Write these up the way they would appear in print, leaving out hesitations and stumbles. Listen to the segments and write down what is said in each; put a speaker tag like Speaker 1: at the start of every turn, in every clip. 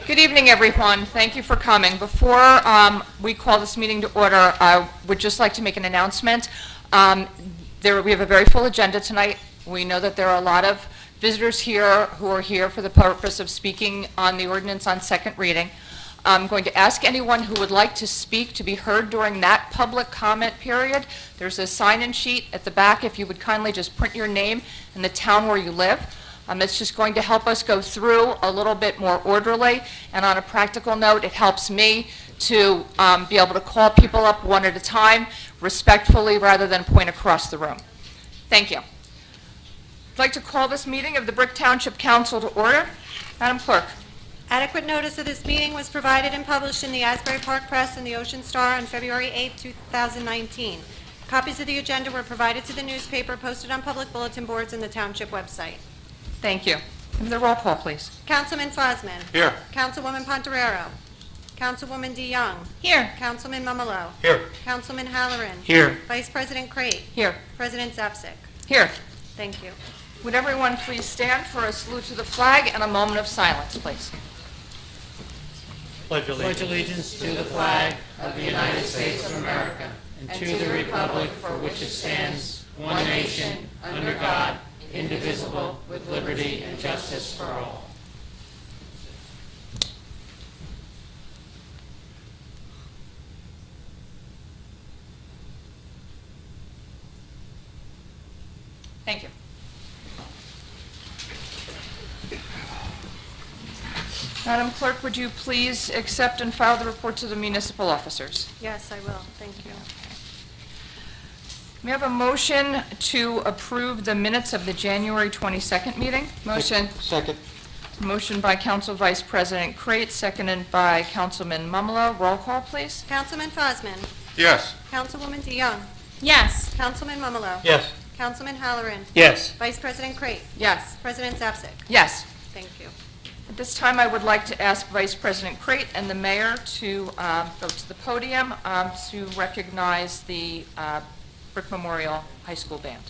Speaker 1: Good evening, everyone. Thank you for coming. Before we call this meeting to order, I would just like to make an announcement. We have a very full agenda tonight. We know that there are a lot of visitors here who are here for the purpose of speaking on the ordinance on second reading. I'm going to ask anyone who would like to speak to be heard during that public comment period. There's a sign-in sheet at the back if you would kindly just print your name and the town where you live. It's just going to help us go through a little bit more orderly, and on a practical note, it helps me to be able to call people up one at a time, respectfully, rather than point across the room. Thank you. I'd like to call this meeting of the Brick Township Council to order. Madam Clerk.
Speaker 2: Adequate notice of this meeting was provided and published in the Asbury Park Press and the Ocean Star on February 8, 2019. Copies of the agenda were provided to the newspaper, posted on public bulletin boards, and the Township website.
Speaker 1: Thank you. Have the roll call, please.
Speaker 2: Councilman Fosman.
Speaker 3: Here.
Speaker 2: Councilwoman Pontorero. Councilwoman DeYoung.
Speaker 1: Here.
Speaker 2: Councilman Mumolo.
Speaker 3: Here.
Speaker 2: Councilman Halloran.
Speaker 3: Here.
Speaker 2: Vice President Crate.
Speaker 1: Here.
Speaker 2: President Zapsik.
Speaker 1: Here.
Speaker 2: Thank you.
Speaker 1: Would everyone please stand for a salute to the flag and a moment of silence, please?
Speaker 3: Pledge allegiance to the flag of the United States of America and to the republic for which it stands, one nation, under God, indivisible, with liberty and justice for all.
Speaker 1: Thank you. Madam Clerk, would you please accept and file the reports of the municipal officers?
Speaker 2: Yes, I will. Thank you.
Speaker 1: May I have a motion to approve the minutes of the January 22nd meeting? Motion.
Speaker 3: Second.
Speaker 1: Motion by Council Vice President Crate, seconded by Councilman Mumolo. Roll call, please.
Speaker 2: Councilman Fosman.
Speaker 3: Yes.
Speaker 2: Councilwoman DeYoung.
Speaker 1: Yes.
Speaker 2: Councilman Mumolo.
Speaker 3: Yes.
Speaker 2: Councilman Halloran.
Speaker 3: Yes.
Speaker 2: Vice President Crate.
Speaker 1: Yes.
Speaker 2: President Zapsik.
Speaker 1: Yes.
Speaker 2: Thank you.
Speaker 1: At this time, I would like to ask Vice President Crate and the mayor to go to the podium to recognize the Brick Memorial High School Band.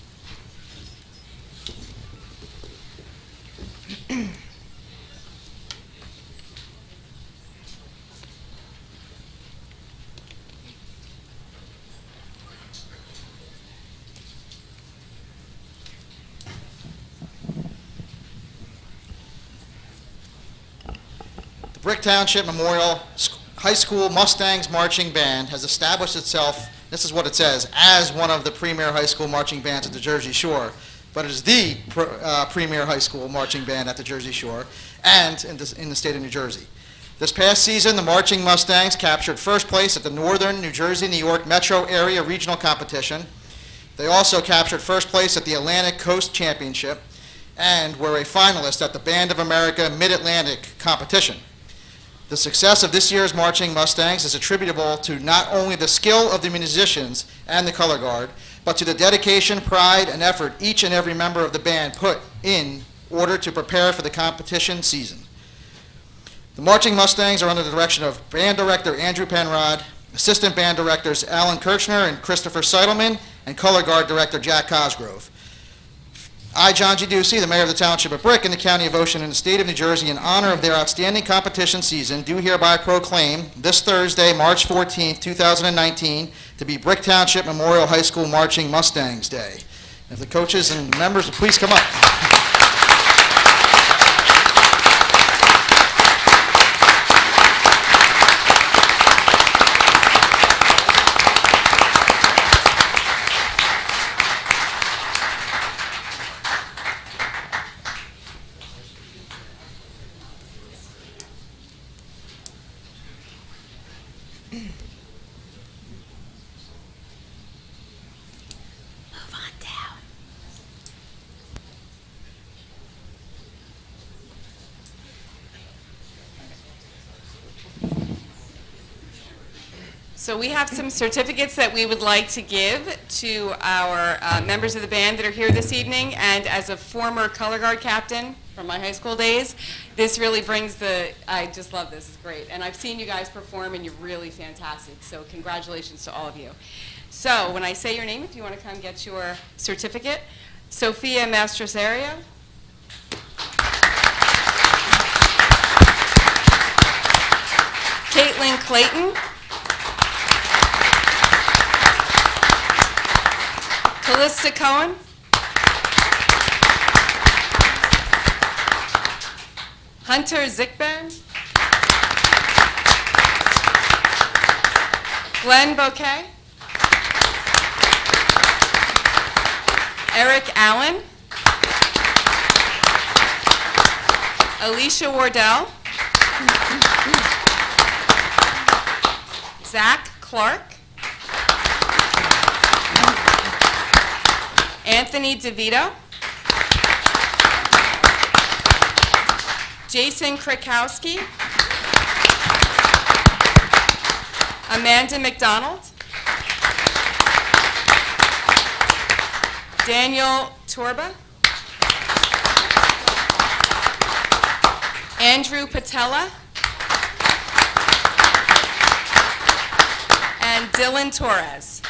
Speaker 4: The Brick Township Memorial High School Mustangs Marching Band has established itself, this is what it says, as one of the premier high school marching bands at the Jersey Shore, but it is the premier high school marching band at the Jersey Shore and in the state of New Jersey. This past season, the Marching Mustangs captured first place at the Northern New Jersey, New York Metro Area Regional Competition. They also captured first place at the Atlantic Coast Championship and were a finalist at the Band of America Mid-Atlantic Competition. The success of this year's Marching Mustangs is attributable to not only the skill of the musicians and the color guard, but to the dedication, pride, and effort each and every member of the band put in order to prepare for the competition season. The Marching Mustangs are under the direction of Band Director Andrew Penrod, Assistant Band Directors Alan Kirchner and Christopher Seidelman, and Color Guard Director Jack Cosgrove. I, John G. Ducey, the Mayor of the Township of Brick in the County of Ocean and the State of New Jersey, in honor of their outstanding competition season, do hereby proclaim this Thursday, March 14, 2019, to be Brick Township Memorial High School Marching Mustangs Day. If the coaches and members would please come up.
Speaker 5: So we have some certificates that we would like to give to our members of the band that are here this evening. And as a former color guard captain from my high school days, this really brings I just love this, it's great. And I've seen you guys perform and you're really fantastic. So congratulations to all of you. So when I say your name, if you want to come get your certificate, Sophia Mastrosario. Clayton. Callista Cohen. Hunter Zickban. Glenn Bouquet. Eric Allen. Alicia Wardell. Zach Clark. Anthony DeVito. Jason Krakowski. Amanda McDonald. Daniel Torba. Andrew Patella. And Dylan Torres.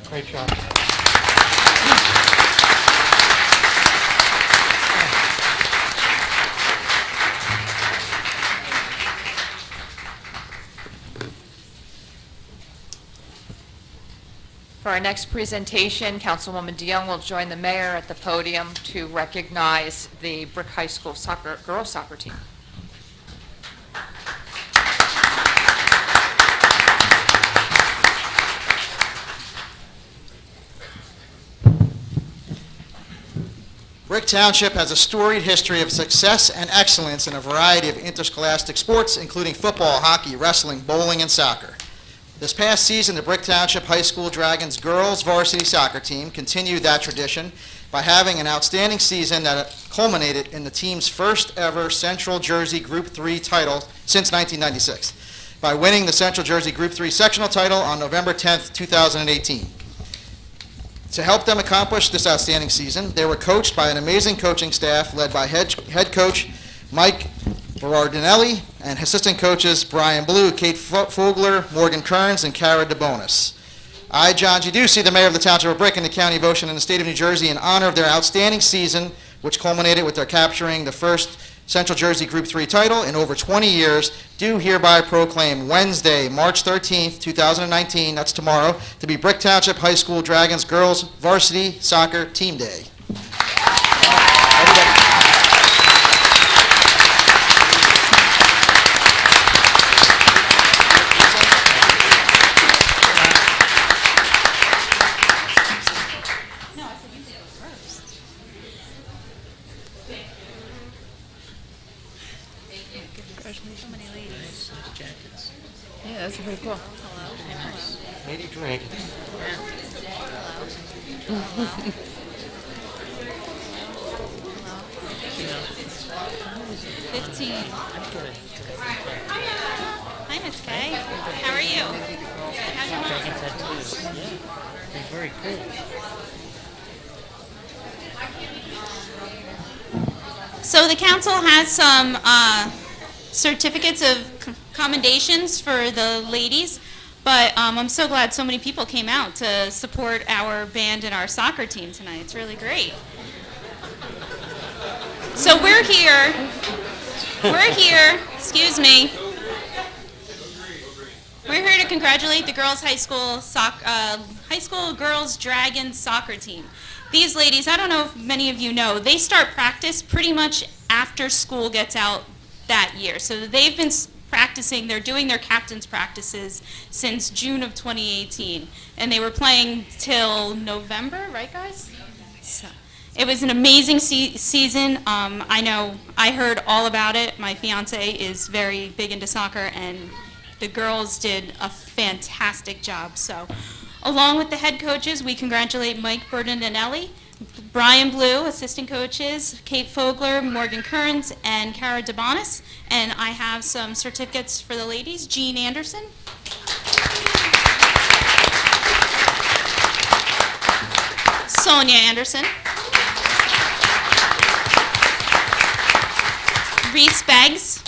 Speaker 3: Great job.
Speaker 1: For our next presentation, Councilwoman DeYoung will join the mayor at the podium to recognize the Brick High School girls soccer team.
Speaker 4: Brick Township has a storied history of success and excellence in a variety of interscholastic sports, including football, hockey, wrestling, bowling, and soccer. This past season, the Brick Township High School Dragons girls varsity soccer team continued that tradition by having an outstanding season that culminated in the team's first ever Central Jersey Group 3 title since 1996 by winning the Central Jersey Group 3 sectional title on November 10th, 2018. To help them accomplish this outstanding season, they were coached by an amazing coaching staff led by head coach Mike Berardinelli and assistant coaches Brian Blue, Kate Fogler, Morgan Kearns, and Cara DeBonis. I, John G. Ducey, the mayor of the Township of Brick in the County of Ocean and the state of New Jersey, in honor of their outstanding season, which culminated with their capturing the first Central Jersey Group 3 title in over 20 years, do hereby proclaim Wednesday, March 13th, 2019, that's tomorrow, to be Brick Township High School Dragons Girls Varsity Soccer Team Day.
Speaker 5: Yeah, that's pretty cool.
Speaker 3: Lady Dragon.
Speaker 6: Hi, Miss Kay. How are you? How's your mom?
Speaker 3: Dragon tattoos. Yeah. They're very cool.
Speaker 6: So the council has some certificates of commendations for the ladies, but I'm so glad so many people came out to support our band and our soccer team tonight. It's really great. So we're here, excuse me. We're here to congratulate the girls' high school girls Dragons soccer team. These ladies, I don't know if many of you know, they start practice pretty much after school gets out that year. So they've been practicing, they're doing their captain's practices since June of 2018. And they were playing till November, right guys? So, It was an amazing season. I know I heard all about it. My fiance is very big into soccer, and the girls did a fantastic job. So, along with the head coaches, we congratulate Mike Bertinelli, Brian Blue, assistant coaches, Kate Fogler, Morgan Kearns, and Cara DeBonis. And I have some certificates for the ladies. Jean Anderson. Sonia Anderson. Reese Beggs.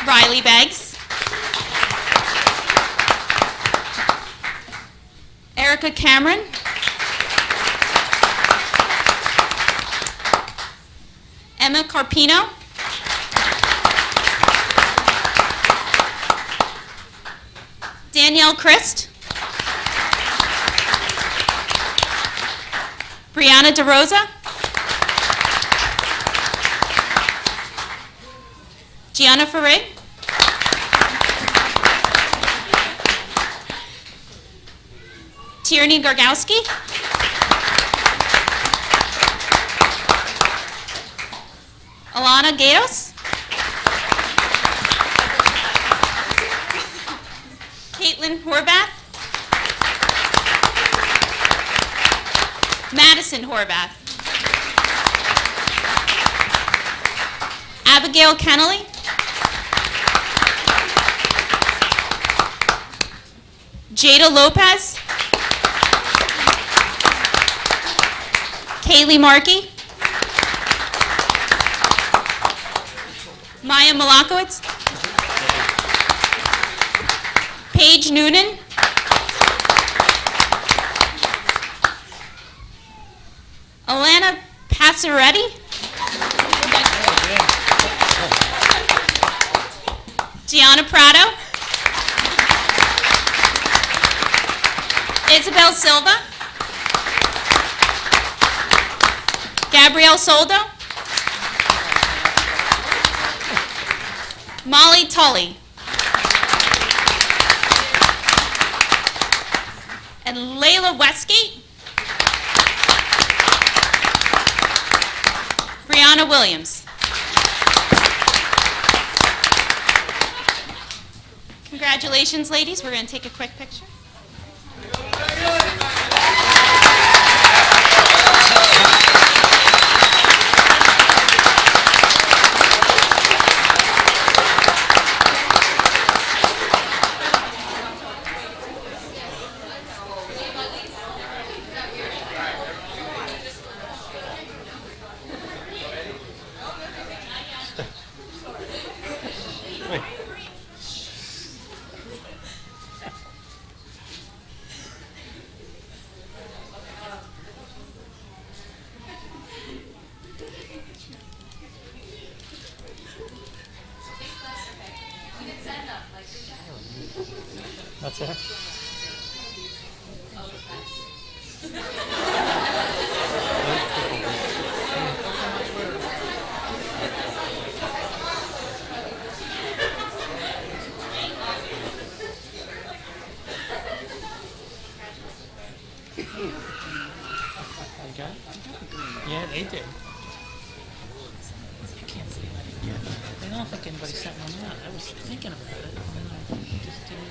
Speaker 6: Riley Beggs. Erica Cameron. Emma Carpino. Danielle Christ. Brianna DeRosa. Gianna Farig. Tierney Gargowski. Alana Gatos. Caitlin Horvath. Madison Horvath. Abigail Kennelly. Jada Lopez. Kaylee Markey. Maya Malakowitz. Paige Noonan. Alana Passaretti. Gianna Prado. Isabel Silva. Gabrielle Soldo. Molly Tully. And Layla Westgate. Brianna Williams. Congratulations, ladies. We're going to take a quick picture.
Speaker 3: That's it? Okay. Yeah, they did. I can't believe I didn't get it. I don't think anybody sent one out. I was thinking about it, and then I just didn't.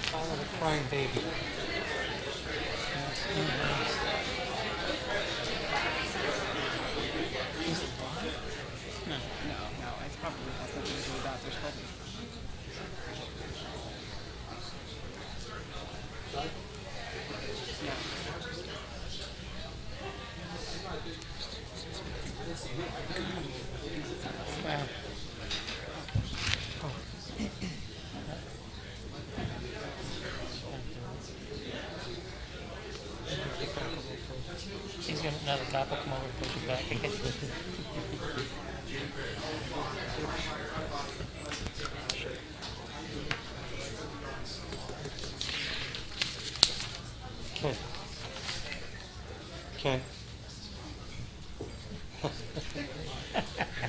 Speaker 3: Follow the crying baby.
Speaker 7: No, it's probably has nothing to do with that. There's probably
Speaker 3: Wow. He's gonna, now the cop will come over and push it back again.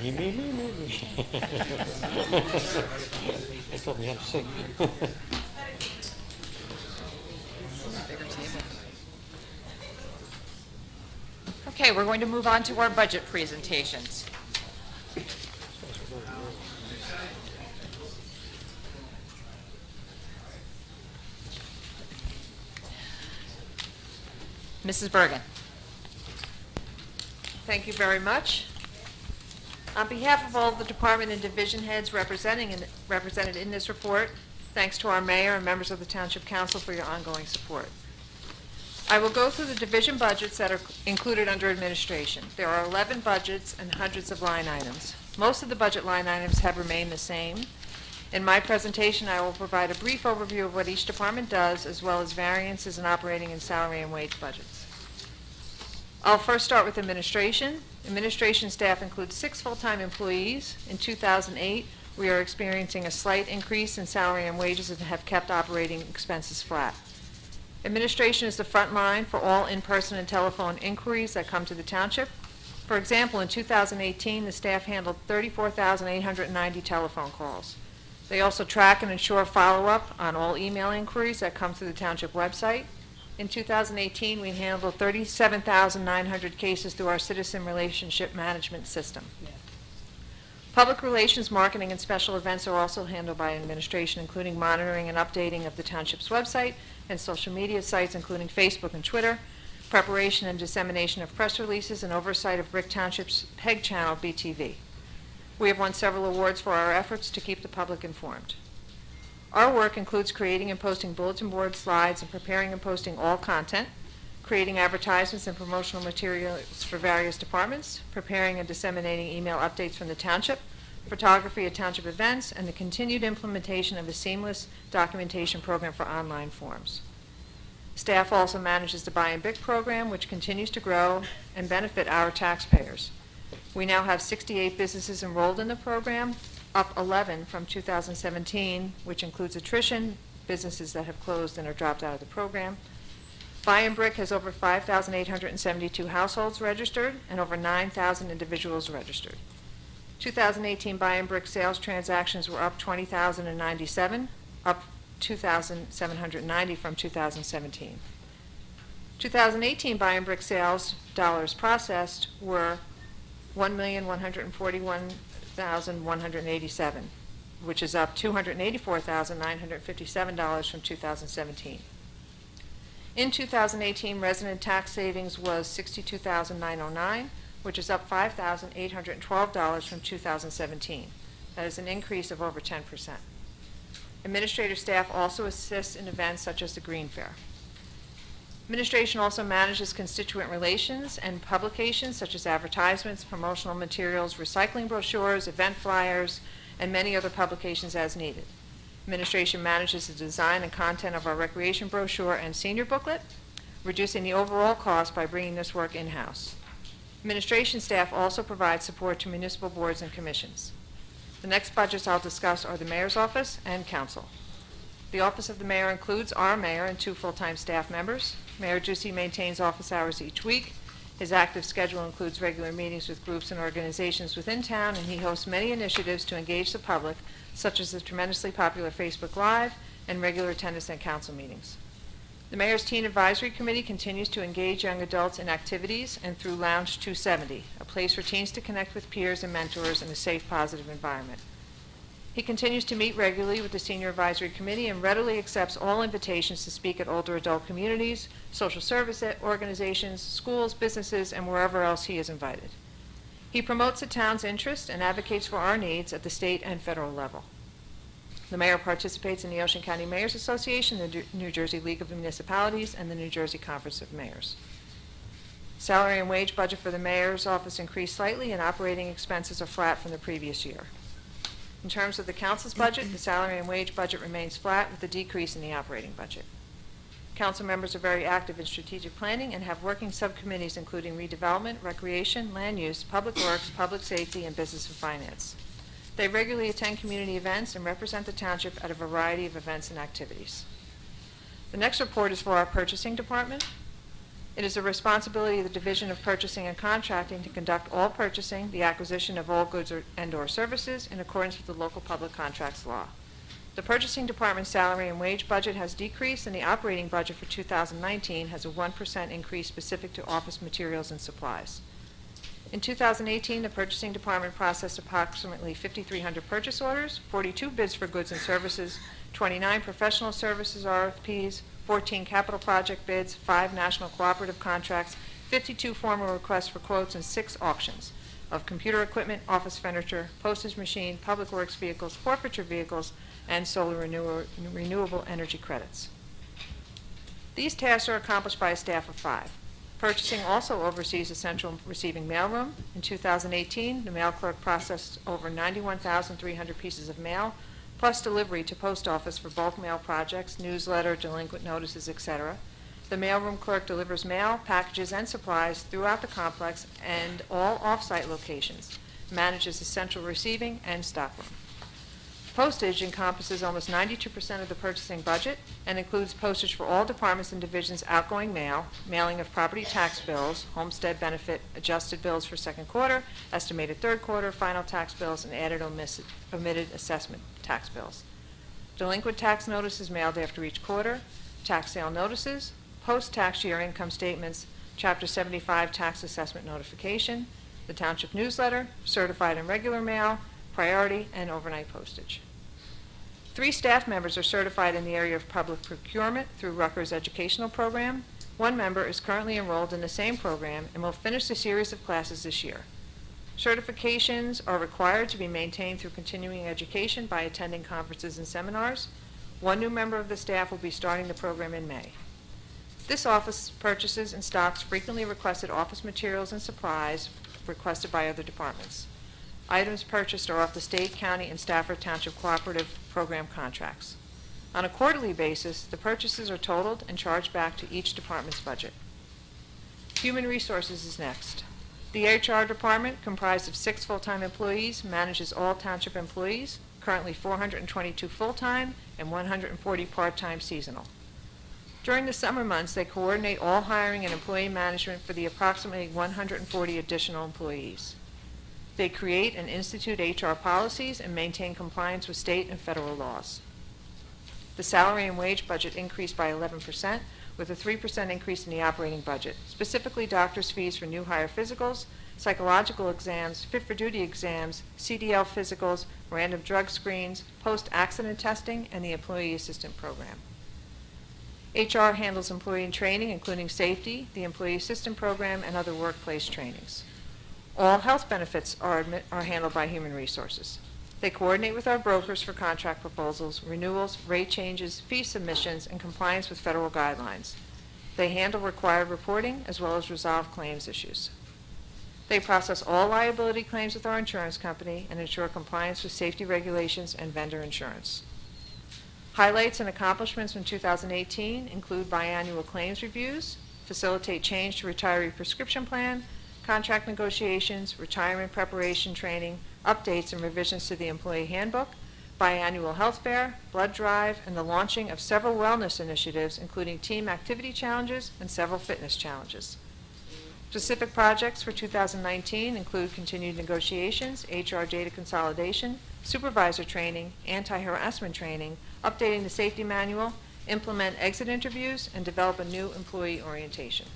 Speaker 8: Me. I told me how to sing.
Speaker 1: Okay, we're going to move on to our budget presentations. Mrs. Bergen.
Speaker 9: Thank you very much. On behalf of all the department and division heads represented in this report, thanks to our mayor and members of the Township Council for your ongoing support. I will go through the division budgets that are included under administration. There are 11 budgets and hundreds of line items. Most of the budget line items have remained the same. In my presentation, I will provide a brief overview of what each department does, as well as variances in operating and salary and wage budgets. I'll first start with administration. Administration staff includes 6 full-time employees. In 2008, we are experiencing a slight increase in salary and wages and have kept operating expenses flat. Administration is the front line for all in-person and telephone inquiries that come to the township. For example, in 2018, the staff handled 34,890 telephone calls. They also track and ensure follow-up on all email inquiries that come to the township website. In 2018, we handled 37,900 cases through our Citizen Relationship Management System. Public relations, marketing, and special events are also handled by administration, including monitoring and updating of the township's website and social media sites, including Facebook and Twitter, preparation and dissemination of press releases, and oversight of Brick Township's PEG channel, BTV. We have won several awards for our efforts to keep the public informed. Our work includes creating and posting bulletin board slides and preparing and posting all content, creating advertisements and promotional materials for various departments, preparing and disseminating email updates from the township, photography at township events, and the continued implementation of a seamless documentation program for online forms. Staff also manages the Buy and Bick program, which continues to grow and benefit our taxpayers. We now have 68 businesses enrolled in the program, up 11 from 2017, which includes attrition, businesses that have closed and are dropped out of the program. Buy and Brick has over 5,872 households registered and over 9,000 individuals registered. 2018 Buy and Brick sales transactions were up 20,097, up 2,790 from 2017. 2018 Buy and Brick sales dollars processed were $1,141,187, which is up $284,957 from 2017. In 2018, resident tax savings was $62,909, which is up $5,812 from 2017. That is an increase of over 10%. Administrative staff also assists in events such as the Green Fair. Administration also manages constituent relations and publications such as advertisements, promotional materials, recycling brochures, event flyers, and many other publications as needed. Administration manages the design and content of our recreation brochure and senior booklet, reducing the overall cost by bringing this work in-house. Administration staff also provides support to municipal boards and commissions. The next budgets I'll discuss are the mayor's office and council. The office of the mayor includes our mayor and 2 full-time staff members. Mayor Ducey maintains office hours each week. His active schedule includes regular meetings with groups and organizations within town, and he hosts many initiatives to engage the public, such as the tremendously popular Facebook Live and regular attendance at council meetings. The Mayor's Teen Advisory Committee continues to engage young adults in activities and through Lounge 270, a place for teens to connect with peers and mentors in a safe, positive environment. He continues to meet regularly with the Senior Advisory Committee and readily accepts all invitations to speak at older adult communities, social service organizations, schools, businesses, and wherever else he is invited. He promotes the town's interest and advocates for our needs at the state and federal level. The mayor participates in the Ocean County Mayors Association, the New Jersey League of Municipalities, and the New Jersey Conference of Mayors. Salary and wage budget for the mayor's office increased slightly, and operating expenses are flat from the previous year. In terms of the council's budget, the salary and wage budget remains flat with a decrease in the operating budget. Council members are very active in strategic planning and have working subcommittees including redevelopment, recreation, land use, public works, public safety, and business and finance. They regularly attend community events and represent the township at a variety of events and activities. The next report is for our purchasing department. It is the responsibility of the Division of Purchasing and Contracting to conduct all purchasing, the acquisition of all goods and/or services in accordance with the local public contracts law. The Purchasing Department's salary and wage budget has decreased, and the operating budget for 2019 has a 1% increase specific to office materials and supplies. In 2018, the Purchasing Department processed approximately 5,300 purchase orders, 42 bids for goods and services, 29 professional services RFPs, 14 capital project bids, 5 national cooperative contracts, 52 formal requests for quotes, and 6 auctions of computer equipment, office furniture, postage machine, public works vehicles, forfeiture vehicles, and solar renewable energy credits. These tasks are accomplished by a staff of 5. Purchasing also oversees the central receiving mailroom. In 2018, the mail clerk processed over 91,300 pieces of mail, plus delivery to post office for bulk mail projects, newsletter, delinquent notices, etc. The mailroom clerk delivers mail, packages, and supplies throughout the complex and all off-site locations, manages the central receiving and stockroom. Postage encompasses almost 92% of the purchasing budget and includes postage for all departments and divisions' outgoing mail, mailing of property tax bills, homestead benefit adjusted bills for second quarter, estimated third quarter, final tax bills, and added omitted assessment tax bills. Delinquent tax notices mailed after each quarter, tax sale notices, post-tax year income statements, Chapter 75 tax assessment notification, the Township newsletter, certified and regular mail, priority, and overnight postage. 3 staff members are certified in the area of public procurement through Rutgers Educational Program. 1 member is currently enrolled in the same program and will finish the series of classes this year. Certifications are required to be maintained through continuing education by attending conferences and seminars. 1 new member of the staff will be starting the program in May. This office purchases and stocks frequently requested office materials and supplies requested by other departments. Items purchased are off the state, county, and Stafford Township Cooperative Program contracts. On a quarterly basis, the purchases are totaled and charged back to each department's budget. Human Resources is next. The HR department, comprised of 6 full-time employees, manages all township employees, currently 422 full-time and 140 part-time seasonal. During the summer months, they coordinate all hiring and employee management for the approximately 140 additional employees. They create and institute HR policies and maintain compliance with state and federal laws. The salary and wage budget increased by 11%, with a 3% increase in the operating budget, specifically doctor's fees for new hire physicals, psychological exams, fit for duty exams, CDL physicals, random drug screens, post-accident testing, and the employee assistant program. HR handles employee training, including safety, the employee assistant program, and other workplace trainings. All health benefits are handled by Human Resources. They coordinate with our brokers for contract proposals, renewals, rate changes, fee submissions, and compliance with federal guidelines. They handle required reporting as well as resolve claims issues. They process all liability claims with our insurance company and ensure compliance with safety regulations and vendor insurance. Highlights and accomplishments from 2018 include biannual claims reviews, facilitate change to retiree prescription plan, contract negotiations, retirement preparation training, updates and revisions to the employee handbook, biannual health fair, blood drive, and the launching of several wellness initiatives, including team activity challenges and several fitness challenges. Specific projects for 2019 include continued negotiations, HR data consolidation, supervisor training, anti-harassment training, updating the safety manual, implement exit interviews, and develop a new employee orientation.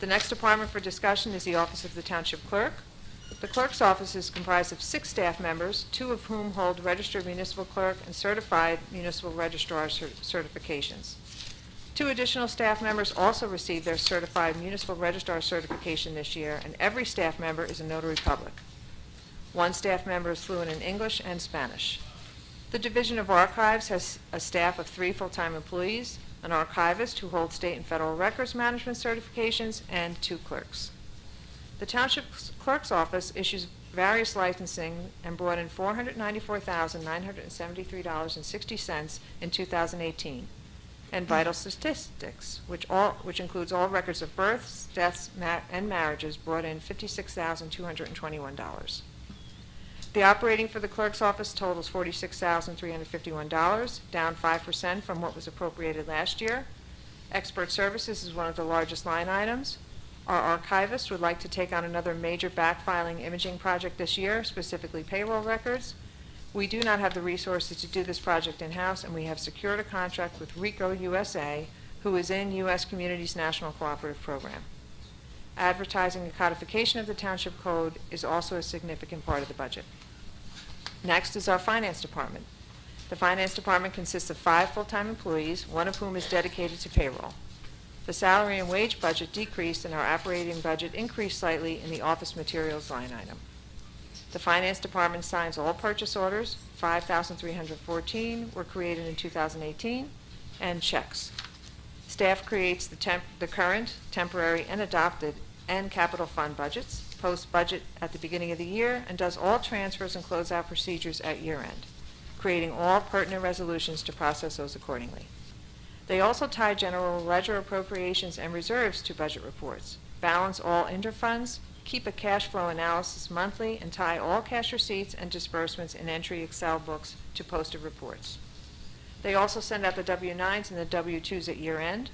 Speaker 9: The next department for discussion is the Office of the Township Clerk. The clerk's office is comprised of 6 staff members, 2 of whom hold registered municipal clerk and certified municipal registrar certifications. 2 additional staff members also received their certified municipal registrar certification this year, and every staff member is a notary public. 1 staff member is fluent in English and Spanish. The Division of Archives has a staff of 3 full-time employees, an archivist who holds state and federal records management certifications, and 2 clerks. The Township Clerk's Office issues various licensing and brought in $494,973.60 in 2018, and vital statistics, which includes all records of births, deaths, and marriages, brought in $56,221. The operating for the clerk's office totals $46,351, down 5% from what was appropriated last year. Expert services is one of the largest line items. Our archivist would like to take on another major backfiling imaging project this year, specifically payroll records. We do not have the resources to do this project in-house, and we have secured a contract with RICO USA, who is in U.S. Communities National Cooperative Program. Advertising and codification of the Township Code is also a significant part of the budget. Next is our Finance Department. The Finance Department consists of 5 full-time employees, one of whom is dedicated to payroll. The salary and wage budget decreased and our operating budget increased slightly in the office materials line item. The Finance Department signs all purchase orders, 5,314 were created in 2018, and checks. Staff creates the current, temporary, and adopted and capital fund budgets, posts budget at the beginning of the year, and does all transfers and closeout procedures at year-end, creating all pertinent resolutions to process those accordingly. They also tie general ledger appropriations and reserves to budget reports, balance all interfunds, keep a cash flow analysis monthly, and tie all cash receipts and disbursements in entry Excel books to posted reports. They also send out the W-9s and the W-2s at year-end.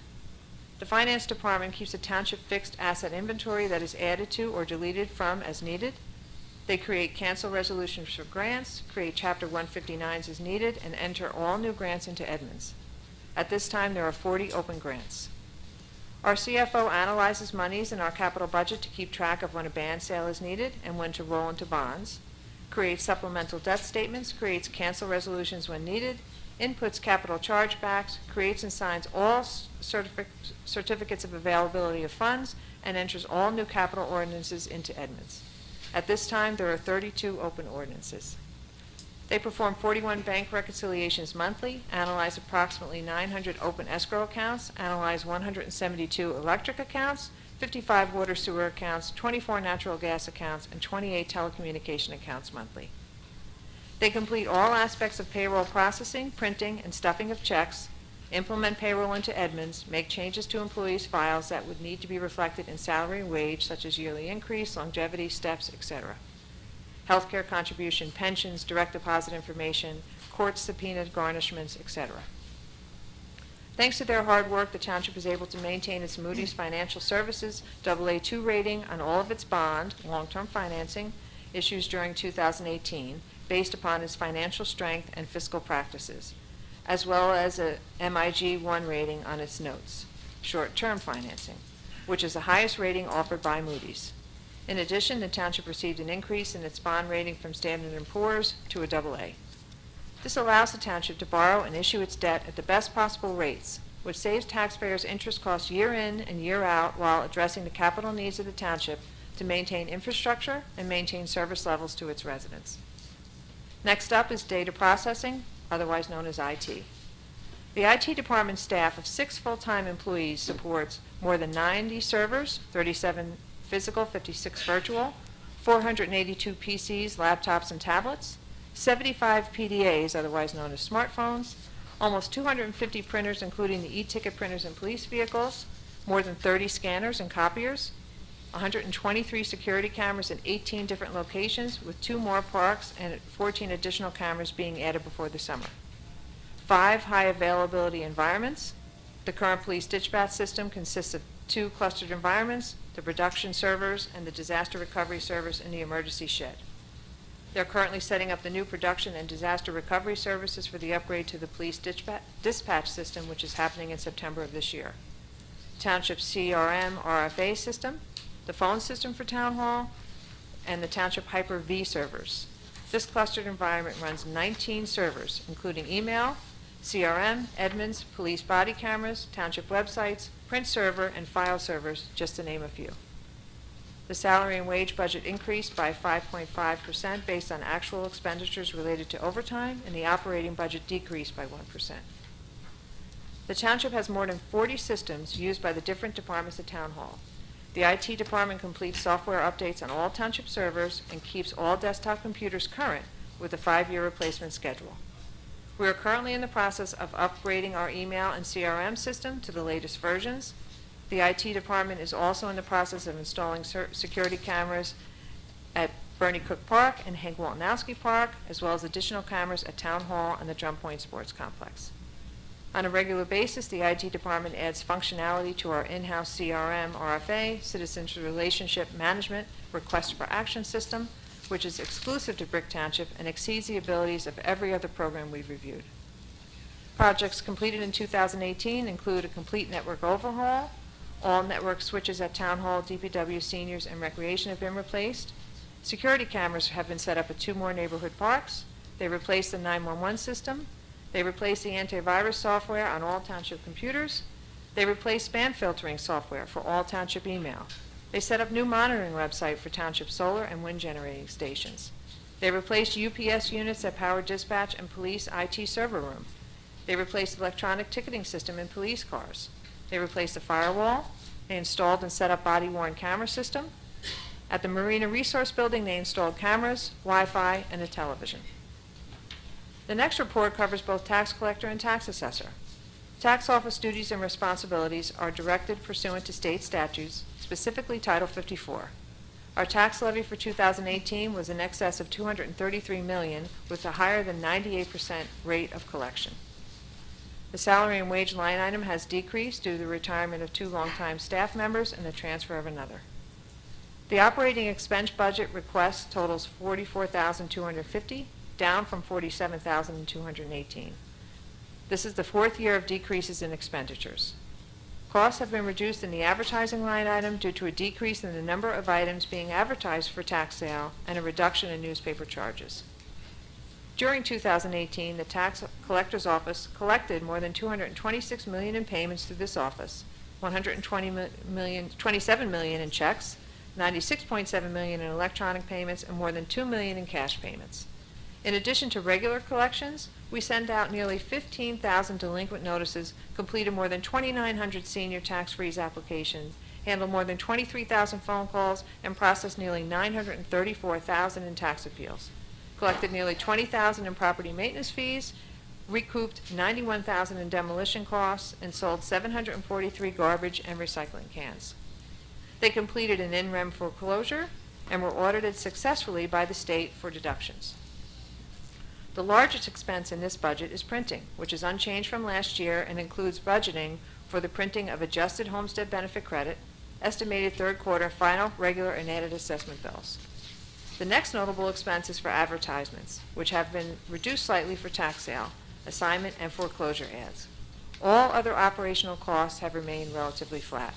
Speaker 9: The Finance Department keeps a township fixed asset inventory that is added to or deleted from as needed. They create cancel resolutions for grants, create Chapter 159s as needed, and enter all new grants into Edmunds. At this time, there are 40 open grants. Our CFO analyzes monies in our capital budget to keep track of when a band sale is needed and when to roll into bonds, creates supplemental debt statements, creates cancel resolutions when needed, inputs capital chargebacks, creates and signs all certificates of availability of funds, and enters all new capital ordinances into Edmunds. At this time, there are 32 open ordinances. They perform 41 bank reconciliations monthly, analyze approximately 900 open escrow accounts, analyze 172 electric accounts, 55 water sewer accounts, 24 natural gas accounts, and 28 telecommunication accounts monthly. They complete all aspects of payroll processing, printing, and stuffing of checks, implement payroll into Edmunds, make changes to employees' files that would need to be reflected in salary and wage, such as yearly increase, longevity, steps, etc. Healthcare contribution, pensions, direct deposit information, court subpoena garnishments, etc. Thanks to their hard work, the Township is able to maintain its Moody's Financial Services AA2 rating on all of its bond, long-term financing, issues during 2018, based upon its financial strength and fiscal practices, as well as a MIG 1 rating on its notes, short-term financing, which is the highest rating offered by Moody's. In addition, the Township received an increase in its bond rating from Standard & Poor's to a AA. This allows the Township to borrow and issue its debt at the best possible rates, which saves taxpayers interest costs year in and year out while addressing the capital needs of the Township to maintain infrastructure and maintain service levels to its residents. Next up is data processing, otherwise known as IT. The IT department staff of 6 full-time employees supports more than 90 servers, 37 physical, 56 virtual, 482 PCs, laptops, and tablets, 75 PDAs, otherwise known as smartphones, almost 250 printers, including the e-ticket printers in police vehicles, more than 30 scanners and copiers, 123 security cameras in 18 different locations, with 2 more parks and 14 additional cameras being added before the summer. 5 high availability environments. The current police dispatch system consists of 2 clustered environments, the production servers and the disaster recovery servers in the emergency shed. They're currently setting up the new production and disaster recovery services for the upgrade to the police dispatch system, which is happening in September of this year. Township CRM RFA system, the phone system for Town Hall, and the Township Hyper-V servers. This clustered environment runs 19 servers, including email, CRM, Edmunds, police body cameras, Township websites, print server, and file servers, just to name a few. The salary and wage budget increased by 5.5% based on actual expenditures related to overtime, and the operating budget decreased by 1%. The Township has more than 40 systems used by the different departments at Town Hall. The IT department completes software updates on all Township servers and keeps all desktop computers current with a 5-year replacement schedule. We are currently in the process of upgrading our email and CRM system to the latest versions. The IT department is also in the process of installing security cameras at Bernie Cook Park and Hank Waltonowski Park, as well as additional cameras at Town Hall and the Drum Point Sports Complex. On a regular basis, the IT department adds functionality to our in-house CRM, RFA, Citizens Relationship Management Request for Action System, which is exclusive to Brick Township and exceeds the abilities of every other program we've reviewed. Projects completed in 2018 include a complete network overhaul. All network switches at Town Hall, DPW, seniors, and recreation have been replaced. Security cameras have been set up at 2 more neighborhood parks. They replaced the 911 system. They replaced the antivirus software on all township computers. They replaced spam filtering software for all township email. They set up new monitoring website for township solar and wind generating stations. They replaced UPS units at Power Dispatch and Police IT server room. They replaced electronic ticketing system in police cars. They replaced the firewall. They installed and set up body-worn camera system. At the Marina Resource Building, they installed cameras, Wi-Fi, and a television. The next report covers both tax collector and tax assessor. Tax office duties and responsibilities are directed pursuant to state statutes, specifically Title 54. Our tax levy for 2018 was in excess of $233 million, with a higher than 98% rate of collection. The salary and wage line item has decreased due to the retirement of 2 longtime staff members and the transfer of another. The operating expense budget request totals $44,250, down from $47,218. This is the 4th year of decreases in expenditures. Costs have been reduced in the advertising line item due to a decrease in the number of items being advertised for tax sale and a reduction in newspaper charges. During 2018, the tax collector's office collected more than $226 million in payments through this office, $27 million in checks, $96.7 million in electronic payments, and more than $2 million in cash payments. In addition to regular collections, we send out nearly 15,000 delinquent notices, completed more than 2,900 senior tax freeze applications, handled more than 23,000 phone calls, and processed nearly 934,000 in tax appeals. Collected nearly 20,000 in property maintenance fees, recouped 91,000 in demolition costs, and sold 743 garbage and recycling cans. They completed an in-rem foreclosure and were audited successfully by the state for deductions. The largest expense in this budget is printing, which is unchanged from last year and includes budgeting for the printing of adjusted homestead benefit credit, estimated 3rd quarter final, regular, and added assessment bills. The next notable expense is for advertisements, which have been reduced slightly for tax sale, assignment, and foreclosure ads. All other operational costs have remained relatively flat.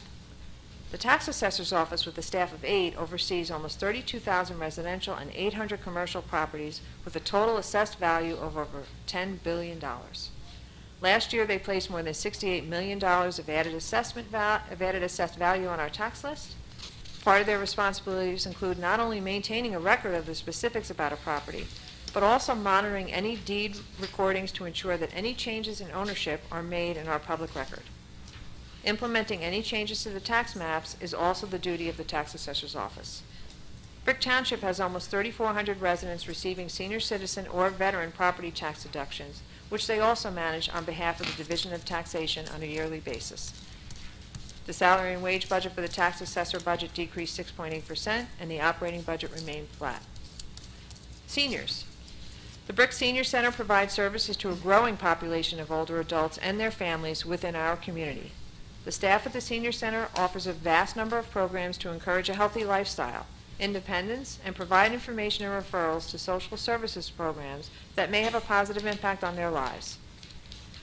Speaker 9: The tax assessor's office, with a staff of 8, oversees almost 32,000 residential and 800 commercial properties with a total assessed value of over $10 billion. Last year, they placed more than $68 million of added assessed value on our tax list. Part of their responsibilities include not only maintaining a record of the specifics about a property, but also monitoring any deed recordings to ensure that any changes in ownership are made in our public record. Implementing any changes to the tax maps is also the duty of the tax assessor's office. Brick Township has almost 3,400 residents receiving senior citizen or veteran property tax deductions, which they also manage on behalf of the Division of Taxation on a yearly basis. The salary and wage budget for the tax assessor budget decreased 6.8%, and the operating budget remained flat. Seniors. The Brick Senior Center provides services to a growing population of older adults and their families within our community. The staff at the Senior Center offers a vast number of programs to encourage a healthy lifestyle, independence, and provide information and referrals to social services programs that may have a positive impact on their lives.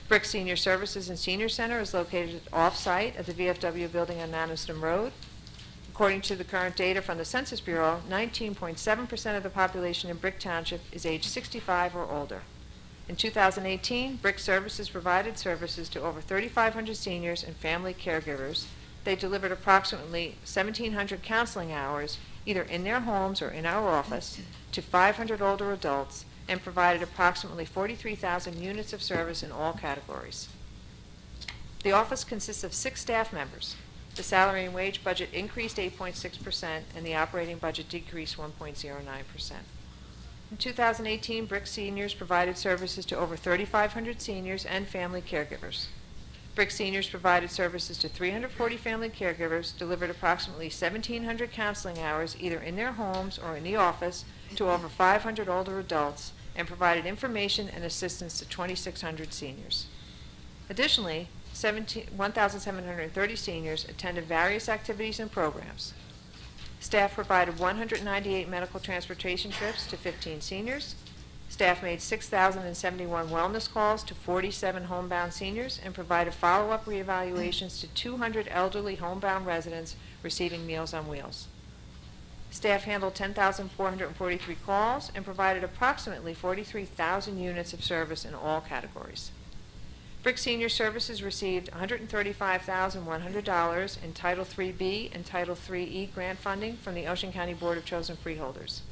Speaker 9: Brick Senior Services and Senior Center is located off-site at the VFW building on Manistee Road. According to the current data from the Census Bureau, 19.7% of the population in Brick Township is age 65 or older. In 2018, Brick Services provided services to over 3,500 seniors and family caregivers. They delivered approximately 1,700 counseling hours, either in their homes or in our office, to 500 older adults, and provided approximately 43,000 units of service in all categories. The office consists of 6 staff members. The salary and wage budget increased 8.6%, and the operating budget decreased 1.09%. In 2018, Brick Seniors provided services to over 3,500 seniors and family caregivers. Brick Seniors provided services to 340 family caregivers, delivered approximately 1,700 counseling hours either in their homes or in the office to over 500 older adults, and provided information and assistance to 2,600 seniors. Additionally, 1,730 seniors attended various activities and programs. Staff provided 198 medical transportation trips to 15 seniors. Staff made 6,071 wellness calls to 47 homebound seniors and provided follow-up reevaluations to 200 elderly homebound residents receiving Meals on Wheels. Staff handled 10,443 calls and provided approximately 43,000 units of service in all categories. Brick Senior Services received $135,100 in Title IIIB and Title IIIE grant funding from the Ocean County Board of Chosen Freeholders.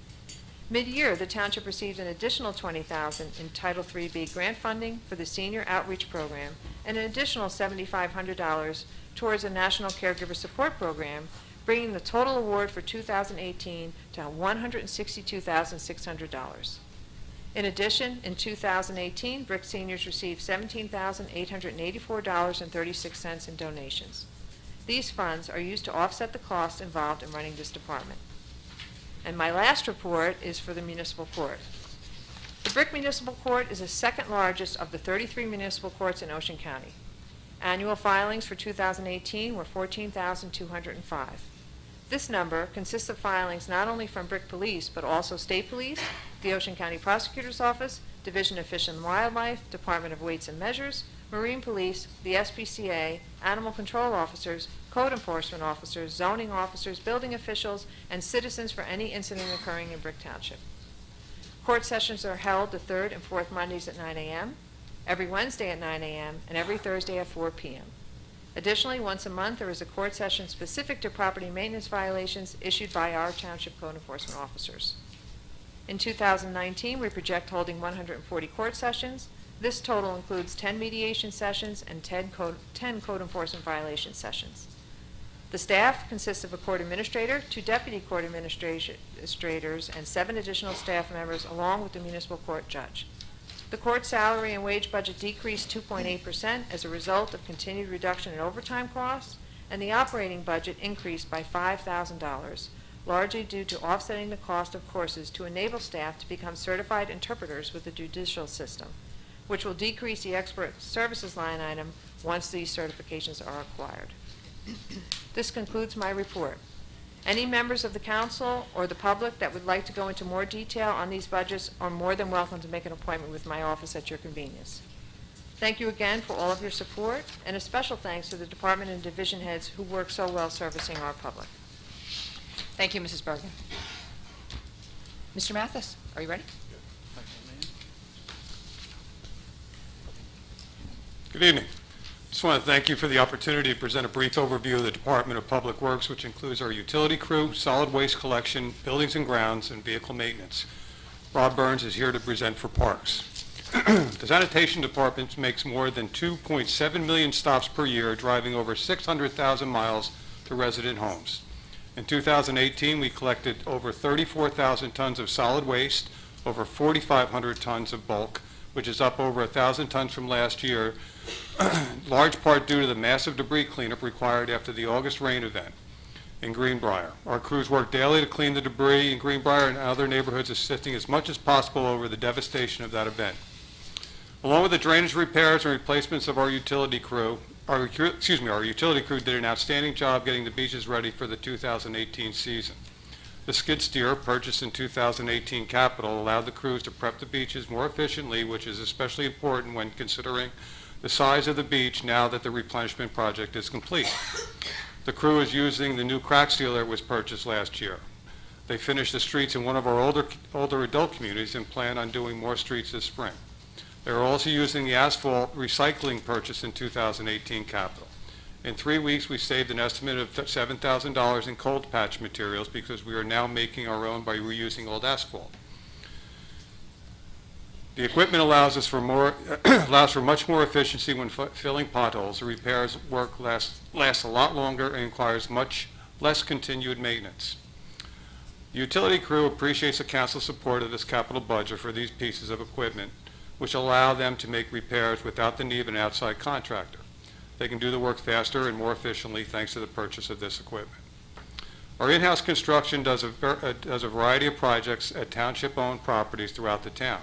Speaker 9: Mid-year, the Township received an additional $20,000 in Title IIIB grant funding for the Senior Outreach Program and an additional $7,500 towards a National Caregiver Support Program, bringing the total award for 2018 to $162,600. In addition, in 2018, Brick Seniors received $17,884.36 in donations. These funds are used to offset the costs involved in running this department. And my last report is for the municipal court. The Brick Municipal Court is the second largest of the 33 municipal courts in Ocean County. Annual filings for 2018 were 14,205. This number consists of filings not only from Brick Police, but also State Police, the Ocean County Prosecutor's Office, Division of Fish and Wildlife, Department of Weights and Measures, Marine Police, the SPCA, Animal Control Officers, Code Enforcement Officers, Zoning Officers, Building Officials, and citizens for any incident occurring in Brick Township. Court sessions are held the third and fourth Mondays at 9 a.m., every Wednesday at 9 a.m., and every Thursday at 4 p.m. Additionally, once a month, there is a court session specific to property maintenance violations issued by our Township Code Enforcement Officers. In 2019, we project holding 140 court sessions. This total includes 10 mediation sessions and 10 code enforcement violation sessions. The staff consists of a court administrator, 2 deputy court administrators, and 7 additional staff members, along with the municipal court judge. The court salary and wage budget decreased 2.8% as a result of continued reduction in overtime costs, and the operating budget increased by $5,000, largely due to offsetting the cost of courses to enable staff to become certified interpreters with the judicial system, which will decrease the expert services line item once these certifications are acquired. This concludes my report. Any members of the council or the public that would like to go into more detail on these budgets are more than welcome to make an appointment with my office at your convenience. Thank you again for all of your support, and a special thanks to the department and division heads who work so well servicing our public.
Speaker 1: Thank you, Mrs. Bergen. Mr. Mathis, are you ready?
Speaker 10: Good evening. Just want to thank you for the opportunity to present a brief overview of the Department of Public Works, which includes our utility crew, solid waste collection, buildings and grounds, and vehicle maintenance. Rob Burns is here to present for Parks. The Sanitation Department makes more than 2.7 million stops per year, driving over 600,000 miles to resident homes. In 2018, we collected over 34,000 tons of solid waste, over 4,500 tons of bulk, which is up over 1,000 tons from last year, large part due to the massive debris cleanup required after the August rain event in Greenbrier. Our crews work daily to clean the debris in Greenbrier and other neighborhoods, assisting as much as possible over the devastation of that event. Along with the drainage repairs and replacements of our utility crew, our utility crew did an outstanding job getting the beaches ready for the 2018 season. The skid steer, purchased in 2018 capital, allowed the crews to prep the beaches more efficiently, which is especially important when considering the size of the beach now that the replenishment project is complete. The crew is using the new crack seal that was purchased last year. They finished the streets in one of our older adult communities and plan on doing more streets this spring. They're also using the asphalt recycling purchase in 2018 capital. In 3 weeks, we saved an estimate of $7,000 in cold patch materials because we are now making our own by reusing old asphalt. The equipment allows for much more efficiency when filling potholes. The repairs work lasts a lot longer and requires much less continued maintenance. The utility crew appreciates the council's support of this capital budget for these pieces of equipment, which allow them to make repairs without the need of an outside contractor. They can do the work faster and more efficiently thanks to the purchase of this equipment. Our in-house construction does a variety of projects at township-owned properties throughout the town.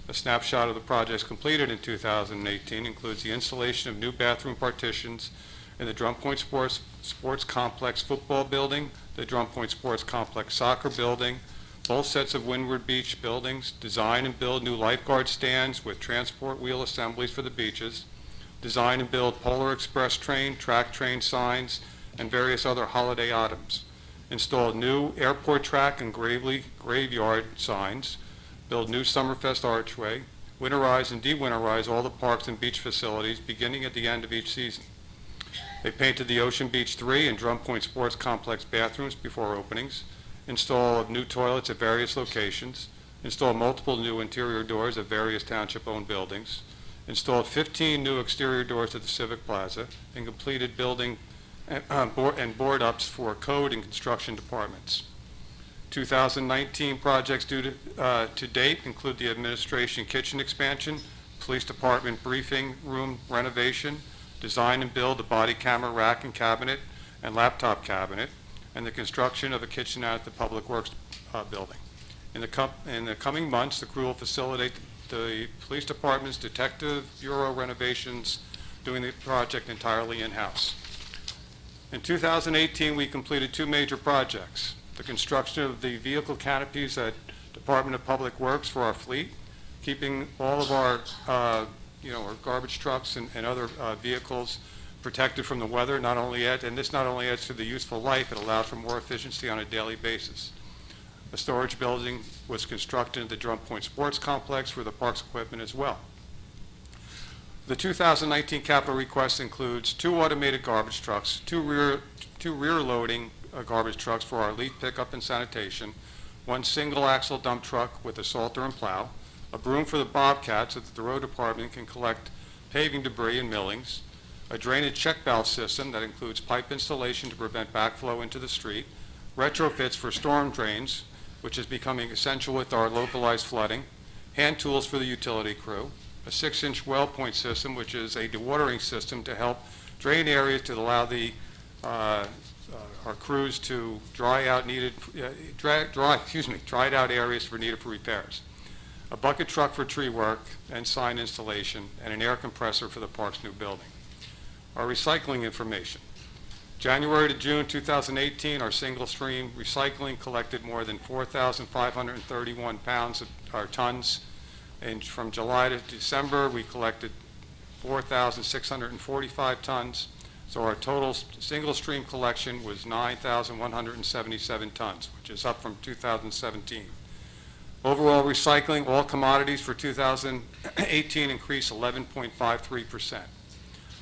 Speaker 10: A snapshot of the projects completed in 2018 includes the installation of new bathroom partitions in the Drum Point Sports Complex football building, the Drum Point Sports Complex soccer building, both sets of Windward Beach buildings, design and build new lifeguard stands with transport wheel assemblies for the beaches, design and build Polar Express train, track train signs, and various other holiday items, install new airport track and graveyard signs, build new Summerfest archway, winterize and de-winterize all the parks and beach facilities beginning at the end of each season. They painted the Ocean Beach 3 and Drum Point Sports Complex bathrooms before openings, install new toilets at various locations, install multiple new interior doors at various township-owned buildings, installed 15 new exterior doors at the Civic Plaza, and completed building and board ups for code and construction departments. 2019 projects due to date include the administration kitchen expansion, police department briefing room renovation, design and build a body camera rack and cabinet and laptop cabinet, and the construction of a kitchenette at the Public Works building. In the coming months, the crew will facilitate the police department's detective bureau renovations, doing the project entirely in-house. In 2018, we completed two major projects: the construction of the vehicle canopies at Department of Public Works for our fleet, keeping all of our, our garbage trucks and other vehicles protected from the weather. This not only adds to the useful life, it allows for more efficiency on a daily basis. A storage building was constructed at the Drum Point Sports Complex for the parks equipment as well. The 2019 capital request includes two automated garbage trucks, two rear loading garbage trucks for our leaf pickup and sanitation, one single axle dump truck with a salter and plow, a broom for the bobcats so that the road department can collect paving debris and millings, a drainage check valve system that includes pipe installation to prevent backflow into the street, retrofits for storm drains, which is becoming essential with our localized flooding, hand tools for the utility crew, a 6-inch well point system, which is a dewatering system to help drain areas to allow our crews to dried out areas needed for repairs, a bucket truck for tree work and sign installation, and an air compressor for the park's new building. Our recycling information. January to June 2018, our single-stream recycling collected more than 4,531 tons, and from July to December, we collected 4,645 tons. So our total single-stream collection was 9,177 tons, which is up from 2017. Overall recycling, all commodities for 2018 increased 11.53%.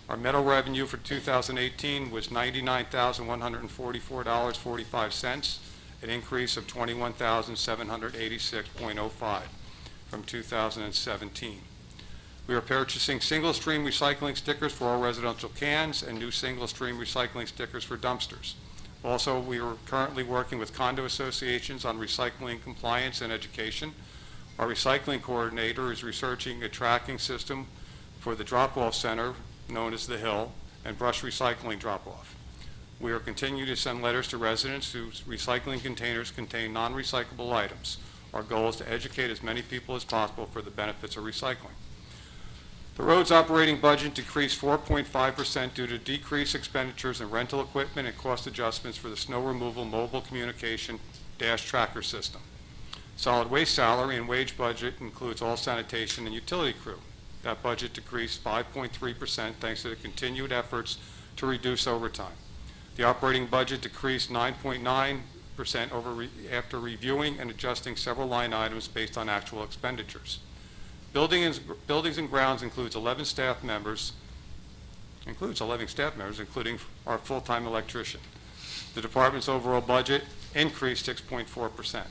Speaker 10: Our metal revenue for 2018 was $99,144.45, an increase of $21,786.05 from 2017. We are purchasing single-stream recycling stickers for all residential cans and new single-stream recycling stickers for dumpsters. Also, we are currently working with condo associations on recycling compliance and education. Our recycling coordinator is researching a tracking system for the drop-off center known as The Hill and brush recycling drop-off. We are continuing to send letters to residents whose recycling containers contain non-recyclable items. Our goal is to educate as many people as possible for the benefits of recycling. The road's operating budget decreased 4.5% due to decreased expenditures in rental equipment and cost adjustments for the snow removal mobile communication dash tracker system. Solid waste salary and wage budget includes all sanitation and utility crew. That budget decreased 5.3% thanks to the continued efforts to reduce overtime. The operating budget decreased 9.9% after reviewing and adjusting several line items based on actual expenditures. Buildings and grounds includes 11 staff members, including our full-time electrician. The department's overall budget increased 6.4%.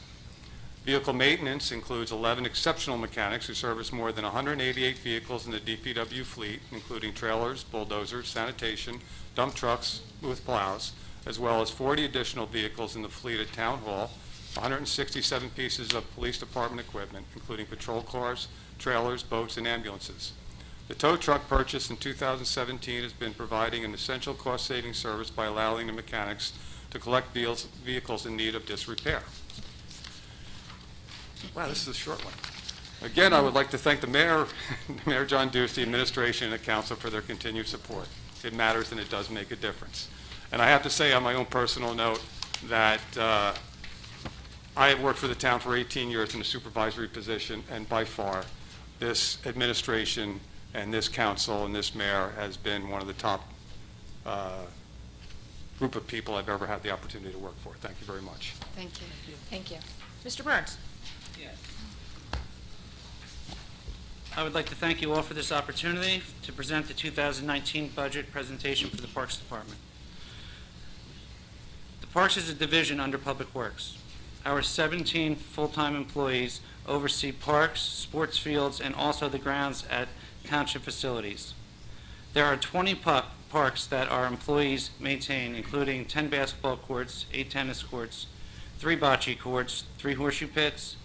Speaker 10: Vehicle maintenance includes 11 exceptional mechanics who service more than 188 vehicles in the DPW fleet, including trailers, bulldozers, sanitation, dump trucks with plows, as well as 40 additional vehicles in the fleet at Town Hall, 167 pieces of police department equipment, including patrol cars, trailers, boats, and ambulances. The tow truck purchased in 2017 has been providing an essential cost-saving service by allowing the mechanics to collect vehicles in need of disrepair. Wow, this is a short one. Again, I would like to thank the mayor, Mayor John Ducey, administration, and the council for their continued support. It matters and it does make a difference. And I have to say on my own personal note that I have worked for the town for 18 years in a supervisory position, and by far, this administration and this council and this mayor has been one of the top group of people I've ever had the opportunity to work for. Thank you very much.
Speaker 1: Thank you. Thank you. Mr. Burns?
Speaker 3: Yes. I would like to thank you all for this opportunity to present the 2019 budget presentation for the Parks Department. The Parks is a division under Public Works. Our 17 full-time employees oversee parks, sports fields, and also the grounds at Township facilities. There are 20 parks that our employees maintain, including 10 basketball courts, 8 tennis courts, 3 bocce courts, 3 horseshoe pits,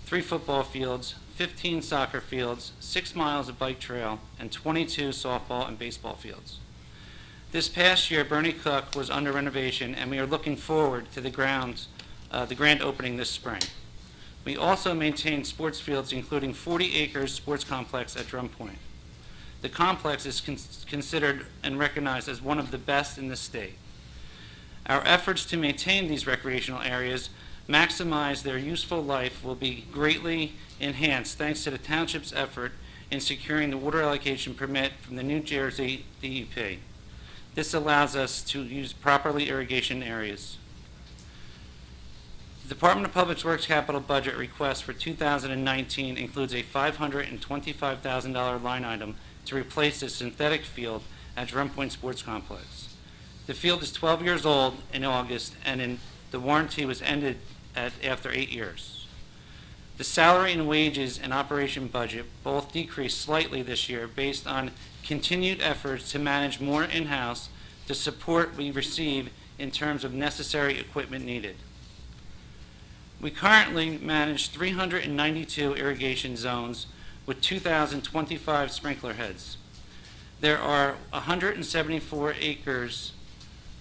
Speaker 3: 3 football fields, 15 soccer fields, 6 miles of bike trail, and 22 softball and baseball fields. This past year, Bernie Cook was under renovation, and we are looking forward to the grand opening this spring. We also maintain sports fields, including 40 acres sports complex at Drum Point. The complex is considered and recognized as one of the best in the state. Our efforts to maintain these recreational areas, maximize their useful life, will be greatly enhanced thanks to the Township's effort in securing the water allocation permit from the New Jersey DEP. This allows us to use properly irrigation areas. The Department of Public Works capital budget request for 2019 includes a $525,000 line item to replace the synthetic field at Drum Point Sports Complex. The field is 12 years old in August, and the warranty was ended after 8 years. The salary and wages and operation budget both decreased slightly this year based on continued efforts to manage more in-house to support we receive in terms of necessary equipment needed. We currently manage 392 irrigation zones with 2,025 sprinkler heads. There are 174 acres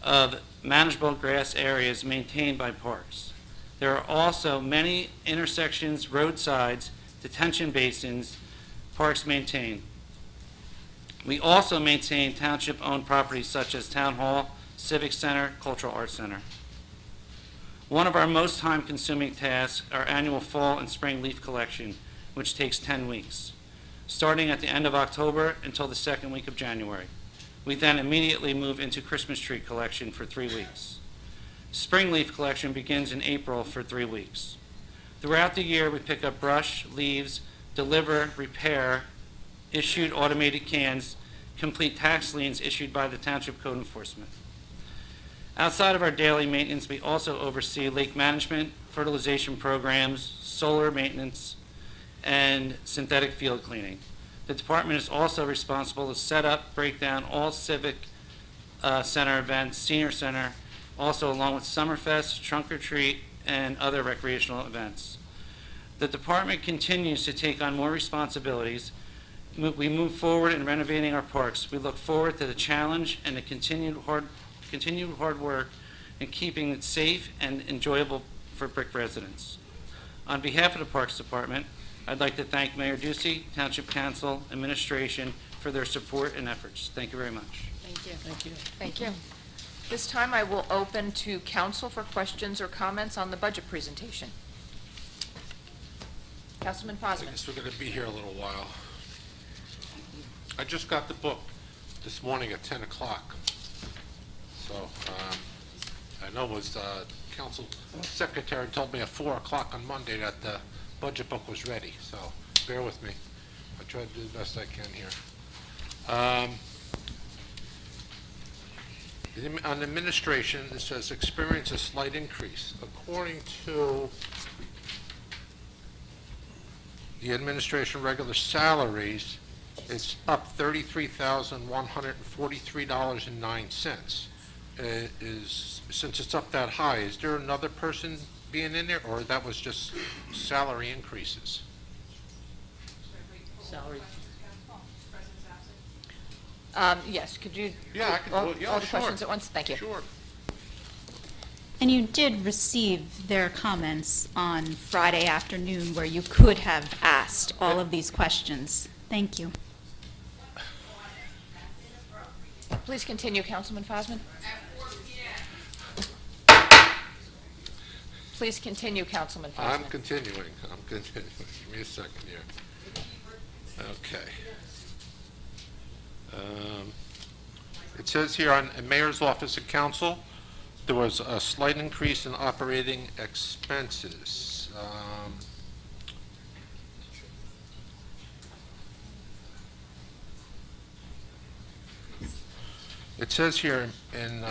Speaker 3: of manageable grass areas maintained by parks. There are also many intersections, roadsides, detention basins parks maintain. We also maintain township-owned properties such as Town Hall, Civic Center, Cultural Arts Center. One of our most time-consuming tasks, our annual fall and spring leaf collection, which takes 10 weeks, starting at the end of October until the second week of January. We then immediately move into Christmas tree collection for 3 weeks. Spring leaf collection begins in April for 3 weeks. Throughout the year, we pick up brush, leaves, deliver, repair, issued automated cans, complete tax liens issued by the Township Code Enforcement. Outside of our daily maintenance, we also oversee lake management, fertilization programs, solar maintenance, and synthetic field cleaning. The department is also responsible to set up, break down all civic center events, senior center, also along with Summerfest, Trunk or Treat, and other recreational events. The department continues to take on more responsibilities. We move forward in renovating our parks. We look forward to the challenge and the continued hard work in keeping it safe and enjoyable for Brick residents. On behalf of the Parks Department, I'd like to thank Mayor Ducey, Township Council, administration for their support and efforts. Thank you very much.
Speaker 1: Thank you. Thank you. Thank you. This time I will open to council for questions or comments on the budget presentation. Councilman
Speaker 11: I
Speaker 1: Fosman.
Speaker 11: guess we're going to be here a little while. I just got the book this morning at 10 o'clock. So I know it was council secretary told me at 4 o'clock on Monday that the budget book was ready. So bear with me. I tried to do the best I can here. On administration, it says experience a slight increase. According to the administration regular salaries, it's up $33,143.09. Since it's up that high, is there another person being in there, or that was just salary increases?
Speaker 3: Salary.
Speaker 1: Yes, could you?
Speaker 11: Yeah, I can
Speaker 1: all,
Speaker 11: do it. Yeah,
Speaker 1: all the
Speaker 11: sure.
Speaker 1: questions at once? Thank you.
Speaker 11: Sure.
Speaker 12: And you did receive their comments on Friday afternoon where you could have asked all of these questions. Thank you.
Speaker 1: Please continue, Councilman Fosman. Please continue, Councilman Fosman.
Speaker 11: I'm continuing. Give me a second here. Okay. It says here on Mayor's Office and Council, there was a slight increase in operating expenses. It says here in,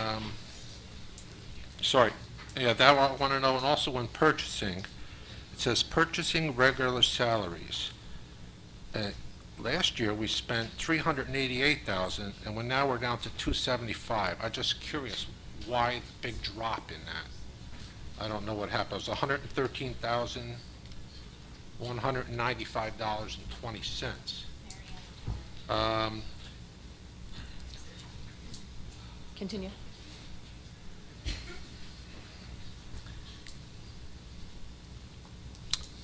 Speaker 11: sorry, yeah, that I want to know, and also in purchasing, it says purchasing regular salaries. Last year, we spent $388,000, and now we're down to $275. I'm just curious why the big drop in that. I don't know what happened. It was $113,195.20.
Speaker 1: Continue.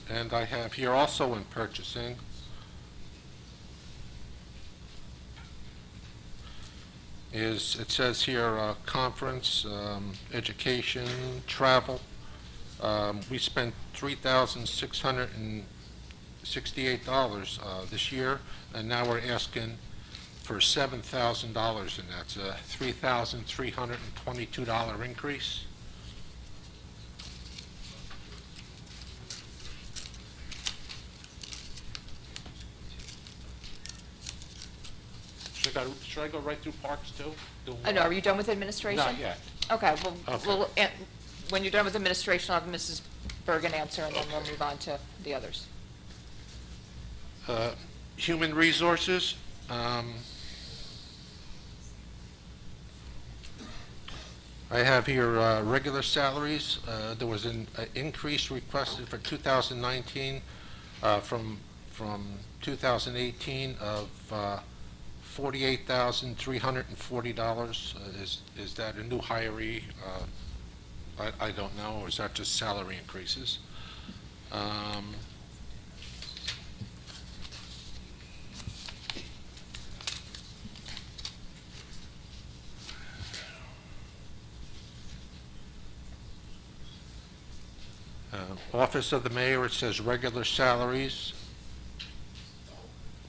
Speaker 11: And I have here also in purchasing, it says here, conference, education, travel. We spent $3,668 this year, and now we're asking for $7,000, and that's a $3,322 increase. Should I go right through parks too?
Speaker 1: No, are you done with administration?
Speaker 11: Not yet.
Speaker 1: Okay,
Speaker 11: Okay.
Speaker 1: when you're done with administration, I'll have Mrs. Bergen answer, and then we'll move on to the others.
Speaker 11: Human resources, I have here regular salaries. There was an increase requested for 2019 from 2018 of $48,340. Is that a new hiree? I don't know, or is that just salary increases? Office of the Mayor, it says regular salaries.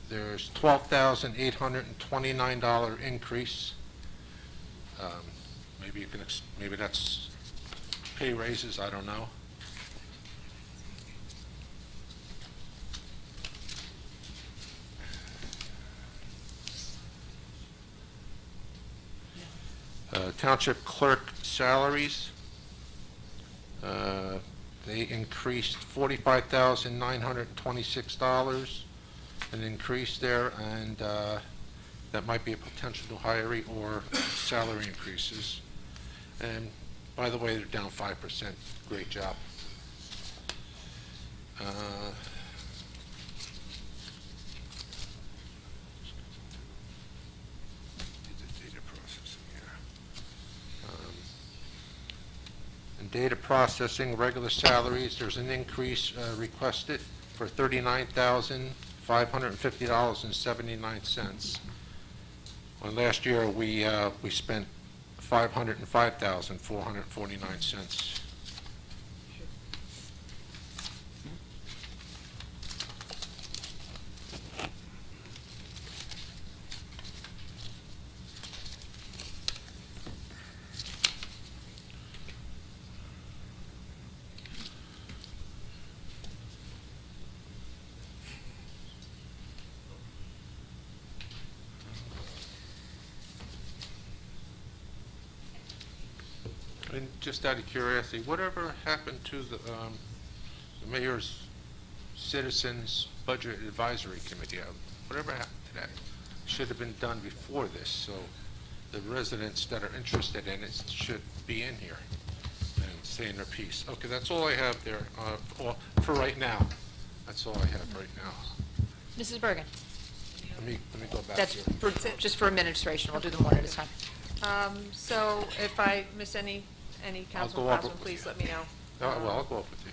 Speaker 11: There's $12,829 increase. Maybe you can, maybe that's pay raises, I don't know. Township clerk salaries. They increased $45,926, an increase there, and that might be a potential new hiree or salary increases. And by the way, they're down 5%. Great job. Data processing here. In data processing, regular salaries, there's an increase requested for $39,550.79. When last year we spent $505,449. And just out of curiosity, whatever happened to the mayor's Citizens Budget Advisory Committee? Whatever happened to that? Should have been done before this, so the residents that are interested in it should be in here and saying their piece. Okay, that's all I have there for right now. That's all I have right now.
Speaker 1: Mrs. Bergen?
Speaker 11: Let me go back
Speaker 1: That's
Speaker 11: here.
Speaker 1: just for administration. We'll do them one at a time.
Speaker 9: So if I miss any any
Speaker 11: I'll
Speaker 9: Councilman
Speaker 11: go over
Speaker 9: Clausen,
Speaker 11: it with
Speaker 9: please
Speaker 11: you.
Speaker 9: let me know.
Speaker 11: Well, I'll go up with you.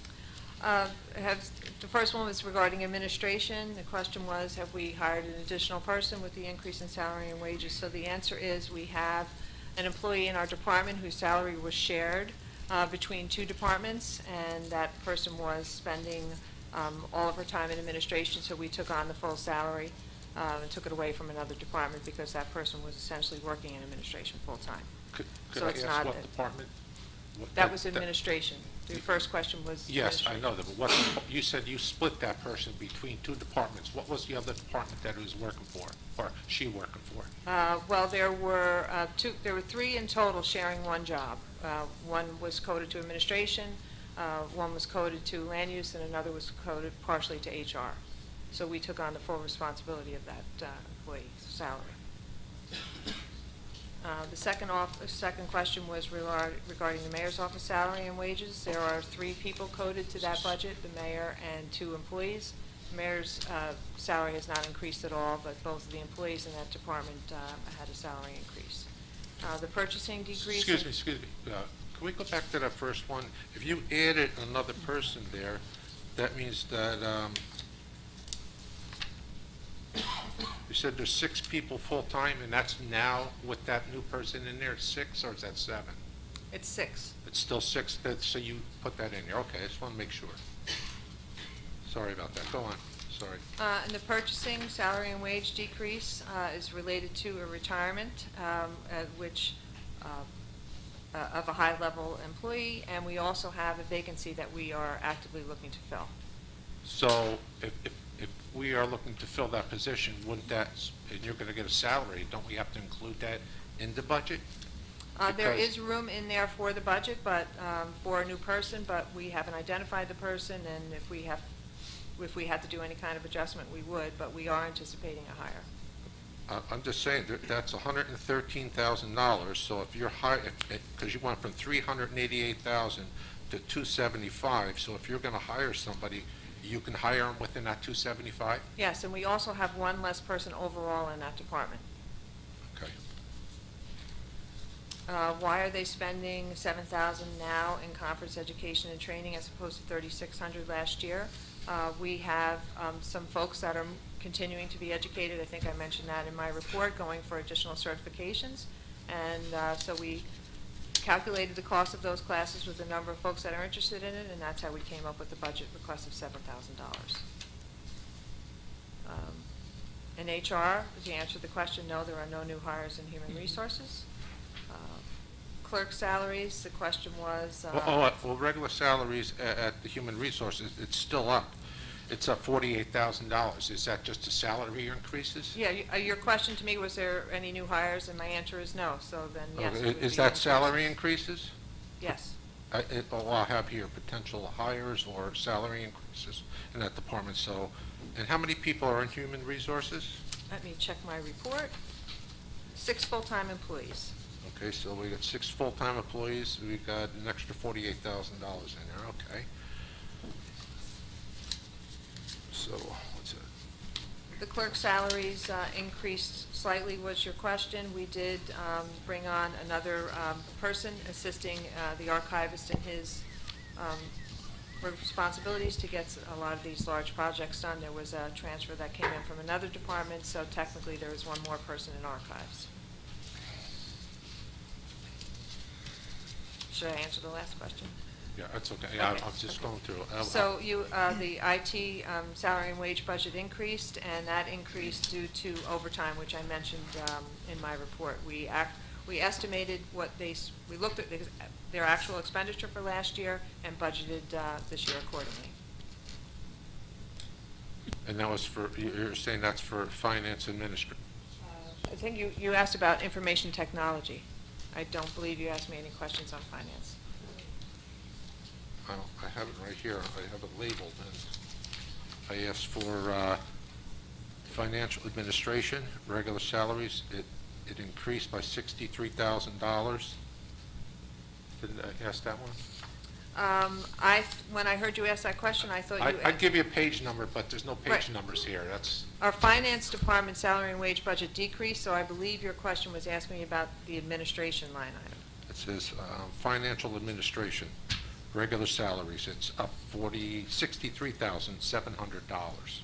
Speaker 9: The first one was regarding administration. The question was, have we hired an additional person with the increase in salary and wages? So the answer is, we have an employee in our department whose salary was shared between two departments, and that person was spending all of her time in administration, so we took on the full salary and took it away from another department because that person was essentially working in administration full-time.
Speaker 11: Could
Speaker 9: So
Speaker 11: I
Speaker 9: it's
Speaker 11: ask
Speaker 9: not
Speaker 11: what
Speaker 9: a-
Speaker 11: department? What-
Speaker 9: That was administration. The first question was
Speaker 11: Yes, I
Speaker 9: administration.
Speaker 11: know that, but you said you split that person between two departments. What was the other department that he was working for, or she working for?
Speaker 9: Well, there were three in total sharing one job. One was coded to administration, one was coded to land use, and another was coded partially to HR. So we took on the full responsibility of that employee's salary. The second question was regarding the mayor's office salary and wages. There are three people coded to that budget, the mayor and two employees. The mayor's salary has not increased at all, but both of the employees in that department had a salary increase. The purchasing decrease.
Speaker 11: Excuse me. Can we go back to that first one? If you added another person there, that means that, you said there's 6 people full-time, and that's now with that new person in there, 6, or is that 7?
Speaker 9: It's 6.
Speaker 11: It's still 6, so you put that in there. Okay, I just want to make sure. Sorry about that. Go on. Sorry.
Speaker 9: And the purchasing salary and wage decrease is related to a retirement, of a high-level employee, and we also have a vacancy that we are actively looking to fill.
Speaker 11: So if we are looking to fill that position, wouldn't that, and you're going to get a salary, don't we have to include that in the budget?
Speaker 9: There
Speaker 11: Because-
Speaker 9: is room in there for the budget, but for a new person, but we haven't identified the person, and if we had to do any kind of adjustment, we would, but we are anticipating a hire.
Speaker 11: I'm just saying, that's $113,000, so if you're because you went from $388,000 to $275, so if you're going to hire somebody, you can hire them within that $275?
Speaker 9: Yes, and we also have one less person overall in that department.
Speaker 11: Okay.
Speaker 9: Why are they spending $7,000 now in conference education and training as opposed to $3,600 last year? We have some folks that are continuing to be educated. I think I mentioned that in my report, going for additional certifications. And so we calculated the cost of those classes with the number of folks that are interested in it, and that's how we came up with the budget request of $7,000. In HR, to answer the question, no, there are no new hires in human resources. Clerk salaries, the question was...
Speaker 11: Well, regular salaries at the Human Resources, it's still up. It's up $48,000. Is that just the salary increases?
Speaker 9: Yeah, your question to me, was there any new hires, and my answer is no, so then yes. it would
Speaker 11: Is
Speaker 9: be
Speaker 11: that
Speaker 9: increased.
Speaker 11: salary increases?
Speaker 9: Yes.
Speaker 11: I have here potential hires or salary increases in that department, so, and how many people are in Human Resources?
Speaker 9: Let me check my report. 6 full-time employees.
Speaker 11: Okay, so we got 6 full-time employees, we got an extra $48,000 in there, okay. So, what's it?
Speaker 9: The clerk salaries increased slightly, was your question. We did bring on another person assisting the archivist in his responsibilities to get a lot of these large projects done. There was a transfer that came in from another department, so technically there is one more person in archives. Should I answer the last question?
Speaker 11: Yeah, that's okay, yeah,
Speaker 9: Okay.
Speaker 11: I'm just going through.
Speaker 9: So the IT salary and wage budget increased, and that increased due to overtime, which I mentioned in my report. We estimated we looked at their actual expenditure for last year and budgeted this year accordingly.
Speaker 11: And that was for, you're saying that's for finance administration?
Speaker 9: I think you asked about information technology. I don't believe you asked me any questions on finance.
Speaker 11: I have it right here, I have it labeled, and I asked for financial administration, regular salaries, it increased by $63,000. Didn't I ask that one?
Speaker 9: When I heard you ask that question, I thought you...
Speaker 11: I'd give you a page number, but there's no page
Speaker 9: Right.
Speaker 11: numbers here, that's,
Speaker 9: Our finance department salary and wage budget decreased, so I believe your question was asking me about the administration line item.
Speaker 11: says financial administration, regular salaries, it's up $63,700.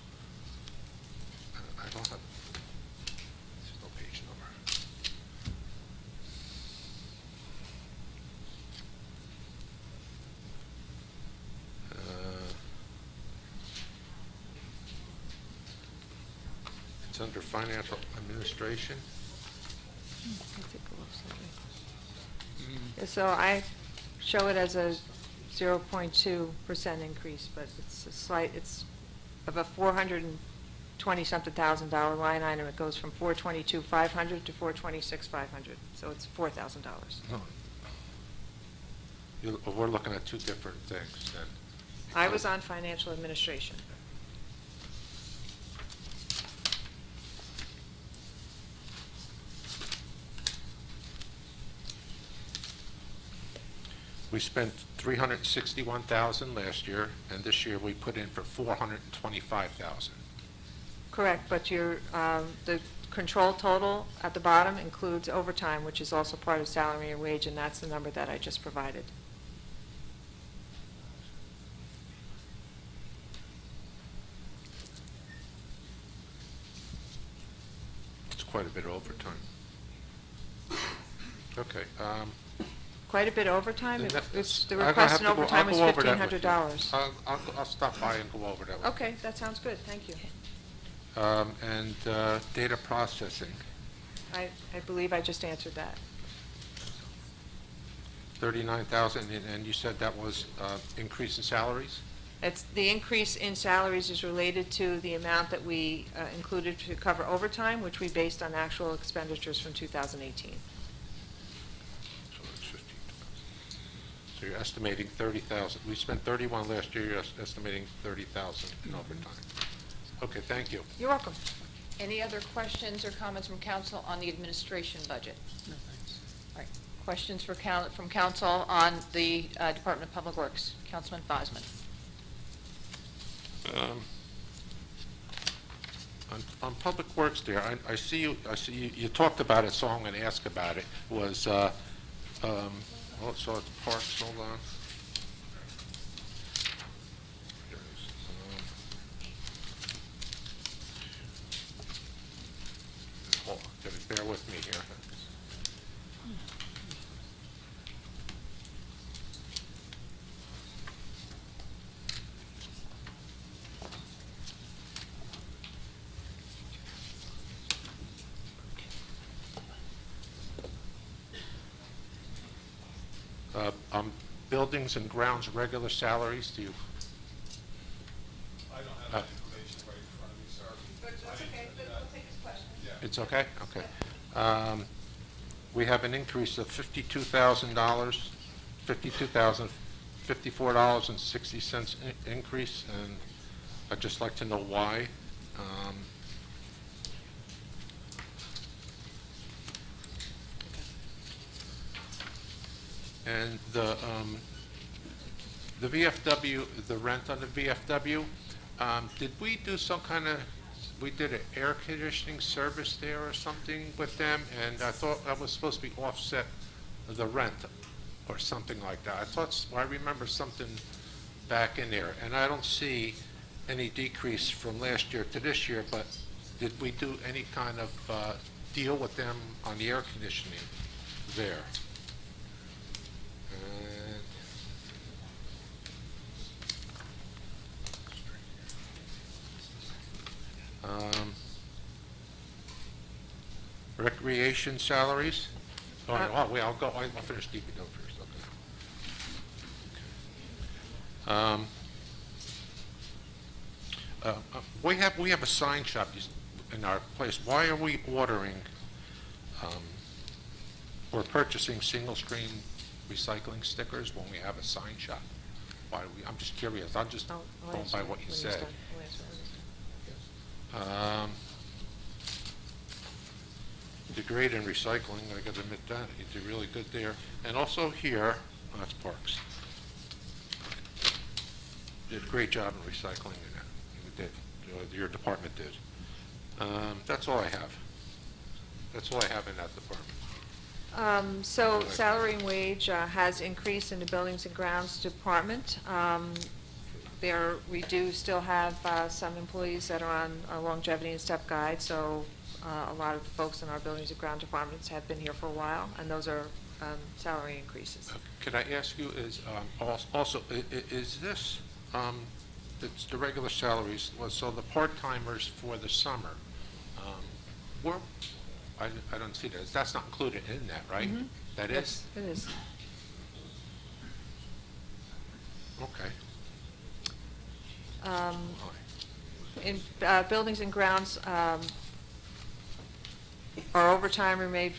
Speaker 11: I don't have, there's no page number. It's under financial administration.
Speaker 9: So I show it as a 0.2% increase, but it's a slight, it's of a $420-something thousand line item. It goes from $422,500 to $426,500, so it's $4,000.
Speaker 11: No. We're looking at two different things then.
Speaker 9: I was on financial administration.
Speaker 11: We spent $361,000 last year, and this year we put in for $425,000.
Speaker 9: Correct, but your, the control total at the bottom includes overtime, which is also part of salary and wage, and that's the number that I just provided.
Speaker 11: It's quite a bit of overtime. Okay.
Speaker 9: Quite a bit of overtime?
Speaker 11: And that-
Speaker 9: The
Speaker 11: I'll have
Speaker 9: request
Speaker 11: to
Speaker 9: in
Speaker 11: go-
Speaker 9: overtime was
Speaker 11: I'll go over that with you.
Speaker 9: $1,500.
Speaker 11: I'll stop by and go over that with you.
Speaker 9: Okay, that sounds good, thank you.
Speaker 11: And data processing,
Speaker 9: I believe I just answered that.
Speaker 11: 39,000, and you said that was increase in salaries?
Speaker 9: It's, the increase in salaries is related to the amount that we included to cover overtime, which we based on actual expenditures from 2018.
Speaker 11: So that's 15,000. So you're estimating 30,000. We spent 31 last year, you're estimating 30,000 in overtime. Okay, thank you.
Speaker 9: You're welcome.
Speaker 1: Any other questions or comments from council on the administration budget?
Speaker 7: No, thanks.
Speaker 1: All right. Questions from council on the Department of Public Works? Councilman Bosman.
Speaker 11: On Public Works there, I see you talked about it, so I'm going to ask about it, was, so it's parks, hold on. Here it is. Bear with me here. Buildings and grounds regular salaries, do you?
Speaker 13: I don't have that information right in front of me, sir.
Speaker 9: But that's okay, we'll take his question.
Speaker 11: It's okay? Okay. We have an increase of $52,000, $54.60 increase, and I'd just like to know why. And the VFW, the rent on the VFW, did we do some kind of, we did an air conditioning service there or something with them, and I thought that was supposed to be offset the rent or something like that. I remember something back in there, and I don't see any decrease from last year to this year, but did we do any kind of deal with them on the air conditioning there? Recreation salaries? I'll finish DPW first, okay. We have a sign shop in our place. Why are we ordering, or purchasing single-screen recycling stickers when we have a sign shop? Why do we, I'm just curious, I'm just going by what you said. Degrade and recycling, I gotta admit that, you did really good there. And also here, that's parks. Did a great job in recycling in that, you did, your department did. That's all I have. That's all I have in that department.
Speaker 9: So salary and wage has increased in the Buildings and Grounds Department. We do still have some employees that are on a longevity and step guide, so a lot of the folks in our Buildings and Ground Departments have been here for a while, and those are salary increases.
Speaker 11: Could I ask you, also, is this, it's the regular salaries, so the part-timers for the summer, where, I don't see that, that's not included in that, right? That is?
Speaker 9: Yes, it is.
Speaker 11: Okay.
Speaker 9: In Buildings and Grounds, our overtime remained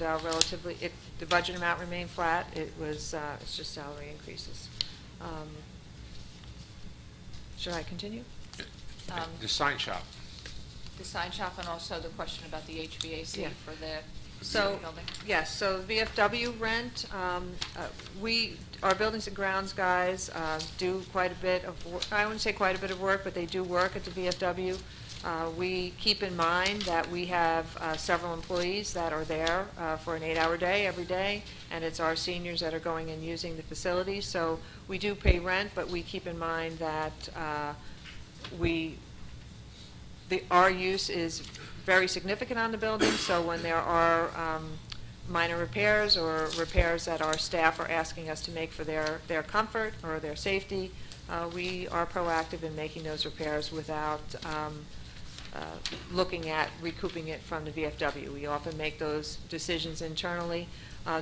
Speaker 9: relatively, the budget amount remained flat. It's just salary increases. Should I continue?
Speaker 11: The sign shop.
Speaker 1: The sign shop and also the question about the HVAC
Speaker 9: Yeah.
Speaker 1: for the
Speaker 9: So,
Speaker 1: building.
Speaker 9: yes, so VFW rent, our Buildings and Grounds guys do quite a bit of, I wouldn't say quite a bit of work, but they do work at the VFW. We keep in mind that we have several employees that are there for an 8-hour day every day, and it's our seniors that are going and using the facility. So we do pay rent, but we keep in mind that our use is very significant on the building, so when there are minor repairs or repairs that our staff are asking us to make for their comfort or their safety, we are proactive in making those repairs without looking at recouping it from the VFW. We often make those decisions internally.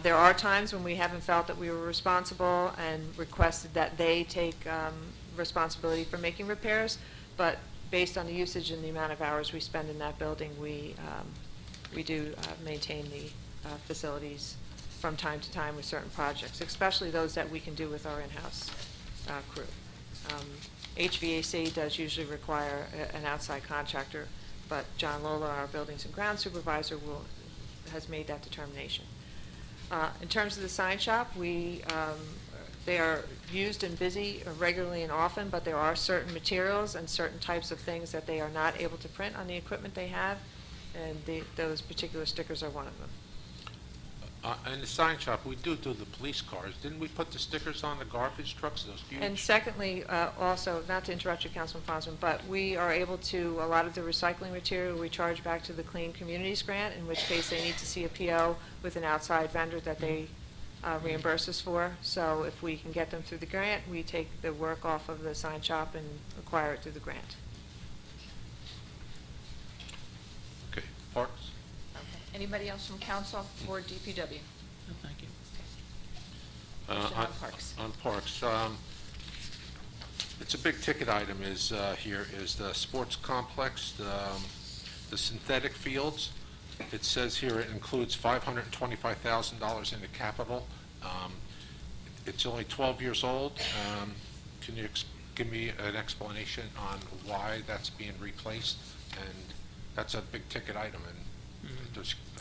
Speaker 9: There are times when we haven't felt that we were responsible and requested that they take responsibility for making repairs, but based on the usage and the amount of hours we spend in that building, we do maintain the facilities from time to time with certain projects, especially those that we can do with our in-house crew. HVAC does usually require an outside contractor, but John Lola, our Buildings and Ground Supervisor, has made that determination. In terms of the sign shop, they are used and busy regularly and often, but there are certain materials and certain types of things that they are not able to print on the equipment they have, and those particular stickers are one of them.
Speaker 11: In the sign shop, we do the police cars. Didn't we put the stickers on the garbage trucks, those huge?
Speaker 9: And secondly, also, not to interrupt you, Councilman Fosman, but we are able to, a lot of the recycling material we charge back to the Clean Communities Grant, in which case they need to see a PO with an outside vendor that they reimburse us for. So if we can get them through the grant, we take the work off of the sign shop and acquire it through the grant.
Speaker 11: Okay, parks?
Speaker 1: Okay. Anybody else from council or DPW?
Speaker 3: No, thank you.
Speaker 1: Question on parks.
Speaker 11: On parks, it's a big ticket item is the sports complex, the synthetic fields. It says here it includes $525,000 in the capital. It's only 12 years old. Can you give me an explanation on why that's being replaced? And that's a big ticket item, and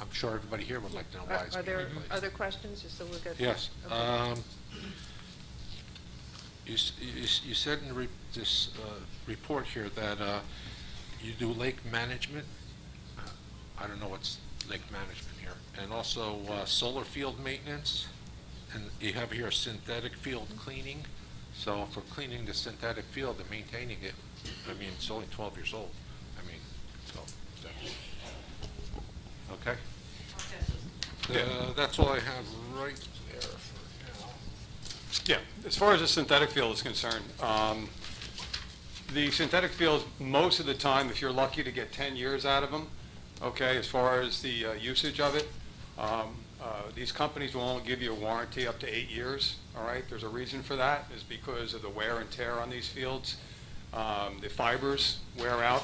Speaker 11: I'm sure everybody here would like to know why it's
Speaker 9: Are
Speaker 11: being
Speaker 9: there
Speaker 11: replaced.
Speaker 9: other questions, just so we'll get?
Speaker 11: Yes.
Speaker 9: Okay.
Speaker 11: You said in this report here that you do lake management. I don't know what's lake management here. And also solar field maintenance. And you have here synthetic field cleaning. So for cleaning the synthetic field and maintaining it, I mean, it's only 12 years old. I mean, so. Okay. That's all I have right there for now.
Speaker 10: Yeah, as far as the synthetic field is concerned, the synthetic fields, most of the time, if you're lucky to get 10 years out of them, okay, as far as the usage of it, these companies will only give you a warranty up to 8 years, all right? There's a reason for that, is because of the wear and tear on these fields. The fibers wear out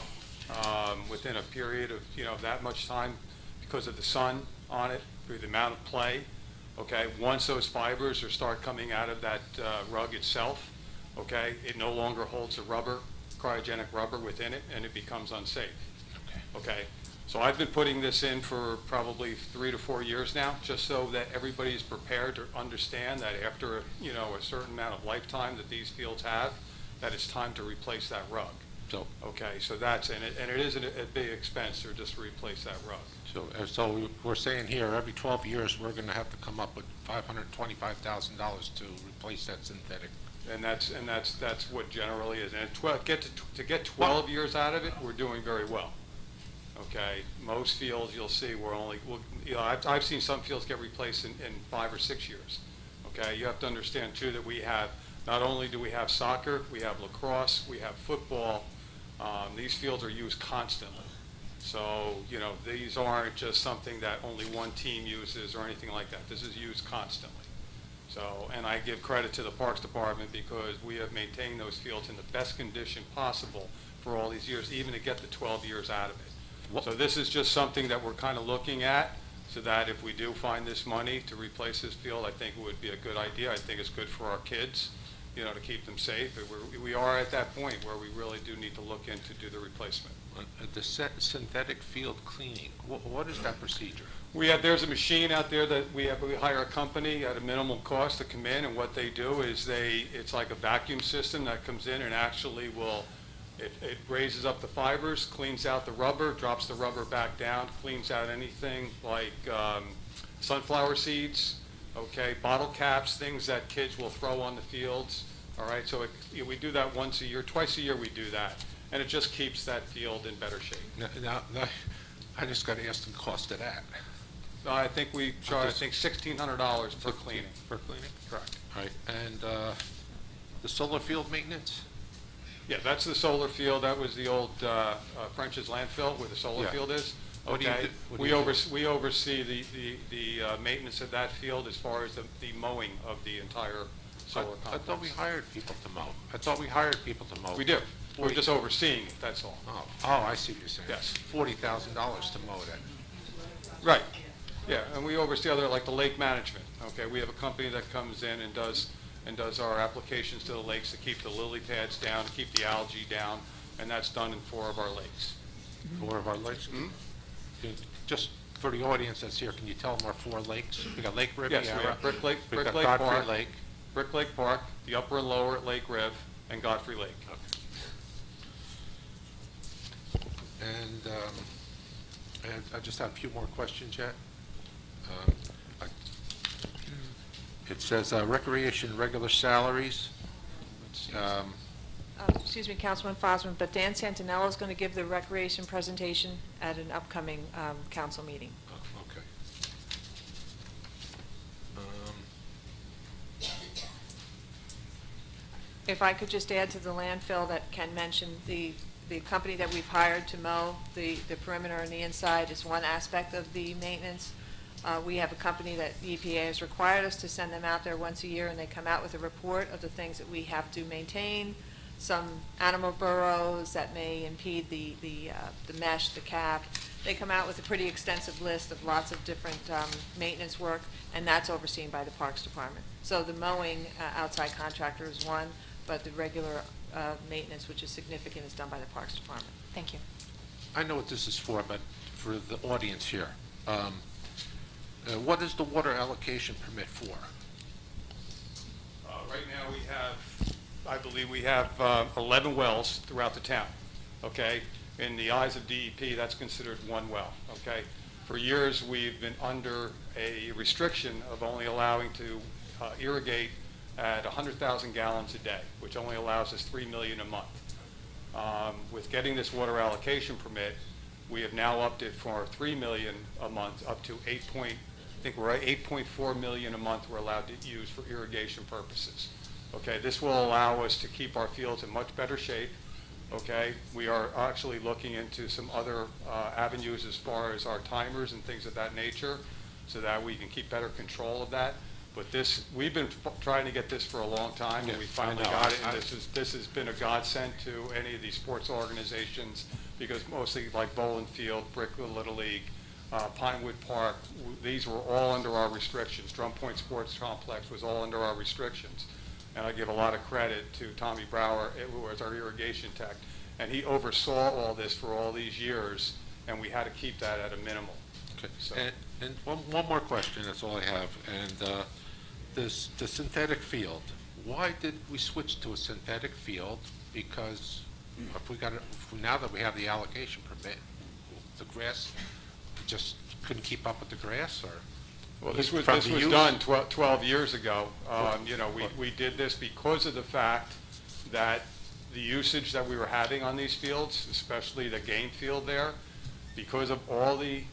Speaker 10: within a period of, that much time because of the sun on it, through the amount of play. Okay, once those fibers start coming out of that rug itself, okay, it no longer holds the rubber, cryogenic rubber within it, and it becomes unsafe. Okay, so I've been putting this in for probably 3 to 4 years now, just so that everybody's prepared to understand that after a certain amount of lifetime that these fields have, that it's time to replace that rug.
Speaker 11: So,
Speaker 10: Okay, so that's, and it isn't a big expense to just replace that rug.
Speaker 11: so we're saying here, every 12 years, we're gonna have to come up with $525,000 to replace that synthetic.
Speaker 10: And that's what generally is. And to get 12 years out of it, we're doing very well. Okay, most fields you'll see I've seen some fields get replaced in 5 or 6 years. Okay, you have to understand too that we have, not only do we have soccer, we have lacrosse, we have football. These fields are used constantly. So, these aren't just something that only one team uses or anything like that. This is used constantly. So, and I give credit to the Parks Department because we have maintained those fields in the best condition possible for all these years, even to get the 12 years out of it. So this is just something that we're kind of looking at, so that if we do find this money to replace this field, I think it would be a good idea. I think it's good for our kids, to keep them safe. We are at that point where we really do need to look into do the replacement.
Speaker 11: The synthetic field cleaning, what is that procedure?
Speaker 10: There's a machine out there that we hire a company at a minimum cost to come in, and what they do is it's like a vacuum system that comes in and actually it raises up the fibers, cleans out the rubber, drops the rubber back down, cleans out anything like sunflower seeds, okay, bottle caps, things that kids will throw on the fields. All right, so we do that once a year, twice a year we do that, and it just keeps that field in better shape.
Speaker 11: Now, I just got to ask the cost of that.
Speaker 10: I think we charge, $1,600 per cleaning.
Speaker 11: For cleaning?
Speaker 10: Correct.
Speaker 11: All right, and the solar field maintenance?
Speaker 10: Yeah, that's the solar field. That was the old French's landfill where the solar
Speaker 11: Yeah.
Speaker 10: field is.
Speaker 11: What do you
Speaker 10: Okay,
Speaker 11: do-
Speaker 10: we oversee the maintenance of that field as far as the mowing of the entire solar complex.
Speaker 11: I thought we hired people to mow.
Speaker 10: We do. We're just overseeing it, that's all.
Speaker 11: Oh, I see what you're saying.
Speaker 10: Yes.
Speaker 11: $40,000 to mow that.
Speaker 10: Right. Yeah, and we oversee like the lake management. Okay, we have a company that comes in and does our applications to the lakes to keep the lily pads down, to keep the algae down, and that's done in 4 of our lakes.
Speaker 11: 4 of our lakes?
Speaker 10: Mm-hmm.
Speaker 11: Just for the audience that's here, can you tell them our 4 lakes? We got Lake Riviera.
Speaker 10: Yes, we have Brick Lake
Speaker 11: We've got
Speaker 10: Park,
Speaker 11: Godfrey Lake.
Speaker 10: Brick Lake Park, the upper and lower at Lake Riv, and Godfrey Lake.
Speaker 11: And I just have a few more questions yet. It says recreation regular salaries.
Speaker 9: Excuse me, Councilman Fosman, but Dan Santinello is going to give the recreation presentation at an upcoming council meeting.
Speaker 11: Okay.
Speaker 9: If I could just add to the landfill that Ken mentioned, the company that we've hired to mow the perimeter and the inside is one aspect of the maintenance. We have a company that the EPA has required us to send them out there once a year, and they come out with a report of the things that we have to maintain. Some animal burrows that may impede the mesh, the cap. They come out with a pretty extensive list of lots of different maintenance work, and that's overseen by the Parks Department. So the mowing outside contractor is one, but the regular maintenance, which is significant, is done by the Parks Department. Thank you.
Speaker 11: I know what this is for, but for the audience here, what is the water allocation permit for?
Speaker 10: Right now, I believe we have 11 wells throughout the town, okay? In the eyes of DEP, that's considered one well, okay? For years, we've been under a restriction of only allowing to irrigate at 100,000 gallons a day, which only allows us 3 million a month. With getting this water allocation permit, we have now upped it for 3 million a month up to 8.4 million a month we're allowed to use for irrigation purposes. Okay, this will allow us to keep our fields in much better shape. Okay, we are actually looking into some other avenues as far as our timers and things of that nature, so that we can keep better control of that. But we've been trying to get this for a long time, and we finally got it. And this has been a godsend to any of these sports organizations, because mostly like Bowling Field, Brickell Little League, Pinewood Park, these were all under our restrictions. Drum Point Sports Complex was all under our restrictions. And I give a lot of credit to Tommy Brower, who was our irrigation tech. And he oversaw all this for all these years, and we had to keep that at a minimum.
Speaker 11: Okay.
Speaker 10: So.
Speaker 11: And one more question, that's all I have. And the synthetic field, why did we switch to a synthetic field? Because if we got it, now that we have the allocation permit, the grass, we just couldn't keep up with the grass, or?
Speaker 10: Well, this was
Speaker 11: From the use?
Speaker 10: done 12 years ago. We did this because of the fact that the usage that we were having on these fields, especially the game field there, because of all the,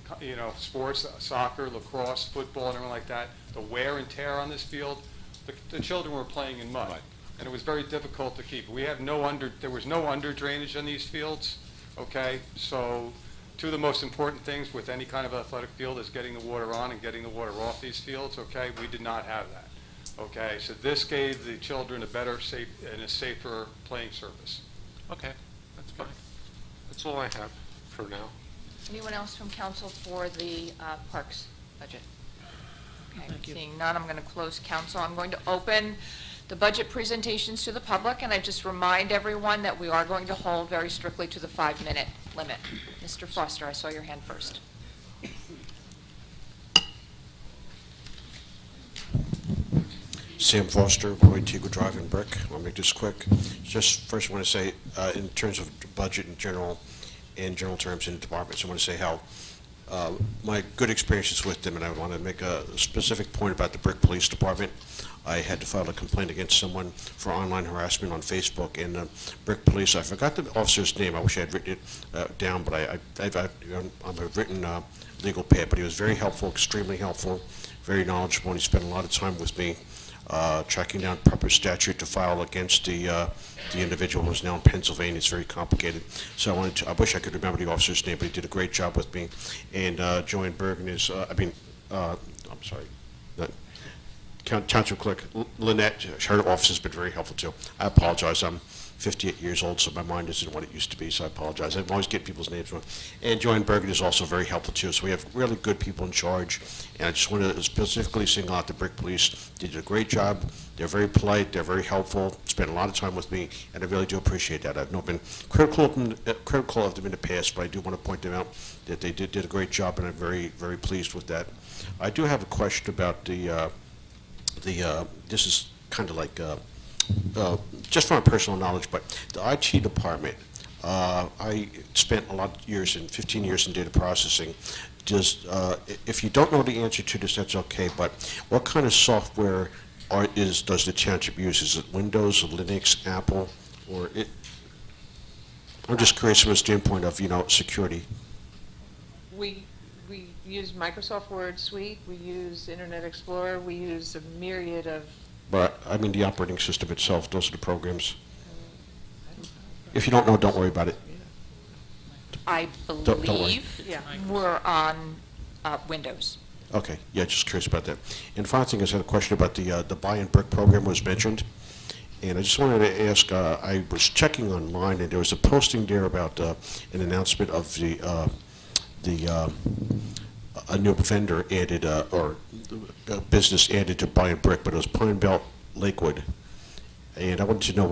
Speaker 10: sports, soccer, lacrosse, football, and everything like that, the wear and tear on this field, the children were playing in mud.
Speaker 11: Right.
Speaker 10: And it was very difficult to keep. There was no under drainage on these fields, okay? So two of the most important things with any kind of athletic field is getting the water on and getting the water off these fields, okay? We did not have that, okay? So this gave the children a better, safer playing surface.
Speaker 11: Okay, that's fine. That's all I have for now.
Speaker 1: Anyone else from council for the parks budget? Okay, seeing none, I'm going to close council. I'm going to open the budget presentations to the public, and I just remind everyone that we are going to hold very strictly to the 5-minute limit. Mr. Foster, I saw your hand first.
Speaker 14: Sam Foster, 1 Teagle Drive in Brick. I'll make this quick. Just first I want to say, in terms of budget in general terms in the departments, I want to say how my good experiences with them, and I want to make a specific point about the Brick Police Department. I had to file a complaint against someone for online harassment on Facebook, and Brick Police, I forgot the officer's name, I wish I had written it down, but I've written legal pad, but he was very helpful, extremely helpful, very knowledgeable, and he spent a lot of time with me tracking down proper statute to file against the individual who's now in Pennsylvania. It's very complicated. So I wish I could remember the officer's name, but he did a great job with me. And Joanne Bergen is, I'm sorry, Township Clerk Lynette, her office has been very helpful too. I apologize. I'm 58 years old, so my mind isn't what it used to be, so I apologize. I always get people's names wrong. And Joanne Bergen is also very helpful too, so we have really good people in charge. And I just want to specifically single out the Brick Police. They did a great job. They're very polite. They're very helpful. Spent a lot of time with me, and I really do appreciate that. I've not been critical of them in the past, but I do want to point them out that they did a great job, and I'm very, very pleased with that. I do have a question about this is kind of like just from my personal knowledge, but the IT department, I spent a lot of years, 15 years in data processing. If you don't know the answer to this, that's okay, but what kind of software does the township use? Is it Windows, Linux, Apple, or it? I'm just curious from a standpoint of, security.
Speaker 9: We use Microsoft Word Suite, we use Internet Explorer, we use a myriad of.
Speaker 14: But, I mean, the operating system itself, those are the programs. If you don't know, don't worry about it.
Speaker 1: I
Speaker 14: Don't worry.
Speaker 1: believe we're on Windows.
Speaker 14: Okay, yeah, just curious about that. And the final thing is, I had a question about the buy and brick program was mentioned. And I just wanted to ask, I was checking online, and there was a posting there about an announcement of a new vendor added, or a business added to buy and brick, but it was Pine Belt Lakewood. And I wanted to know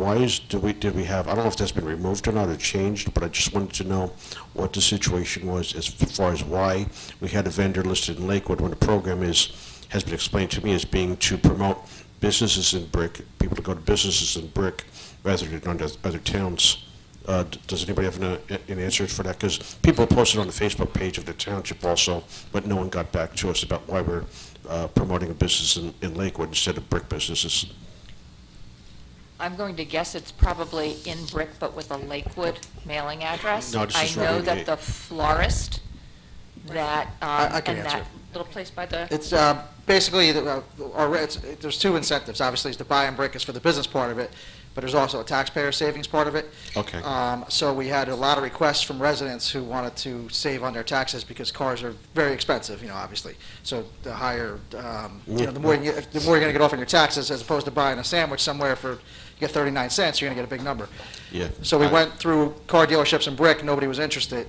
Speaker 14: did we have, I don't know if that's been removed or not or changed, but I just wanted to know what the situation was as far as why we had a vendor listed in Lakewood when the program has been explained to me as being to promote businesses in brick, people to go to businesses in brick rather than other towns. Does anybody have an answer for that? Because people posted on the Facebook page of the township also, but no one got back to us about why we're promoting a business in Lakewood instead of brick businesses.
Speaker 1: I'm going to guess it's probably in Brick, but with a Lakewood mailing address.
Speaker 14: No, this is
Speaker 1: I know
Speaker 14: really-
Speaker 1: that the florist, that,
Speaker 4: I can
Speaker 1: and
Speaker 4: answer.
Speaker 1: that little place by the,
Speaker 4: It's basically, there's two incentives. Obviously, the buy and brick is for the business part of it, but there's also a taxpayer savings part of it.
Speaker 14: Okay.
Speaker 4: So we had a lot of requests from residents who wanted to save on their taxes because cars are very expensive, obviously. So the higher, the more you're going to get off on your taxes as opposed to buying a sandwich somewhere for, you get 39 cents, you're going to get a big number.
Speaker 14: Yeah.
Speaker 4: So we went through car dealerships in Brick, nobody was interested.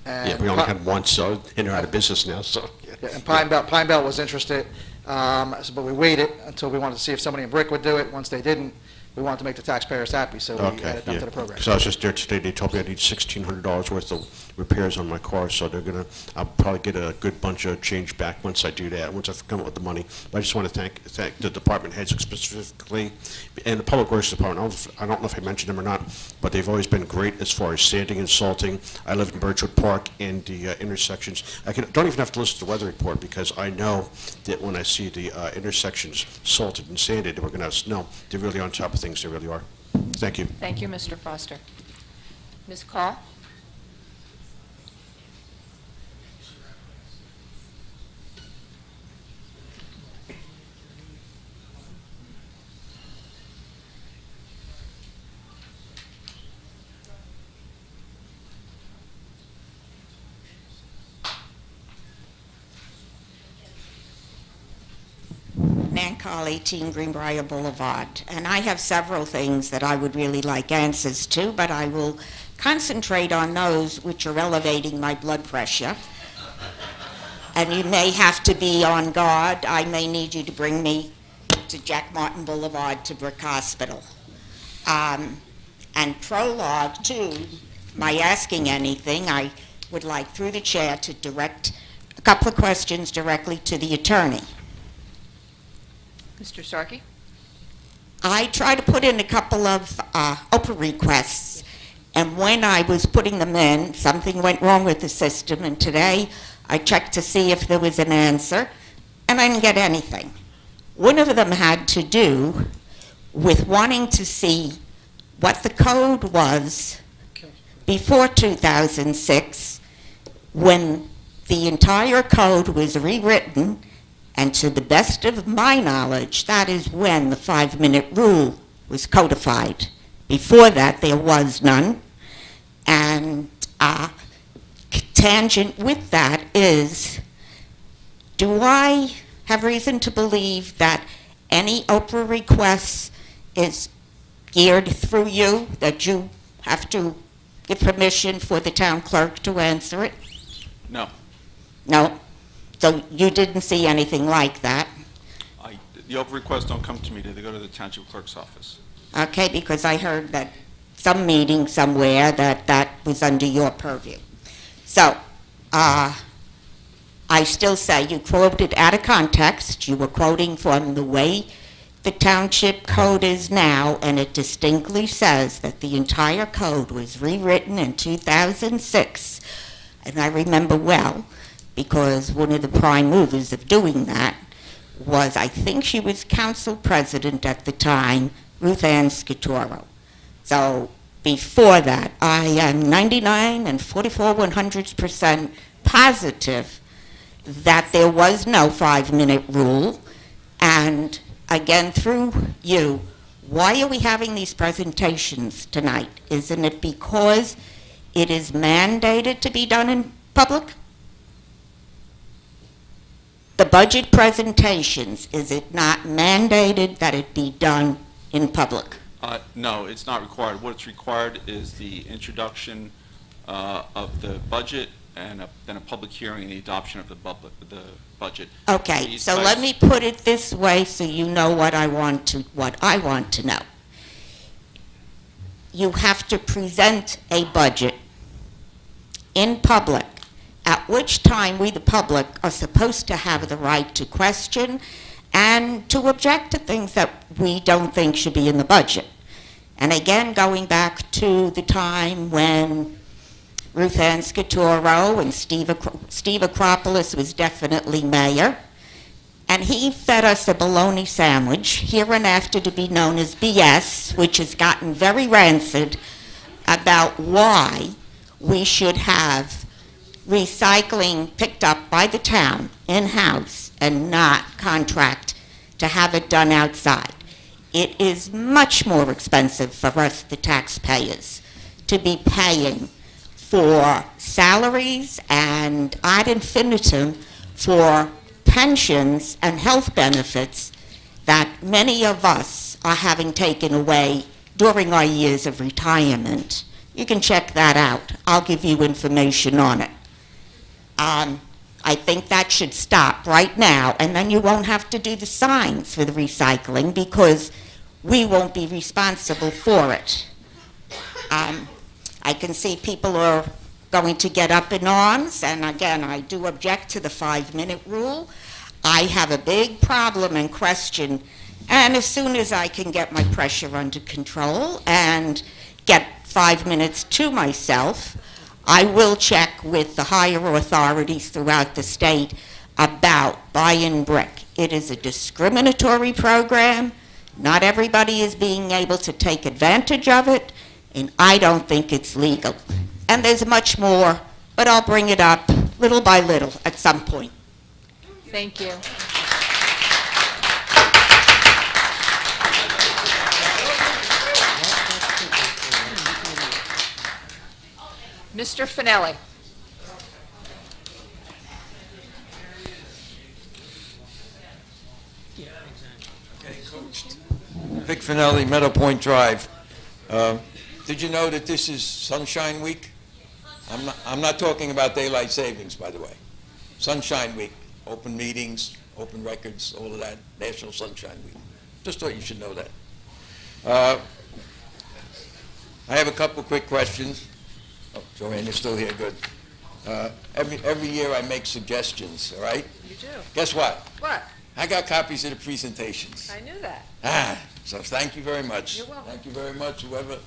Speaker 14: Yeah, we only had one, so, and they're out of business now, so.
Speaker 4: Yeah, and Pine Belt was interested, but we waited until we wanted to see if somebody in Brick would do it. Once they didn't, we wanted to make the taxpayers happy, so we
Speaker 14: Okay,
Speaker 4: added them
Speaker 14: yeah.
Speaker 4: to the program.
Speaker 14: Because I was just there today, they told me I need $1,600 worth of repairs on my car, so I'll probably get a good bunch of change back once I do that, once I've come up with the money. But I just want to thank the department heads specifically, and the Public Works Department. I don't know if I mentioned them or not, but they've always been great as far as sanding and salting. I live in Birchwood Park, and the intersections, don't even have to listen to the weather report, because I know that when I see the intersections salted and sanded, we're going to have snow. They're really on top of things, they really are. Thank you.
Speaker 1: Thank you, Mr. Foster. Ms. Call?
Speaker 15: Nan Carl, 18 Greenbrier Boulevard. And I have several things that I would really like answers to, but I will concentrate on those which are elevating my blood pressure. And you may have to be on guard. I may need you to bring me to Jack Martin Boulevard to Brick Hospital. And prologue to my asking anything, I would like through the chair to direct a couple of questions directly to the attorney.
Speaker 1: Mr. Sarkey?
Speaker 15: I tried to put in a couple of Oprah requests, and when I was putting them in, something went wrong with the system, and today I checked to see if there was an answer, and I didn't get anything. One of them had to do with wanting to see what the code was before 2006, when the entire code was rewritten. And to the best of my knowledge, that is when the 5-minute rule was codified. Before that, there was none. And tangent with that is, do I have reason to believe that any Oprah request is geared through you, that you have to give permission for the town clerk to answer it?
Speaker 16: No.
Speaker 15: No? So you didn't see anything like that?
Speaker 16: The Oprah requests don't come to me, they go to the township clerk's office.
Speaker 15: Okay, because I heard that some meeting somewhere that was under your purview. So, I still say you quoted out of context. You were quoting from the way the township code is now, and it distinctly says that the entire code was rewritten in 2006. And I remember well, because one of the prime movers of doing that was, I think she was council president at the time, Ruth Ann Scatoro. So before that, I am 99 and 44/100% positive that there was no 5-minute rule. And again, through you, why are we having these presentations tonight? Isn't it because it is mandated to be done in public? The budget presentations, is it not mandated that it be done in public?
Speaker 16: No, it's not required. What's required is the introduction of the budget and then a public hearing and the adoption of the budget.
Speaker 15: Okay,
Speaker 16: These
Speaker 15: so
Speaker 16: types-
Speaker 15: let me put it this way so you know what I want to know. You have to present a budget in public, at which time we, the public, are supposed to have the right to question and to object to things that we don't think should be in the budget. And again, going back to the time when Ruth Ann Scatoro and Steve Acropolis was definitely mayor, and he fed us a bologna sandwich, hereinafter to be known as BS, which has gotten very rancid, about why we should have recycling picked up by the town in-house and not contract to have it done outside. It is much more expensive for us, the taxpayers, to be paying for salaries and ad infinitum for pensions and health benefits that many of us are having taken away during our years of retirement. You can check that out. I'll give you information on it. I think that should stop right now, and then you won't have to do the signs for the recycling, because we won't be responsible for it. I can see people are going to get up in arms, and again, I do object to the 5-minute rule. I have a big problem and question, and as soon as I can get my pressure under control and get 5 minutes to myself, I will check with the higher authorities throughout the state about buy-in brick. It is a discriminatory program. Not everybody is being able to take advantage of it, and I don't think it's legal. And there's much more, but I'll bring it up little by little at some point.
Speaker 9: Thank you. Mr. Finelli.
Speaker 17: Vic Finelli, Meadow Point Drive. Did you know that this is Sunshine Week? I'm not talking about daylight savings, by the way. Sunshine Week, open meetings, open records, all of that, National Sunshine Week. Just thought you should know that. I have a couple quick questions. Oh, Joanne, you're still here, good. Every year I make suggestions, all right?
Speaker 9: You do.
Speaker 17: Guess what?
Speaker 9: What?
Speaker 17: I got copies of the presentations.
Speaker 9: I knew that.
Speaker 17: So thank you very much.
Speaker 9: You're welcome.
Speaker 17: Thank you very much, whoever.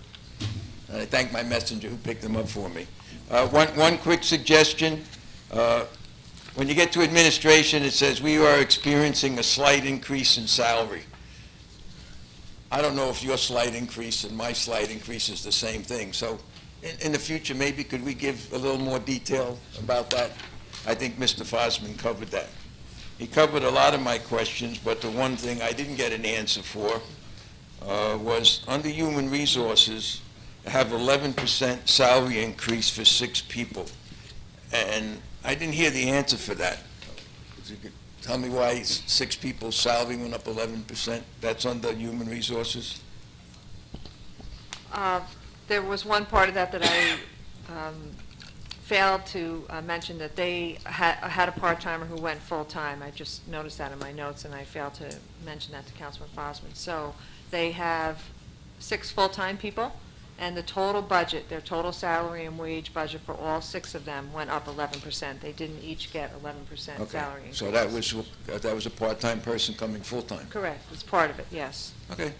Speaker 17: And I thank my messenger who picked them up for me. One quick suggestion. When you get to administration, it says we are experiencing a slight increase in salary. I don't know if your slight increase and my slight increase is the same thing. So in the future, maybe could we give a little more detail about that? I think Mr. Fosman covered that. He covered a lot of my questions, but the one thing I didn't get an answer for was under human resources, have 11% salary increase for 6 people. And I didn't hear the answer for that. If you could tell me why 6 people's salary went up 11%? That's under human resources?
Speaker 9: There was one part of that I failed to mention, that they had a part-timer who went full-time. I just noticed that in my notes, and I failed to mention that to Councilman Fosman. So they have 6 full-time people, and the total budget, their total salary and wage budget for all 6 of them went up 11%. They didn't each get 11%
Speaker 17: Okay.
Speaker 9: salary increase.
Speaker 17: So that was a part-time person coming full-time?
Speaker 9: Correct, it's part of it, yes.
Speaker 17: Okay.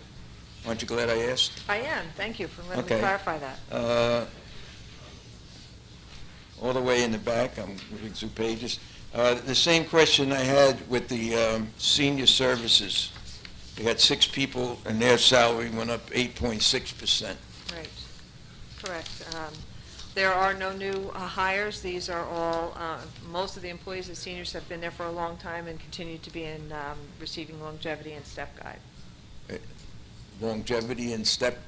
Speaker 17: Aren't you glad I asked?
Speaker 9: I am, thank you for letting me
Speaker 17: Okay.
Speaker 9: clarify that.
Speaker 17: All the way in the back, I'm reading through pages. The same question I had with the senior services. We had 6 people, and their salary went up 8.6%.
Speaker 9: Right, correct. There are no new hires. These are all, most of the employees and seniors have been there for a long time and continue to be in receiving longevity and step guide.
Speaker 17: Longevity and step,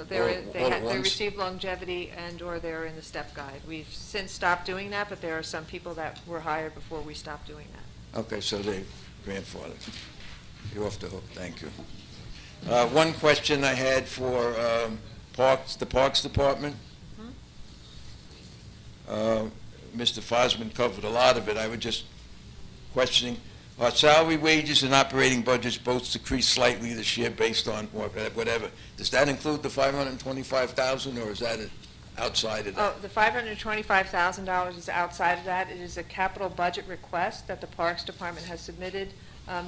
Speaker 9: They
Speaker 17: at once?
Speaker 9: receive longevity and/or they're in the step guide. We've since stopped doing that, but there are some people that were hired before we stopped doing that.
Speaker 17: Okay, so they grandfathered. You're off the hook, thank you. One question I had for the Parks Department. Mr. Fosman covered a lot of it. I was just questioning, our salary, wages, and operating budgets both decreased slightly this year based on whatever. Does that include the $525,000, or is that outside of that?
Speaker 9: Oh, the $525,000 is outside of that. It is a capital budget request that the Parks Department has submitted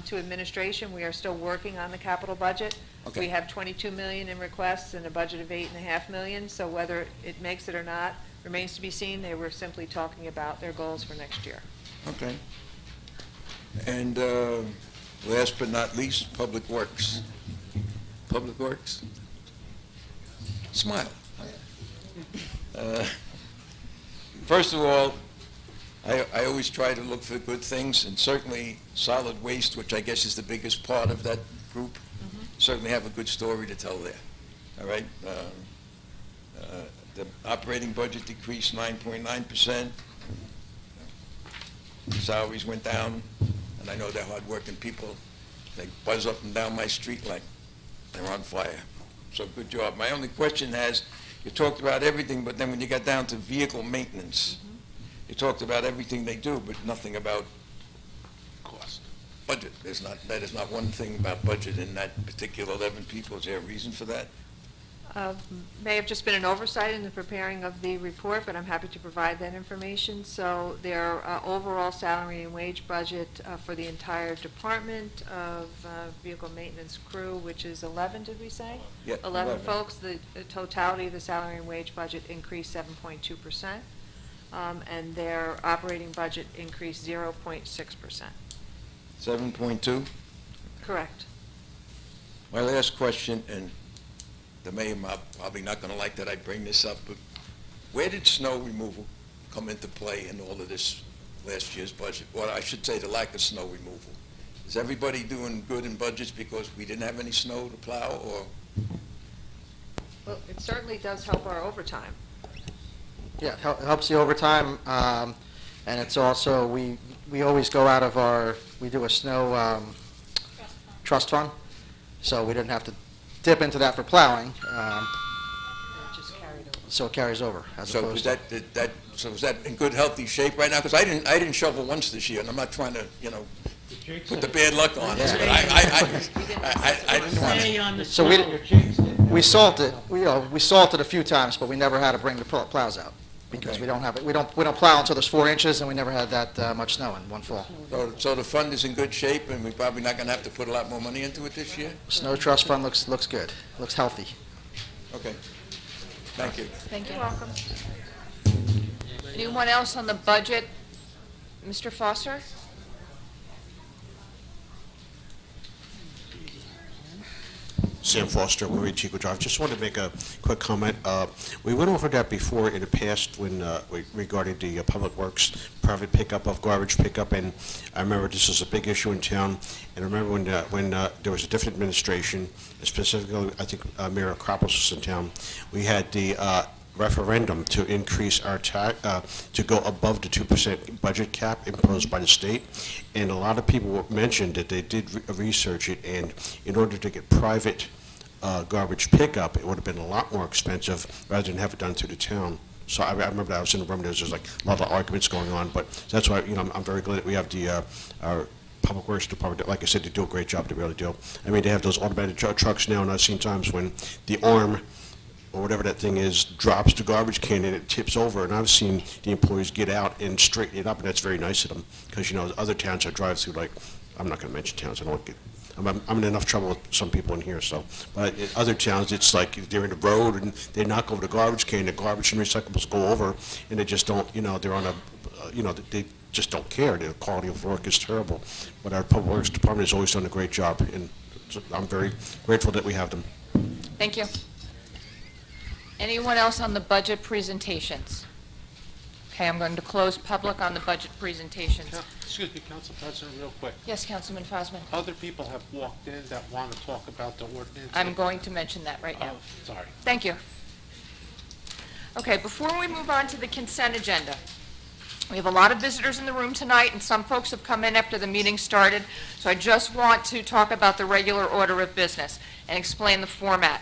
Speaker 9: to administration. We are still working on the capital budget.
Speaker 17: Okay.
Speaker 9: We have $22 million in requests and a budget of $8.5 million, so whether it makes it or not remains to be seen. They were simply talking about their goals for next year.
Speaker 17: Okay. And last but not least, Public Works. Public Works? Smile. First of all, I always try to look for good things, and certainly solid waste, which I guess is the biggest part of that group, certainly have a good story to tell there. All right? The operating budget decreased 9.9%. Salaries went down, and I know they're hardworking people. They buzz up and down my street like they're on fire. So good job. My only question is, you talked about everything, but then when you got down to vehicle maintenance, you talked about everything they do, but nothing about
Speaker 11: Cost.
Speaker 17: budget. That is not one thing about budget in that particular 11 people. Is there a reason for that?
Speaker 9: May have just been an oversight in the preparing of the report, but I'm happy to provide that information. So their overall salary and wage budget for the entire department of vehicle maintenance crew, which is 11, did we say?
Speaker 17: Yeah,
Speaker 9: 11 folks. The totality of the salary and wage budget increased 7.2%, and their operating budget increased 0.6%.
Speaker 17: 7.2?
Speaker 9: Correct.
Speaker 17: My last question, and the mayor probably not going to like that I bring this up, but where did snow removal come into play in all of this last year's budget? Well, I should say the lack of snow removal. Is everybody doing good in budgets because we didn't have any snow to plow, or?
Speaker 9: Well, it certainly does help our overtime.
Speaker 4: Yeah, it helps the overtime, and it's also, we always go out of we do a snow trust fund, so we didn't have to dip into that for plowing, so it carries over.
Speaker 17: So is that in good, healthy shape right now? Because I didn't shovel once this year, and I'm not trying to, put the bad luck on us, but I didn't want to.
Speaker 4: So we salted, we salted a few times, but we never had to bring the plows out, because we don't have it, we don't plow until there's 4 inches, and we never had that much snow in one fall.
Speaker 17: So the fund is in good shape, and we're probably not going to have to put a lot more money into it this year?
Speaker 4: Snow trust fund looks good, looks healthy.
Speaker 17: Okay. Thank you.
Speaker 1: Thank you. You're welcome. Anyone else on the budget? Mr. Foster?
Speaker 14: Sam Foster, Marie Chico Drive. Just wanted to make a quick comment. We went over that before in the past when regarding the Public Works private pickup of garbage pickup, and I remember this was a big issue in town. And I remember when there was a different administration, specifically I think Mayor Akropoulos was in town. We had the referendum to increase our to go above the 2% budget cap imposed by the state, and a lot of people mentioned that they did research it, and in order to get private garbage pickup, it would have been a lot more expensive rather than have it done through the town. So I remember I was in the room, there was just like a lot of arguments going on, but that's why, I'm very glad that we have the our Public Works Department. Like I said, they do a great job, they really do. I mean, they have those automated trucks now, and I've seen times when the arm or whatever that thing is, drops the garbage can and it tips over. And I've seen the employees get out and straighten it up, and that's very nice of them. Because, other towns I drive through, like, I'm not going to mention towns, I don't want to get, I'm in enough trouble with some people in here, so. But in other towns, it's like they're in the road and they knock over the garbage can, the garbage and recyclables go over, and they just don't, they're on a, they just don't care. The quality of work is terrible. But our Public Works Department has always done a great job, and I'm very grateful that we have them.
Speaker 1: Thank you. Anyone else on the budget presentations? Okay, I'm going to close public on the budget presentations.
Speaker 11: Excuse me, Council President, real quick.
Speaker 1: Yes, Councilman Fosman.
Speaker 11: Other people have walked in that want to talk about the ordinance.
Speaker 1: I'm going to mention that right now.
Speaker 11: Oh, sorry.
Speaker 1: Thank you. Okay, before we move on to the consent agenda, we have a lot of visitors in the room tonight, and some folks have come in after the meeting started, so I just want to talk about the regular order of business and explain the format.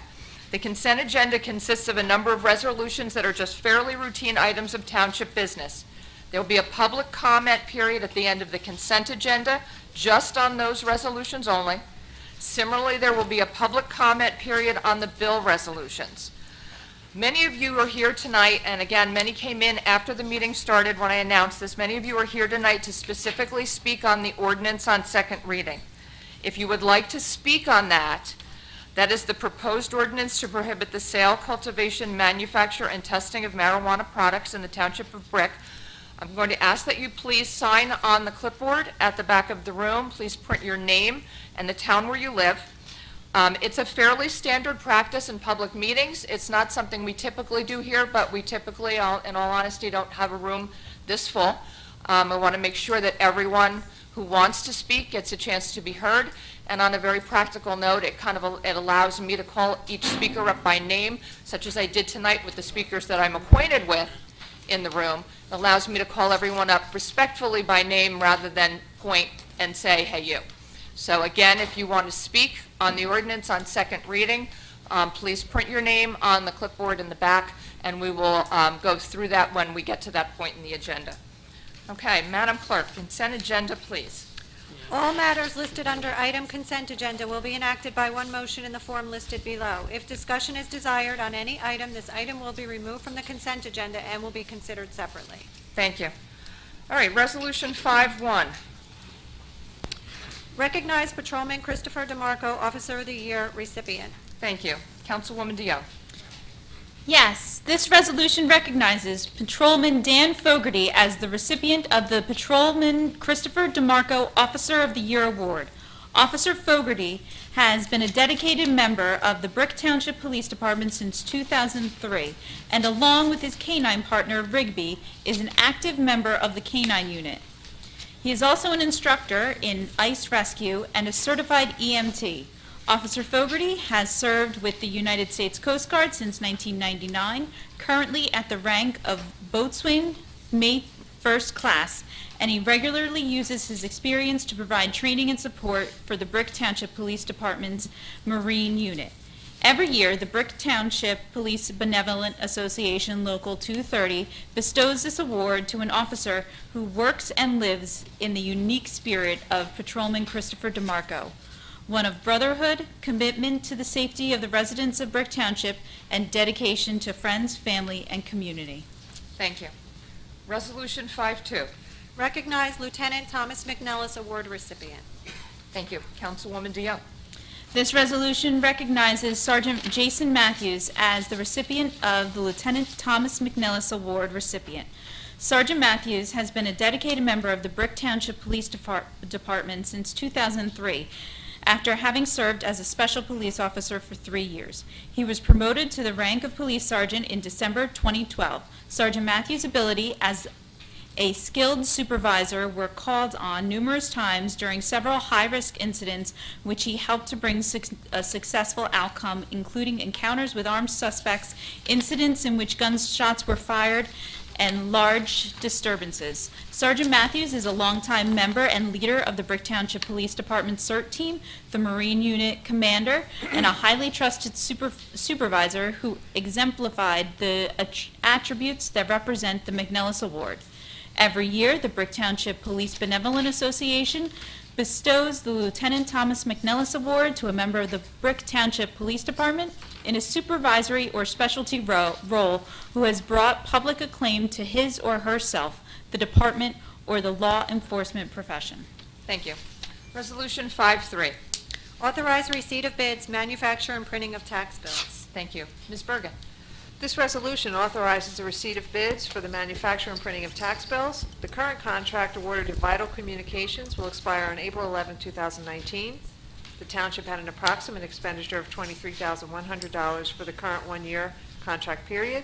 Speaker 1: The consent agenda consists of a number of resolutions that are just fairly routine items of township business. There will be a public comment period at the end of the consent agenda, just on those resolutions only. Similarly, there will be a public comment period on the bill resolutions. Many of you are here tonight, and again, many came in after the meeting started when I announced this. Many of you are here tonight to specifically speak on the ordinance on second reading. If you would like to speak on that, that is the proposed ordinance to prohibit the sale, cultivation, manufacture, and testing of marijuana products in the Township of Brick. I'm going to ask that you please sign on the clipboard at the back of the room. Please print your name and the town where you live. It's a fairly standard practice in public meetings. It's not something we typically do here, but we typically, in all honesty, don't have a room this full. I want to make sure that everyone who wants to speak gets a chance to be heard. And on a very practical note, it allows me to call each speaker up by name, such as I did tonight with the speakers that I'm acquainted with in the room. It allows me to call everyone up respectfully by name rather than point and say, hey, you. So again, if you want to speak on the ordinance on second reading, please print your name on the clipboard in the back, and we will go through that when we get to that point in the agenda. Okay, Madam Clerk, consent agenda, please.
Speaker 2: All matters listed under item consent agenda will be enacted by one motion in the form listed below. If discussion is desired on any item, this item will be removed from the consent agenda and will be considered separately.
Speaker 1: Thank you. All right, Resolution 5-1.
Speaker 2: Recognize Patrolman Christopher DeMarco, Officer of the Year recipient.
Speaker 1: Thank you. Councilwoman DeYoung.
Speaker 12: Yes, this resolution recognizes Patrolman Dan Fogarty as the recipient of the Patrolman Christopher DeMarco Officer of the Year Award. Officer Fogarty has been a dedicated member of the Brick Township Police Department since 2003, and along with his canine partner, Rigby, is an active member of the canine unit. He is also an instructor in ice rescue and a certified EMT. Officer Fogarty has served with the United States Coast Guard since 1999, currently at the rank of boatswain, mate, first class, and he regularly uses his experience to provide training and support for the Brick Township Police Department's Marine Unit. Every year, the Brick Township Police Benevolent Association Local 230 bestows this award to an officer who works and lives in the unique spirit of Patrolman Christopher DeMarco, one of brotherhood, commitment to the safety of the residents of Brick Township, and dedication to friends, family, and community.
Speaker 1: Thank you. Resolution 5-2.
Speaker 2: Recognize Lieutenant Thomas McNellis Award recipient.
Speaker 1: Thank you. Councilwoman DeYoung.
Speaker 12: This resolution recognizes Sergeant Jason Matthews as the recipient of the Lieutenant Thomas McNellis Award recipient. Sergeant Matthews has been a dedicated member of the Brick Township Police Department since 2003, after having served as a special police officer for 3 years. He was promoted to the rank of police sergeant in December 2012. Sergeant Matthews' ability as a skilled supervisor were called on numerous times during several high-risk incidents, which he helped to bring a successful outcome, including encounters with armed suspects, incidents in which gunshots were fired, and large disturbances. Sergeant Matthews is a longtime member and leader of the Brick Township Police Department CERT team, the Marine Unit Commander, and a highly trusted supervisor who exemplified the attributes that represent the McNellis Award. Every year, the Brick Township Police Benevolent Association bestows the Lieutenant Thomas McNellis Award to a member of the Brick Township Police Department in a supervisory or specialty role who has brought public acclaim to his or herself, the department, or the law enforcement profession.
Speaker 1: Thank you. Resolution 5-3.
Speaker 2: Authorize receipt of bids, manufacture and printing of tax bills.
Speaker 1: Thank you. Ms. Bergen.
Speaker 9: This resolution authorizes the receipt of bids for the manufacture and printing of tax bills. The current contract awarded to Vital Communications will expire on April 11, 2019. The township had an approximate expenditure of $23,100 for the current one-year contract period.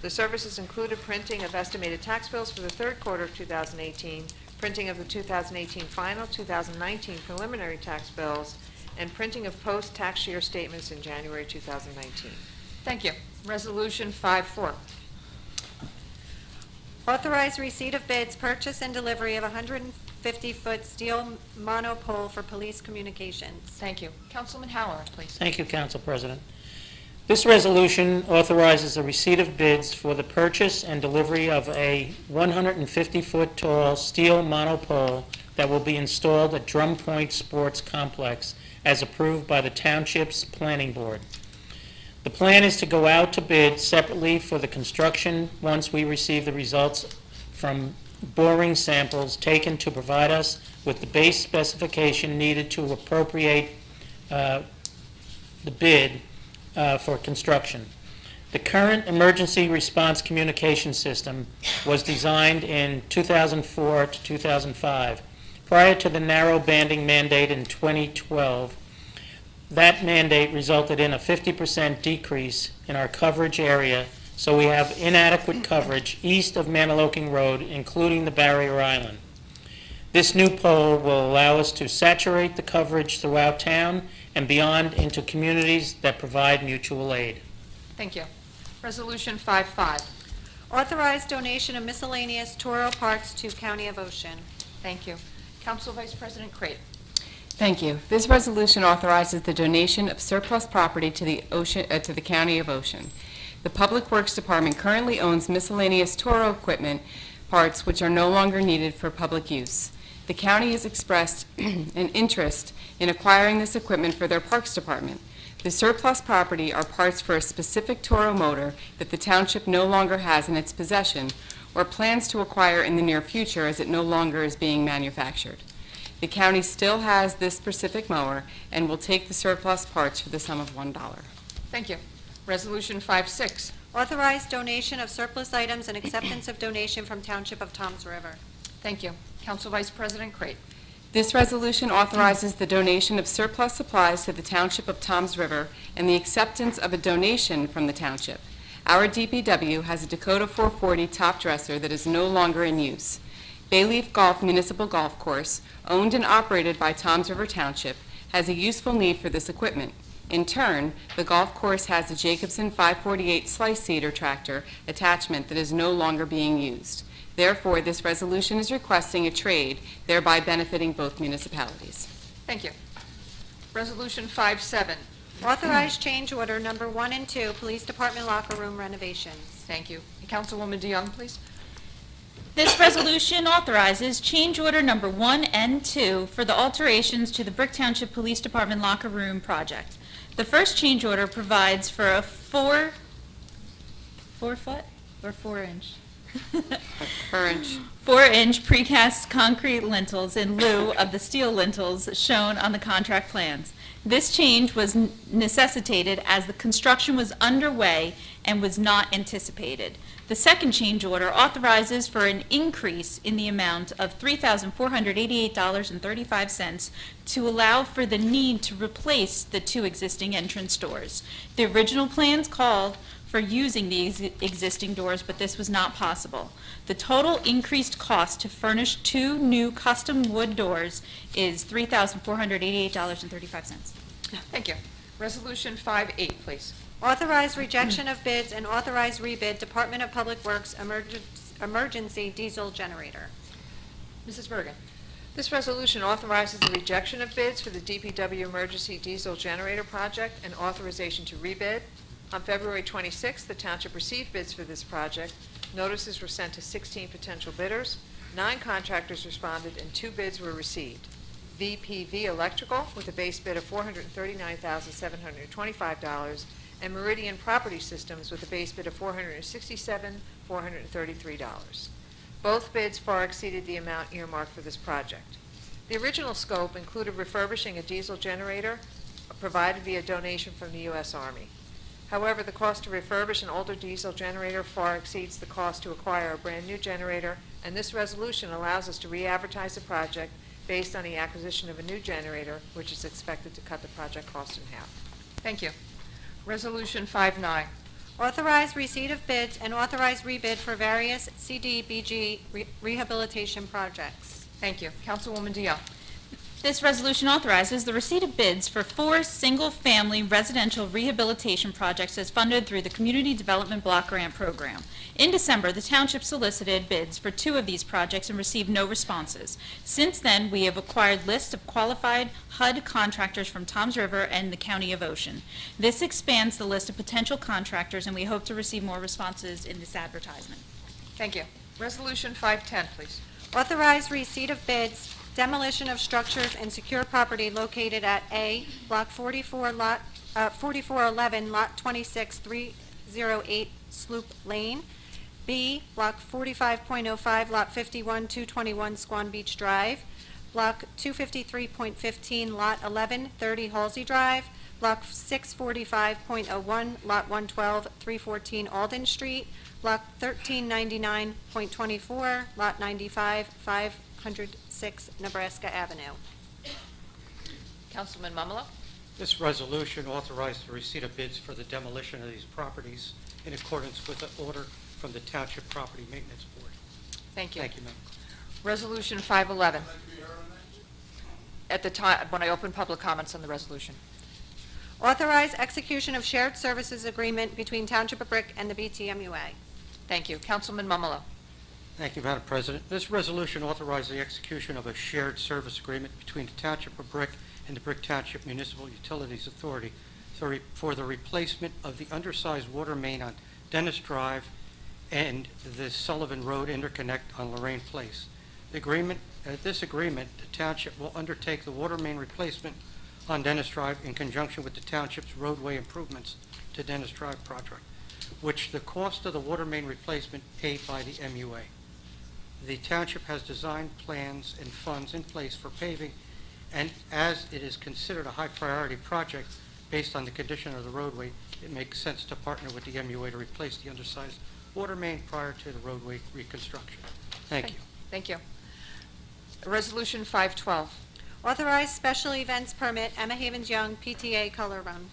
Speaker 9: The services included printing of estimated tax bills for the third quarter of 2018, printing of the 2018 final, 2019 preliminary tax bills, and printing of post-tax year statements in January 2019.
Speaker 1: Thank you. Resolution 5-4.
Speaker 2: Authorize receipt of bids, purchase and delivery of 150-foot steel monopole for police communications.
Speaker 1: Thank you. Councilman Halloran, please.
Speaker 3: Thank you, Council President. This resolution authorizes the receipt of bids for the purchase and delivery of a 150-foot tall steel monopole that will be installed at Drum Point Sports Complex as approved by the Township's Planning Board. The plan is to go out to bid separately for the construction once we receive the results from boring samples taken to provide us with the base specification needed to appropriate the bid for construction. The current emergency response communication system was designed in 2004 to 2005. Prior to the narrow banding mandate in 2012, that mandate resulted in a 50% decrease in our coverage area, so we have inadequate coverage east of Maniloking Road, including the Barrier Island. This new pole will allow us to saturate the coverage throughout town and beyond into communities that provide mutual aid.
Speaker 1: Thank you. Resolution 5-5.
Speaker 2: Authorize donation of miscellaneous Toro parts to County of Ocean.
Speaker 1: Thank you. Council Vice President Crate.
Speaker 5: Thank you. This resolution authorizes the donation of surplus property to the County of Ocean. The Public Works Department currently owns miscellaneous Toro equipment parts which are no longer needed for public use. The county has expressed an interest in acquiring this equipment for their Parks Department. The surplus property are parts for a specific Toro motor that the township no longer has in its possession or plans to acquire in the near future as it no longer is being manufactured. The county still has this specific mower and will take the surplus parts for the sum of $1.
Speaker 1: Thank you. Resolution 5-6.
Speaker 2: Authorize donation of surplus items and acceptance of donation from Township of Toms River.
Speaker 1: Thank you. Council Vice President Crate.
Speaker 5: This resolution authorizes the donation of surplus supplies to the Township of Toms River and the acceptance of a donation from the township. Our DPW has a Dakota 440 top dresser that is no longer in use. Bayleaf Golf Municipal Golf Course, owned and operated by Toms River Township, has a useful need for this equipment. In turn, the golf course has a Jacobson 548 slice seeder tractor attachment that is no longer being used. Therefore, this resolution is requesting a trade, thereby benefiting both municipalities.
Speaker 1: Thank you. Resolution 5-7.
Speaker 2: Authorize change order number 1 and 2, Police Department locker room renovations.
Speaker 1: Thank you. Councilwoman DeYoung, please.
Speaker 12: This resolution authorizes change order number 1 and 2 for the alterations to the Brick Township Police Department locker room project. The first change order provides for a 4 foot or 4 inch?
Speaker 5: 4-inch.
Speaker 12: 4-inch precast concrete lintels in lieu of the steel lintels shown on the contract plans. This change was necessitated as the construction was underway and was not anticipated. The second change order authorizes for an increase in the amount of $3,488.35 to allow for the need to replace the 2 existing entrance doors. The original plans called for using these existing doors, but this was not possible. The total increased cost to furnish 2 new custom wood doors is $3,488.35.
Speaker 1: Thank you. Resolution 5-8, please.
Speaker 2: Authorize rejection of bids and authorize rebid Department of Public Works emergency diesel generator.
Speaker 1: Mrs. Bergen.
Speaker 9: This resolution authorizes the rejection of bids for the DPW emergency diesel generator project and authorization to rebid. On February 26th, the township received bids for this project. Notices were sent to 16 potential bidders. 9 contractors responded and 2 bids were received. VPV Electrical with a base bid of $439,725 and Meridian Property Systems with a base bid of $467,433. Both bids far exceeded the amount earmarked for this project. The original scope included refurbishing a diesel generator provided via donation from the U.S. Army. However, the cost to refurbish an older diesel generator far exceeds the cost to acquire a brand-new generator, and this resolution allows us to re-advertise the project based on the acquisition of a new generator, which is expected to cut the project cost in half.
Speaker 1: Thank you. Resolution 5-9.
Speaker 2: Authorize receipt of bids and authorize rebid for various CDBG rehabilitation projects.
Speaker 1: Thank you. Councilwoman DeYoung.
Speaker 12: This resolution authorizes the receipt of bids for 4 single-family residential rehabilitation projects as funded through the Community Development Block Grant Program. In December, the township solicited bids for 2 of these projects and received no responses. Since then, we have acquired lists of qualified HUD contractors from Toms River and the County of Ocean. This expands the list of potential contractors, and we hope to receive more responses in this advertisement.
Speaker 1: Thank you. Resolution 5-10, please.
Speaker 2: Authorize receipt of bids, demolition of structures and secure property located at A, Block 4411, Lot 26, 308 Sloop Lane, B, Block 45.05, Lot 51, 221 Swan Beach Drive, Block 253.15, Lot 11, 30 Halsey Drive, Block 645.01, Lot 112, 314 Alden Street, Block 1399.24, Lot 95, 506 Nebraska Avenue.
Speaker 1: Councilman Mumolo.
Speaker 3: This resolution authorized the receipt of bids for the demolition of these properties in accordance with the order from the Township Property Maintenance Board.
Speaker 1: Thank you.
Speaker 3: Thank you, ma'am.
Speaker 1: Resolution 5-11. At the time, when I open public comments on the resolution.
Speaker 2: Authorize execution of shared services agreement between Township of Brick and the BTMUA.
Speaker 1: Thank you. Councilman Mumolo.
Speaker 3: Thank you, Madam President. This resolution authorizes the execution of a shared service agreement between the Township of Brick and the Brick Township Municipal Utilities Authority for the replacement of the undersized water main on Dennis Drive and the Sullivan Road interconnect on Lorraine Place. This agreement, the township will undertake the water main replacement on Dennis Drive in conjunction with the township's roadway improvements to Dennis Drive project, which the cost of the water main replacement paid by the MUA. The township has design plans and funds in place for paving, and as it is considered a high priority project based on the condition of the roadway, it makes sense to partner with the MUA to replace the undersized water main prior to the roadway reconstruction. Thank you.
Speaker 9: Thank you. Resolution 512.
Speaker 2: Authorize special events permit Emma Havens Young PTA Color Run.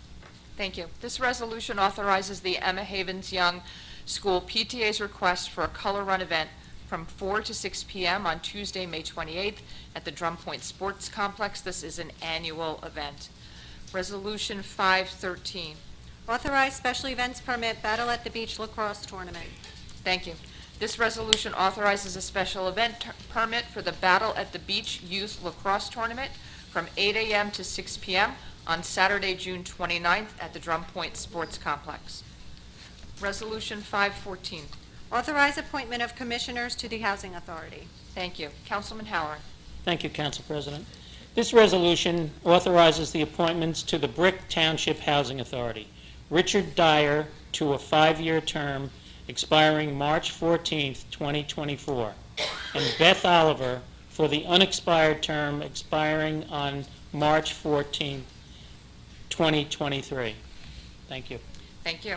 Speaker 1: Thank you. This resolution authorizes the Emma Havens Young School PTA's request for a color run event from 4 to 6 p.m. on Tuesday, May 28th at the Drum Point Sports Complex. This is an annual event. Resolution 513.
Speaker 2: Authorize special events permit Battle at the Beach Lacrosse Tournament.
Speaker 1: Thank you. This resolution authorizes a special event permit for the Battle at the Beach Youth Lacrosse Tournament from 8 a.m. to 6 p.m. on Saturday, June 29th at the Drum Point Sports Complex. Resolution 514.
Speaker 2: Authorize appointment of commissioners to the Housing Authority.
Speaker 1: Thank you. Councilman Halloran.
Speaker 3: Thank you, Council President. This resolution authorizes the appointments to the Brick Township Housing Authority. Richard Dyer to a 5-year term expiring March 14th, 2024, and Beth Oliver for the unexpired term expiring on March 14th, 2023. Thank you.
Speaker 1: Thank you.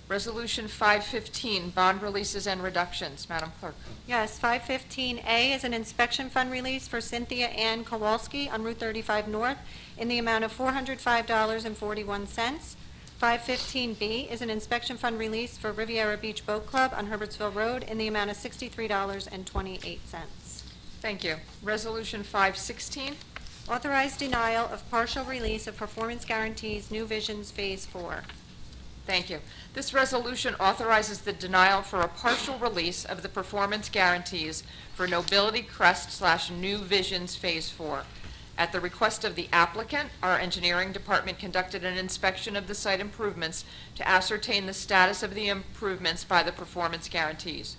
Speaker 1: Resolution 515, bond releases and reductions. Madam Clerk.
Speaker 2: Yes, 515A is an inspection fund release for Cynthia Ann Kowalski on Route 35 North in the amount of $405.41. 515B is an inspection fund release for Riviera Beach Boat Club on Herbertsville Road in the amount of $63.28.
Speaker 1: Thank you. Resolution 516.
Speaker 2: Authorize denial of partial release of performance guarantees New Visions Phase 4.
Speaker 1: Thank you. This resolution authorizes the denial for a partial release of the performance guarantees for Nobility Crest / New Visions Phase 4. At the request of the applicant, our engineering department conducted an inspection of the site improvements to ascertain the status of the improvements by the performance guarantees.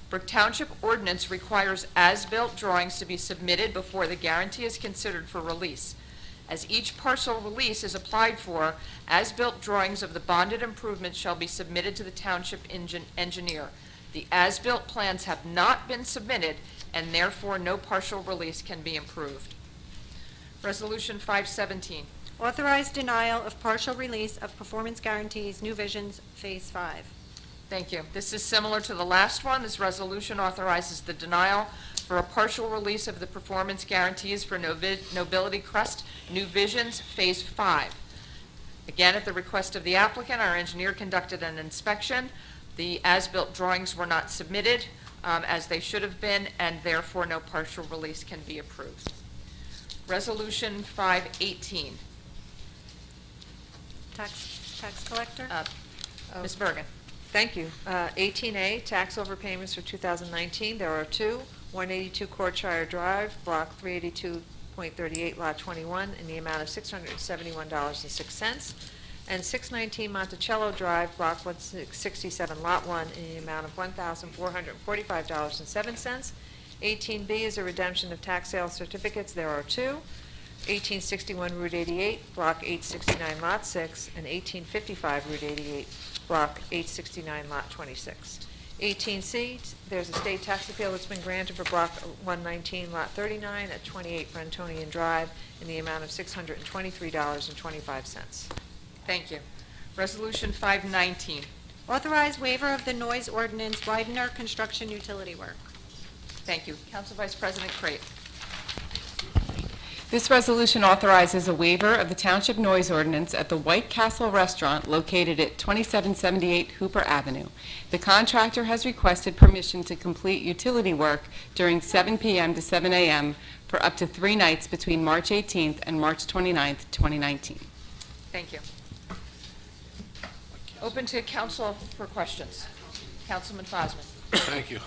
Speaker 1: Brick Township ordinance requires as-built drawings to be submitted before the guarantee is considered for release. As each parcel release is applied for, as-built drawings of the bonded improvements shall be submitted to the township engineer. The as-built plans have not been submitted, and therefore no partial release can be approved. Resolution 517.
Speaker 2: Authorize denial of partial release of performance guarantees New Visions Phase 5.
Speaker 1: Thank you. This is similar to the last one. This resolution authorizes the denial for a partial release of the performance guarantees for Nobility Crest New Visions Phase 5. Again, at the request of the applicant, our engineer conducted an inspection. The as-built drawings were not submitted as they should have been, and therefore no partial release can be approved. Resolution 518.
Speaker 2: Tax collector?
Speaker 1: Ms. Bergen.
Speaker 9: Thank you. 18A, tax overpayments for 2019. There are two. 182 Courtshire Drive, Block 382.38, Lot 21, in the amount of $671.06. And 619 Monticello Drive, Block 167, Lot 1, in the amount of $1,445.07. 18B is a redemption of tax sale certificates. There are two. 1861 Route 88, Block 869, Lot 6, and 1855 Route 88, Block 869, Lot 26. 18C, there's a state tax appeal that's been granted for Block 119, Lot 39 at 28 Brentonian Drive in the amount of $623.25.
Speaker 1: Thank you. Resolution 519.
Speaker 2: Authorize waiver of the noise ordinance Widener construction utility work.
Speaker 1: Thank you. Council Vice President Crate.
Speaker 5: This resolution authorizes a waiver of the Township noise ordinance at the White Castle Restaurant located at 2778 Hooper Avenue. The contractor has requested permission to complete utility work during 7 p.m. to 7 a.m. for up to 3 nights between March 18th and March 29th, 2019.
Speaker 1: Thank you. Open to council for questions. Councilman Fosman.
Speaker 11: Thank you.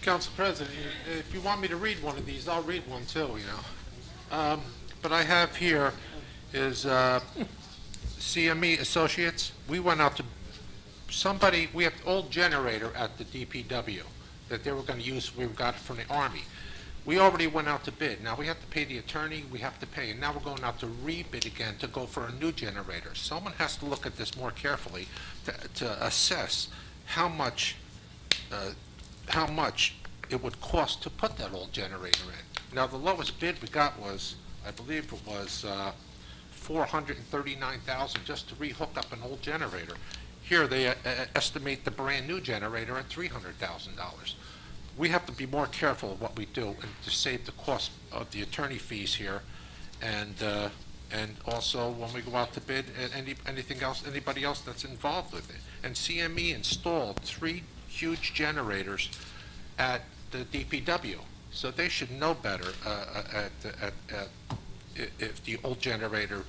Speaker 11: Council President, if you want me to read one of these, I'll read one too, you know. But I have here is CME Associates. We went out to somebody, we have old generator at the DPW. that they were going to use, we got from the Army. We already went out to bid. Now we have to pay the attorney, we have to pay, and now we're going out to rebid again to go for a new generator. Someone has to look at this more carefully to assess how much it would cost to put that old generator in. Now, the lowest bid we got was, I believe it was $439,000 just to rehook up an old generator. Here, they estimate the brand-new generator at $300,000. We have to be more careful of what we do and to save the cost of the attorney fees here, and also when we go out to bid, anything else, anybody else that's involved with it. And CME installed 3 huge generators at the DPW, so they should know better if the old generator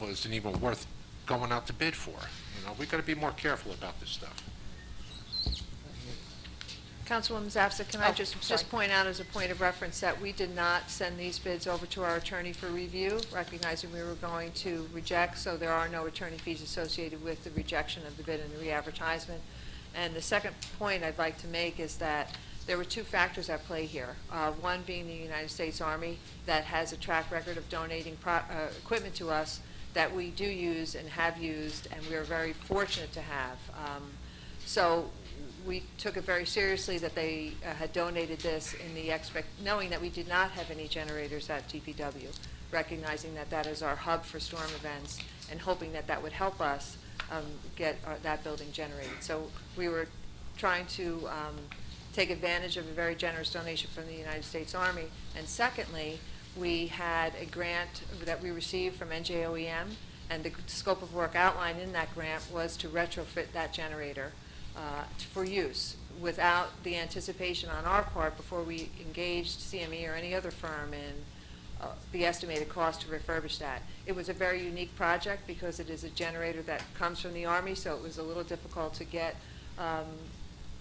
Speaker 11: wasn't even worth going out to bid for. You know, we've got to be more careful about this stuff.
Speaker 9: Councilwoman Zapsa, can
Speaker 1: Oh,
Speaker 9: I
Speaker 1: sorry.
Speaker 9: just point out as a point of reference that we did not send these bids over to our attorney for review, recognizing we were going to reject, so there are no attorney fees associated with the rejection of the bid and the re-advertisement. And the second point I'd like to make is that there were 2 factors at play here. One being the United States Army that has a track record of donating equipment to us that we do use and have used, and we are very fortunate to have. So we took it very seriously that they had donated this in the knowing that we did not have any generators at DPW, recognizing that that is our hub for storm events, and hoping that that would help us get that building generated. So we were trying to take advantage of a very generous donation from the United States Army. And secondly, we had a grant that we received from NJOEM, and the scope of work outlined in that grant was to retrofit that generator for use without the anticipation on our part before we engaged CME or any other firm in the estimated cost to refurbish that. It was a very unique project because it is a generator that comes from the Army, so it was a little difficult to get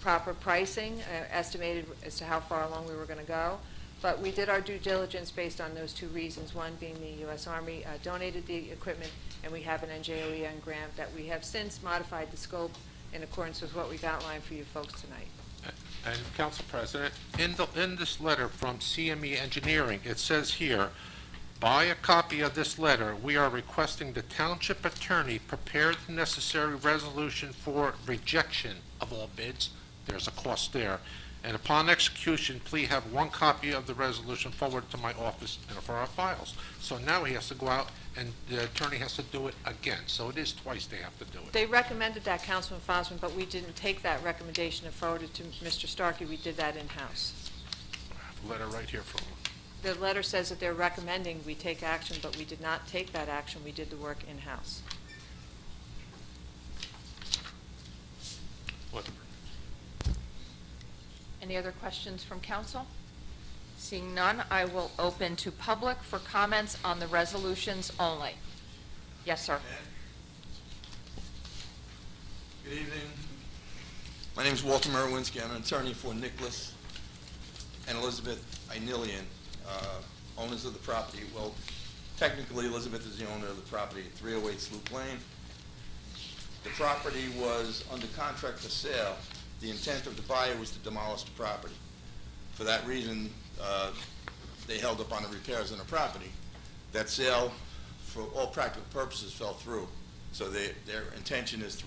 Speaker 9: proper pricing estimated as to how far along we were going to go. But we did our due diligence based on those 2 reasons, one being the U.S. Army donated the equipment, and we have an NJOEM grant that we have since modified the scope in accordance with what we've outlined for you folks tonight.
Speaker 11: And Council President, in this letter from CME Engineering, it says here, by a copy of this letter, we are requesting the township attorney prepare the necessary resolution for rejection of all bids. There's a cost there. And upon execution, please have 1 copy of the resolution forwarded to my office and for our files. So now he has to go out and the attorney has to do it again. So it is twice they have to do it.
Speaker 9: They recommended that, Councilman Fosman, but we didn't take that recommendation and forward it to Mr. Starkey. We did that in-house.
Speaker 11: I have a letter right here from him.
Speaker 9: The letter says that they're recommending we take action, but we did not take that action. We did the work in-house.
Speaker 11: Whatever.
Speaker 1: Any other questions from council? Seeing none, I will open to public for comments on the resolutions only. Yes, sir.
Speaker 18: Good evening. My name is Walter Merwinski. I'm an attorney for Nicholas and Elizabeth Inilian, owners of the property. Well, technically, Elizabeth is the owner of the property at 308 Sloop Lane. The property was under contract for sale. The intent of the buyer was to demolish the property. For that reason, they held up on the repairs on the property. That sale, for all practical purposes, fell through. So their intention is to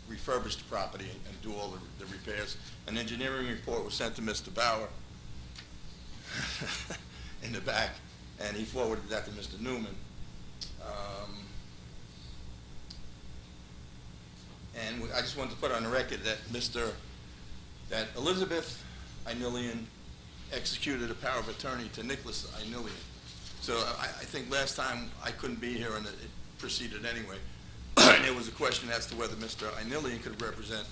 Speaker 18: refurbish the property and do all the repairs. An engineering report was sent to Mr. Bauer in the back, and he forwarded that to Mr. Newman. And I just wanted to put on the record that that Elizabeth Inilian executed a power of attorney to Nicholas Inilian. So I think last time I couldn't be here and it proceeded anyway. And there was a question as to whether Mr. Inilian could represent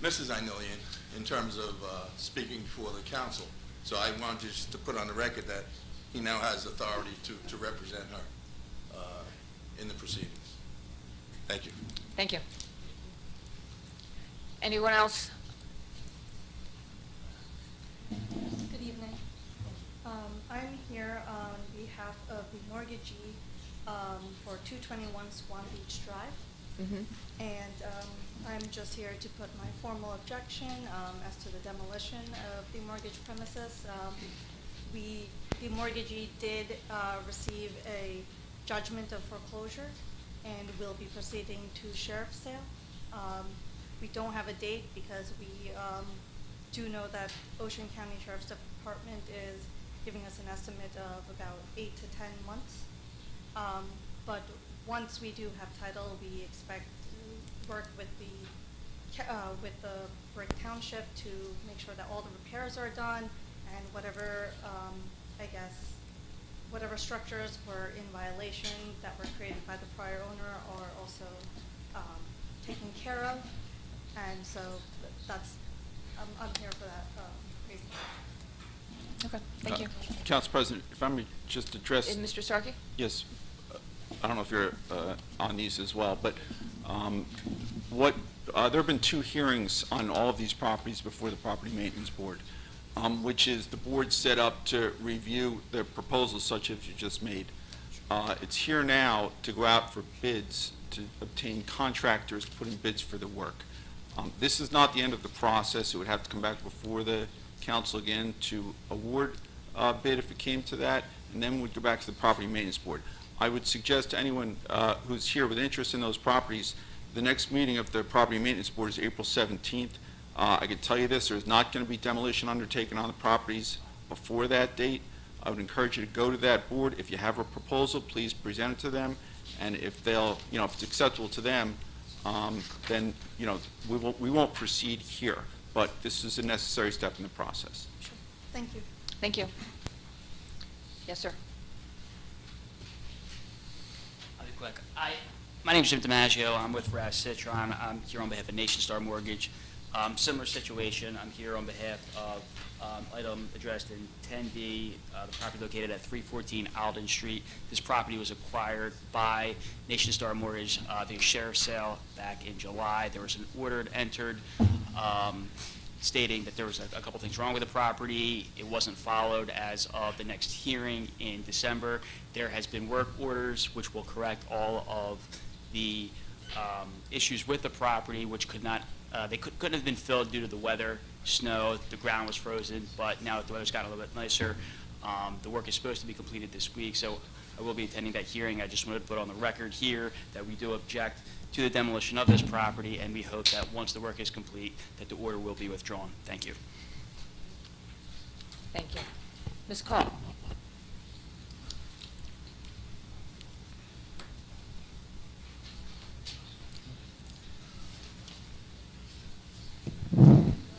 Speaker 18: Mrs. Inilian in terms of speaking for the council. So I wanted just to put on the record that he now has authority to represent her in the proceedings. Thank you.
Speaker 1: Thank you. Anyone else?
Speaker 19: Good evening. I'm here on behalf of the mortgagee for 221 Swan Beach Drive. And I'm just here to put my formal objection as to the demolition of the mortgage premises. The mortgagee did receive a judgment of foreclosure and will be proceeding to sheriff's sale. We don't have a date because we do know that Ocean County Sheriff's Department is giving us an estimate of about 8 to 10 months. But once we do have title, we expect to work with the Brick Township to make sure that all the repairs are done and whatever, whatever structures were in violation that were created by the prior owner are also taken care of. And so I'm here for that reason.
Speaker 1: Okay, thank you.
Speaker 16: Council President, if I may just address...
Speaker 1: Mr. Starkey?
Speaker 16: Yes. I don't know if you're on these as well, but there have been 2 hearings on all of these properties before the Property Maintenance Board, which is the board set up to review the proposals such as you just made. It's here now to go out for bids to obtain contractors putting bids for the work. This is not the end of the process. It would have to come back before the council again to award a bid if it came to that, and then we'd go back to the Property Maintenance Board. I would suggest to anyone who's here with interest in those properties, the next meeting of the Property Maintenance Board is April 17th. I can tell you this, there's not going to be demolition undertaken on the properties before that date. I would encourage you to go to that board. If you have a proposal, please present it to them, and if they'll, if it's acceptable to them, then, we won't proceed here. But this is a necessary step in the process.
Speaker 19: Sure. Thank you.
Speaker 1: Thank you. Yes, sir.
Speaker 20: I'll be quick. My name is Jim DiMaggio. I'm with Ras Citron. I'm here on behalf of Nation Star Mortgage. Similar situation. I'm here on behalf of item addressed in 10D, the property located at 314 Alden Street. This property was acquired by Nation Star Mortgage via sheriff's sale back in July. There was an order entered stating that there was a couple things wrong with the property. It wasn't followed as of the next hearing in December. There has been work orders which will correct all of the issues with the property, which could not, couldn't have been filled due to the weather, snow, the ground was frozen, but now that the weather's gotten a little bit nicer, the work is supposed to be completed this week, so I will be attending that hearing. I just wanted to put on the record here that we do object to the demolition of this property, and we hope that once the work is complete, that the order will be withdrawn. Thank you.
Speaker 1: Thank you. Ms. Call?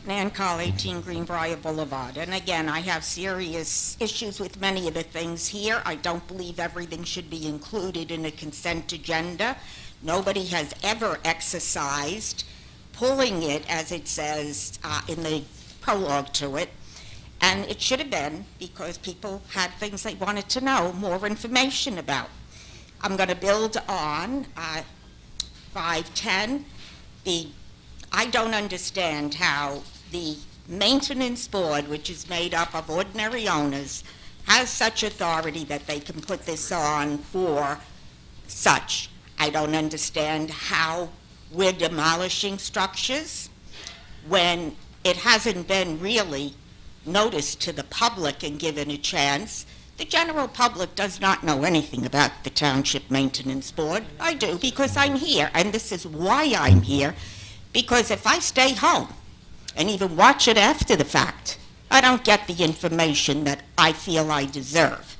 Speaker 15: Nan Call, 18 Greenbrier Boulevard. And again, I have serious issues with many of the things here. I don't believe everything should be included in a consent agenda. Nobody has ever exercised pulling it, as it says in the prologue to it. And it should have been, because people had things they wanted to know, more information about. I'm going to build on 510. I don't understand how the maintenance board, which is made up of ordinary owners, has such authority that they can put this on for such. I don't understand how we're demolishing structures when it hasn't been really noticed to the public and given a chance. The general public does not know anything about the Township Maintenance Board. I do, because I'm here, and this is why I'm here, because if I stay home and even watch it after the fact, I don't get the information that I feel I deserve.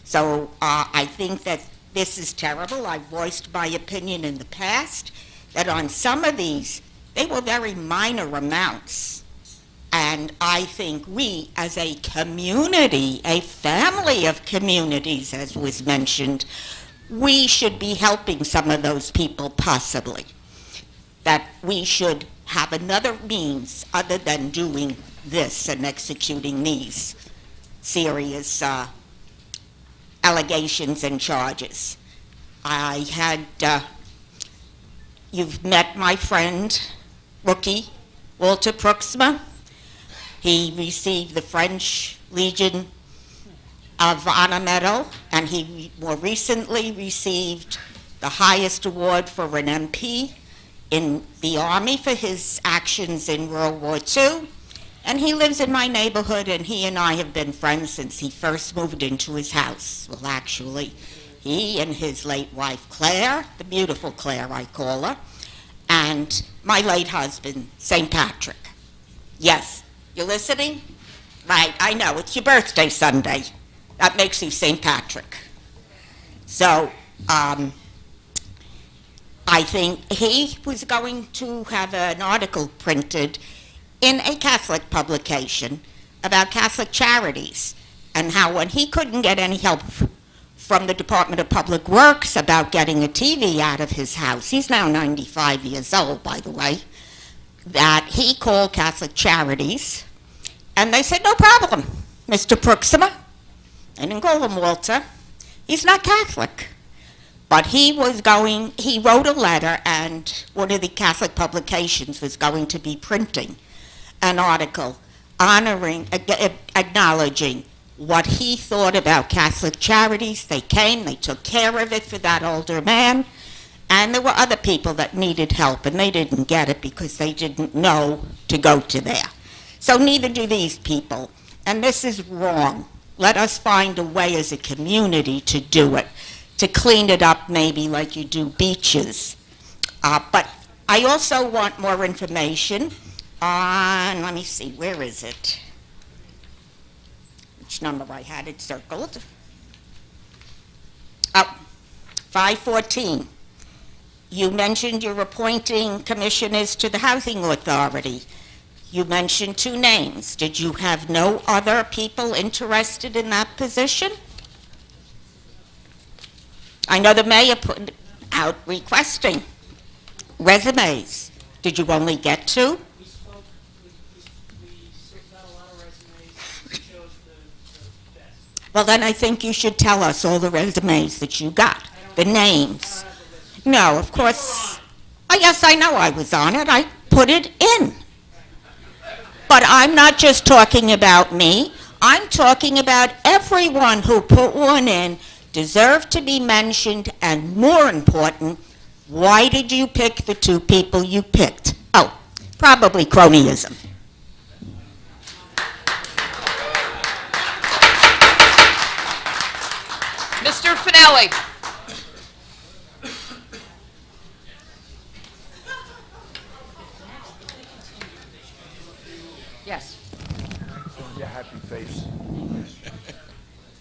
Speaker 15: So I think that this is terrible. I've voiced my opinion in the past that on some of these, they were very minor amounts. And I think we, as a community, a family of communities, as was mentioned, we should be helping some of those people possibly. That we should have another means other than doing this and executing these serious allegations and charges. I had, you've met my friend, rookie, Walter Pruxma. He received the French Legion of Honor Medal, and he more recently received the highest award for an MP in the Army for his actions in World War II. And he lives in my neighborhood, and he and I have been friends since he first moved into his house. Well, actually, he and his late wife, Claire, the beautiful Claire, I call her, and my late husband, St. Patrick. Yes, you listening? Right, I know, it's your birthday Sunday. That makes you St. Patrick. So, I think he was going to have an article printed in a Catholic publication about Catholic charities and how when he couldn't get any help from the Department of Public Works about getting a TV out of his house, he's now 95 years old, by the way, that he called Catholic charities, and they said, no problem, Mr. Proxima. They didn't call him Walter. He's not Catholic. But he wrote a letter, and one of the Catholic publications was going to be printing an article honoring, acknowledging what he thought about Catholic charities. They came, they took care of it for that older man, and there were other people that needed help, and they didn't get it because they didn't know to go to there. So neither do these people, and this is wrong. Let us find a way as a community to do it, to clean it up maybe like you do beaches. But I also want more information on, let me see, where is it? Which number I had it circled? Oh, 514. You mentioned you're appointing commissioners to the Housing Authority. You mentioned 2 names. Did you have no other people interested in that position? I know the mayor put out requesting resumes. Did you only get 2? Well, then I think you should tell us all the resumes that you got, the names. No, of course. Oh, yes, I know I was on it. I put it in. But I'm not just talking about me. I'm talking about everyone who put one in deserved to be mentioned, and more important, why did you pick the 2 people you picked? Oh, probably cronyism.
Speaker 1: Mr. Finelli. Yes.
Speaker 17: Your happy face.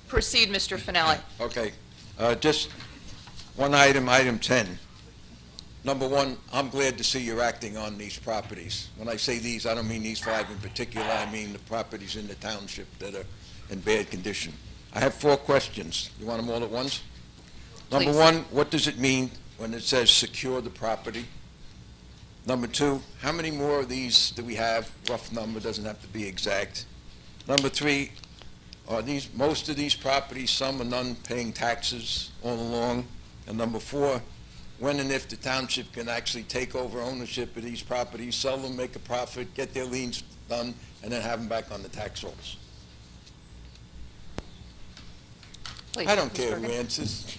Speaker 1: Proceed, Mr. Finelli.
Speaker 17: Okay, just one item, item 10. Number one, I'm glad to see you're acting on these properties. When I say these, I don't mean these 5 in particular, I mean the properties in the township that are in bad condition. I have 4 questions. You want them all at once? Number
Speaker 1: Please.
Speaker 17: 1, what does it mean when it says secure the property? Number 2, how many more of these do we have? Rough number, doesn't have to be exact. Number 3, are most of these properties, some or none, paying taxes all along? And number 4, when and if the township can actually take over ownership of these properties, sell them, make a profit, get their liens done, and then have them back on the tax rolls?
Speaker 1: Please,
Speaker 17: I don't
Speaker 1: Ms.
Speaker 17: care who
Speaker 1: Bergen.
Speaker 17: answers.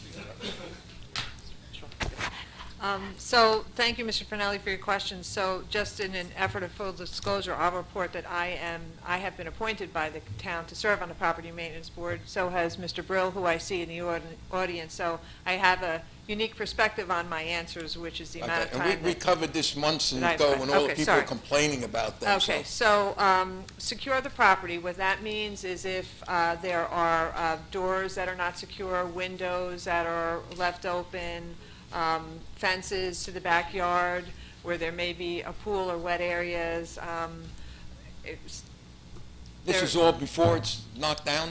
Speaker 9: So, thank you, Mr. Finelli, for your questions. So, just in an effort of full disclosure, I'll report that I have been appointed by the town to serve on the Property Maintenance Board. So has Mr. Brill, who I see in the audience. So, I have a unique perspective on my answers, which is the amount of time.
Speaker 17: And we covered this months
Speaker 9: that I've
Speaker 17: ago
Speaker 9: spent.
Speaker 17: when all the
Speaker 9: Okay,
Speaker 17: people
Speaker 9: sorry.
Speaker 17: were complaining about them.
Speaker 9: Okay, so secure the property. What that means is if there are doors that are not secure, windows that are left open, fences to the backyard where there may be a pool or wet areas.
Speaker 17: This is all before it's knocked down?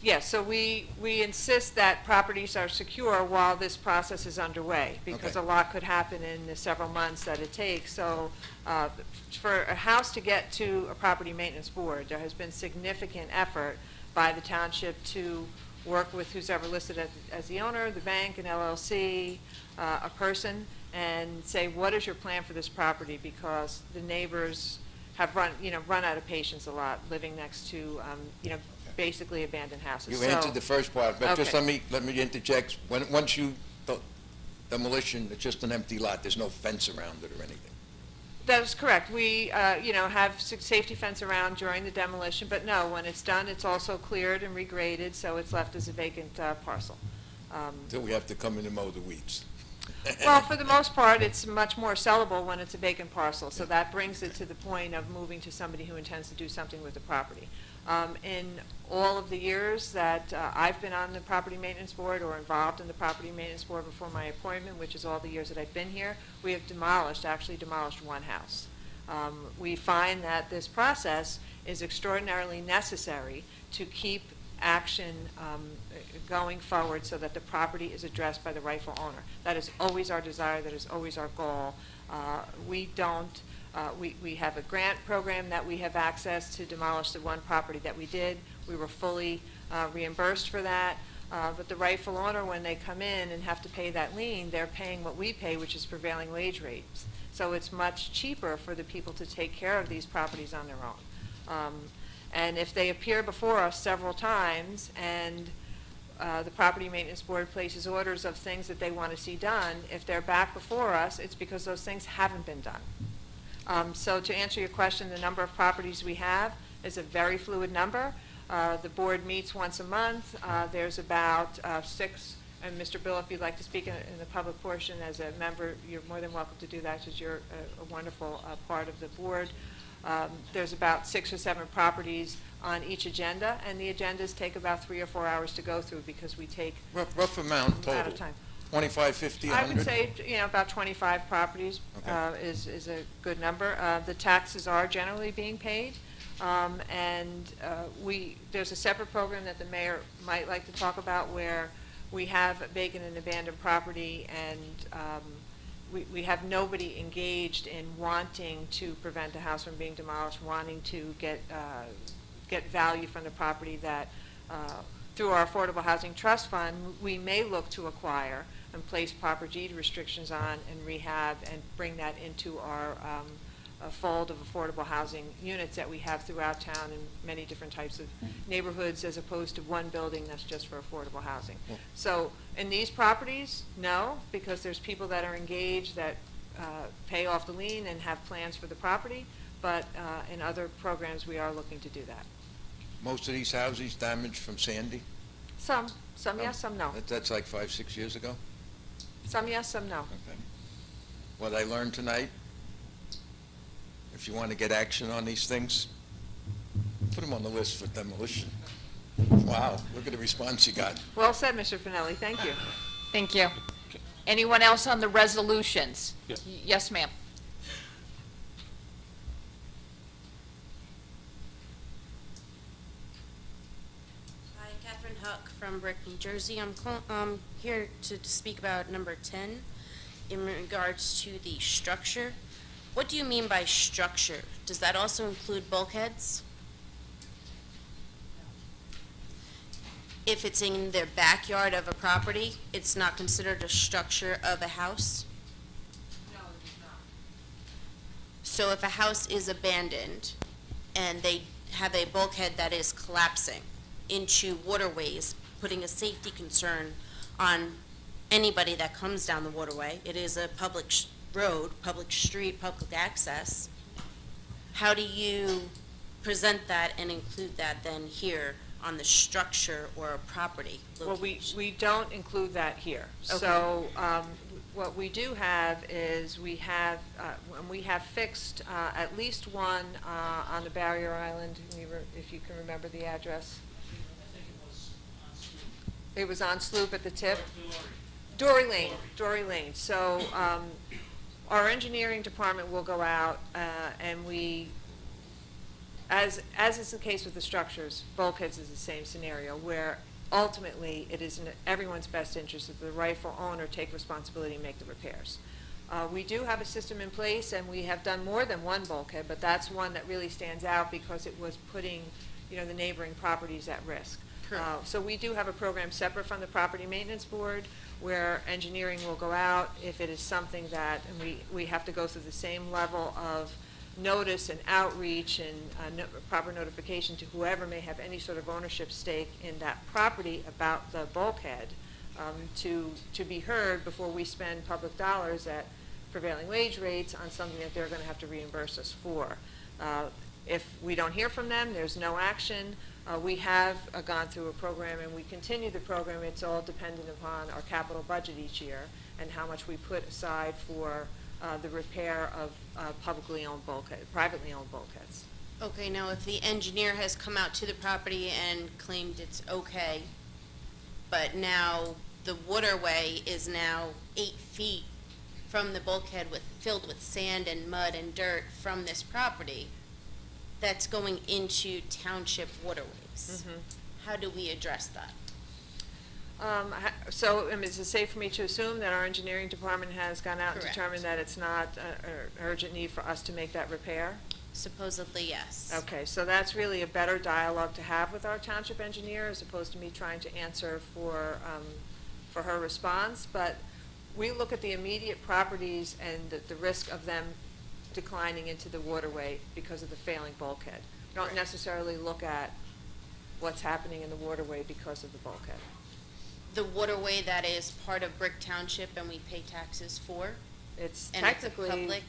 Speaker 9: Yes, so we insist that properties are secure while this process is underway, because
Speaker 17: Okay.
Speaker 9: a lot could happen in the several months that it takes. So for a house to get to a property maintenance board, there has been significant effort by the township to work with who's ever listed as the owner, the bank, an LLC, a person, and say, what is your plan for this property? Because the neighbors have run out of patience a lot, living next to, basically abandoned houses.
Speaker 17: You answered the first part, but just
Speaker 9: Okay.
Speaker 17: let me interject. Once you demolition, it's just an empty lot, there's no fence around it or anything?
Speaker 9: That is correct. We, have safety fence around during the demolition, but no, when it's done, it's also cleared and regraded, so it's left as a vacant parcel.
Speaker 17: Till we have to come in and mow the weeds?
Speaker 9: Well, for the most part, it's much more sellable when it's a vacant parcel, so that brings it to the point of moving to somebody who intends to do something with the property. In all of the years that I've been on the property maintenance board or involved in the property maintenance board before my appointment, which is all the years that I've been here, we have actually demolished one house. We find that this process is extraordinarily necessary to keep action going forward so that the property is addressed by the rightful owner. That is always our desire, that is always our goal. We have a grant program that we have access to demolish the one property that we did. We were fully reimbursed for that. But the rightful owner, when they come in and have to pay that lien, they're paying what we pay, which is prevailing wage rates. So it's much cheaper for the people to take care of these properties on their own. And if they appear before us several times and the property maintenance board places orders of things that they want to see done, if they're back before us, it's because those things haven't been done. So to answer your question, the number of properties we have is a very fluid number. The board meets once a month. There's about 6, and Mr. Bill, if you'd like to speak in the public portion as a member, you're more than welcome to do that because you're a wonderful part of the board. There's about 6 or 7 properties on each agenda, and the agendas take about 3 or 4 hours to go through because we take
Speaker 17: Rough amount
Speaker 9: a lot
Speaker 17: total?
Speaker 9: of time.
Speaker 17: 25, 50,
Speaker 9: I
Speaker 17: 100?
Speaker 9: would say, about 25 properties is a good number. The taxes are generally being paid, and there's a separate program that the mayor might like to talk about where we have vacant and abandoned property, and we have nobody engaged in wanting to prevent a house from being demolished, wanting to get value from the property that, through our Affordable Housing Trust Fund, we may look to acquire and place proper deed restrictions on and rehab and bring that into our fold of affordable housing units that we have throughout town in many different types of neighborhoods as opposed to one building that's just for affordable housing. So in these properties, no, because there's people that are engaged that pay off the lien and have plans for the property, but in other programs we are looking to do that.
Speaker 17: Most of these houses damaged from Sandy?
Speaker 9: Some yes, some no.
Speaker 17: That's like 5, 6 years ago?
Speaker 9: Some yes, some no.
Speaker 17: Okay. What I learned tonight, if you want to get action on these things, put them on the list for demolition. Wow, look at the response you got.
Speaker 9: Well said, Mr. Finelli. Thank you.
Speaker 1: Thank you. Anyone else on the resolutions?
Speaker 10: Yeah.
Speaker 1: Yes, ma'am.
Speaker 21: Hi, Catherine Huck from Brick, New Jersey. I'm here to speak about number 10 in regards to the structure. What do you mean by structure? Does that also include bulkheads? If it's in the backyard of a property, it's not considered a structure of a house?
Speaker 9: No, it is not.
Speaker 21: So if a house is abandoned and they have a bulkhead that is collapsing into waterways, putting a safety concern on anybody that comes down the waterway, it is a public road, public street, public access, how do you present that and include that then here on the structure or a property location?
Speaker 9: Well, we don't include that here.
Speaker 21: Okay.
Speaker 9: So what we do have is we have fixed at least one on the barrier island, if you can remember the address. It was on Sloop at the tip? Dory Lane. So our engineering department will go out and as is the case with the structures, bulkheads is the same scenario where ultimately it is in everyone's best interest that the rightful owner take responsibility and make the repairs. We do have a system in place and we have done more than one bulkhead, but that's one that really stands out because it was putting the neighboring properties at risk. So we do have a program separate from the property maintenance board where engineering will go out if it is something that, and we have to go through the same level of notice and outreach and proper notification to whoever may have any sort of ownership stake in that property about the bulkhead. to be heard before we spend public dollars at prevailing wage rates on something that they're going to have to reimburse us for. If we don't hear from them, there's no action. We have gone through a program and we continue the program. It's all dependent upon our capital budget each year and how much we put aside for the repair of privately owned bulkheads.
Speaker 21: Okay, now if the engineer has come out to the property and claimed it's okay, but now the waterway is now 8 feet from the bulkhead filled with sand and mud and dirt from this property, that's going into township waterways. How do we address that?
Speaker 9: So, is it safe for me to assume that our engineering department has gone out and
Speaker 21: Correct.
Speaker 9: determined that it's not an urgent need for us to make that repair?
Speaker 21: Supposedly, yes.
Speaker 9: Okay, so that's really a better dialogue to have with our township engineer as opposed to me trying to answer for her response. But we look at the immediate properties and the risk of them declining into the waterway because of the failing bulkhead. We don't necessarily look at what's happening in the waterway because of the bulkhead.
Speaker 21: The waterway that is part of Brick Township and we pay taxes for?
Speaker 9: It's
Speaker 21: And
Speaker 9: technically
Speaker 21: it's a public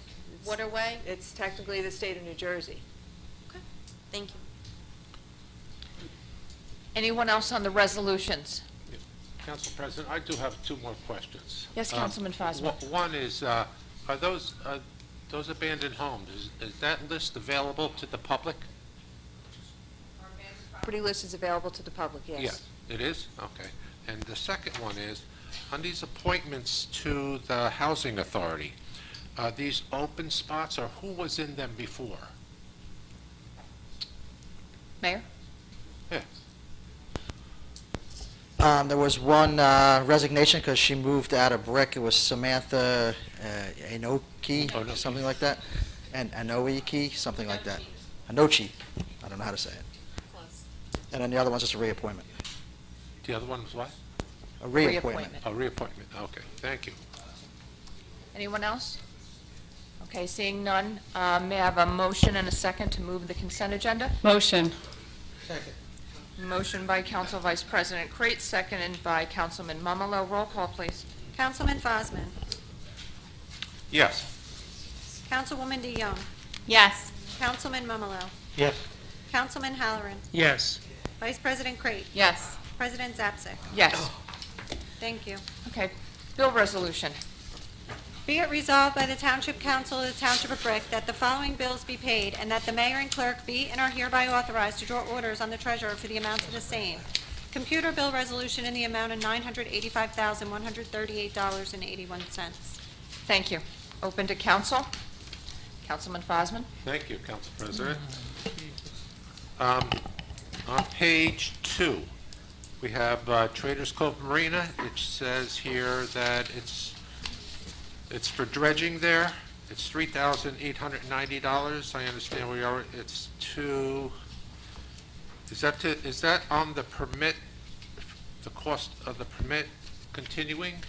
Speaker 21: waterway?
Speaker 9: It's technically the state of New Jersey.
Speaker 21: Thank you.
Speaker 1: Anyone else on the resolutions?
Speaker 11: Council President, I do have two more questions.
Speaker 1: Yes, Councilman Fosma.
Speaker 11: One is, are those abandoned homes, is that list available to the public?
Speaker 9: Property list is available to the public, yes.
Speaker 11: Yes, it is? Okay. And the second one is, on these appointments to the Housing Authority, are these open spots, or who was in them before?
Speaker 1: Mayor?
Speaker 11: Yeah.
Speaker 4: There was one resignation because she moved out of Brick. It was Samantha Anoki, something like that. And Anoiki, something like that. Anochi. I don't know how to say it. And then the other one's just a reappointment.
Speaker 11: The other one was what?
Speaker 4: A reappointment.
Speaker 11: A reappointment, okay, thank you.
Speaker 1: Anyone else? Okay, seeing none, may I have a motion and a second to move the consent agenda?
Speaker 7: Motion.
Speaker 4: Second.
Speaker 1: Motion by Council Vice President Crate, seconded by Councilman Mumolo. Roll call, please.
Speaker 2: Councilman Fosman.
Speaker 11: Yes.
Speaker 2: Councilwoman DeYoung.
Speaker 12: Yes.
Speaker 2: Councilman Mumolo.
Speaker 8: Yes.
Speaker 2: Councilman Halloran.
Speaker 3: Yes.
Speaker 2: Vice President Crate.
Speaker 12: Yes.
Speaker 2: President Zapsik.
Speaker 1: Yes.
Speaker 2: Thank you.
Speaker 1: Okay, bill resolution.
Speaker 2: Be it resolved by the Township Council of the Township of Brick that the following bills be paid, and that the mayor and clerk be and are hereby authorized to draw orders on the treasurer for the amounts of the same. Computer bill resolution in the amount of $985,138.81.
Speaker 1: Thank you. Open to council. Councilman Fosman.
Speaker 11: Thank you, Council President. On page 2, we have Traders Cove Marina. It says here that it's for dredging there. It's $3,890. I understand we are, it's to, is that on the permit, the cost of the permit continuing?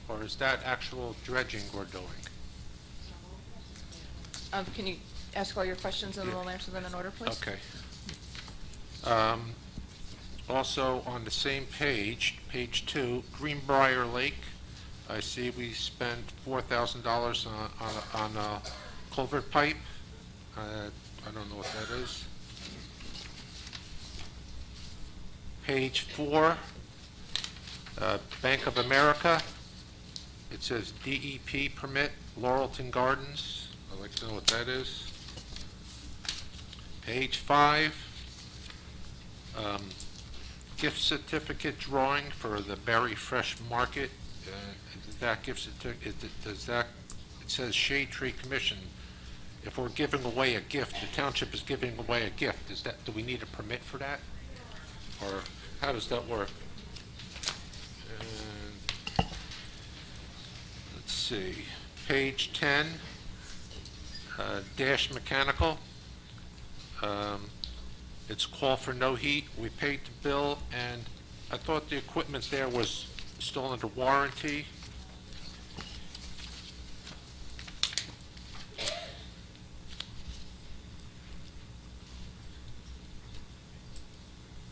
Speaker 11: Or is that actual dredging we're doing?
Speaker 1: Can you ask all your questions and then we'll answer them in order, please?
Speaker 11: Okay. Also, on the same page, page 2, Greenbrier Lake, I see we spent $4,000 on a culvert pipe. I don't know what that is. Page 4, Bank of America. It says DEP permit, Laurelton Gardens. I'd like to know what that is. Page 5, gift certificate drawing for the Berry Fresh Market. That gift certificate, it says Shade Tree Commission. If we're giving away a gift, the township is giving away a gift, do we need a permit for that? Or how does that work? And, let's see, page 10, Dash Mechanical. It's call for no heat. We paid the bill, and I thought the equipment there was still under warranty.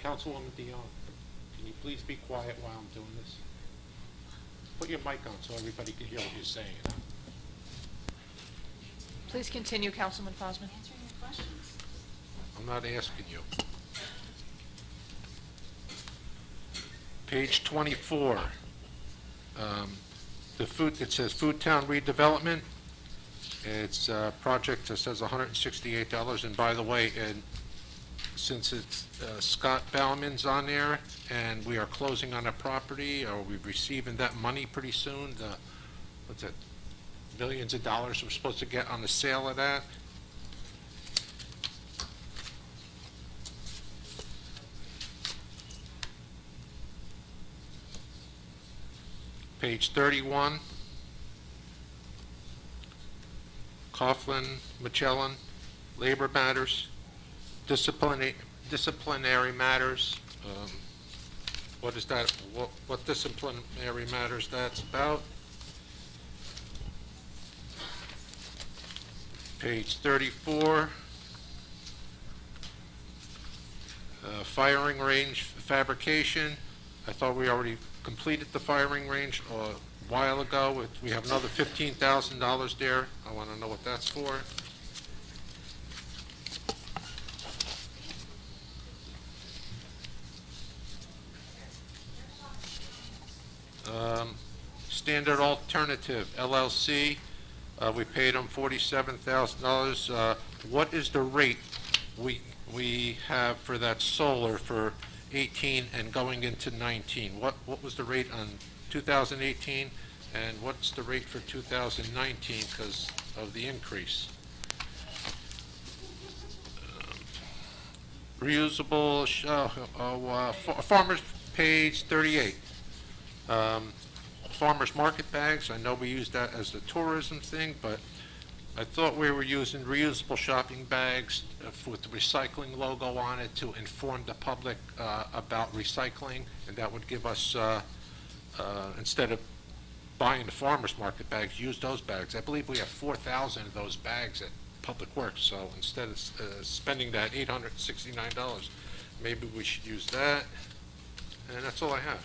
Speaker 11: Councilwoman DeYoung, can you please be quiet while I'm doing this? Put your mic on so everybody can hear what you're saying.
Speaker 1: Please continue, Councilman Fosman.
Speaker 11: I'm not asking you. Page 24. It says Food Town redevelopment. It's a project that says $168. And by the way, since it's Scott Bauman's on there, and we are closing on a property, are we receiving that money pretty soon? What's it? Millions of dollars we're supposed to get on the sale of that? Page 31. Coughlin, Magellan, labor matters, disciplinary matters. What is that? What disciplinary matters that's about? Page 34. Firing range fabrication. I thought we already completed the firing range a while ago. We have another $15,000 there. I want to know what that's for. Standard Alternative, LLC, we paid them $47,000. What is the rate we have for that solar for 18 and going into 19? What was the rate on 2018, and what's the rate for 2019 because of the increase? Reusable, farmers, page 38. Farmers market bags, I know we use that as the tourism thing, but I thought we were using reusable shopping bags with the recycling logo on it to inform the public about recycling, and that would give us, instead of buying the farmers market bags, use those bags. I believe we have 4,000 of those bags at Public Works, so instead of spending that $869, maybe we should use that, and that's all I have.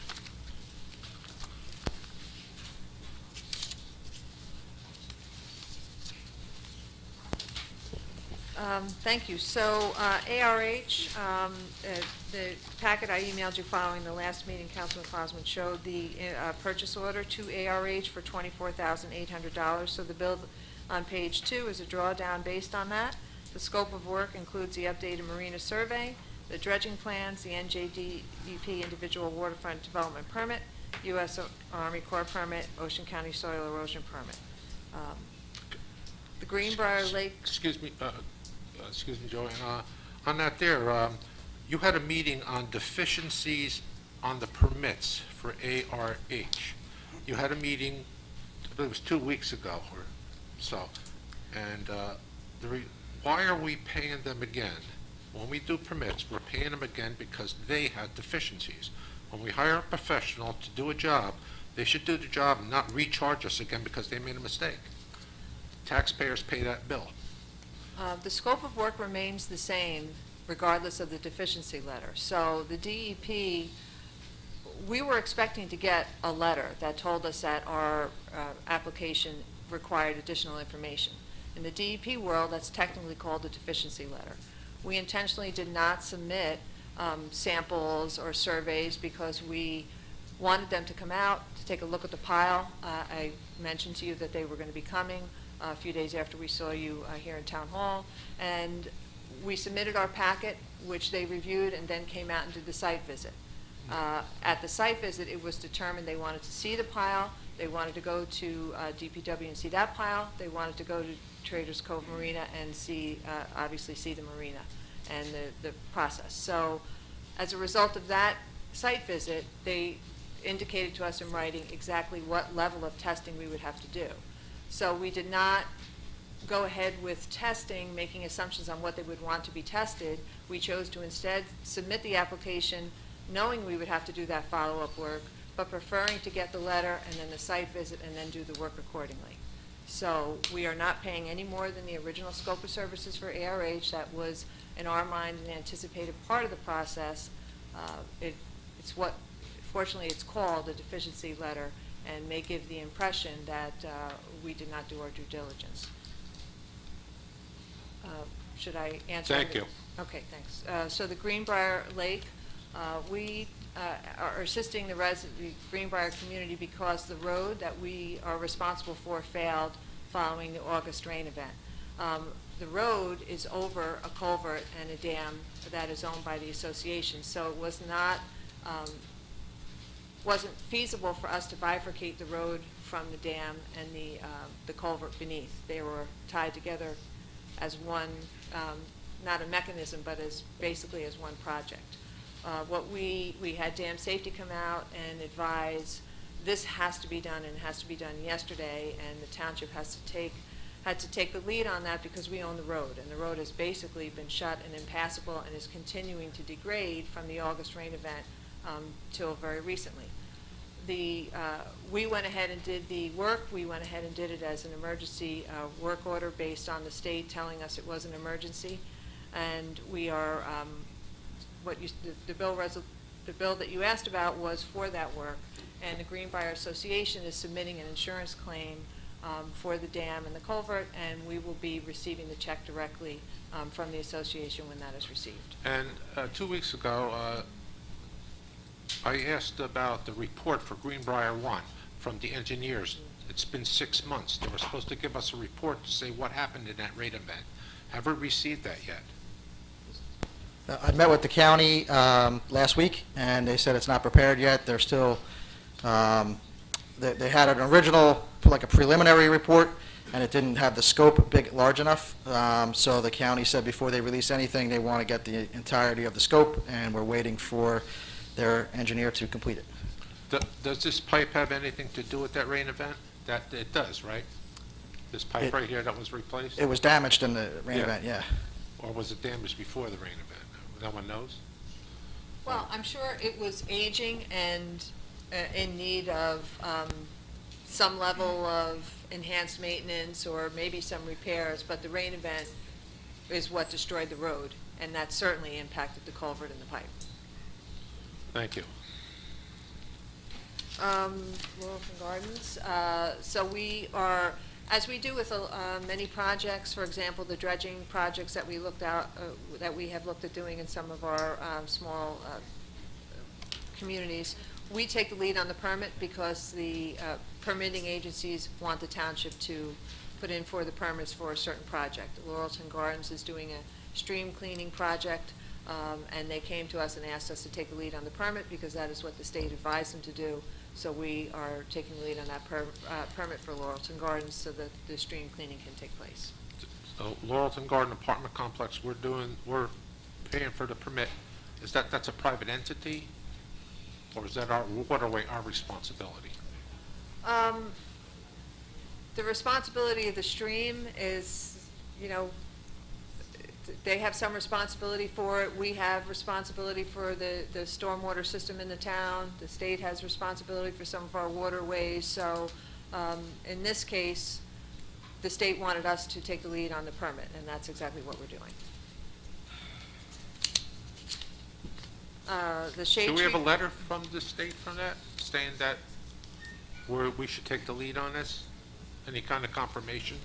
Speaker 9: Thank you. So, ARH, the packet I emailed you following the last meeting, Councilman Fosman, showed the purchase order to ARH for $24,800. So the bill on page 2 is a drawdown based on that. The scope of work includes the updated marina survey, the dredging plans, the NJDEP individual waterfront development permit, U.S. Army Corps permit, Ocean County soil erosion permit. The Greenbrier Lake...
Speaker 11: Excuse me, Joey. On that there, you had a meeting on deficiencies on the permits for ARH. You had a meeting, I believe it was 2 weeks ago or so, and why are we paying them again? When we do permits, we're paying them again because they had deficiencies. When we hire a professional to do a job, they should do the job and not recharge us again because they made a mistake. Taxpayers pay that bill.
Speaker 9: The scope of work remains the same regardless of the deficiency letter. So the DEP, we were expecting to get a letter that told us that our application required additional information. In the DEP world, that's technically called a deficiency letter. We intentionally did not submit samples or surveys because we wanted them to come out to take a look at the pile. I mentioned to you that they were going to be coming a few days after we saw you here in Town Hall, and we submitted our packet, which they reviewed and then came out and did the site visit. At the site visit, it was determined they wanted to see the pile, they wanted to go to DPW and see that pile, they wanted to go to Traders Cove Marina and see, obviously see the marina and the process. So as a result of that site visit, they indicated to us in writing exactly what level of testing we would have to do. So we did not go ahead with testing, making assumptions on what they would want to be tested. We chose to instead submit the application knowing we would have to do that follow-up work, but preferring to get the letter and then the site visit and then do the work accordingly. So we are not paying any more than the original scope of services for ARH. That was, in our mind, an anticipated part of the process. It's what unfortunately, it's called a deficiency letter and may give the impression that we did not do our due diligence. Should I answer?
Speaker 10: Thank you.
Speaker 9: Okay, thanks. So the Greenbrier Lake, we are assisting the Greenbrier community because the road that we are responsible for failed following the August rain event. The road is over a culvert and a dam that is owned by the association, so it was not, wasn't feasible for us to bifurcate the road from the dam and the culvert beneath. They were tied together as one, not a mechanism, but as basically as one project. What we had dam safety come out and advise this has to be done and it has to be done yesterday, and the township had to take the lead on that because we own the road, and the road has basically been shut and impassable and is continuing to degrade from the August rain event till very recently. We went ahead and did the work. We went ahead and did it as an emergency work order based on the state telling us it was an emergency, and we are the bill that you asked about was for that work, and the Greenbrier Association is submitting an insurance claim for the dam and the culvert, and we will be receiving the check directly from the association when that is received.
Speaker 11: And 2 weeks ago, I asked about the report for Greenbrier 1 from the engineers. It's been 6 months. They were supposed to give us a report to say what happened in that rain event. Have we received that yet?
Speaker 4: I met with the county last week, and they said it's not prepared yet. They're still, they had an original, like a preliminary report, and it didn't have the scope large enough. So the county said before they release anything, they want to get the entirety of the scope, and we're waiting for their engineer to complete it.
Speaker 11: Does this pipe have anything to do with that rain event? That it does, right? This pipe right here that was replaced?
Speaker 4: It was damaged in the rain event, yeah.
Speaker 11: Or was it damaged before the rain event? No one knows?
Speaker 9: Well, I'm sure it was aging and in need of some level of enhanced maintenance or maybe some repairs, but the rain event is what destroyed the road, and that certainly impacted the culvert and the pipe.
Speaker 11: Thank you.
Speaker 9: Laurelton Gardens. So we are, as we do with many projects, for example, the dredging projects that we that we have looked at doing in some of our small communities, we take the lead on the permit because the permitting agencies want the township to put in for the permits for a certain project. Laurelton Gardens is doing a stream cleaning project, and they came to us and asked us to take the lead on the permit because that is what the state advised them to do. So we are taking the lead on that permit for Laurelton Gardens so that the stream cleaning can take place.
Speaker 11: So Laurelton Garden Apartment Complex, we're paying for the permit. That's a private entity, or is that our waterway, our responsibility?
Speaker 9: The responsibility of the stream is, they have some responsibility for it. We have responsibility for the stormwater system in the town. The state has responsibility for some of our waterways. So in this case, the state wanted us to take the lead on the permit, and that's exactly what we're doing. The shade
Speaker 11: Do we have a
Speaker 9: tree-
Speaker 11: letter from the state from that, saying that we should take the lead on this? Any kind of confirmation?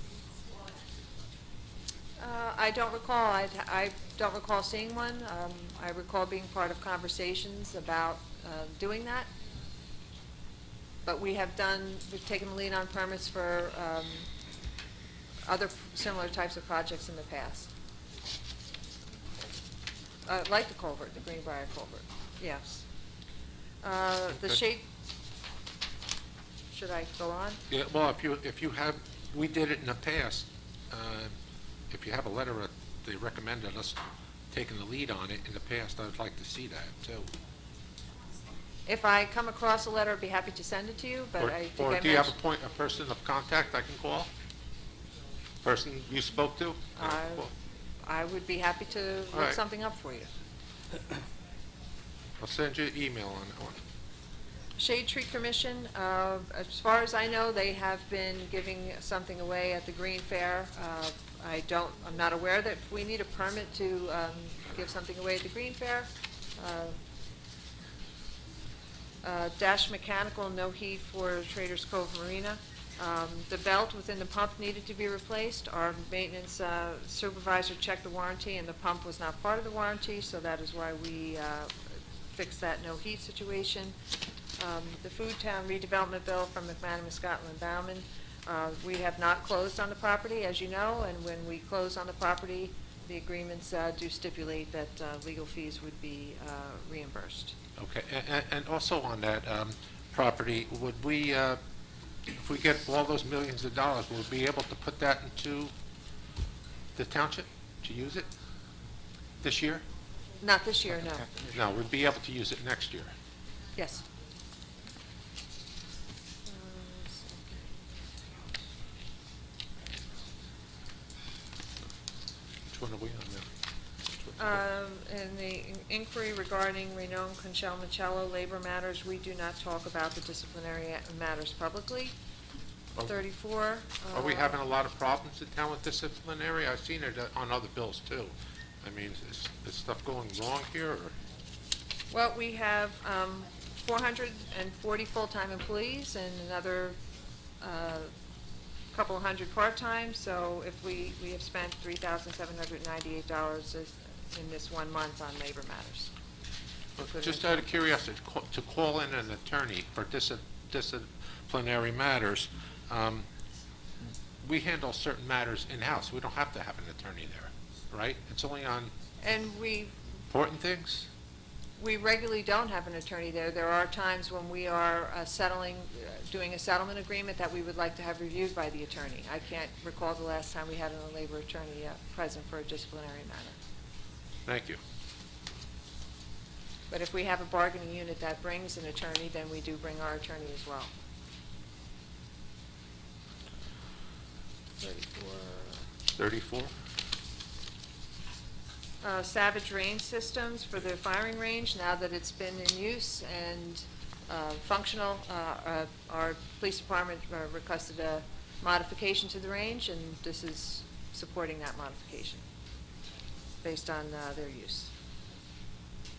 Speaker 9: I don't recall. I don't recall seeing one. I recall being part of conversations about doing that. But we've taken the lead on permits for other similar types of projects in the past. Like the culvert, the Greenbrier culvert, yes. The shade, should I go on?
Speaker 11: Yeah, well, if you have, we did it in the past. If you have a letter that they recommended us taking the lead on it in the past, I would like to see that too.
Speaker 9: If I come across a letter, I'd be happy to send it to you, but I think
Speaker 11: Or do you have a person of contact I can call? Person you spoke to?
Speaker 9: I would be happy to
Speaker 11: All
Speaker 9: look
Speaker 11: right.
Speaker 9: something up for you.
Speaker 11: I'll send you an email on that one.
Speaker 9: Shade Tree Commission, as far as I know, they have been giving something away at the Green Fair. I'm not aware that we need a permit to give something away at the Green Fair. Dash Mechanical, no heat for Traders Cove Marina. The belt within the pump needed to be replaced. Our maintenance supervisor checked the warranty, and the pump was not part of the warranty, so that is why we fixed that no heat situation. The Food Town redevelopment bill from McManaman, Scotland, Bauman. We have not closed on the property, as you know, and when we close on the property, the agreements do stipulate that legal fees would be reimbursed.
Speaker 11: Okay, and also on that property, would we, if we get all those millions of dollars, will we be able to put that into the township to use it this year?
Speaker 9: Not this year, no.
Speaker 11: No, we'd be able to use it next year.
Speaker 9: Yes.
Speaker 11: Which one are we on now?
Speaker 9: In the inquiry regarding Reno Conchel Michello labor matters, we do not talk about the disciplinary matters publicly. 34.
Speaker 11: Are we having a lot of problems in town with disciplinary? I've seen it on other bills too. I mean, is stuff going wrong here? Or?
Speaker 9: Well, we have 440 full-time employees and another couple of hundred part-time, so if we have spent $3,798 in this 1 month on labor matters.
Speaker 11: Just out of curiosity, to call in an attorney for disciplinary matters, we handle certain matters in-house. We don't have to have an attorney there, right? It's only on important things?
Speaker 9: We regularly don't have an attorney there. There are times when we are doing a settlement agreement that we would like to have reviewed by the attorney. I can't recall the last time we had a labor attorney present for a disciplinary matter.
Speaker 11: Thank you.
Speaker 9: But if we have a bargaining unit that brings an attorney, then we do bring our attorney as well.
Speaker 11: 34.
Speaker 9: Savage range systems for the firing range, now that it's been in use and functional, our police department requested a modification to the range, and this is supporting that modification based on their use.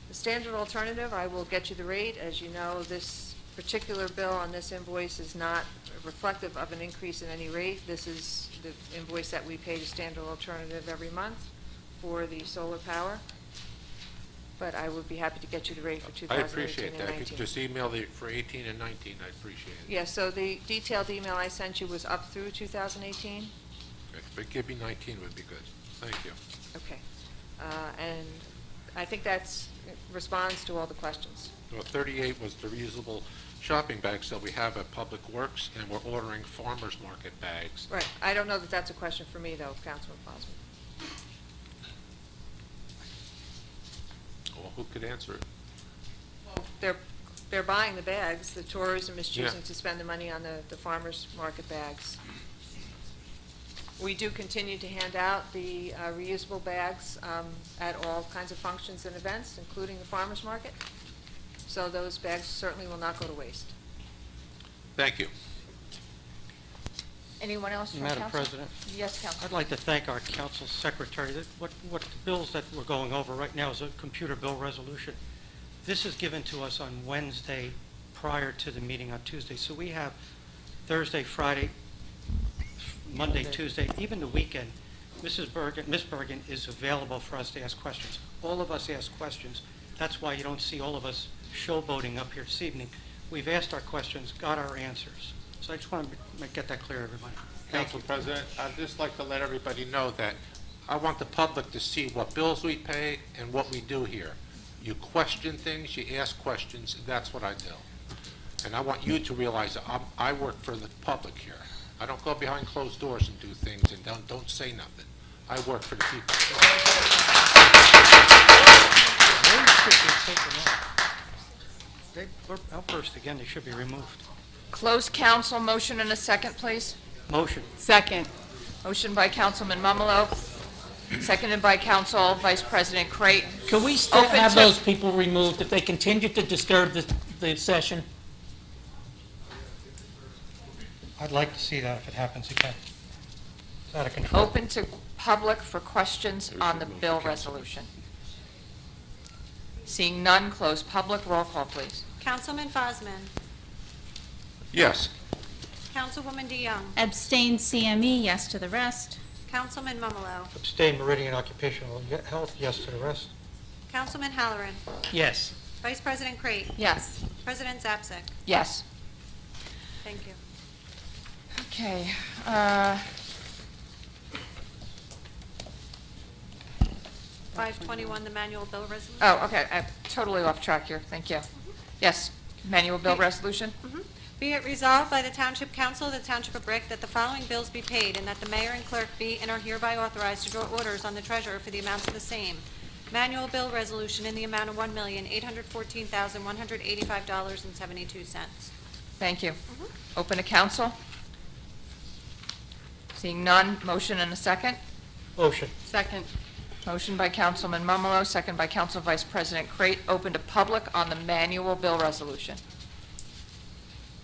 Speaker 9: The standard alternative, I will get you the rate. As you know, this particular bill on this invoice is not reflective of an increase in any rate. This is the invoice that we pay to standard alternative every month for the solar power. But I would be happy to get you the rate for 2018
Speaker 11: I appreciate
Speaker 9: and
Speaker 11: that.
Speaker 9: 19.
Speaker 11: If you could just email it for 18 and 19, I'd appreciate it.
Speaker 9: Yeah, so the detailed email I sent you was up through 2018.
Speaker 11: If it give me 19, would be good. Thank you.
Speaker 9: Okay. And I think that responds to all the questions.
Speaker 11: Well, 38 was the reusable shopping bags that we have at Public Works, and we're ordering farmers market bags.
Speaker 9: Right. I don't know that that's a question for me, though, Councilman Fosman.
Speaker 11: Well, who could answer it?
Speaker 9: They're buying the bags. The tourism is choosing
Speaker 11: Yeah.
Speaker 9: to spend the money on the farmers market bags. We do continue to hand out the reusable bags at all kinds of functions and events, including the farmers market. So those bags certainly will not go to waste.
Speaker 11: Thank you.
Speaker 9: Anyone else from council?
Speaker 8: Madam President?
Speaker 9: Yes, Council.
Speaker 8: I'd like to thank our council secretary. What the bills that we're going over right now is a computer bill resolution. This is given to us on Wednesday prior to the meeting on Tuesday. So we have Thursday, Friday, Monday, Tuesday, even the weekend. Miss Bergen is available for us to ask questions. All of us ask questions. That's why you don't see all of us showboating up here this evening. We've asked our questions, got our answers. So I just want to get that clear, everybody.
Speaker 11: Council President, I'd just like to let everybody know that I want the public to see what bills we pay and what we do here. You question things, you ask questions, and that's what I do. And I want you to realize that I work for the public here. I don't go behind closed doors and do things and don't say nothing. I work for the people.
Speaker 8: They were outburst again, they should be removed.
Speaker 1: Closed council, motion and a second, please.
Speaker 8: Motion.
Speaker 5: Second.
Speaker 1: Motion by Councilman Mumolo, seconded by Council Vice President Crate.
Speaker 3: Can we still
Speaker 1: Open
Speaker 3: have
Speaker 1: to-
Speaker 3: those people removed if they continue to disturb the session?
Speaker 8: I'd like to see that if it happens again. It's out of control.
Speaker 1: Open to public for questions on the bill resolution. Seeing none, close public. Roll call, please.
Speaker 2: Councilman Fosman.
Speaker 11: Yes.
Speaker 2: Councilwoman DeYoung.
Speaker 12: Abstain CME, yes to the rest.
Speaker 2: Councilman Mumalo.
Speaker 8: Abstain Meridian Occupational Health, yes to the rest.
Speaker 2: Councilman Halloran.
Speaker 3: Yes.
Speaker 2: Vice President Crate.
Speaker 9: Yes.
Speaker 2: President Zapsik.
Speaker 1: Yes.
Speaker 2: Thank you.
Speaker 1: Okay.
Speaker 2: 521, the manual bill resolution.
Speaker 1: Oh, okay, I'm totally off track here, thank you. Yes, manual bill resolution?
Speaker 2: Be it resolved by the Township Council of the Township of Brick that the following bills be paid, and that the mayor and clerk be and are hereby authorized to draw orders on the treasurer for the amounts of the same. Manual bill resolution in the amount of $1,814,185.72.
Speaker 1: Thank you. Open to council? Seeing none, motion and a second?
Speaker 8: Motion.
Speaker 9: Second.
Speaker 1: Motion by Councilman Mumalo, second by Council Vice President Crate. Open to public on the manual bill resolution.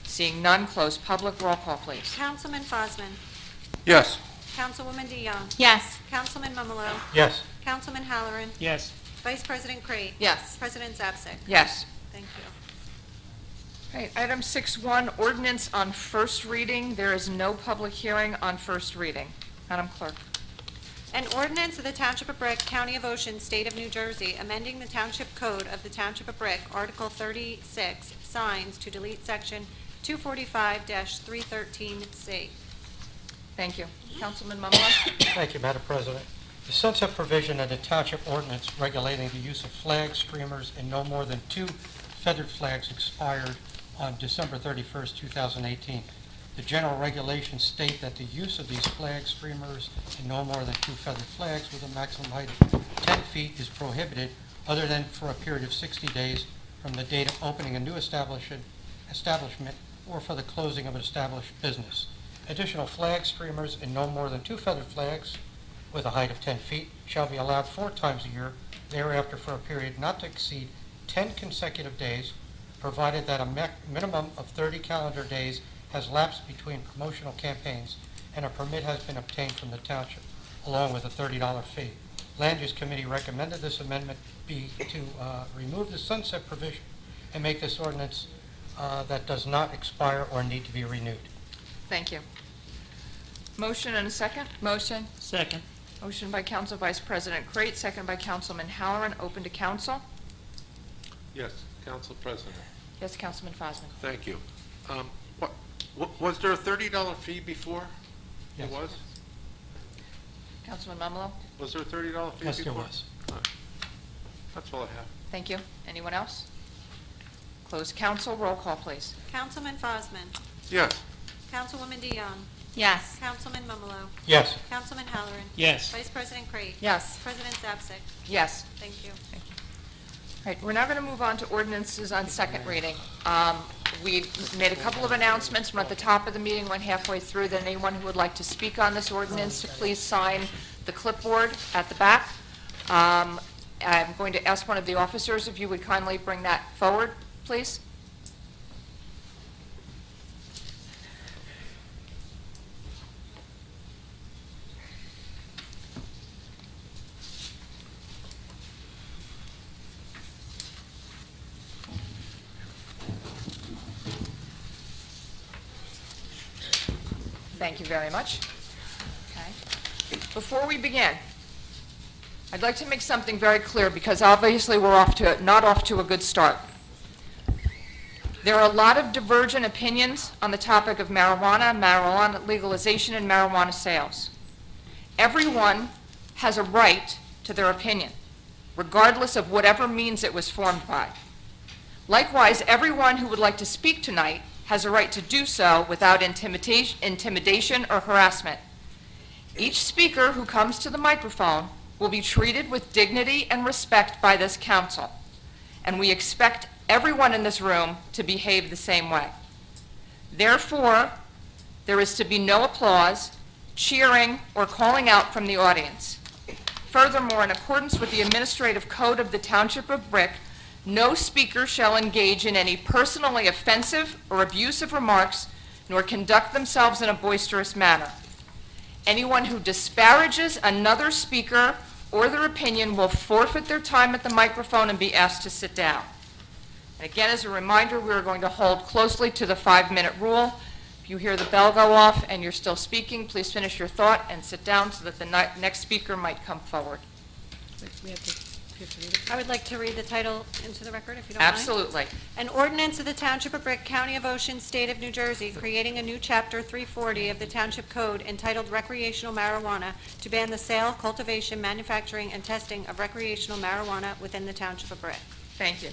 Speaker 1: Seeing none, close public. Roll call, please.
Speaker 2: Councilman Fosman.
Speaker 11: Yes.
Speaker 2: Councilwoman DeYoung.
Speaker 12: Yes.
Speaker 2: Councilman Mumalo.
Speaker 8: Yes.
Speaker 2: Councilman Halloran.
Speaker 3: Yes.
Speaker 2: Vice President Crate.
Speaker 9: Yes.
Speaker 2: President Zapsik.
Speaker 1: Yes.
Speaker 2: Thank you.
Speaker 1: Okay, item 6.1, ordinance on first reading. There is no public hearing on first reading. Madam Clerk.
Speaker 2: An ordinance of the Township of Brick, County of Ocean, State of New Jersey, amending the Township Code of the Township of Brick, Article 36, signs to delete Section 245-313C.
Speaker 1: Thank you. Councilman Mumalo?
Speaker 8: Thank you, Madam President. The sunset provision of the Township ordinance regulating the use of flags, streamers, and no more than 2 feathered flags expired on December 31st, 2018. The general regulations state that the use of these flags, streamers, and no more than 2 feathered flags with a maximum height of 10 feet is prohibited other than for a period of 60 days from the date of opening a new establishment or for the closing of an established business. Additional flags, streamers, and no more than 2 feathered flags with a height of 10 feet shall be allowed 4 times a year, thereafter for a period not to exceed 10 consecutive days, provided that a minimum of 30 calendar days has lapsed between promotional campaigns and a permit has been obtained from the township, along with a $30 fee. Land Use Committee recommended this amendment be to remove the sunset provision and make this ordinance that does not expire or need to be renewed.
Speaker 1: Thank you. Motion and a second?
Speaker 9: Motion.
Speaker 3: Second.
Speaker 1: Motion by Council Vice President Crate, second by Councilman Halloran. Open to council?
Speaker 11: Yes, Council President.
Speaker 1: Yes, Councilman Fosman.
Speaker 11: Thank you. Was there a $30 fee before?
Speaker 8: Yes.
Speaker 11: It was?
Speaker 1: Councilman Mumalo?
Speaker 11: Was there a $30 fee
Speaker 8: Yes,
Speaker 11: before?
Speaker 8: there was.
Speaker 11: All right. That's all I have.
Speaker 1: Thank you. Anyone else? Close council. Roll call, please.
Speaker 2: Councilman Fosman.
Speaker 11: Yes.
Speaker 2: Councilwoman DeYoung.
Speaker 12: Yes.
Speaker 2: Councilman Mumalo.
Speaker 8: Yes.
Speaker 2: Councilman Halloran.
Speaker 3: Yes.
Speaker 2: Vice President Crate.
Speaker 9: Yes.
Speaker 2: President Zapsik.
Speaker 1: Yes.
Speaker 2: Thank you.
Speaker 1: All right, we're now going to move on to ordinances on second reading. We made a couple of announcements. We're at the top of the meeting, went halfway through. Then anyone who would like to speak on this ordinance, to please sign the clipboard at the back. I'm going to ask one of the officers if you would kindly bring that forward, please. Thank you very much. Okay. Before we begin, I'd like to make something very clear because obviously we're not off to a good start. There are a lot of divergent opinions on the topic of marijuana legalization, and marijuana sales. Everyone has a right to their opinion, regardless of whatever means it was formed by. Likewise, everyone who would like to speak tonight has a right to do so without intimidation or harassment. Each speaker who comes to the microphone will be treated with dignity and respect by this council, and we expect everyone in this room to behave the same way. Therefore, there is to be no applause, cheering, or calling out from the audience. Furthermore, in accordance with the Administrative Code of the Township of Brick, no speaker shall engage in any personally offensive or abusive remarks, nor conduct themselves in a boisterous manner. Anyone who disparages another speaker or their opinion will forfeit their time at the microphone and be asked to sit down. And again, as a reminder, we are going to hold closely to the 5-minute rule. If you hear the bell go off and you're still speaking, please finish your thought and sit down so that the next speaker might come forward.
Speaker 9: We have to read it.
Speaker 2: I would like to read the title into the record, if you don't mind.
Speaker 1: Absolutely.
Speaker 2: An ordinance of the Township of Brick, County of Ocean, State of New Jersey, creating a new Chapter 340 of the Township Code entitled Recreational Marijuana to ban the sale, cultivation, manufacturing, and testing of recreational marijuana within the Township of Brick.
Speaker 1: Thank you.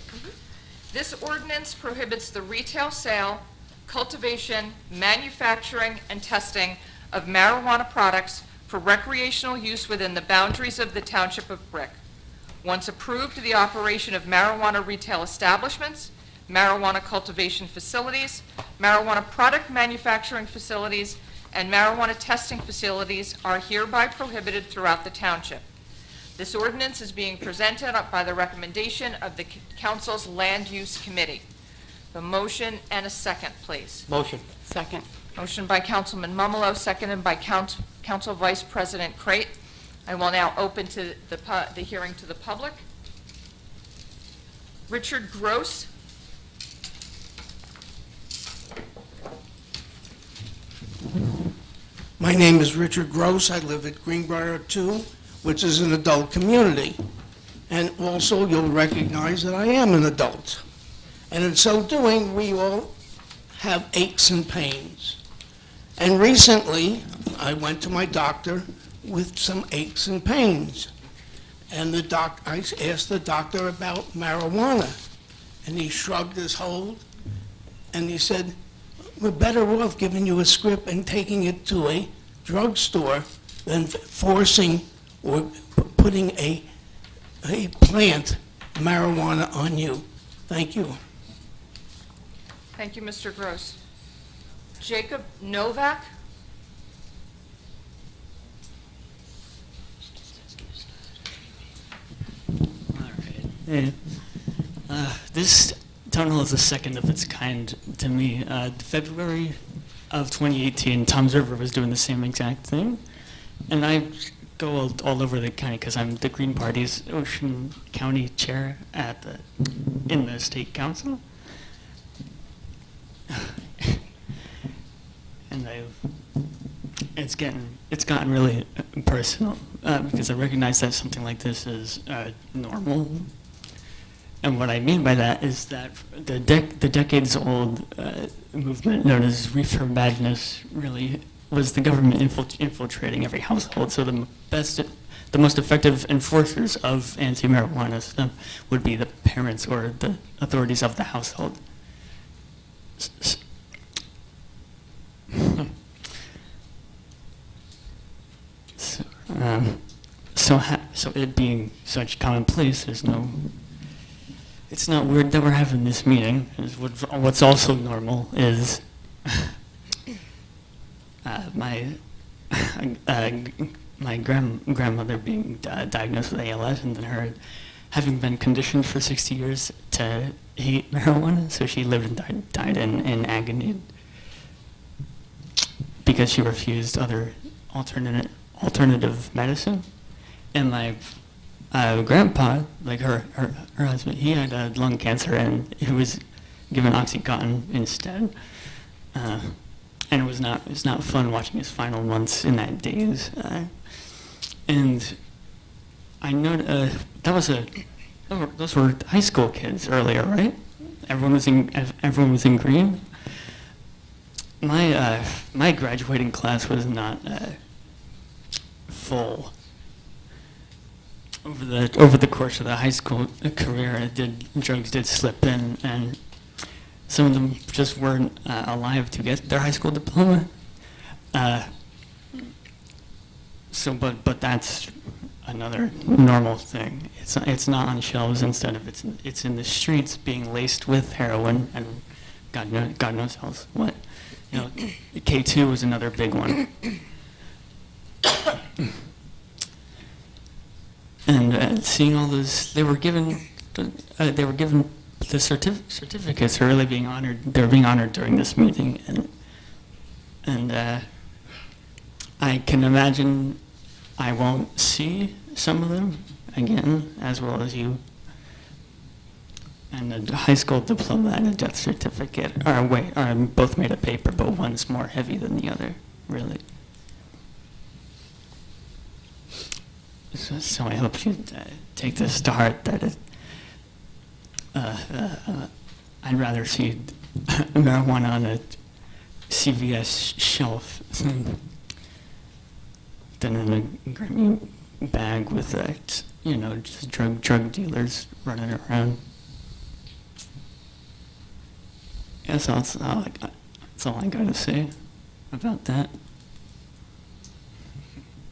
Speaker 1: This ordinance prohibits the retail sale, cultivation, manufacturing, and testing of marijuana products for recreational use within the boundaries of the Township of Brick. Once approved, the operation of marijuana retail establishments, marijuana cultivation facilities, marijuana product manufacturing facilities, and marijuana testing facilities are hereby prohibited throughout the township. This ordinance is being presented by the recommendation of the Council's Land Use Committee. The motion and a second, please.
Speaker 8: Motion.
Speaker 5: Second.
Speaker 1: Motion by Councilman Mumolo, seconded by Council Vice President Crate. I will now open to the hearing to the public. Richard Gross.
Speaker 6: My name is Richard Gross. I live at Greenbrier 2, which is an adult community. And also, you'll recognize that I am an adult. And in so doing, we all have aches and pains. And recently, I went to my doctor with some aches and pains. And I asked the doctor about marijuana. And he shrugged his hold, and he said, we're better off giving you a script and taking it to a drugstore than forcing or putting a plant marijuana on you. Thank you.
Speaker 1: Thank you, Mr. Gross. Jacob Novak.
Speaker 22: Hey, this town hall is the second of its kind to me. February of 2018, Tom's River was doing the same exact thing, and I go all over the county because I'm the Green Party's Ocean County chair in the state council, and it's gotten really personal because I recognize that something like this is normal. And what I mean by that is that the decades-old movement known as reefer madness really was the government infiltrating every household. So the most effective enforcers of anti-marijuana stuff would be the parents or the authorities of the household. So it being such commonplace, it's not weird that we're having this meeting. What's also normal is my grandmother being diagnosed with ALS, and then her having been conditioned for 60 years to hate marijuana, so she lived and died in agony because she refused other alternative medicine. And my grandpa, like her husband, he had lung cancer, and he was given OxyContin instead. And it was not fun watching his final months in that daze. And I know those were high school kids earlier, right? Everyone was in green. My graduating class was not full. Over the course of the high school career, drugs did slip in, and some of them just weren't alive to get their high school diploma. But that's another normal thing. It's not on shelves. Instead of it's in the streets being laced with heroin and God knows else what. K2 was another big one. And seeing all those, they were given the certificates are really being honored. They're being honored during this meeting, and I can imagine I won't see some of them again, as well as you. and a high school diploma and a death certificate are both made of paper, but one's more heavy than the other, really. So I hope you take this to heart, that I'd rather see marijuana on a CVS shelf than in a grimy bag with, just drug dealers running around. Yes, that's all I got to say about that.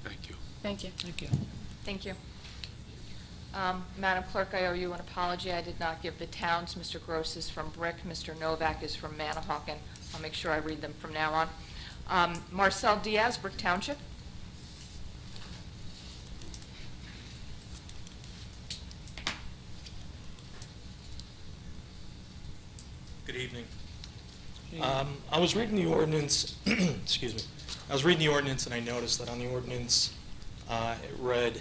Speaker 11: Thank you.
Speaker 1: Thank you. Thank you. Thank you. Madam Clerk, I owe you an apology. I did not give the towns. Mr. Gross is from Brick, Mr. Novak is from Manahawkin. I'll make sure I read them from now on. Marcel Diaz, Brick Township.
Speaker 13: Good evening. I was reading the ordinance, excuse me. I was reading the ordinance and I noticed that on the ordinance, it read,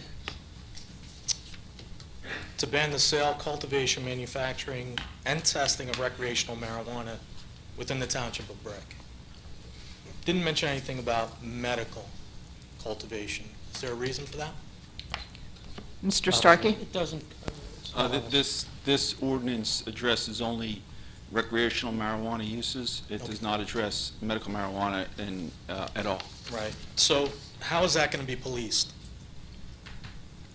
Speaker 13: to ban the sale, cultivation, manufacturing, and testing of recreational marijuana within the Township of Brick. Didn't mention anything about medical cultivation. Is there a reason for that?
Speaker 1: Mr. Starkey?
Speaker 13: It doesn't.
Speaker 16: This ordinance addresses only recreational marijuana uses. It does not address medical marijuana at all.
Speaker 13: Right. So how is that going to be policed?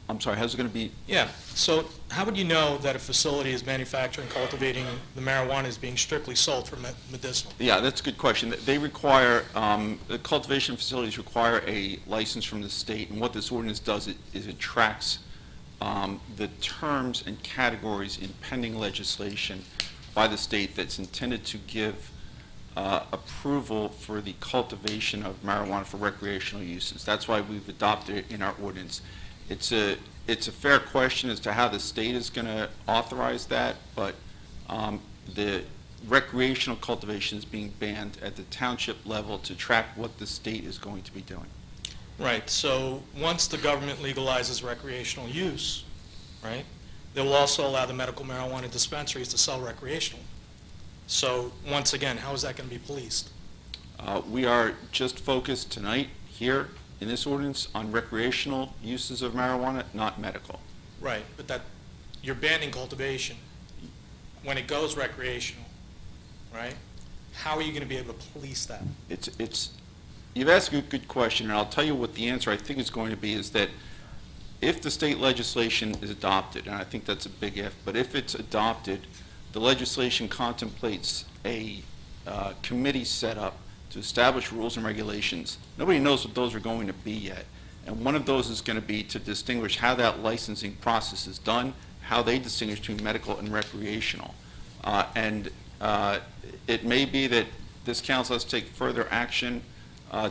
Speaker 16: I'm sorry, how's it going to be?
Speaker 13: Yeah. So how would you know that a facility is manufacturing, cultivating the marijuana is being strictly sold for medicinal?
Speaker 16: Yeah, that's a good question. They require, the cultivation facilities require a license from the state, and what this ordinance does is it tracks the terms and categories in pending legislation by the state that's intended to give approval for the cultivation of marijuana for recreational uses. That's why we've adopted it in our ordinance. It's a fair question as to how the state is going to authorize that, but the recreational cultivation is being banned at the township level to track what the state is going to be doing.
Speaker 13: Right. So once the government legalizes recreational use, right, they will also allow the medical marijuana dispensaries to sell recreational. So once again, how is that going to be policed?
Speaker 16: We are just focused tonight here in this ordinance on recreational uses of marijuana, not medical.
Speaker 13: Right, but that you're banning cultivation. When it goes recreational, right, how are you going to be able to police that?
Speaker 16: You've asked a good question, and I'll tell you what the answer I think is going to be is that if the state legislation is adopted, and I think that's a big if, but if it's adopted, the legislation contemplates a committee set up to establish rules and regulations. Nobody knows what those are going to be yet. And one of those is going to be to distinguish how that licensing process is done, how they distinguish between medical and recreational. It may be that this council has to take further action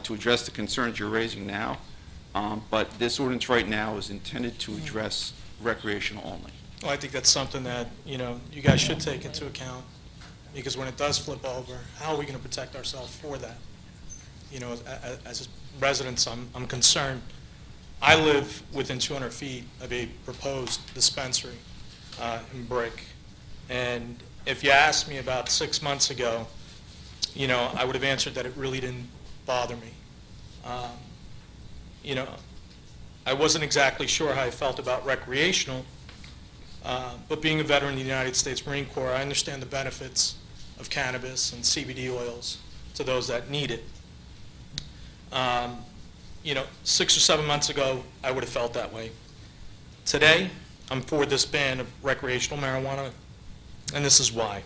Speaker 16: to address the concerns you're raising now, but this ordinance right now is intended to address recreational only.
Speaker 13: Well, I think that's something that, you guys should take into account, because when it does flip over, how are we going to protect ourselves for that? As residents, I'm concerned. I live within 200 feet of a proposed dispensary in Brick, and if you asked me about 6 months ago, I would have answered that it really didn't bother me. I wasn't exactly sure how I felt about recreational, but being a veteran of the United States Marine Corps, I understand the benefits of cannabis and CBD oils to those that need it. 6 or 7 months ago, I would have felt that way. Today, I'm for this ban of recreational marijuana, and this is why.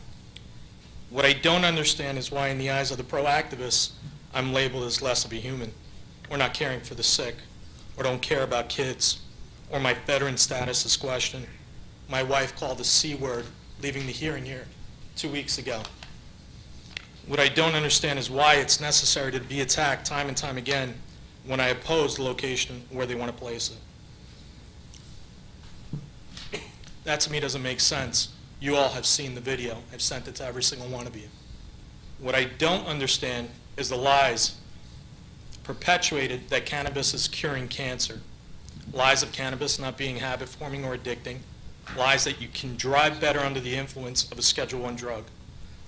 Speaker 13: What I don't understand is why, in the eyes of the pro-activists, I'm labeled as less of a human, or not caring for the sick, or don't care about kids, or my veteran status is questioned. My wife called the C word leaving the hearing here 2 weeks ago. What I don't understand is why it's necessary to be attacked time and time again when I oppose the location where they want to place it. That to me doesn't make sense. You all have seen the video. I've sent it to every single one of you. What I don't understand is the lies perpetuated that cannabis is curing cancer. Lies of cannabis not being habit-forming or addicting. lies that you can drive better under the influence of a Schedule I drug,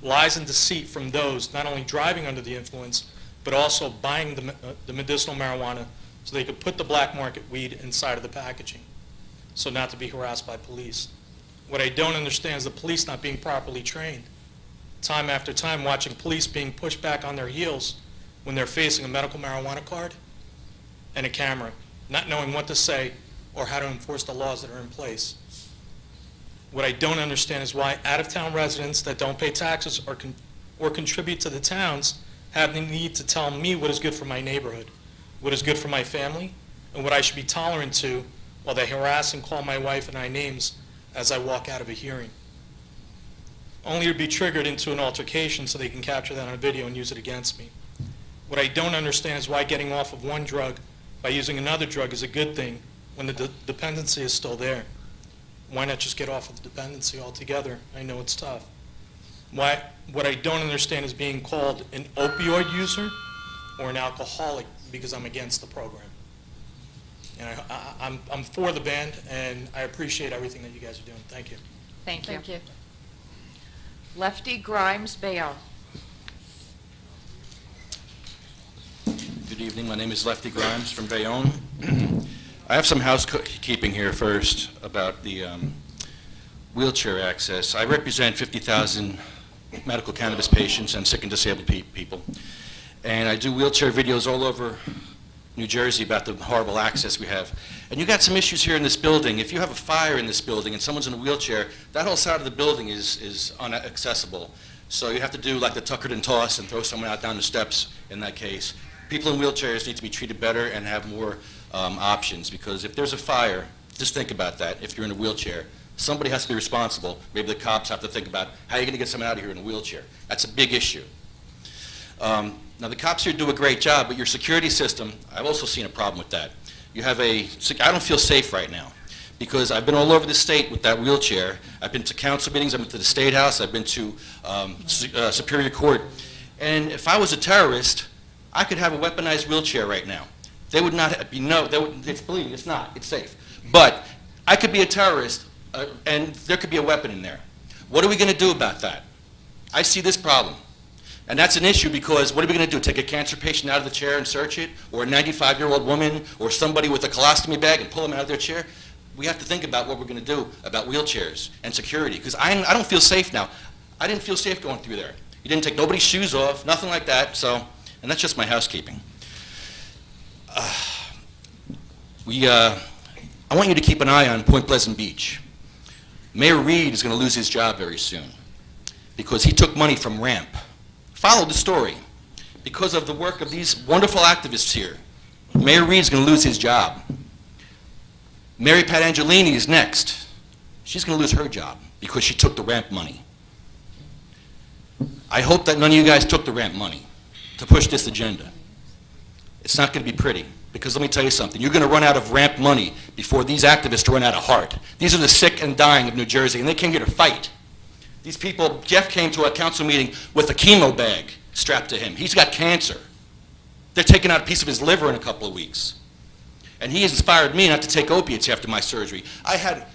Speaker 13: lies and deceit from those not only driving under the influence, but also buying the medicinal marijuana so they could put the black market weed inside of the packaging, so not to be harassed by police. What I don't understand is the police not being properly trained. Time after time, watching police being pushed back on their heels when they're facing a medical marijuana card and a camera, not knowing what to say or how to enforce the laws that are in place. What I don't understand is why out-of-town residents that don't pay taxes or contribute to the towns have the need to tell me what is good for my neighborhood, what is good for my family, and what I should be tolerant to while they harass and call my wife and I names as I walk out of a hearing, only to be triggered into an altercation so they can capture that on a video and use it against me. What I don't understand is why getting off of one drug by using another drug is a good thing when the dependency is still there. Why not just get off of the dependency altogether? I know it's tough. What I don't understand is being called an opioid user or an alcoholic because I'm against the program. And I'm for the band, and I appreciate everything that you guys are doing. Thank you.
Speaker 1: Thank you.
Speaker 9: Thank you.
Speaker 1: Lefty Grimes Bayonne.
Speaker 14: Good evening. My name is Lefty Grimes from Bayonne. I have some housekeeping here first about the wheelchair access. I represent 50,000 medical cannabis patients and sick and disabled people. And I do wheelchair videos all over New Jersey about the horrible access we have. And you got some issues here in this building. If you have a fire in this building and someone's in a wheelchair, that whole side of the building is inaccessible. So you have to do like the tucker and toss and throw someone out down the steps in that case. People in wheelchairs need to be treated better and have more options, because if there's a fire, just think about that. If you're in a wheelchair, somebody has to be responsible. Maybe the cops have to think about how you're going to get someone out of here in a wheelchair. That's a big issue. Now, the cops here do a great job, but your security system, I've also seen a problem with that. You have I don't feel safe right now, because I've been all over the state with that wheelchair. I've been to council meetings, I've been to the State House, I've been to Superior Court. And if I was a terrorist, I could have a weaponized wheelchair right now. They would not be, believe me, it's not, it's safe. But I could be a terrorist, and there could be a weapon in there. What are we going to do about that? I see this problem. And that's an issue, because what are we going to do? Take a cancer patient out of the chair and search it? Or a 95-year-old woman? Or somebody with a colostomy bag and pull them out of their chair? We have to think about what we're going to do about wheelchairs and security, because I don't feel safe now. I didn't feel safe going through there. You didn't take nobody's shoes off, nothing like that, so, and that's just my housekeeping. I want you to keep an eye on Point Pleasant Beach. Mayor Reed is going to lose his job very soon because he took money from RAMP. Follow the story. Because of the work of these wonderful activists here, Mayor Reed is going to lose his job. Mary Pat Angelini is next. She's going to lose her job because she took the RAMP money. I hope that none of you guys took the RAMP money to push this agenda. It's not going to be pretty, because let me tell you something. You're going to run out of RAMP money before these activists run out of heart. These are the sick and dying of New Jersey, and they came here to fight. These people, Jeff came to a council meeting with a chemo bag strapped to him. He's got cancer. They're taking out a piece of his liver in a couple of weeks. And he has inspired me not to take opiates after my surgery. I had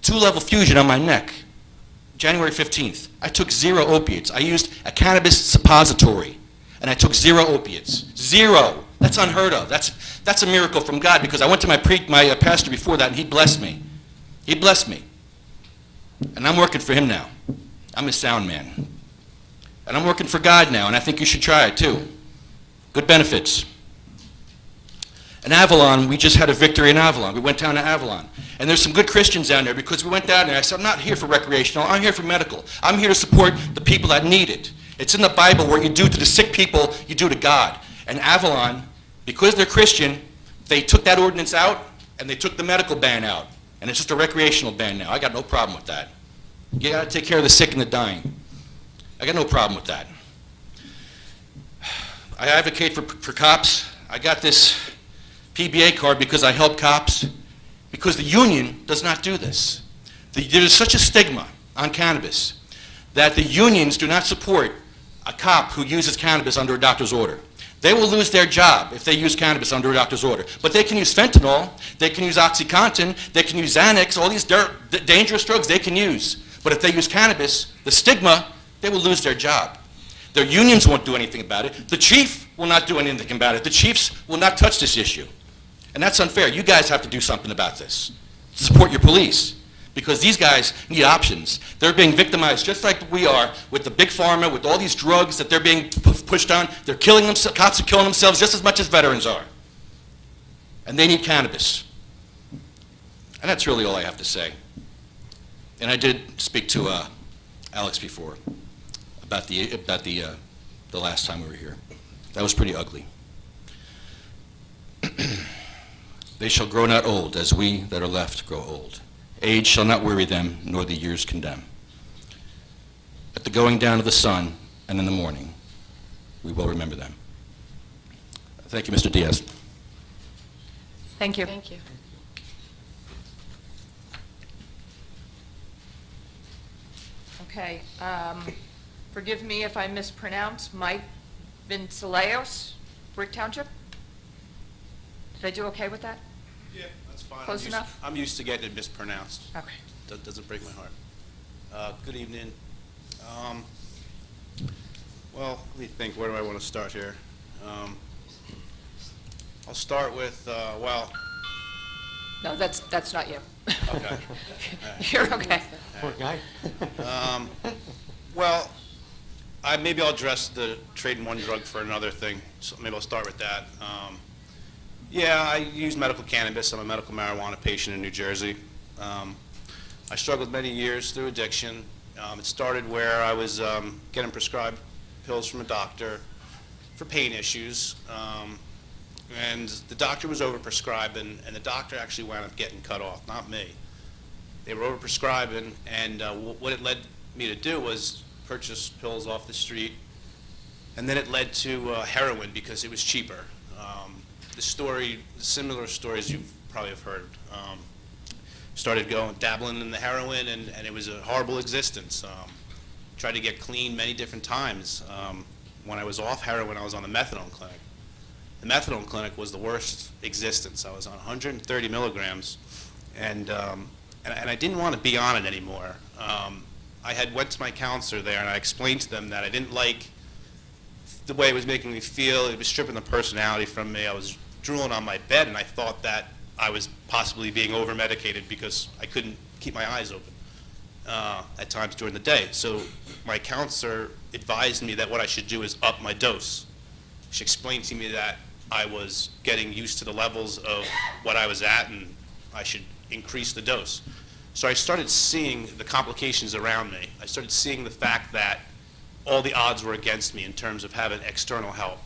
Speaker 14: 2-level fusion on my neck, January 15th. I took 0 opiates. I used a cannabis suppository, and I took 0 opiates. 0. That's unheard of. That's a miracle from God, because I went to my pastor before that, and he blessed me. He blessed me. And I'm working for him now. I'm a sound man. And I'm working for God now, and I think you should try it too. Good benefits. In Avalon, we just had a victory in Avalon. We went down to Avalon. And there's some good Christians down there, because we went down there. I said, I'm not here for recreational. I'm here for medical. I'm here to support the people that need it. It's in the Bible, what you do to the sick people, you do to God. And Avalon, because they're Christian, they took that ordinance out, and they took the medical ban out. And it's just a recreational ban now. I got no problem with that. You got to take care of the sick and the dying. I got no problem with that. I advocate for cops. I got this PBA card because I help cops, because the union does not do this. There's such a stigma on cannabis that the unions do not support a cop who uses cannabis under a doctor's order. They will lose their job if they use cannabis under a doctor's order. But they can use fentanyl, they can use OxyContin, they can use Xanax, all these dangerous drugs they can use. But if they use cannabis, the stigma, they will lose their job. Their unions won't do anything about it. The chief will not do anything about it. The chiefs will not touch this issue. And that's unfair. You guys have to do something about this. Support your police. Because these guys need options. They're being victimized just like we are with the big pharma, with all these drugs that they're being pushed on. They're killing themselves, cops are killing themselves just as much as veterans are. And they need cannabis. And that's really all I have to say. And I did speak to Alex before about the last time we were here. That was pretty ugly. They shall grow not old, as we that are left grow old. Age shall not weary them, nor the years condemn. At the going down of the sun and in the morning, we will remember them. Thank you, Mr. Diaz.
Speaker 1: Thank you.
Speaker 9: Thank you. Okay, forgive me if I mispronounce, Mike Vinceleos, Brick Township? Did I do okay with that?
Speaker 18: Yeah, that's fine.
Speaker 9: Close enough?
Speaker 18: I'm used to getting it mispronounced.
Speaker 9: Okay.
Speaker 18: That doesn't break my heart. Good evening. Well, let me think, where do I want to start here? I'll start with, well...
Speaker 1: No, that's not you.
Speaker 18: Okay.
Speaker 1: You're okay.
Speaker 8: Poor guy.
Speaker 18: Well, maybe I'll address the trading one drug for another thing, so maybe I'll start with that. Yeah, I use medical cannabis. I'm a medical marijuana patient in New Jersey. I struggled many years through addiction. It started where I was getting prescribed pills from a doctor for pain issues. And the doctor was overprescribing, and the doctor actually wound up getting cut off, not me. They were overprescribing, and what it led me to do was purchase pills off the street, and then it led to heroin because it was cheaper. Similar stories you probably have heard. Started dabbling in the heroin, and it was a horrible existence. Tried to get clean many different times. When I was off heroin, I was on the methadone clinic. The methadone clinic was the worst existence. I was on 130 milligrams, and I didn't want to be on it anymore. I went to my counselor there, and I explained to them that I didn't like the way it was making me feel. It was stripping the personality from me. I was drooling on my bed, and I thought that I was possibly being over-medicated because I couldn't keep my eyes open at times during the day. So my counselor advised me that what I should do is up my dose. She explained to me that I was getting used to the levels of what I was at, and I should increase the dose. So I started seeing the complications around me. I started seeing the fact that all the odds were against me in terms of having external help.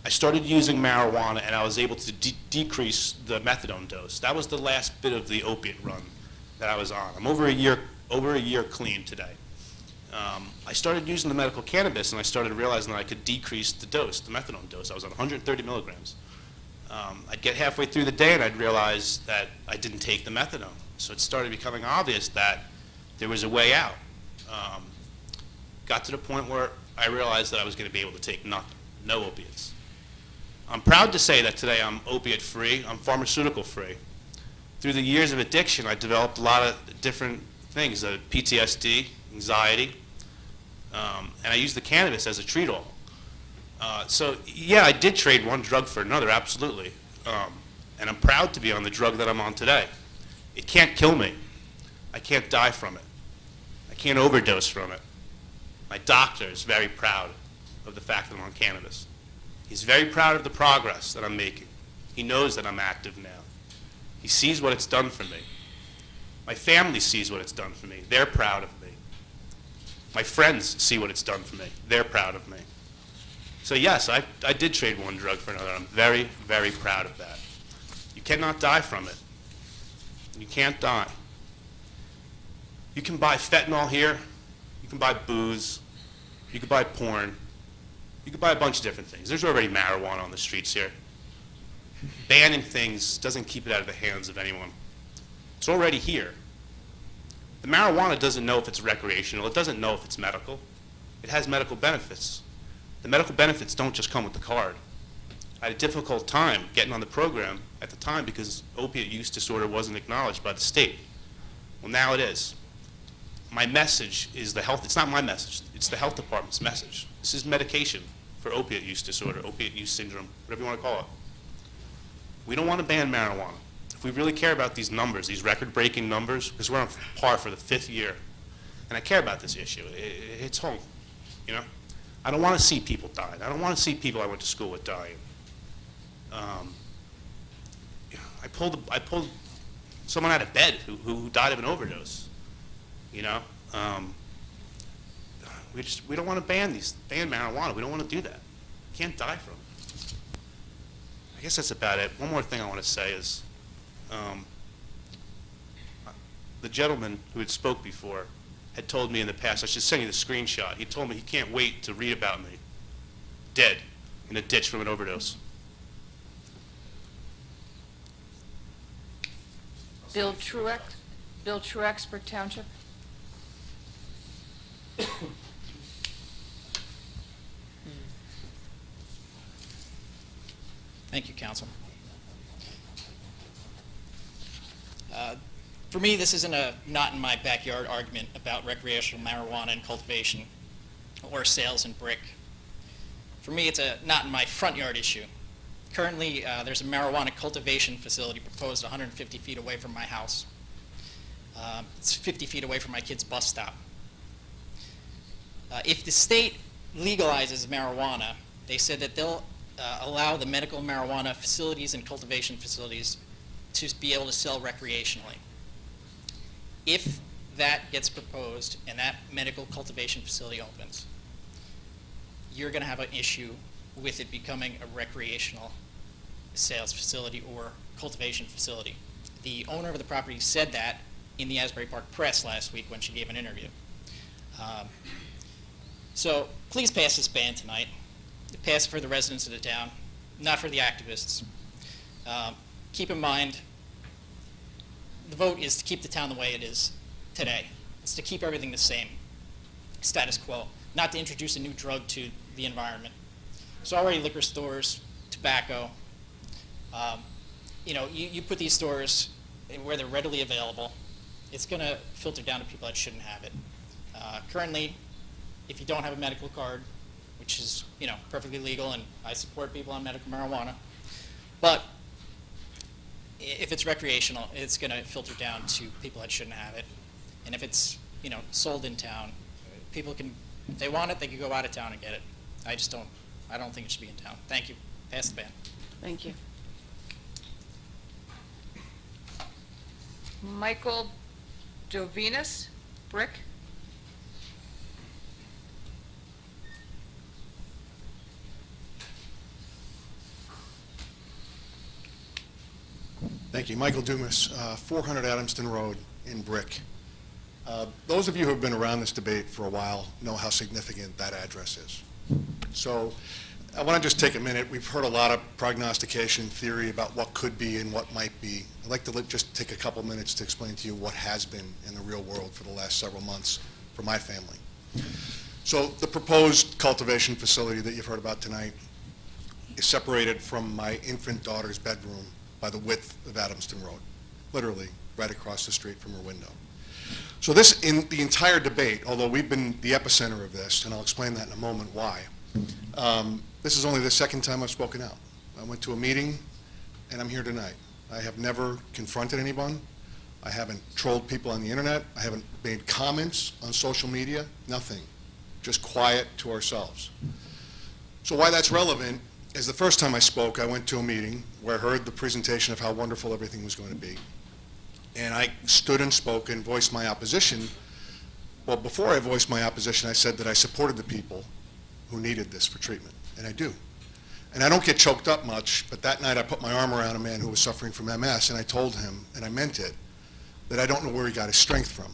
Speaker 18: I started using marijuana, and I was able to decrease the methadone dose. That was the last bit of the opiate run that I was on. I'm over a year clean today. I started using the medical cannabis, and I started realizing that I could decrease the dose, the methadone dose. I was on 130 milligrams. I'd get halfway through the day, and I'd realize that I didn't take the methadone. So it started becoming obvious that there was a way out. Got to the point where I realized that I was going to be able to take nothing, no opiates. I'm proud to say that today I'm opiate-free, I'm pharmaceutical-free. Through the years of addiction, I developed a lot of different things, PTSD, anxiety, and I used the cannabis as a treat-all. So yeah, I did trade one drug for another, absolutely. And I'm proud to be on the drug that I'm on today. It can't kill me. I can't die from it. I can't overdose from it. My doctor is very proud of the fact that I'm on cannabis. He's very proud of the progress that I'm making. He knows that I'm active now. He sees what it's done for me. My family sees what it's done for me. They're proud of me. My friends see what it's done for me. They're proud of me. So yes, I did trade one drug for another. I'm very, very proud of that. You cannot die from it. You can't die. You can buy fentanyl here. You can buy booze. You can buy porn. You can buy a bunch of different things. There's already marijuana on the streets here. Banning things doesn't keep it out of the hands of anyone. It's already here. The marijuana doesn't know if it's recreational. It doesn't know if it's medical. It has medical benefits. The medical benefits don't just come with the card. I had a difficult time getting on the program at the time because opiate use disorder wasn't acknowledged by the state. Well, now it is. My message is it's not my message, it's the health department's message. This is medication for opiate use disorder, opiate use syndrome, whatever you want to call it. We don't want to ban marijuana. If we really care about these numbers, these record-breaking numbers, because we're on par for the 5th year, and I care about this issue, it's home, you know? I don't want to see people die. I don't want to see people I went to school with dying. I pulled someone out of bed who died of an overdose, you know? We don't want to ban marijuana. We don't want to do that. You can't die from it. I guess that's about it. One more thing I want to say is, the gentleman who had spoke before had told me in the past, I should send you the screenshot, he told me he can't wait to read about me dead in a ditch from an overdose.
Speaker 1: Bill Truex, Brick Township.
Speaker 19: Thank you, Council. For me, this isn't a not in my backyard argument about recreational marijuana and cultivation or sales in Brick. For me, it's a not in my front yard issue. Currently, there's a marijuana cultivation facility proposed 150 feet away from my house. It's 50 feet away from my kid's bus stop. If the state legalizes marijuana, they said that they'll allow the medical marijuana facilities and cultivation facilities to be able to sell recreationally. If that gets proposed and that medical cultivation facility opens, you're going to have an issue with it becoming a recreational sales facility or cultivation facility. The owner of the property said that in the Asbury Park Press last week when she gave an interview. So please pass this ban tonight. Pass it for the residents of the town, not for the activists. Keep in mind, the vote is to keep the town the way it is today. It's to keep everything the same, status quo, not to introduce a new drug to the environment. So already liquor stores, tobacco, you put these stores where they're readily available, it's going to filter down to people that shouldn't have it. Currently, if you don't have a medical card, which is perfectly legal, and I support people on medical marijuana, but if it's recreational, it's going to filter down to people that shouldn't have it. And if it's sold in town, people can, if they want it, they can go out of town and get it. I don't think it should be in town. Thank you. Pass the ban.
Speaker 9: Thank you.
Speaker 1: Michael Dovinas, Brick.
Speaker 20: Thank you. Michael Dumas, 400 Adamston Road in Brick. Those of you who have been around this debate for a while know how significant that address is. So I want to just take a minute. We've heard a lot of prognostication theory about what could be and what might be. I'd like to just take a couple minutes to explain to you what has been in the real world for the last several months for my family. So the proposed cultivation facility that you've heard about tonight is separated from my infant daughter's bedroom by the width of Adamston Road, literally right across the street from her window. So this, in the entire debate, although we've been the epicenter of this, and I'll explain that in a moment why, this is only the second time I've spoken out. I went to a meeting, and I'm here tonight. I have never confronted anyone. I haven't trolled people on the internet. I haven't made comments on social media, nothing. Just quiet to ourselves. So why that's relevant is the first time I spoke, I went to a meeting where I heard the presentation of how wonderful everything was going to be. And I stood and spoke and voiced my opposition. Well, before I voiced my opposition, I said that I supported the people who needed this for treatment, and I do. And I don't get choked up much, but that night I put my arm around a man who was suffering from MS, and I told him, and I meant it, that I don't know where he got his strength from.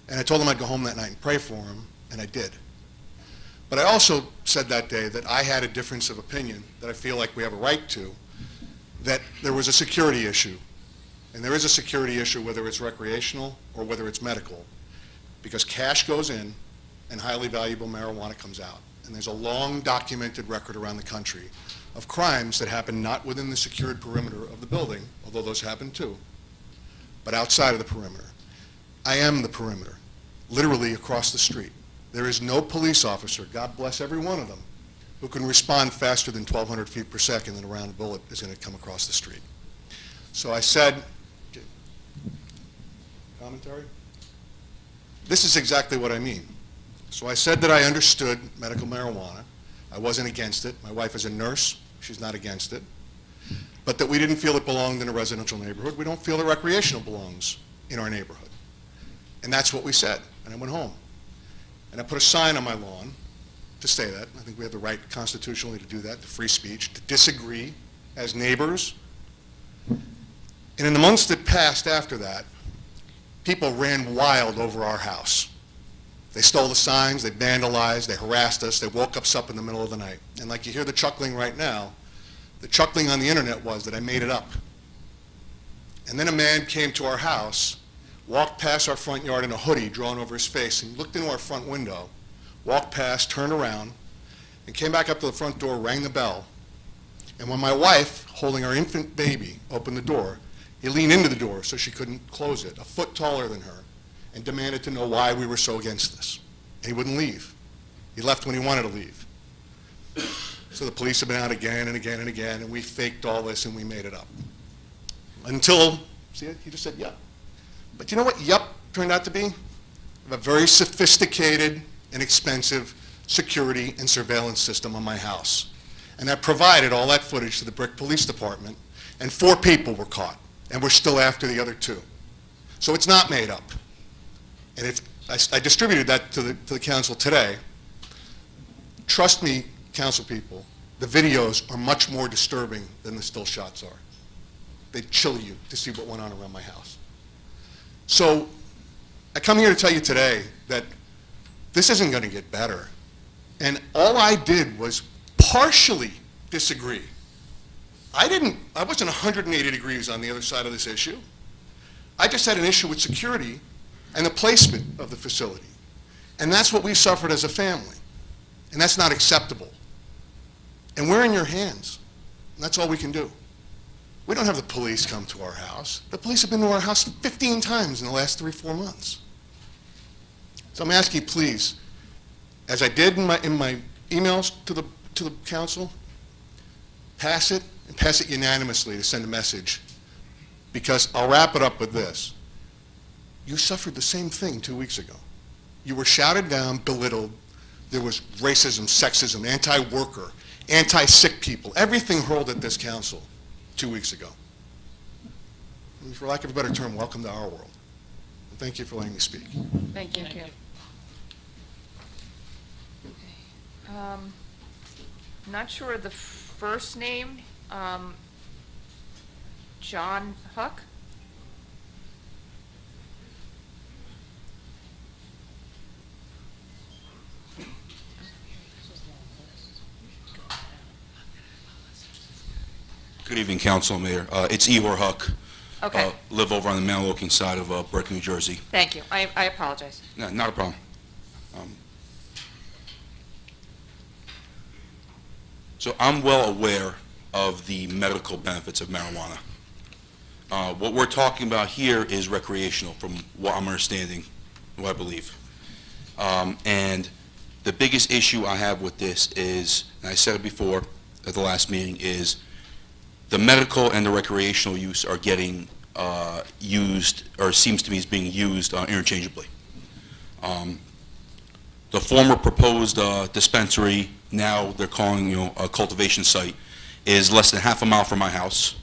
Speaker 20: And I told him I'd go home that night and pray for him, and I did. But I also said that day that I had a difference of opinion, that I feel like we have a right to, that there was a security issue. And there is a security issue whether it's recreational or whether it's medical, because cash goes in and highly valuable marijuana comes out. And there's a long documented record around the country of crimes that happen not within the secured perimeter of the building, although those happen too, but outside of the perimeter. I am the perimeter, literally across the street. There is no police officer, God bless every one of them, who can respond faster than 1,200 feet per second than a round bullet is going to come across the street. So I said, commentary? This is exactly what I mean. So I said that I understood medical marijuana. I wasn't against it. My wife is a nurse. She's not against it. But that we didn't feel it belonged in a residential neighborhood. We don't feel that recreational belongs in our neighborhood. And that's what we said. And I went home. And I put a sign on my lawn to say that. I think we have the right constitutionally to do that, to free speech, to disagree as neighbors. And in the months that passed after that, people ran wild over our house. They stole the signs, they vandalized, they harassed us, they woke us up in the middle of the night. And like you hear the chuckling right now, the chuckling on the internet was that I made it up. And then a man came to our house, walked past our front yard in a hoodie drawn over his face, and looked into our front window, walked past, turned around, and came back up to the front door, rang the bell. And when my wife, holding our infant baby, opened the door, he leaned into the door so she couldn't close it, a foot taller than her, and demanded to know why we were so against this. And he wouldn't leave. He left when he wanted to leave. So the police have been out again and again and again, and we faked all this and we made it up. Until, see it? He just said, yup. But you know what yup turned out to be? A very sophisticated and expensive security and surveillance system on my house. And that provided all that footage to the Brick Police Department, and 4 people were caught, and we're still after the other 2. So it's not made up. And if I distributed that to the council today. Trust me, council people, the videos are much more disturbing than the still shots are. They chill you to see what went on around my house. So I come here to tell you today that this isn't going to get better. And all I did was partially disagree. I wasn't 180 degrees on the other side of this issue. I just had an issue with security and the placement of the facility. And that's what we suffered as a family. And that's not acceptable. And we're in your hands. And that's all we can do. We don't have the police come to our house. The police have been to our house 15 times in the last 3-4 months. So I'm asking you, please, as I did in my emails to the council, pass it, and pass it unanimously to send a message. Because I'll wrap it up with this. You suffered the same thing 2 weeks ago. You were shouted down, belittled. There was racism, sexism, anti-worker, anti-sick people, everything hurled at this council 2 weeks ago. And for lack of a better term, welcome to our world. And thank you for letting me speak.
Speaker 1: Thank you. Not sure the first name, John Huck?
Speaker 14: Good evening, Council, Mayor. It's Ihor Huck.
Speaker 1: Okay.
Speaker 14: Live over on the Mount Woking side of Brick, New Jersey.
Speaker 1: Thank you. I apologize.
Speaker 14: No, not a problem. So I'm well aware of the medical benefits of marijuana. What we're talking about here is recreational, from what I'm understanding, what I believe. And the biggest issue I have with this is, and I said it before at the last meeting, is the medical and the recreational use are getting used, or seems to me is being used interchangeably. The former proposed dispensary, now they're calling a cultivation site, is less than half a mile from my house.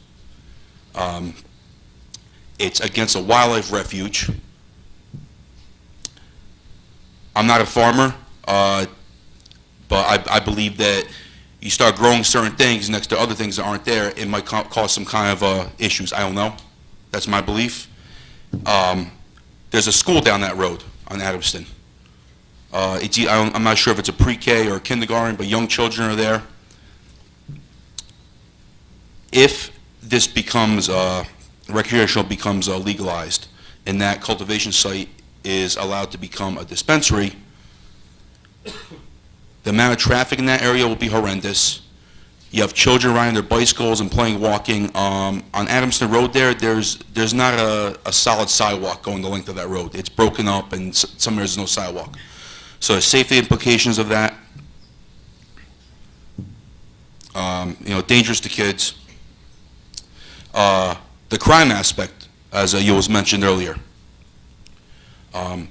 Speaker 14: It's against a wildlife refuge. I'm not a farmer, but I believe that you start growing certain things next to other things that aren't there, it might cause some kind of issues. I don't know. That's my belief. There's a school down that road on Adamston. I'm not sure if it's a pre-K or a kindergarten, but young children are there. If this becomes, recreational becomes legalized, and that cultivation site is allowed to become a dispensary, The amount of traffic in that area will be horrendous. You have children riding their bicycles and playing walking. On Adamston Road there's not a solid sidewalk going the length of that road. It's broken up and somewhere there's no sidewalk. So the safety implications of that, dangerous to kids. The crime aspect, as you was mentioned earlier. Like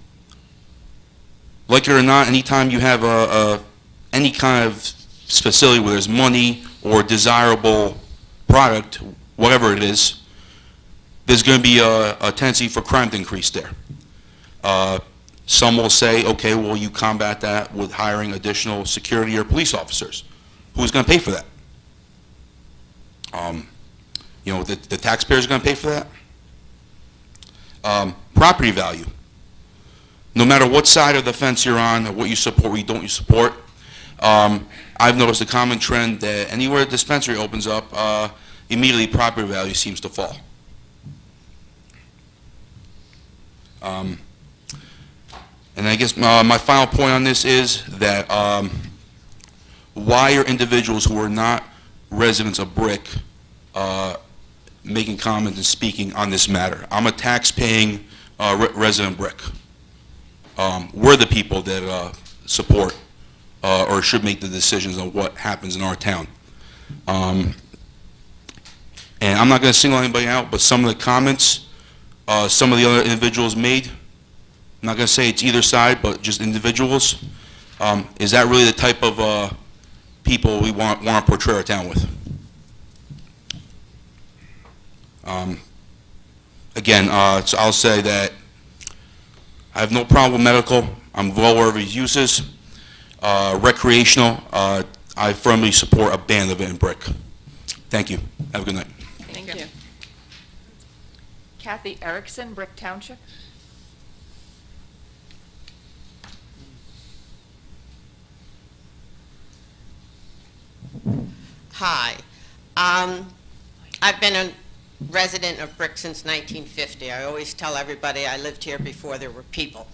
Speaker 14: it or not, anytime you have any kind of facility where there's money or desirable product, whatever it is, there's going to be a tendency for crime to increase there. Some will say, okay, well, you combat that with hiring additional security or police officers. Who's going to pay for that? The taxpayers are going to pay for that? Property value. No matter what side of the fence you're on, or what you support, what you don't support, I've noticed a common trend that anywhere a dispensary opens up, immediately property value seems to fall. And I guess my final point on this is that why are individuals who are not residents of Brick making comments and speaking on this matter? I'm a tax-paying resident of Brick. We're the people that support or should make the decisions on what happens in our town. And I'm not going to single anybody out, but some of the comments some of the other individuals made, I'm not going to say it's either side, but just individuals, is that really the type of people we want to portray our town with? Again, so I'll say that I have no problem with medical. I'm well aware of its uses. Recreational, I firmly support a ban of it in Brick. Thank you. Have a good night.
Speaker 1: Thank you. Kathy Erickson, Brick Township.
Speaker 15: Hi. I've been a resident of Brick since 1950. I always tell everybody I lived here before there were people.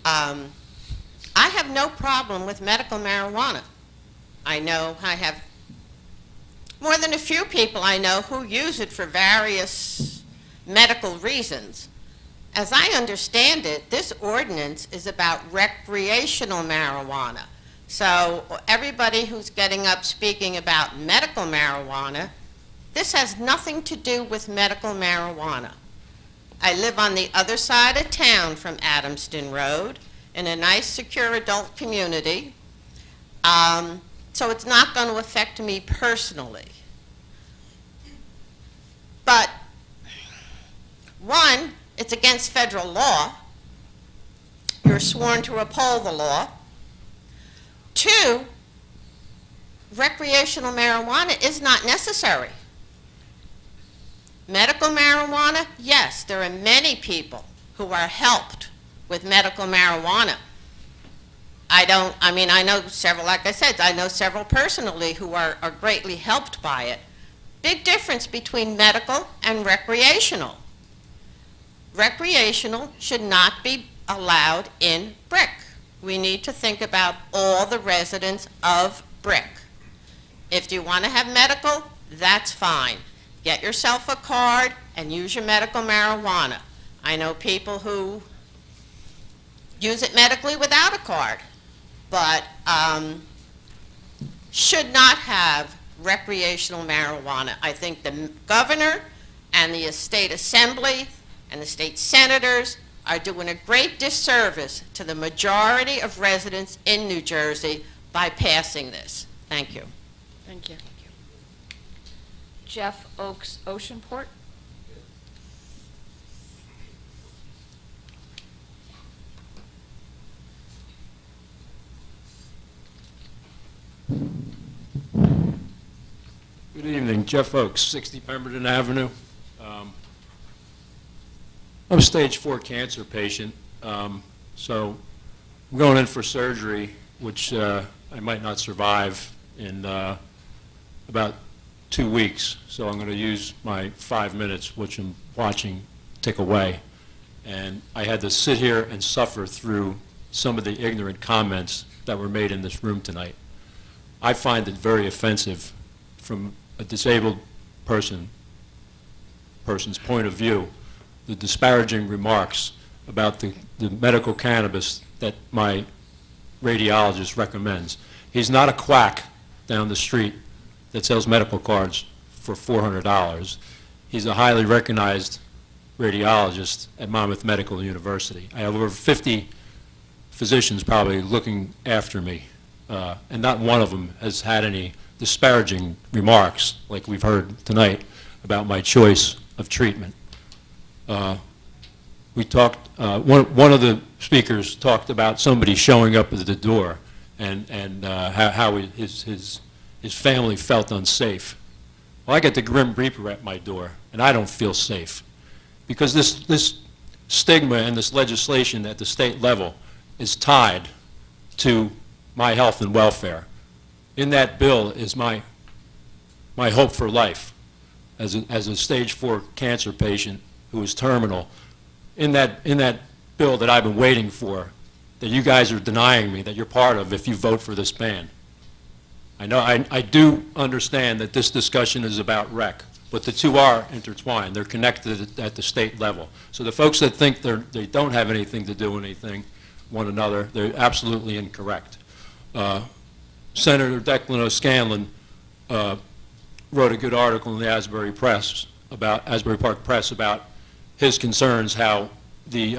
Speaker 15: I have no problem with medical marijuana. I know I have more than a few people I know who use it for various medical reasons. As I understand it, this ordinance is about recreational marijuana. So everybody who's getting up speaking about medical marijuana, this has nothing to do with medical marijuana. I live on the other side of town from Adamston Road in a nice, secure adult community. So it's not going to affect me personally. But one, it's against federal law. You're sworn to uphold the law. Two, recreational marijuana is not necessary. Medical marijuana, yes, there are many people who are helped with medical marijuana. I know several, like I said, I know several personally who are greatly helped by it. Big difference between medical and recreational. Recreational should not be allowed in Brick. We need to think about all the residents of Brick. If you want to have medical, that's fine. Get yourself a card and use your medical marijuana. I know people who use it medically without a card, but should not have recreational marijuana. I think the governor and the state assembly and the state senators are doing a great disservice to the majority of residents in New Jersey by passing this. Thank you.
Speaker 1: Thank you. Jeff Oaks, Oceanport.
Speaker 17: Good evening, Jeff Oaks, 60 Pemberton Avenue. I'm a stage 4 cancer patient, so I'm going in for surgery, which I might not survive in about 2 weeks. So I'm going to use my 5 minutes, which I'm watching, tick away. And I had to sit here and suffer through some of the ignorant comments that were made in this room tonight. I find it very offensive from a disabled person's point of view, the disparaging remarks about the medical cannabis that my radiologist recommends. He's not a quack down the street that sells medical cards for $400. He's a highly recognized radiologist at Monmouth Medical University. I have over 50 physicians probably looking after me, and not one of them has had any disparaging remarks like we've heard tonight about my choice of treatment. We talked, one of the speakers talked about somebody showing up at the door and how his family felt unsafe. Well, I get the Grim Reaper at my door, and I don't feel safe. Because this stigma and this legislation at the state level is tied to my health and welfare. In that bill is my hope for life as a stage 4 cancer patient who is terminal. In that bill that I've been waiting for, that you guys are denying me, that you're part of if you vote for this ban. I know I do understand that this discussion is about rec, but the two are intertwined. They're connected at the state level. So the folks that think they don't have anything to do with one another, they're absolutely incorrect. Senator Declan O'Scanlan wrote a good article in the Asbury Park Press about his concerns how the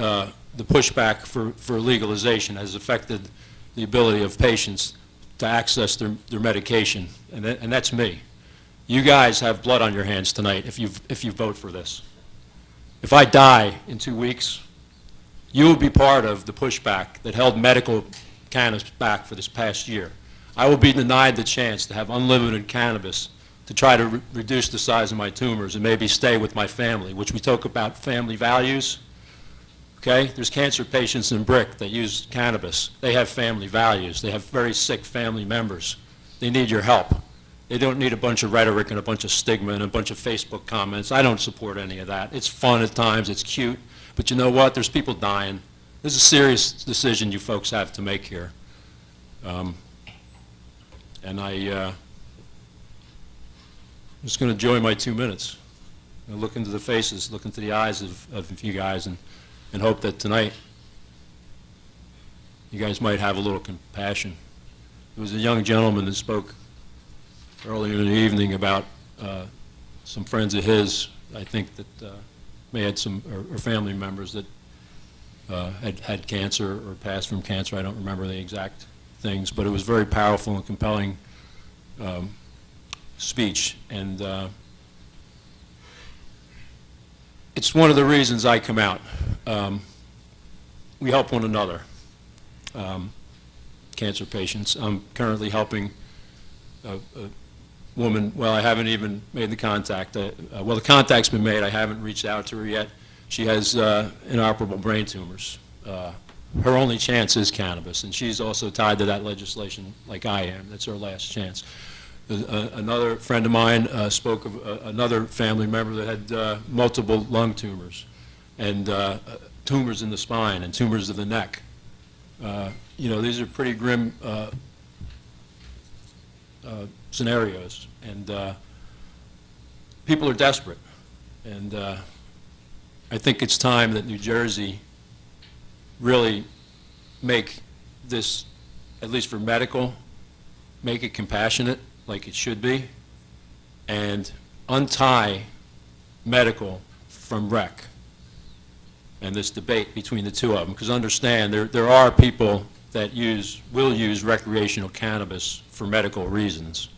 Speaker 17: pushback for legalization has affected the ability of patients to access their medication, and that's me. You guys have blood on your hands tonight if you vote for this. If I die in 2 weeks, you will be part of the pushback that held medical cannabis back for this past year. I will be denied the chance to have unlimited cannabis to try to reduce the size of my tumors and maybe stay with my family, which we talk about family values. Okay? There's cancer patients in Brick that use cannabis. They have family values. They have very sick family members. They need your help. They don't need a bunch of rhetoric and a bunch of stigma and a bunch of Facebook comments. I don't support any of that. It's fun at times. It's cute. But you know what? There's people dying. There's a serious decision you folks have to make here. And I'm just going to enjoy my 2 minutes. I look into the faces, look into the eyes of you guys, and hope that tonight you guys might have a little compassion. There was a young gentleman that spoke earlier in the evening about some friends of his, I think that may have had some, or family members that had cancer or passed from cancer. I don't remember the exact things, but it was very powerful and compelling speech. And it's one of the reasons I come out. We help one another, cancer patients. I'm currently helping a woman. Well, I haven't even made the contact. Well, the contact's been made. I haven't reached out to her yet. She has inoperable brain tumors. Her only chance is cannabis, and she's also tied to that legislation like I am. That's her last chance. Another friend of mine spoke of another family member that had multiple lung tumors and tumors in the spine and tumors of the neck. You know, these are pretty grim scenarios, and people are desperate. And I think it's time that New Jersey really make this, at least for medical, make it compassionate like it should be, and untie medical from rec and this debate between the two of them. Because understand, there are people that will use recreational cannabis for medical reasons.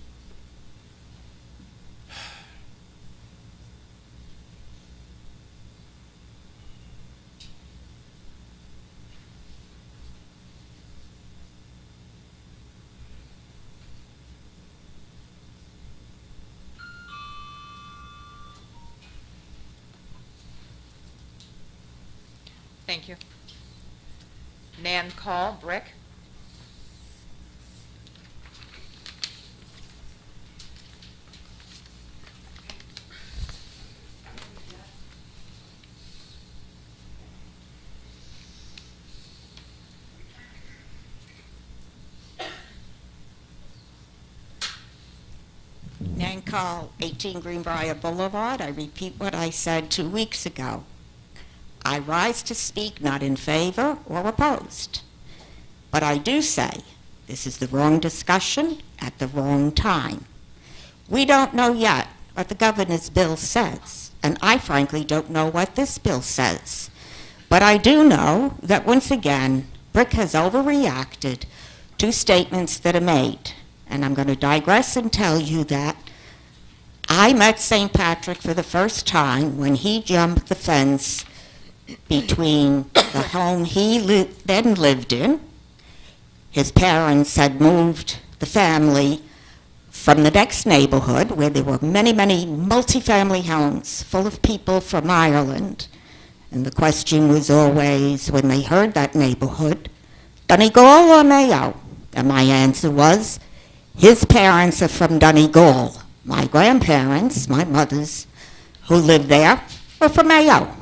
Speaker 1: Thank you. Nan Call, Brick.
Speaker 7: and call 18 Greenbrier Boulevard. I repeat what I said 2 weeks ago. I rise to speak not in favor or opposed, but I do say this is the wrong discussion at the wrong time. We don't know yet what the governor's bill says, and I frankly don't know what this bill says. But I do know that once again, Brick has overreacted to statements that are made. And I'm going to digress and tell you that I met St. Patrick for the first time when he jumped the fence between the home he then lived in. His parents had moved the family from the next neighborhood where there were many, many multifamily homes full of people from Ireland. And the question was always, when they heard that neighborhood, Donegal or Mayo? And my answer was, his parents are from Donegal. My grandparents, my mothers, who lived there, were from Mayo.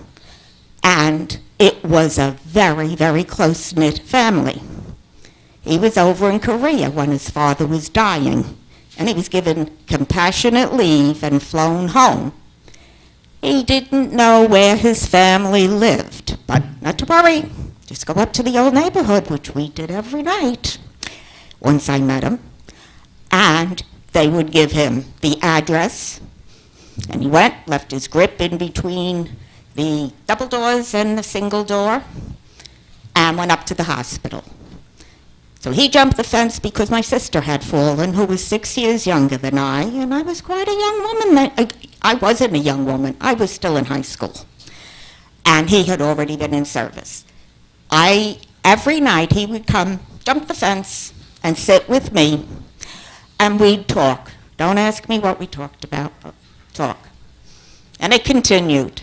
Speaker 7: And it was a very, very close-knit family. He was over in Korea when his father was dying, and he was given compassionate leave and flown home. He didn't know where his family lived, but not to worry. Just go up to the old neighborhood, which we did every night once I met him, and they would give him the address, and he went, left his grip in between the double doors and the single door, and went up to the hospital. So he jumped the fence because my sister had fallen, who was 6 years younger than I, and I was quite a young woman then. I wasn't a young woman. I was still in high school. And he had already been in service. Every night he would come, jump the fence, and sit with me, and we'd talk. Don't ask me what we talked about, but talk. And it continued.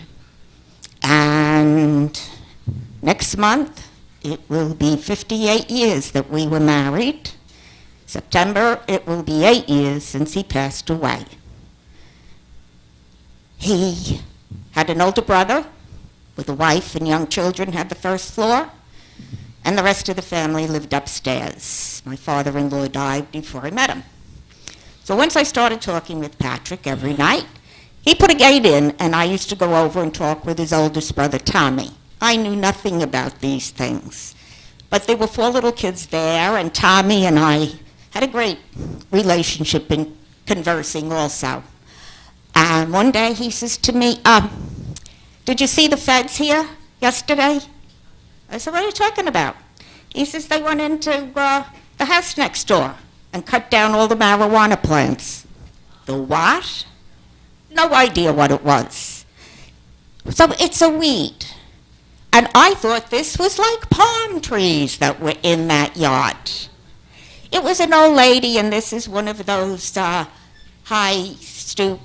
Speaker 7: And next month, it will be 58 years that we were married. September, it will be 8 years since he passed away. He had an older brother with a wife and young children, had the first floor, and the rest of the family lived upstairs. My father-in-law died before I met him. So once I started talking with Patrick every night, he put a gate in, and I used to go over and talk with his oldest brother, Tommy. I knew nothing about these things. But there were 4 little kids there, and Tommy and I had a great relationship in conversing also. And one day he says to me, did you see the feds here yesterday? I said, what are you talking about? He says, they went into the house next door and cut down all the marijuana plants. The what? No idea what it was. So it's a weed. And I thought this was like palm trees that were in that yard. It was an old lady, and this is one of those high stoop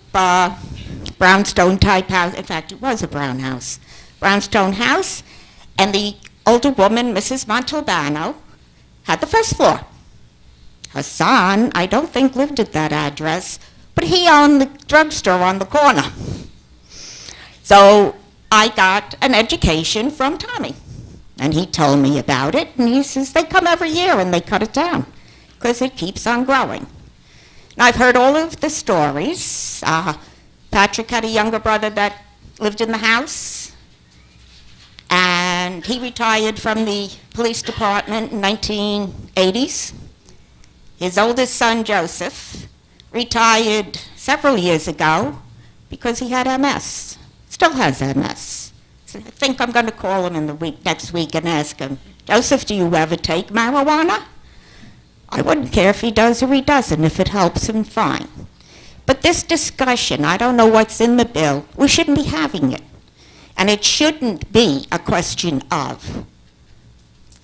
Speaker 7: brownstone type house. In fact, it was a brownstone house. And the older woman, Mrs. Montalbano, had the first floor. Her son, I don't think lived at that address, but he owned the drugstore on the corner. So I got an education from Tommy, and he told me about it, and he says they come every year and they cut it down because it keeps on growing. Now, I've heard all of the stories. Patrick had a younger brother that lived in the house, and he retired from the police department in 1980s. His oldest son, Joseph, retired several years ago because he had MS. Still has MS. So I think I'm going to call him in the next week and ask him, Joseph, do you ever take marijuana? I wouldn't care if he does or he doesn't. If it helps him, fine. But this discussion, I don't know what's in the bill. We shouldn't be having it. And it shouldn't be a question of.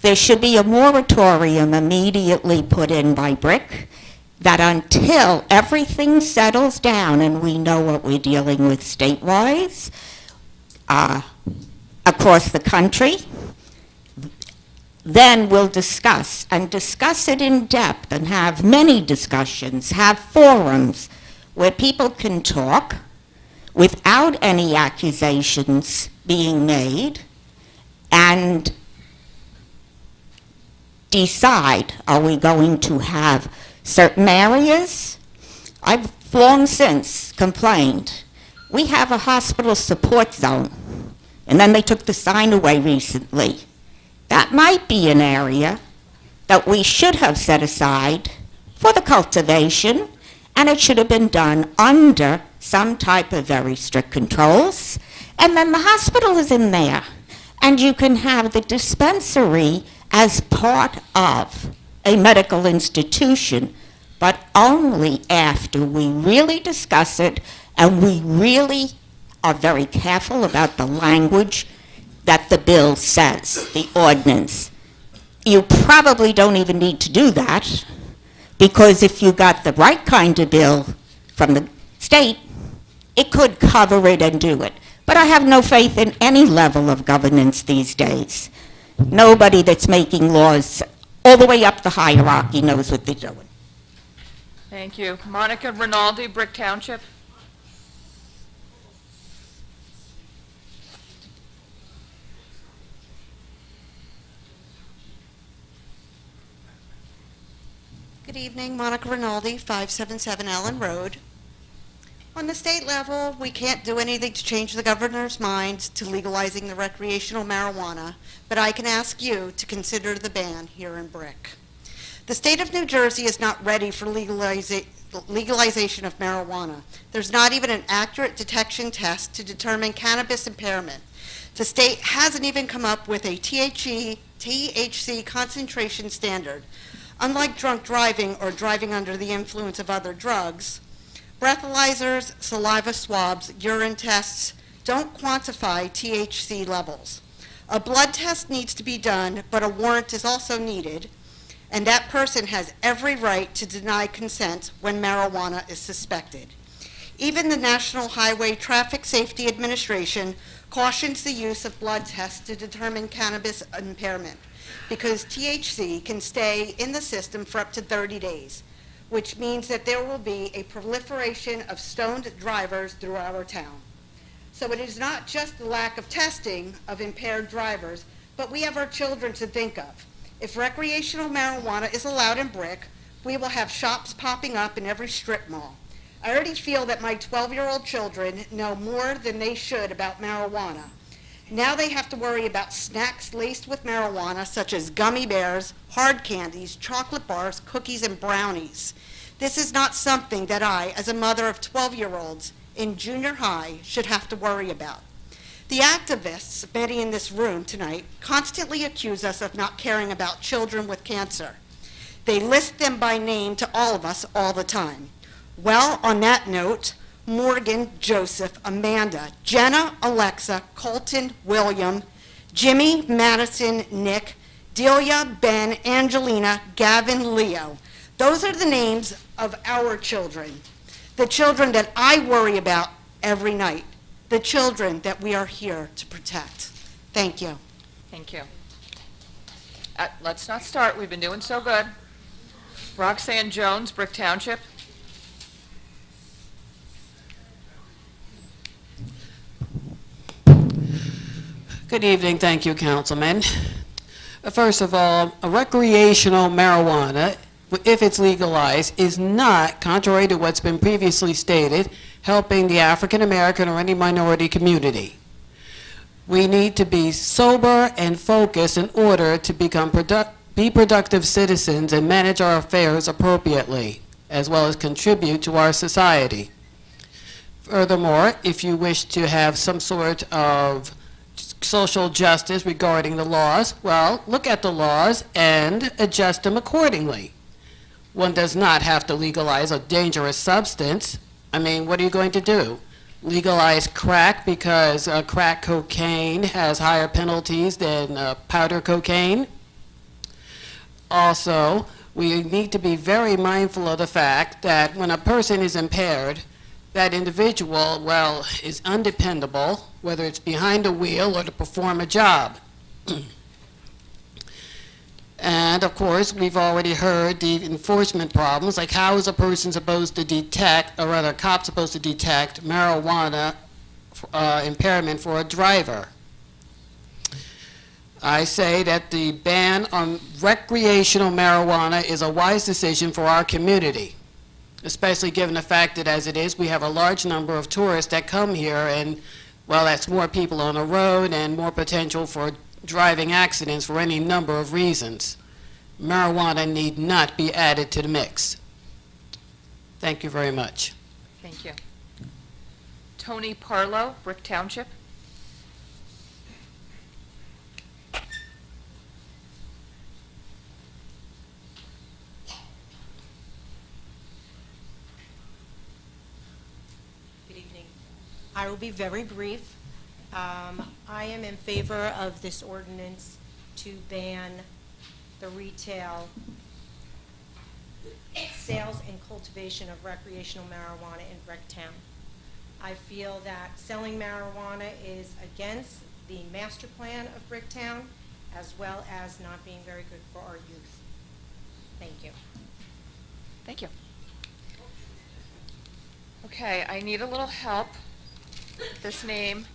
Speaker 7: There should be a moratorium immediately put in by Brick that until everything settles down and we know what we're dealing with statewide, across the country, then we'll discuss it in depth and have many discussions, have forums where people can talk without any accusations being made and decide, are we going to have certain areas I've long since complained. We have a hospital support zone, and then they took the sign away recently. That might be an area that we should have set aside for the cultivation, and it should have been done under some type of very strict controls. And then the hospital is in there, and you can have the dispensary as part of a medical institution, but only after we really discuss it and we really are very careful about the language that the bill says, the ordinance. You probably don't even need to do that, because if you got the right kind of bill from the state, it could cover it and do it. But I have no faith in any level of governance these days. Nobody that's making laws all the way up the hierarchy knows what they're doing.
Speaker 1: Thank you. Monica Rinaldi, Brick Township.
Speaker 2: Good evening, Monica Rinaldi, 577 Allen Road. On the state level, we can't do anything to change the governor's mind to legalizing the recreational marijuana, but I can ask you to consider the ban here in Brick. The state of New Jersey is not ready for legalization of marijuana. There's not even an accurate detection test to determine cannabis impairment. The state hasn't even come up with a THC concentration standard. Unlike drunk driving or driving under the influence of other drugs, breathalyzers, saliva swabs, urine tests don't quantify THC levels. A blood test needs to be done, but a warrant is also needed, and that person has every right to deny consent when marijuana is suspected. Even the National Highway Traffic Safety Administration cautions the use of blood tests to determine cannabis impairment, because THC can stay in the system for up to 30 days, which means that there will be a proliferation of stoned drivers through our town. So it is not just the lack of testing of impaired drivers, but we have our children to think of. If recreational marijuana is allowed in Brick, we will have shops popping up in every strip mall. I already feel that my 12-year-old children know more than they should about marijuana. Now they have to worry about snacks laced with marijuana, such as gummy bears, hard candies, chocolate bars, cookies, and brownies. This is not something that I, as a mother of 12-year-olds in junior high, should have to worry about. The activists, many in this room tonight, constantly accuse us of not caring about children with cancer. They list them by name to all of us all the time. Well, on that note, Morgan, Joseph, Amanda, Jenna, Alexa, Colton, William, Jimmy, Madison, Nick, Delia, Ben, Angelina, Gavin, Leo. Those are the names of our children, the children that I worry about every night, the children that we are here to protect. Thank you.
Speaker 1: Thank you. Let's not start. We've been doing so good. Roxanne Jones, Brick Township.
Speaker 10: Good evening, thank you, Councilman. First of all, recreational marijuana, if it's legalized, is not, contrary to what's been previously stated, helping the African American or any minority community. We need to be sober and focused in order to be productive citizens and manage our affairs appropriately, as well as contribute to our society. Furthermore, if you wish to have some sort of social justice regarding the laws, well, look at the laws and adjust them accordingly. One does not have to legalize a dangerous substance. I mean, what are you going to do? Legalize crack because crack cocaine has higher penalties than powder cocaine? Also, we need to be very mindful of the fact that when a person is impaired, that individual, well, is undependable, whether it's behind a wheel or to perform a job. And of course, we've already heard the enforcement problems, like how is a person supposed to detect, or rather a cop supposed to detect marijuana impairment for a driver? I say that the ban on recreational marijuana is a wise decision for our community. especially given the fact that as it is, we have a large number of tourists that come here, and well, that's more people on the road and more potential for driving accidents for any number of reasons. Marijuana need not be added to the mix. Thank you very much.
Speaker 1: Thank you. Tony Parlow, Brick Township.
Speaker 4: Good evening. I will be very brief. I am in favor of this ordinance to ban the retail sales and cultivation of recreational marijuana in Bricktown. I feel that selling marijuana is against the master plan of Bricktown, as well as not being very good for our youth. Thank you.
Speaker 1: Thank you. Okay, I need a little help. This name,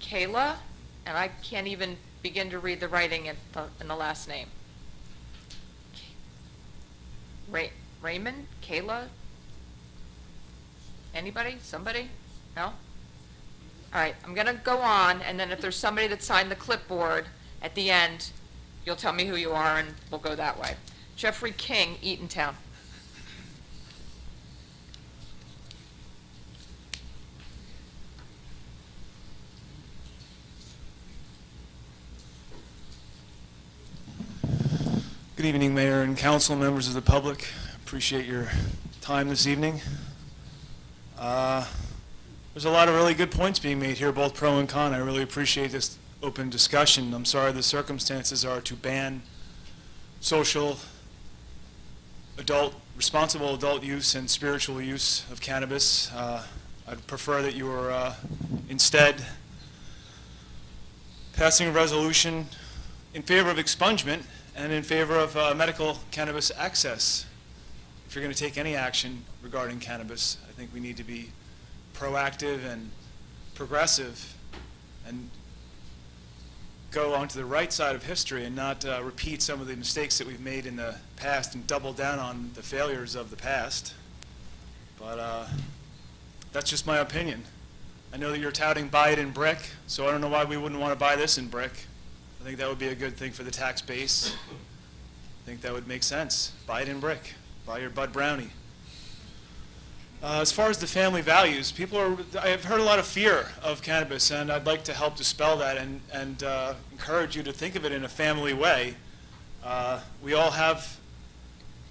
Speaker 1: Kayla, and I can't even begin to read the writing in the last name. Raymond? Kayla? Anybody? Somebody? No? All right, I'm going to go on, and then if there's somebody that signed the clipboard at the end, you'll tell me who you are, and we'll go that way. Jeffrey King, Eatontown.
Speaker 21: Good evening, Mayor and Council, members of the public. Appreciate your time this evening. There's a lot of really good points being made here, both pro and con. I really appreciate this open discussion. I'm sorry the circumstances are to ban social, responsible adult use and spiritual use of cannabis. I'd prefer that you were instead passing a resolution in favor of expungement and in favor of medical cannabis access. If you're going to take any action regarding cannabis, I think we need to be proactive and progressive and go onto the right side of history and not repeat some of the mistakes that we've made in the past and double down on the failures of the past. But that's just my opinion. I know that you're touting buy it in brick, so I don't know why we wouldn't want to buy this in brick. I think that would be a good thing for the tax base. I think that would make sense. Buy it in brick. Buy your Bud Brownie. As far as the family values, I've heard a lot of fear of cannabis, and I'd like to help dispel that and encourage you to think of it in a family way. We all have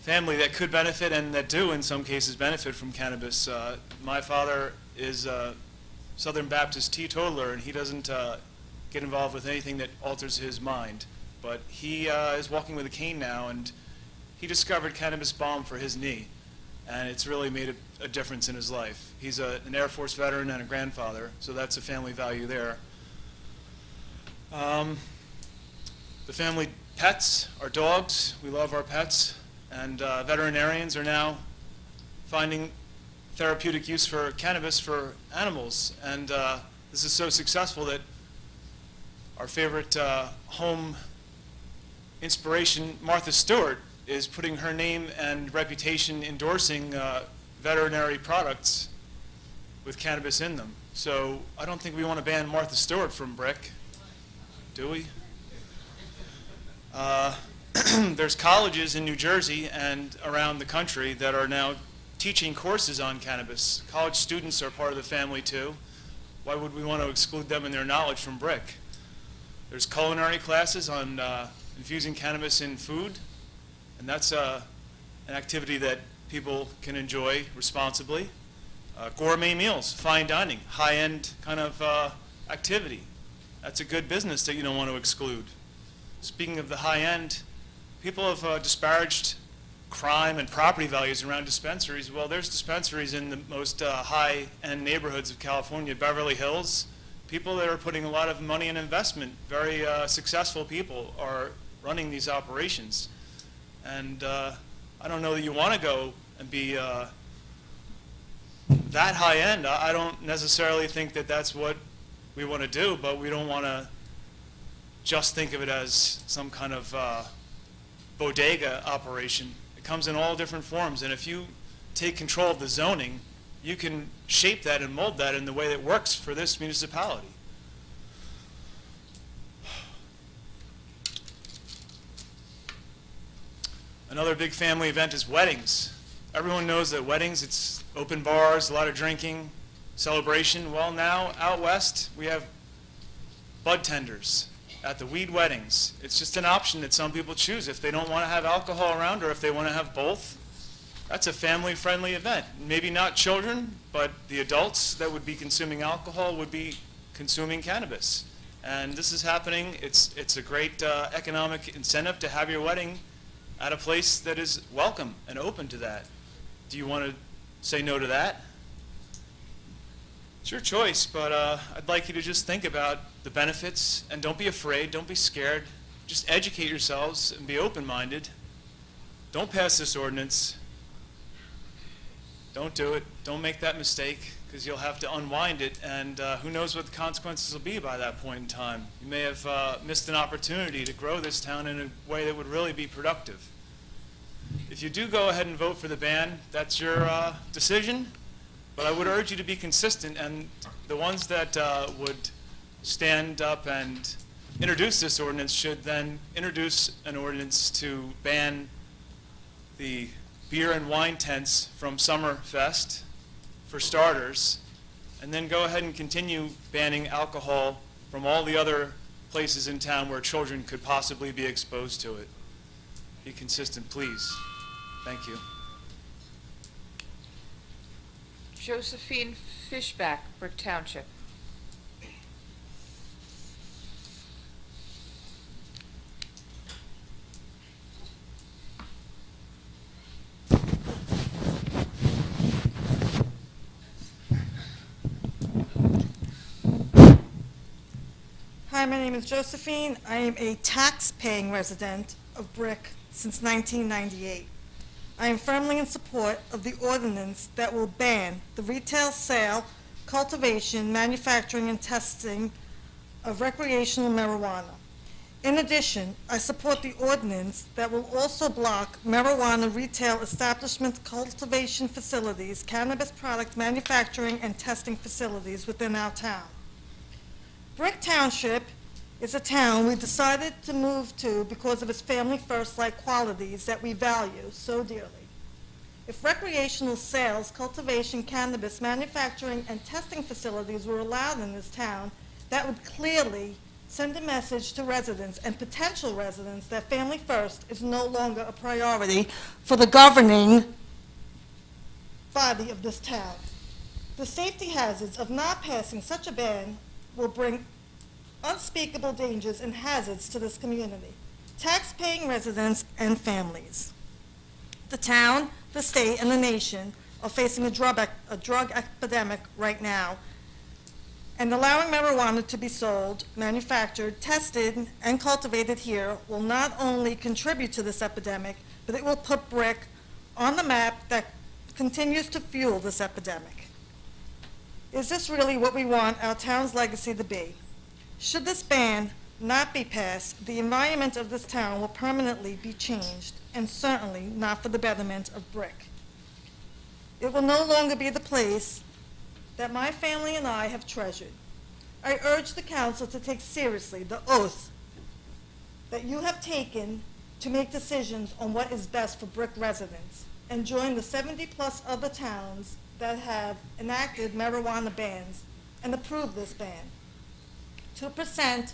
Speaker 21: family that could benefit and that do, in some cases, benefit from cannabis. My father is a Southern Baptist teetotaler, and he doesn't get involved with anything that alters his mind. But he is walking with a cane now, and he discovered cannabis balm for his knee, and it's really made a difference in his life. He's an Air Force veteran and a grandfather, so that's a family value there. The family pets are dogs. We love our pets, and veterinarians are now finding therapeutic use for cannabis for animals, and this is so successful that our favorite home inspiration, Martha Stewart, is putting her name and reputation endorsing veterinary products with cannabis in them. So I don't think we want to ban Martha Stewart from brick, do we? There's colleges in New Jersey and around the country that are now teaching courses on cannabis. College students are part of the family too. Why would we want to exclude them and their knowledge from brick? There's culinary classes on infusing cannabis in food, and that's an activity that people can enjoy responsibly. Gourmet meals, fine dining, high-end kind of activity. That's a good business that you don't want to exclude. Speaking of the high-end, people have disparaged crime and property values around dispensaries. Well, there's dispensaries in the most high-end neighborhoods of California, Beverly Hills. People that are putting a lot of money and investment, very successful people, are running these operations. And I don't know that you want to go and be that high-end. I don't necessarily think that that's what we want to do, but we don't want to just think of it as some kind of bodega operation. It comes in all different forms, and if you take control of the zoning, you can shape that and mold that in the way that works for this municipality. Another big family event is weddings. Everyone knows that weddings, it's open bars, a lot of drinking, celebration. Well, now out west, we have bud tenders at the weed weddings. It's just an option that some people choose if they don't want to have alcohol around or if they want to have both. That's a family-friendly event. Maybe not children, but the adults that would be consuming alcohol would be consuming cannabis. And this is happening. It's a great economic incentive to have your wedding at a place that is welcome and open to that. Do you want to say no to that? It's your choice, but I'd like you to just think about the benefits and don't be afraid, don't be scared. Just educate yourselves and be open-minded. Don't pass this ordinance. Don't do it. Don't make that mistake, because you'll have to unwind it, and who knows what the consequences will be by that point in time. You may have missed an opportunity to grow this town in a way that would really be productive. If you do go ahead and vote for the ban, that's your decision, but I would urge you to be consistent, and the ones that would stand up and introduce this ordinance should then introduce an ordinance to ban the beer and wine tents from Summerfest, for starters, and then go ahead and continue banning alcohol from all the other places in town where children could possibly be exposed to it. Be consistent, please. Thank you.
Speaker 9: Josephine Fishback, Brick Township.
Speaker 3: Hi, my name is Josephine. I am a tax-paying resident of Brick since 1998. I am firmly in support of the ordinance that will ban the retail sale, cultivation, manufacturing, and testing of recreational marijuana. In addition, I support the ordinance that will also block marijuana retail establishments, cultivation facilities, cannabis product manufacturing, and testing facilities within our town. Brick Township is a town we decided to move to because of its family-first-like qualities that we value so dearly. If recreational sales, cultivation, cannabis, manufacturing, and testing facilities were allowed in this town, that would clearly send a message to residents and potential residents that family first is no longer a priority for the governing body of this town. The safety hazards of not passing such a ban will bring unspeakable dangers and hazards to this community, tax-paying residents and families. The town, the state, and the nation are facing a drug epidemic right now, and allowing marijuana to be sold, manufactured, tested, and cultivated here will not only contribute to this epidemic, but it will put Brick on the map that continues to fuel this epidemic. Is this really what we want our town's legacy to be? Should this ban not be passed, the environment of this town will permanently be changed, and certainly not for the betterment of Brick. It will no longer be the place that my family and I have treasured. I urge the council to take seriously the oath that you have taken to make decisions on what is best for Brick residents, and join the 70-plus other towns that have enacted marijuana bans and approved this ban. 2%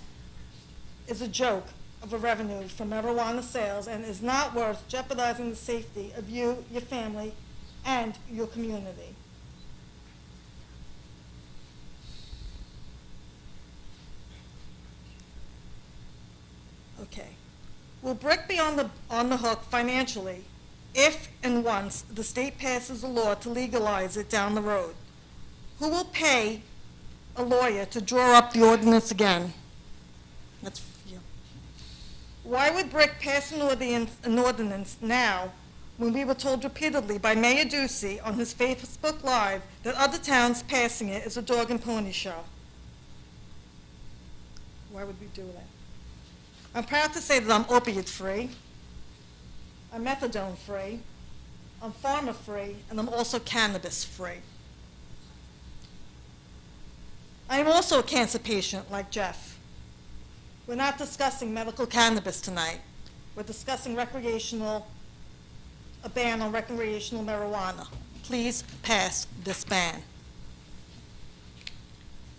Speaker 3: is a joke of a revenue from marijuana sales and is not worth jeopardizing the safety of you, your family, and your community. Okay. Will Brick be on the hook financially if and once the state passes a law to legalize it down the road? Who will pay a lawyer to draw up the ordinance again? That's you. Why would Brick pass an ordinance now when we were told repeatedly by Mayor Ducey on his Facebook Live that other towns passing it is a dog and pony show? Why would we do that? I'm proud to say that I'm opiate-free. I'm methadone-free, I'm pharma-free, and I'm also cannabis-free. I am also a cancer patient like Jeff. We're not discussing medical cannabis tonight. We're discussing a ban on recreational marijuana. Please pass this ban.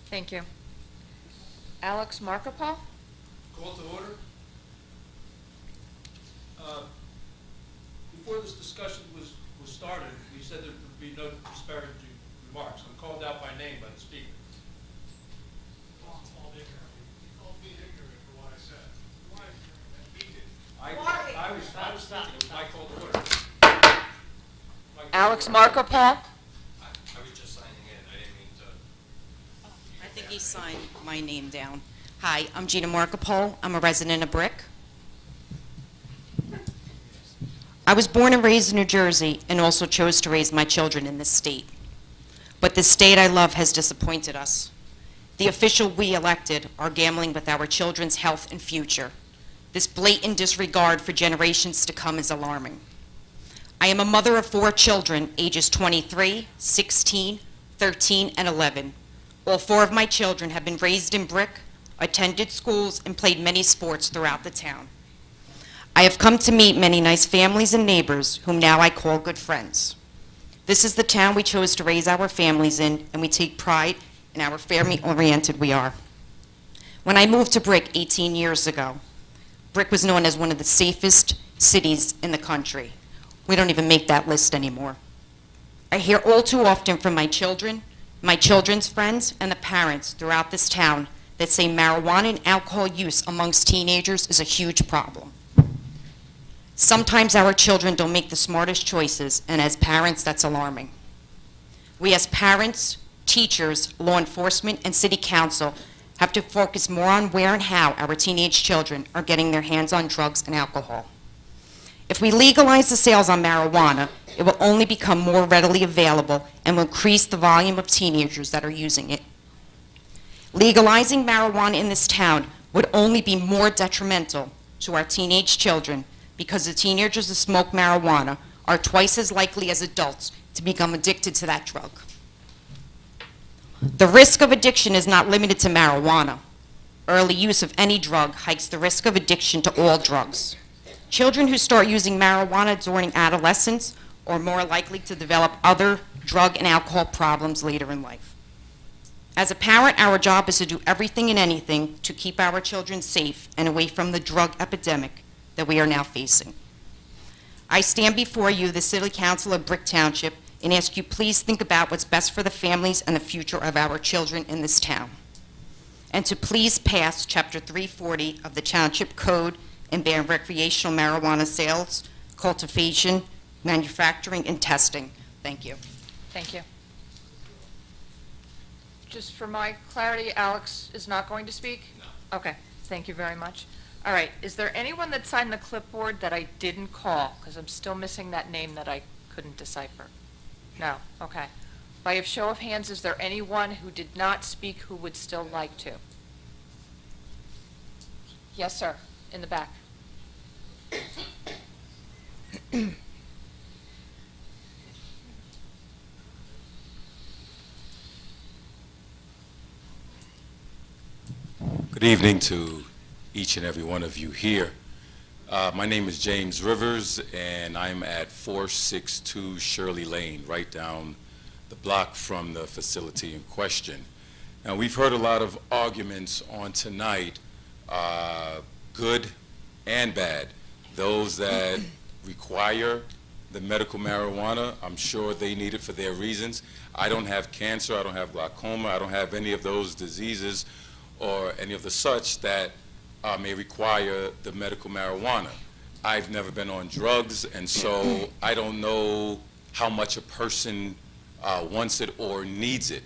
Speaker 1: Thank you. Alex Markopoulos?
Speaker 17: Call to order. Before this discussion was started, we said there would be no disparaging remarks. I'm called out by name by the speaker. I was thinking it was my call to order.
Speaker 1: Alex Markopoulos?
Speaker 5: I was just signing in. I didn't mean to.
Speaker 12: I think he signed my name down. Hi, I'm Gina Markopoulos. I'm a resident of Brick. I was born and raised in New Jersey and also chose to raise my children in this state. But the state I love has disappointed us. The official we elected are gambling with our children's health and future. This blatant disregard for generations to come is alarming. I am a mother of 4 children, ages 23, 16, 13, and 11. All 4 of my children have been raised in Brick, attended schools, and played many sports throughout the town. I have come to meet many nice families and neighbors whom now I call good friends. This is the town we chose to raise our families in, and we take pride in how family-oriented we are. When I moved to Brick 18 years ago, Brick was known as one of the safest cities in the country. We don't even make that list anymore. I hear all too often from my children, my children's friends, and the parents throughout this town that say marijuana and alcohol use amongst teenagers is a huge problem. Sometimes our children don't make the smartest choices, and as parents, that's alarming. We as parents, teachers, law enforcement, and city council have to focus more on where and how our teenage children are getting their hands on drugs and alcohol. If we legalize the sales on marijuana, it will only become more readily available and will increase the volume of teenagers that are using it. Legalizing marijuana in this town would only be more detrimental to our teenage children because the teenagers that smoke marijuana are twice as likely as adults to become addicted to that drug. The risk of addiction is not limited to marijuana. Early use of any drug hikes the risk of addiction to all drugs. Children who start using marijuana during adolescence are more likely to develop other drug and alcohol problems later in life. As a parent, our job is to do everything and anything to keep our children safe and away from the drug epidemic that we are now facing. I stand before you, the City Council of Brick Township, and ask you please think about what's best for the families and the future of our children in this town. And to please pass Chapter 340 of the Township Code and ban recreational marijuana sales, cultivation, manufacturing, and testing. Thank you.
Speaker 1: Thank you. Just for my clarity, Alex is not going to speak? No. Okay, thank you very much. All right, is there anyone that signed the clipboard that I didn't call? Because I'm still missing that name that I couldn't decipher. No, okay. By a show of hands, is there anyone who did not speak who would still like to? Yes, sir, in the back.
Speaker 23: Good evening to each and every one of you here. My name is James Rivers, and I'm at 462 Shirley Lane, right down the block from the facility in question. Now, we've heard a lot of arguments on tonight, good and bad. Those that require the medical marijuana, I'm sure they need it for their reasons. I don't have cancer, I don't have glaucoma, I don't have any of those diseases or any of the such that may require the medical marijuana. I've never been on drugs, and so I don't know how much a person wants it or needs it.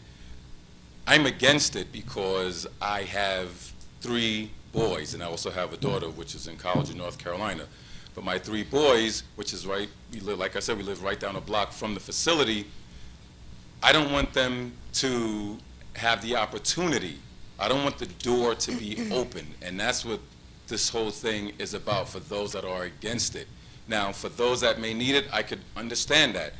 Speaker 23: I'm against it because I have 3 boys, and I also have a daughter which is in college in North Carolina. But my 3 boys, which is right, we live, like I said, we live right down a block from the facility. I don't want them to have the opportunity. I don't want the door to be open, and that's what this whole thing is about for those that are against it. Now, for those that may need it, I could understand that.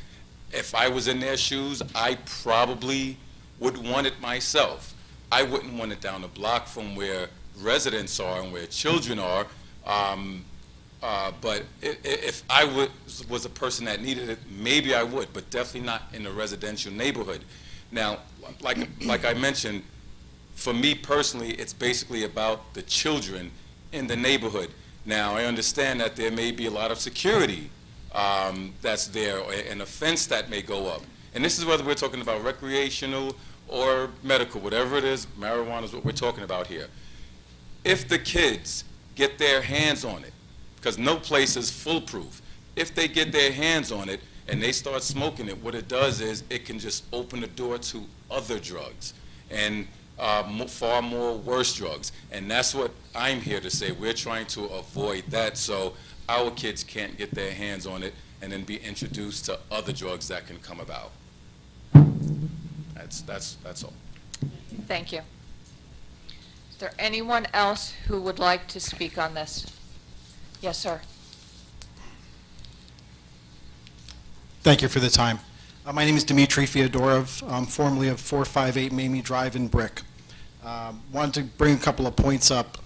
Speaker 23: If I was in their shoes, I probably would want it myself. I wouldn't want it down the block from where residents are and where children are. But if I was a person that needed it, maybe I would, but definitely not in a residential neighborhood. Now, like I mentioned, for me personally, it's basically about the children in the neighborhood. Now, I understand that there may be a lot of security that's there, or an offense that may go up. And this is whether we're talking about recreational or medical, whatever it is, marijuana is what we're talking about here. If the kids get their hands on it, because no place is foolproof, if they get their hands on it and they start smoking it, what it does is it can just open the door to other drugs and far more worse drugs. And that's what I'm here to say. We're trying to avoid that so our kids can't get their hands on it and then be introduced to other drugs that can come about. That's all.
Speaker 1: Thank you. Is there anyone else who would like to speak on this? Yes, sir.
Speaker 6: Thank you for the time. My name is Dmitry Fyodorov, formerly of 458 Mamie Drive in Brick. Wanted to bring a couple of points up.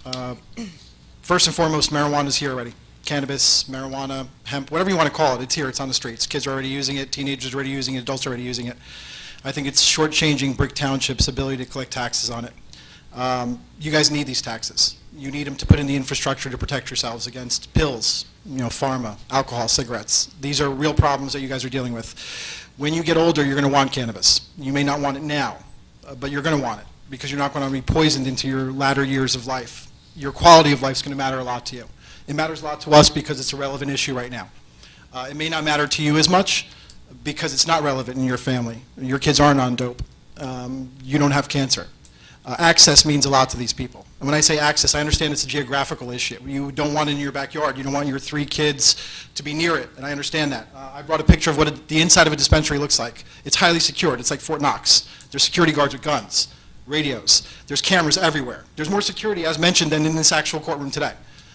Speaker 6: First and foremost, marijuana is here already. Cannabis, marijuana, hemp, whatever you want to call it, it's here, it's on the streets. Kids are already using it, teenagers are already using it, adults are already using it. I think it's shortchanging Brick Township's ability to collect taxes on it. You guys need these taxes. You need them to put in the infrastructure to protect yourselves against pills, pharma, alcohol, cigarettes. These are real problems that you guys are dealing with. When you get older, you're going to want cannabis. You may not want it now, but you're going to want it because you're not going to be poisoned into your latter years of life. Your quality of life is going to matter a lot to you. It matters a lot to us because it's a relevant issue right now. It may not matter to you as much because it's not relevant in your family. Your kids aren't on dope. You don't have cancer. Access means a lot to these people. And when I say access, I understand it's a geographical issue. You don't want it in your backyard. You don't want your 3 kids to be near it, and I understand that. I brought a picture of what the inside of a dispensary looks like. It's highly secured. It's like Fort Knox. There's security guards with guns, radios. There's cameras everywhere. There's more security, as mentioned, than in this actual courtroom today.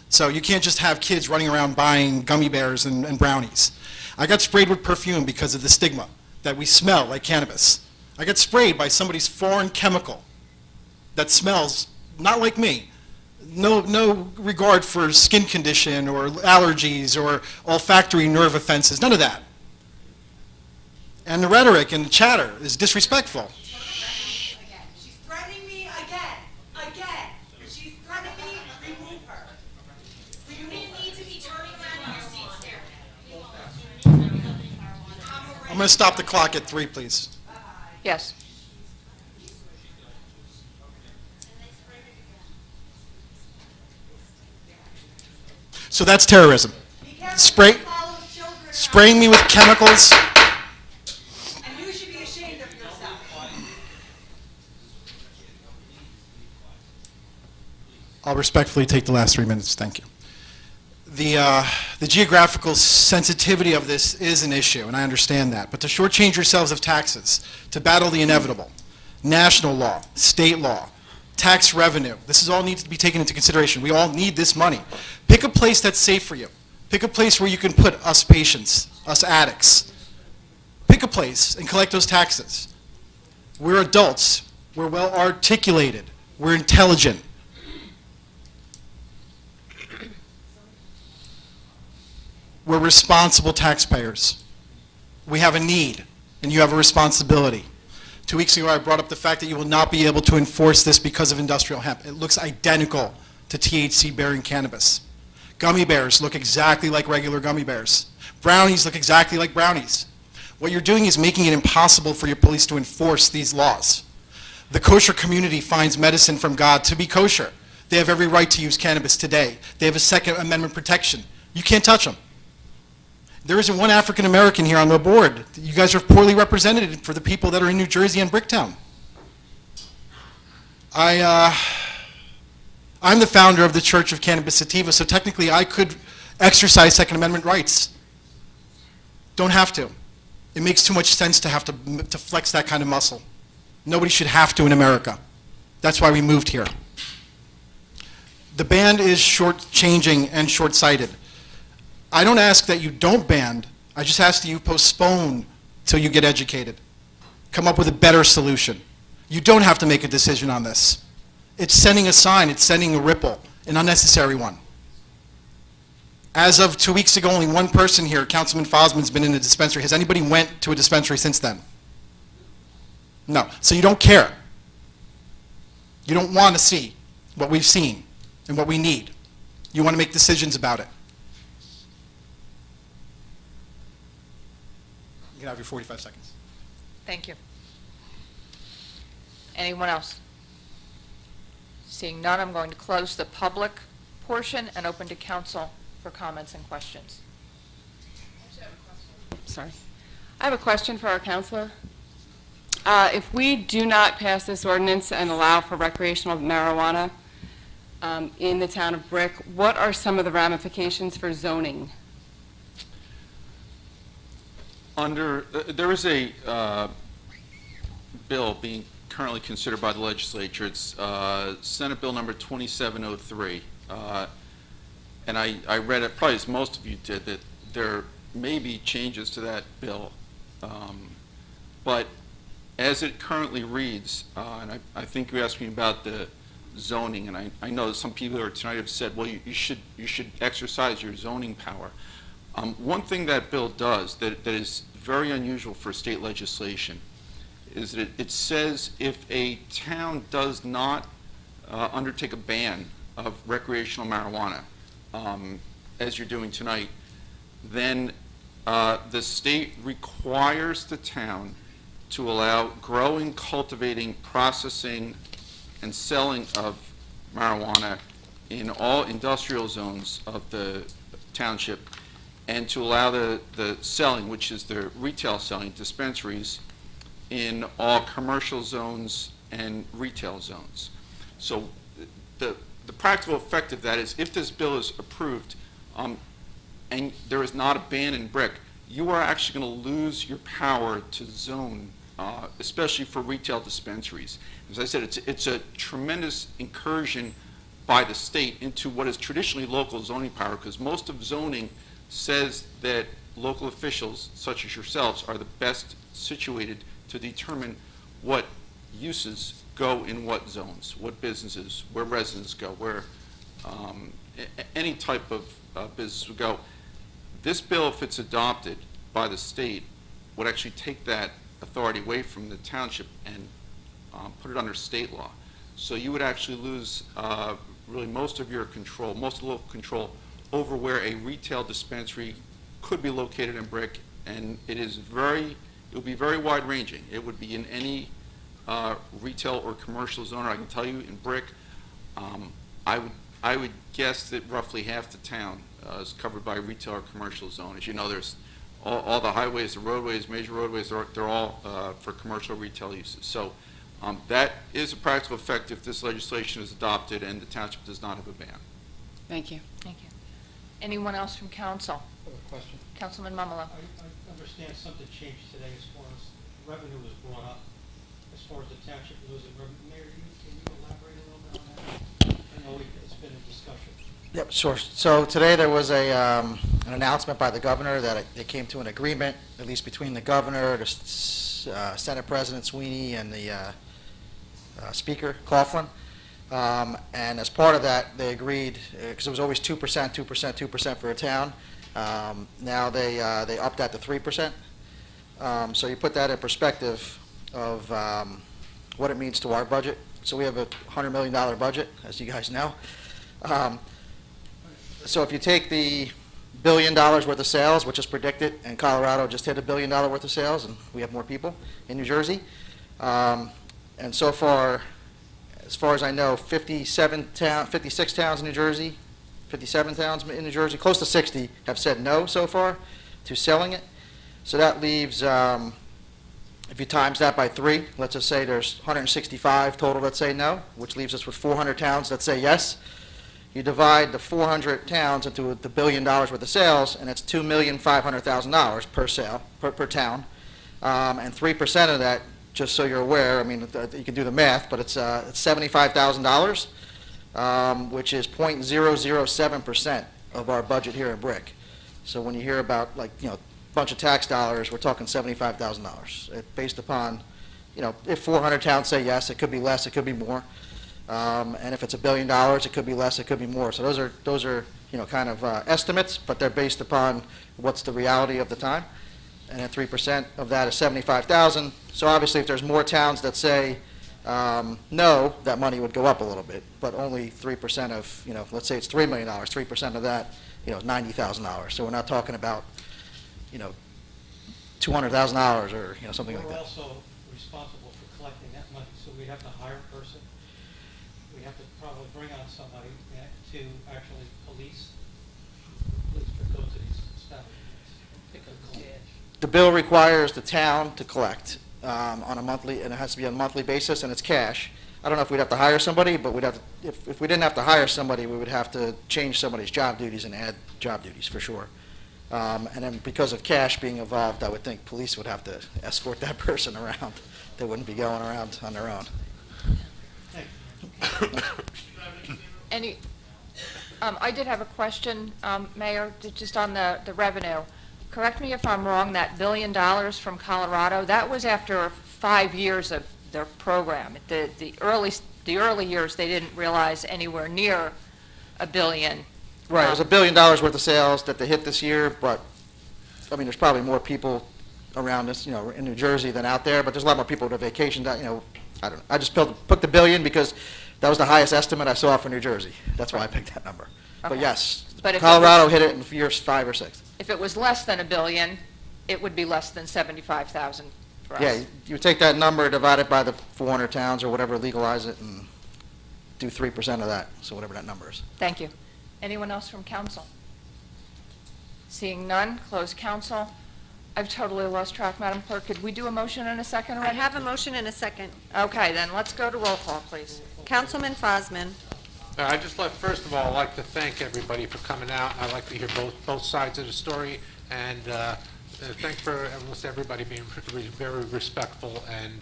Speaker 6: So you can't just have kids running around buying gummy bears and brownies. I got sprayed with perfume because of the stigma that we smell like cannabis. I got sprayed by somebody's foreign chemical that smells not like me. No regard for skin condition or allergies or olfactory nerve offenses, none of that. And the rhetoric and the chatter is disrespectful.
Speaker 11: She's threatening me again. She's threatening me, remove her. You need to be turning around in your seats there.
Speaker 6: I'm going to stop the clock at 3, please.
Speaker 1: Yes.
Speaker 6: So that's terrorism. Spraying me with chemicals.
Speaker 11: And you should be ashamed of yourself.
Speaker 6: I'll respectfully take the last 3 minutes. Thank you. The geographical sensitivity of this is an issue, and I understand that. But to shortchange yourselves of taxes, to battle the inevitable, national law, state law, tax revenue, this is all needs to be taken into consideration. We all need this money. Pick a place that's safe for you. Pick a place where you can put us patients, us addicts. Pick a place and collect those taxes. We're adults. We're well articulated. We're intelligent. We're responsible taxpayers. We have a need, and you have a responsibility. 2 weeks ago, I brought up the fact that you will not be able to enforce this because of industrial hemp. It looks identical to THC-bearing cannabis. Gummy bears look exactly like regular gummy bears. Brownies look exactly like brownies. What you're doing is making it impossible for your police to enforce these laws. The kosher community finds medicine from God to be kosher. They have every right to use cannabis today. They have a Second Amendment protection. You can't touch them. There isn't one African American here on the board. You guys are poorly represented for the people that are in New Jersey and Bricktown. I'm the founder of the Church of Cannabis Sativa, so technically I could exercise Second Amendment rights. Don't have to. It makes too much sense to have to flex that kind of muscle. Nobody should have to in America. That's why we moved here. The ban is short-changing and short-sighted. I don't ask that you don't ban, I just ask that you postpone till you get educated. Come up with a better solution. You don't have to make a decision on this. It's sending a sign, it's sending a ripple, an unnecessary one. As of 2 weeks ago, only one person here, Councilman Fosman's been in a dispensary. Has anybody went to a dispensary since then? No. So you don't care. You don't want to see what we've seen and what we need. You want to make decisions about it. You can have your 45 seconds.
Speaker 1: Thank you. Anyone else? Seeing none, I'm going to close the public portion and open to council for comments and questions.
Speaker 13: Sorry. I have a question for our counselor. If we do not pass this ordinance and allow for recreational marijuana in the town of Brick, what are some of the ramifications for zoning?
Speaker 16: There is a bill being currently considered by the legislature. It's Senate Bill number 2703. And I read it, probably as most of you did, that there may be changes to that bill. But as it currently reads, and I think you asked me about the zoning, and I know that some people here tonight have said, well, you should exercise your zoning power. One thing that bill does that is very unusual for state legislation is that it says if a town does not undertake a ban of recreational marijuana, as you're doing tonight, then the state requires the town to allow growing, cultivating, processing, and selling of marijuana in all industrial zones of the township, and to allow the selling, which is the retail selling, dispensaries, in all commercial zones and retail zones. So the practical effect of that is if this bill is approved and there is not a ban in Brick, you are actually going to lose your power to zone, especially for retail dispensaries. As I said, it's a tremendous incursion by the state into what is traditionally local zoning power, because most of zoning says that local officials, such as yourselves, are the best situated to determine what uses go in what zones, what businesses, where residents go, where any type of business would go. This bill, if it's adopted by the state, would actually take that authority away from the township and put it under state law. So you would actually lose really most of your control, most of the local control over where a retail dispensary could be located in Brick, and it will be very wide-ranging. It would be in any retail or commercial zone. I can tell you in Brick, I would guess that roughly half the town is covered by retail or commercial zone. As you know, there's all the highways, the roadways, major roadways, they're all for commercial retail uses. So that is a practical effect if this legislation is adopted and the township does not have a ban.
Speaker 13: Thank you.
Speaker 1: Thank you. Anyone else from council?
Speaker 8: I have a question.
Speaker 1: Councilman Mamala.
Speaker 8: I understand something changed today as far as revenue was brought up, as far as the township losing revenue. Mayor, can you elaborate a little bit on that? I know it's been a discussion.
Speaker 22: Yep, sure. So today there was an announcement by the governor that they came to an agreement, at least between the governor, the Senate President Sweeney, and the Speaker Coughlin. And as part of that, they agreed, because it was always 2%, 2%, 2% for a town. Now they upped that to 3%. So you put that in perspective of what it means to our budget. So we have a $100 million budget, as you guys know. So if you take the $1 billion worth of sales, which is predicted, and Colorado just hit $1 billion worth of sales, and we have more people in New Jersey. And so far, as far as I know, 56 towns in New Jersey, 57 towns in New Jersey, close to 60 have said no so far to selling it. So that leaves, if you times that by 3, let's just say there's 165 total that say no, which leaves us with 400 towns that say yes. You divide the 400 towns into the $1 billion worth of sales, and it's $2,500,000 per sale, per town. And 3% of that, just so you're aware, I mean, you can do the math, but it's $75,000, which is 0.007% of our budget here in Brick. So when you hear about, like, a bunch of tax dollars, we're talking $75,000. Based upon, if 400 towns say yes, it could be less, it could be more. And if it's $1 billion, it could be less, it could be more. So those are kind of estimates, but they're based upon what's the reality of the time. And then 3% of that is 75,000. So obviously, if there's more towns that say no, that money would go up a little bit. But only 3% of, let's say it's $3 million, 3% of that, is $90,000. So we're not talking about, $200,000 or, something like
Speaker 8: We're
Speaker 22: that.
Speaker 8: also responsible for collecting that money, so we have to hire a person. We have to probably bring on somebody to actually police for those of these establishments.
Speaker 22: The bill requires the town to collect on a monthly, and it has to be on a monthly basis, and it's cash. I don't know if we'd have to hire somebody, but we'd have to, if we didn't have to hire somebody, we would have to change somebody's job duties and add job duties for sure. And then because of cash being involved, I would think police would have to escort that person around. They wouldn't be going around on their own.
Speaker 1: I did have a question, Mayor, just on the revenue. Correct me if I'm wrong, that $1 billion from Colorado, that was after 5 years of their program. The early years, they didn't realize anywhere near $1 billion.
Speaker 22: Right, it was $1 billion worth of sales that they hit this year, but, I mean, there's probably more people around us, in New Jersey than out there, but there's a lot more people with a vacation, I don't know. I just put the billion because that was the highest estimate I saw for New Jersey. That's why I picked that number. But
Speaker 1: Okay.
Speaker 22: yes,
Speaker 1: But if it
Speaker 22: Colorado
Speaker 1: was-
Speaker 22: hit it in years 5 or 6.
Speaker 1: If it was less than $1 billion, it would be less than 75,000 for us.
Speaker 22: Yeah, you take that number, divide it by the 400 towns or whatever, legalize it, and do 3% of that, so whatever that number is.
Speaker 1: Thank you. Anyone else from council? Seeing none, close council. I've totally lost track, Madam Clerk. Could we do a motion in a second
Speaker 2: I
Speaker 1: already?
Speaker 2: have a motion and a second.
Speaker 1: Okay, then let's go to roll call, please.
Speaker 2: Councilman Fosman.
Speaker 18: I just first of all, I'd like to thank everybody for coming out. I'd like to hear both sides of the story, and thanks for almost everybody being very respectful and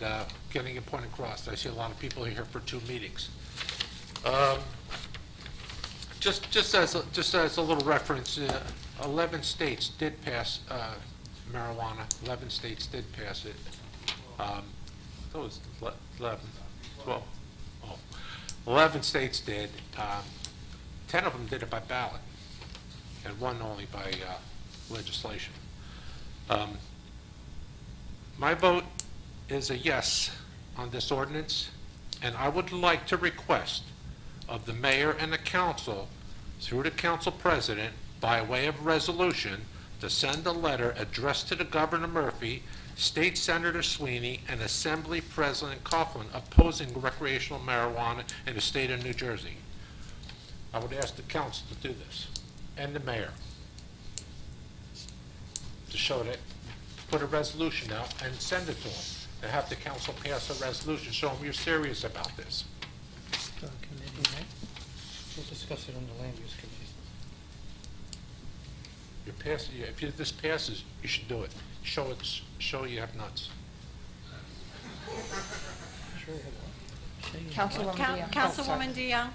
Speaker 18: getting your point across. I see a lot of people here for 2 meetings. Just as a little reference, 11 states did pass marijuana. 11 states did pass it. I thought it was 11, 12. 11 states did. 10 of them did it by ballot, and 1 only by legislation. My vote is a yes on this ordinance, and I would like to request of the mayor and the council, through the council president, by way of resolution, to send a letter addressed to the Governor Murphy, State Senator Sweeney, and Assembly President Coughlin opposing recreational marijuana in the state of New Jersey. I would ask the council to do this, and the mayor, to show that, put a resolution out and send it to them, and have the council pass a resolution, show them you're serious about this.
Speaker 8: We'll discuss it on the land use committee.
Speaker 18: If this passes, you should do it. Show you have nuts.
Speaker 1: Councilwoman DeYoung.
Speaker 2: Councilwoman DeYoung.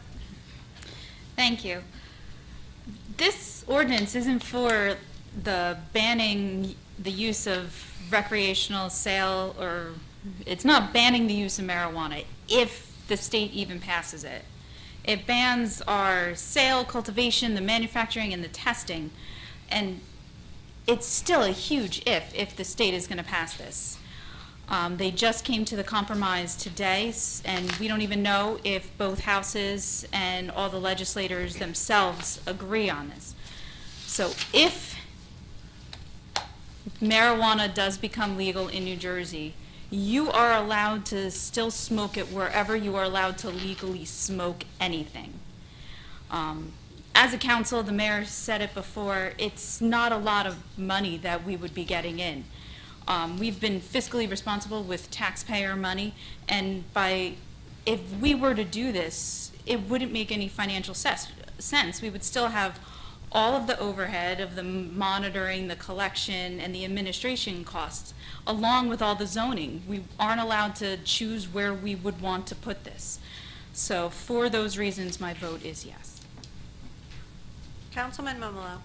Speaker 19: Thank you. This ordinance isn't for the banning the use of recreational sale, or it's not banning the use of marijuana if the state even passes it. It bans our sale, cultivation, the manufacturing, and the testing, and it's still a huge if the state is going to pass this. They just came to the compromise today, and we don't even know if both houses and all the legislators themselves agree on this. So if marijuana does become legal in New Jersey, you are allowed to still smoke it wherever you are allowed to legally smoke anything. As a council, the mayor said it before, it's not a lot of money that we would be getting in. We've been fiscally responsible with taxpayer money, and if we were to do this, it wouldn't make any financial sense. We would still have all of the overhead of the monitoring, the collection, and the administration costs, along with all the zoning. We aren't allowed to choose where we would want to put this. So for those reasons, my vote is yes.
Speaker 2: Councilman Momolo.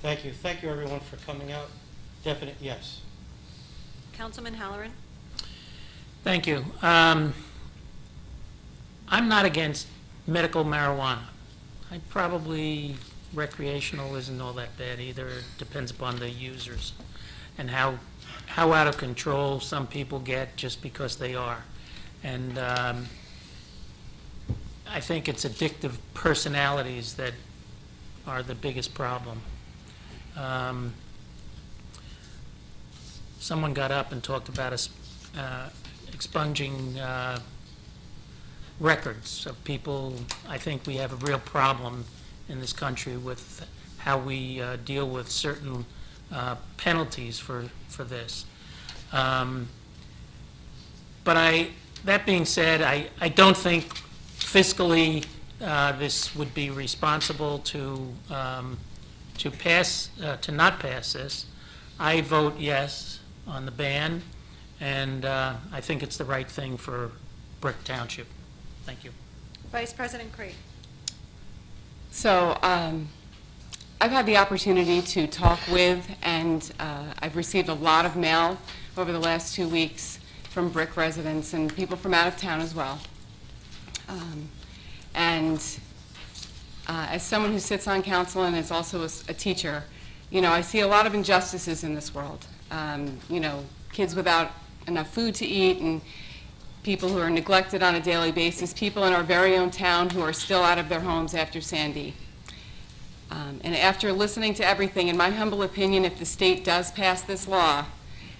Speaker 8: Thank you. Thank you, everyone, for coming out. Definite yes.
Speaker 2: Councilman Halloran?
Speaker 14: Thank you. I'm not against medical marijuana. Recreational isn't all that bad either. It depends upon the users and how out of control some people get just because they are. And I think it's addictive personalities that are the biggest problem. Someone got up and talked about expunging records of people. I think we have a real problem in this country with how we deal with certain penalties for this. But that being said, I don't think fiscally this would be responsible to not pass this. I vote yes on the ban, and I think it's the right thing for Brick Township. Thank you.
Speaker 2: Vice President Craig?
Speaker 13: So I've had the opportunity to talk with, and I've received a lot of mail over the last 2 weeks from Brick residents and people from out of town as well. As someone who sits on council and is also a teacher, I see a lot of injustices in this world. Kids without enough food to eat, and people who are neglected on a daily basis, people in our very own town who are still out of their homes after Sandy. And after listening to everything, in my humble opinion, if the state does pass this law,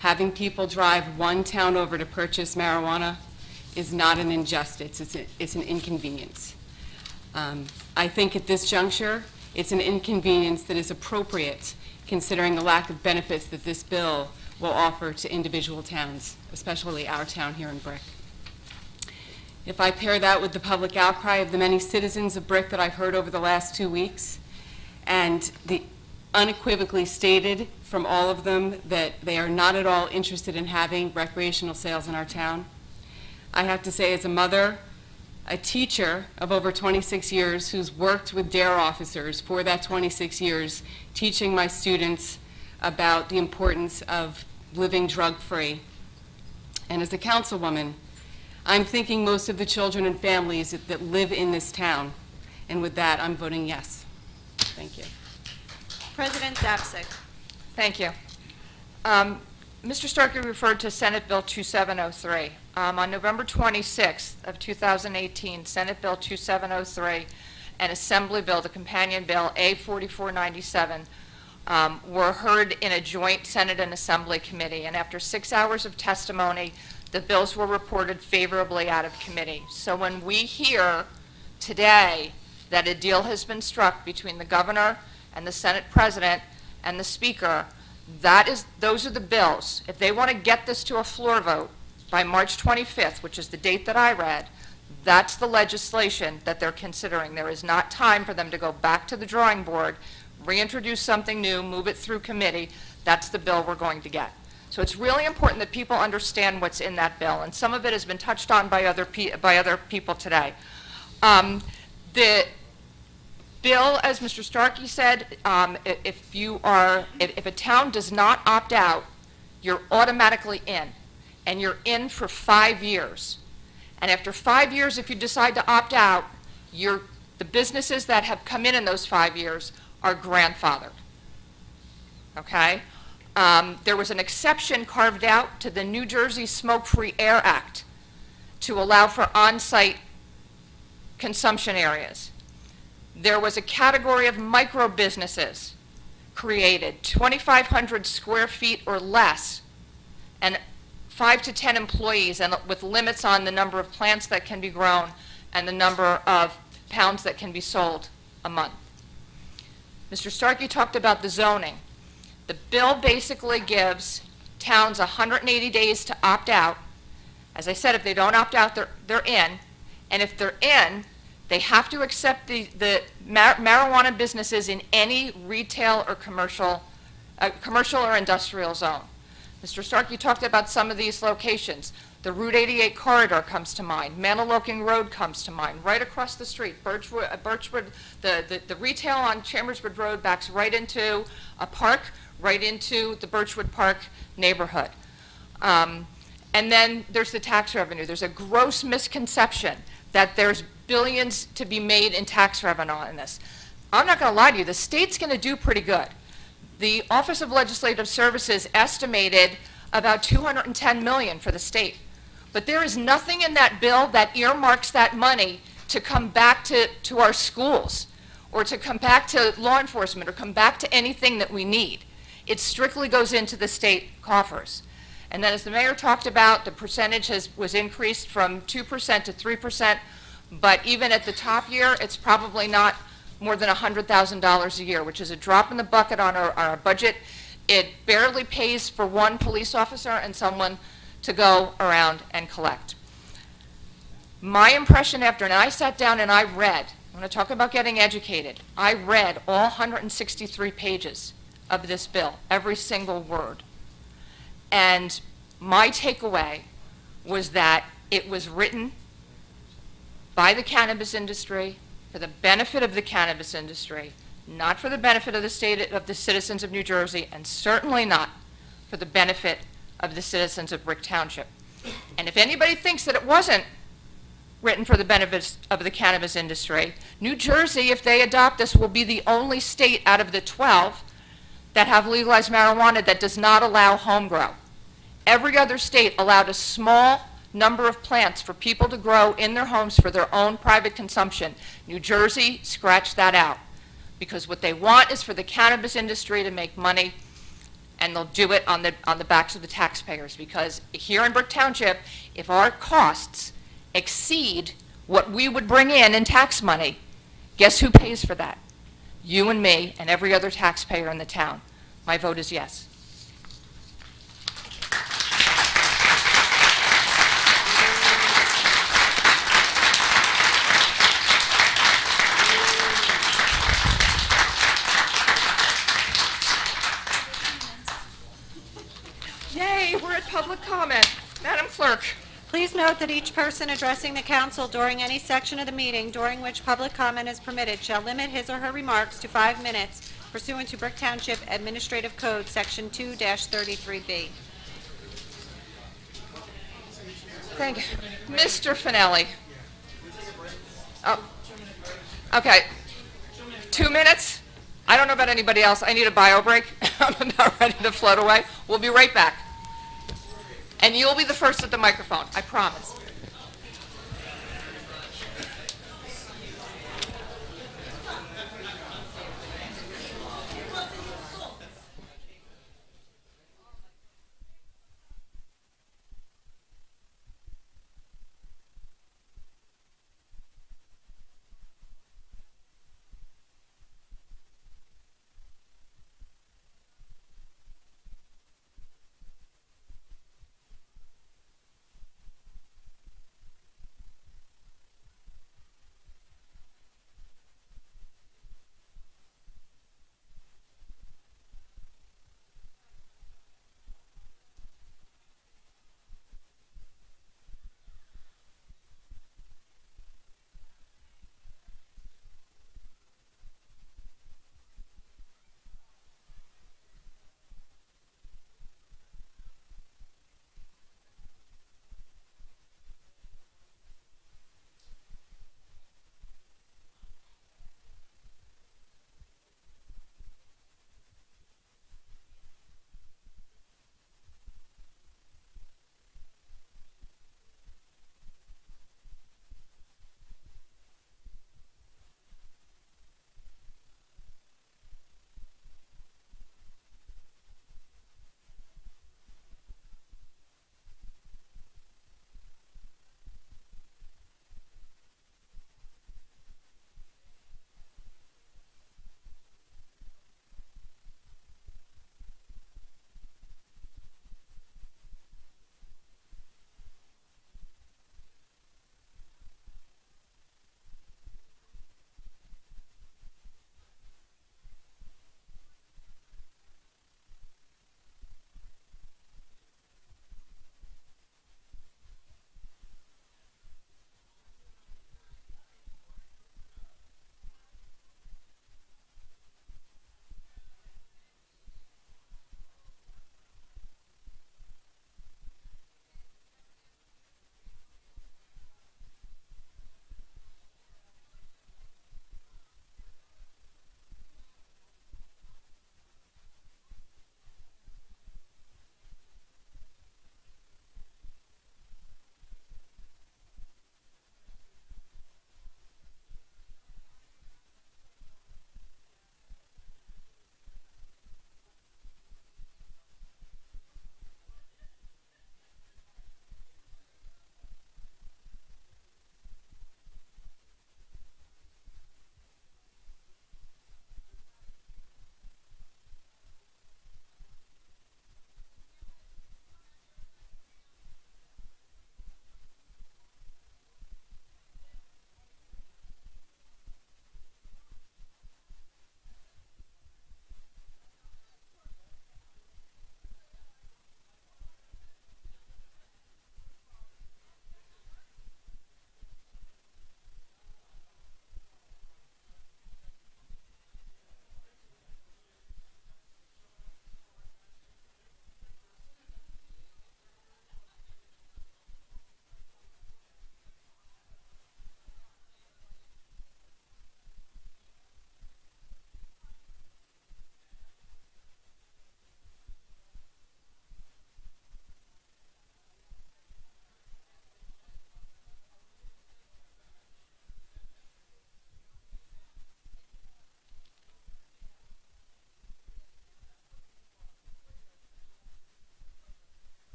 Speaker 13: having people drive one town over to purchase marijuana is not an injustice, it's an inconvenience. I think at this juncture, it's an inconvenience that is appropriate considering the lack of benefits that this bill will offer to individual towns, especially our town here in Brick. If I pair that with the public outcry of the many citizens of Brick that I've heard over the last 2 weeks, and the unequivocally stated from all of them that they are not at all interested in having recreational sales in our town, I have to say, as a mother, a teacher of over 26 years who's worked with DARE officers for that 26 years, teaching my students about the importance of living drug-free. And as a councilwoman, I'm thinking most of the children and families that live in this town. And with that, I'm voting yes. Thank you.
Speaker 2: President Zapsik?
Speaker 1: Thank you. Mr. Starkey referred to Senate Bill 2703. On November 26th of 2018, Senate Bill 2703 and Assembly Bill, the companion bill A4497, were heard in a joint Senate and Assembly committee. And after 6 hours of testimony, the bills were reported favorably out of committee. So when we hear today that a deal has been struck between the governor and the Senate president and the speaker, those are the bills. If they want to get this to a floor vote by March 25th, which is the date that I read, that's the legislation that they're considering. There is not time for them to go back to the drawing board, reintroduce something new, move it through committee. That's the bill we're going to get. So it's really important that people understand what's in that bill, and some of it has been touched on by other people today. The bill, as Mr. Starkey said, if a town does not opt out, you're automatically in, and you're in for 5 years. And after 5 years, if you decide to opt out, the businesses that have come in those 5 years are grandfathered. Okay? There was an exception carved out to the New Jersey Smoke-Free Air Act to allow for on-site consumption areas. There was a category of micro businesses created, 2,500 square feet or less, and 5 to 10 employees, and with limits on the number of plants that can be grown and the number of pounds that can be sold a month. Mr. Starkey talked about the zoning. The bill basically gives towns 180 days to opt out. As I said, if they don't opt out, they're in. And if they're in, they have to accept the marijuana businesses in any retail or commercial or industrial zone. Mr. Stark, you talked about some of these locations. The Route 88 corridor comes to mind. Maniloking Road comes to mind. Right across the street, Birchwood, the retail on Chamberswood Road backs right into a park, right into the Birchwood Park neighborhood. And then there's the tax revenue. There's a gross misconception that there's billions to be made in tax revenue on this. I'm not going to lie to you, the state's going to do pretty good. The Office of Legislative Services estimated about $210 million for the state. But there is nothing in that bill that earmarks that money to come back to our schools, or to come back to law enforcement, or come back to anything that we need. It strictly goes into the state coffers. And then, as the mayor talked about, the percentage was increased from 2% to 3%, but even at the top year, it's probably not more than $100,000 a year, which is a drop in the bucket on our budget. It barely pays for one police officer and someone to go around and collect. My impression after, and I sat down and I read, I'm going to talk about getting educated, I read all 163 pages of this bill, every single word. And my takeaway was that it was written by the cannabis industry, for the benefit of the cannabis industry, not for the benefit of the state, of the citizens of New Jersey, and certainly not for the benefit of the citizens of Brick Township. And if anybody thinks that it wasn't written for the benefits of the cannabis industry, New Jersey, if they adopt this, will be the only state out of the 12 that have legalized marijuana that does not allow home grow. Every other state allowed a small number of plants for people to grow in their homes for their own private consumption. New Jersey scratched that out, because what they want is for the cannabis industry to make money, and they'll do it on the backs of the taxpayers, because here in Brick Township, if our costs exceed what we would bring in tax money, guess who pays for that? You and me and every other taxpayer in the town. My vote is yes. Yay, we're at public comment. Madam Clerk.
Speaker 2: Please note that each person addressing the council during any section of the meeting during which public comment is permitted shall limit his or her remarks to 5 minutes pursuant to Brick Township Administrative Code, Section 2-33B.
Speaker 1: Thank you. Mr. Finelli. Oh, okay. 2 minutes? I don't know about anybody else. I need a bio break. I'm about ready to float away. We'll be right back. And you'll be the first at the microphone, I promise.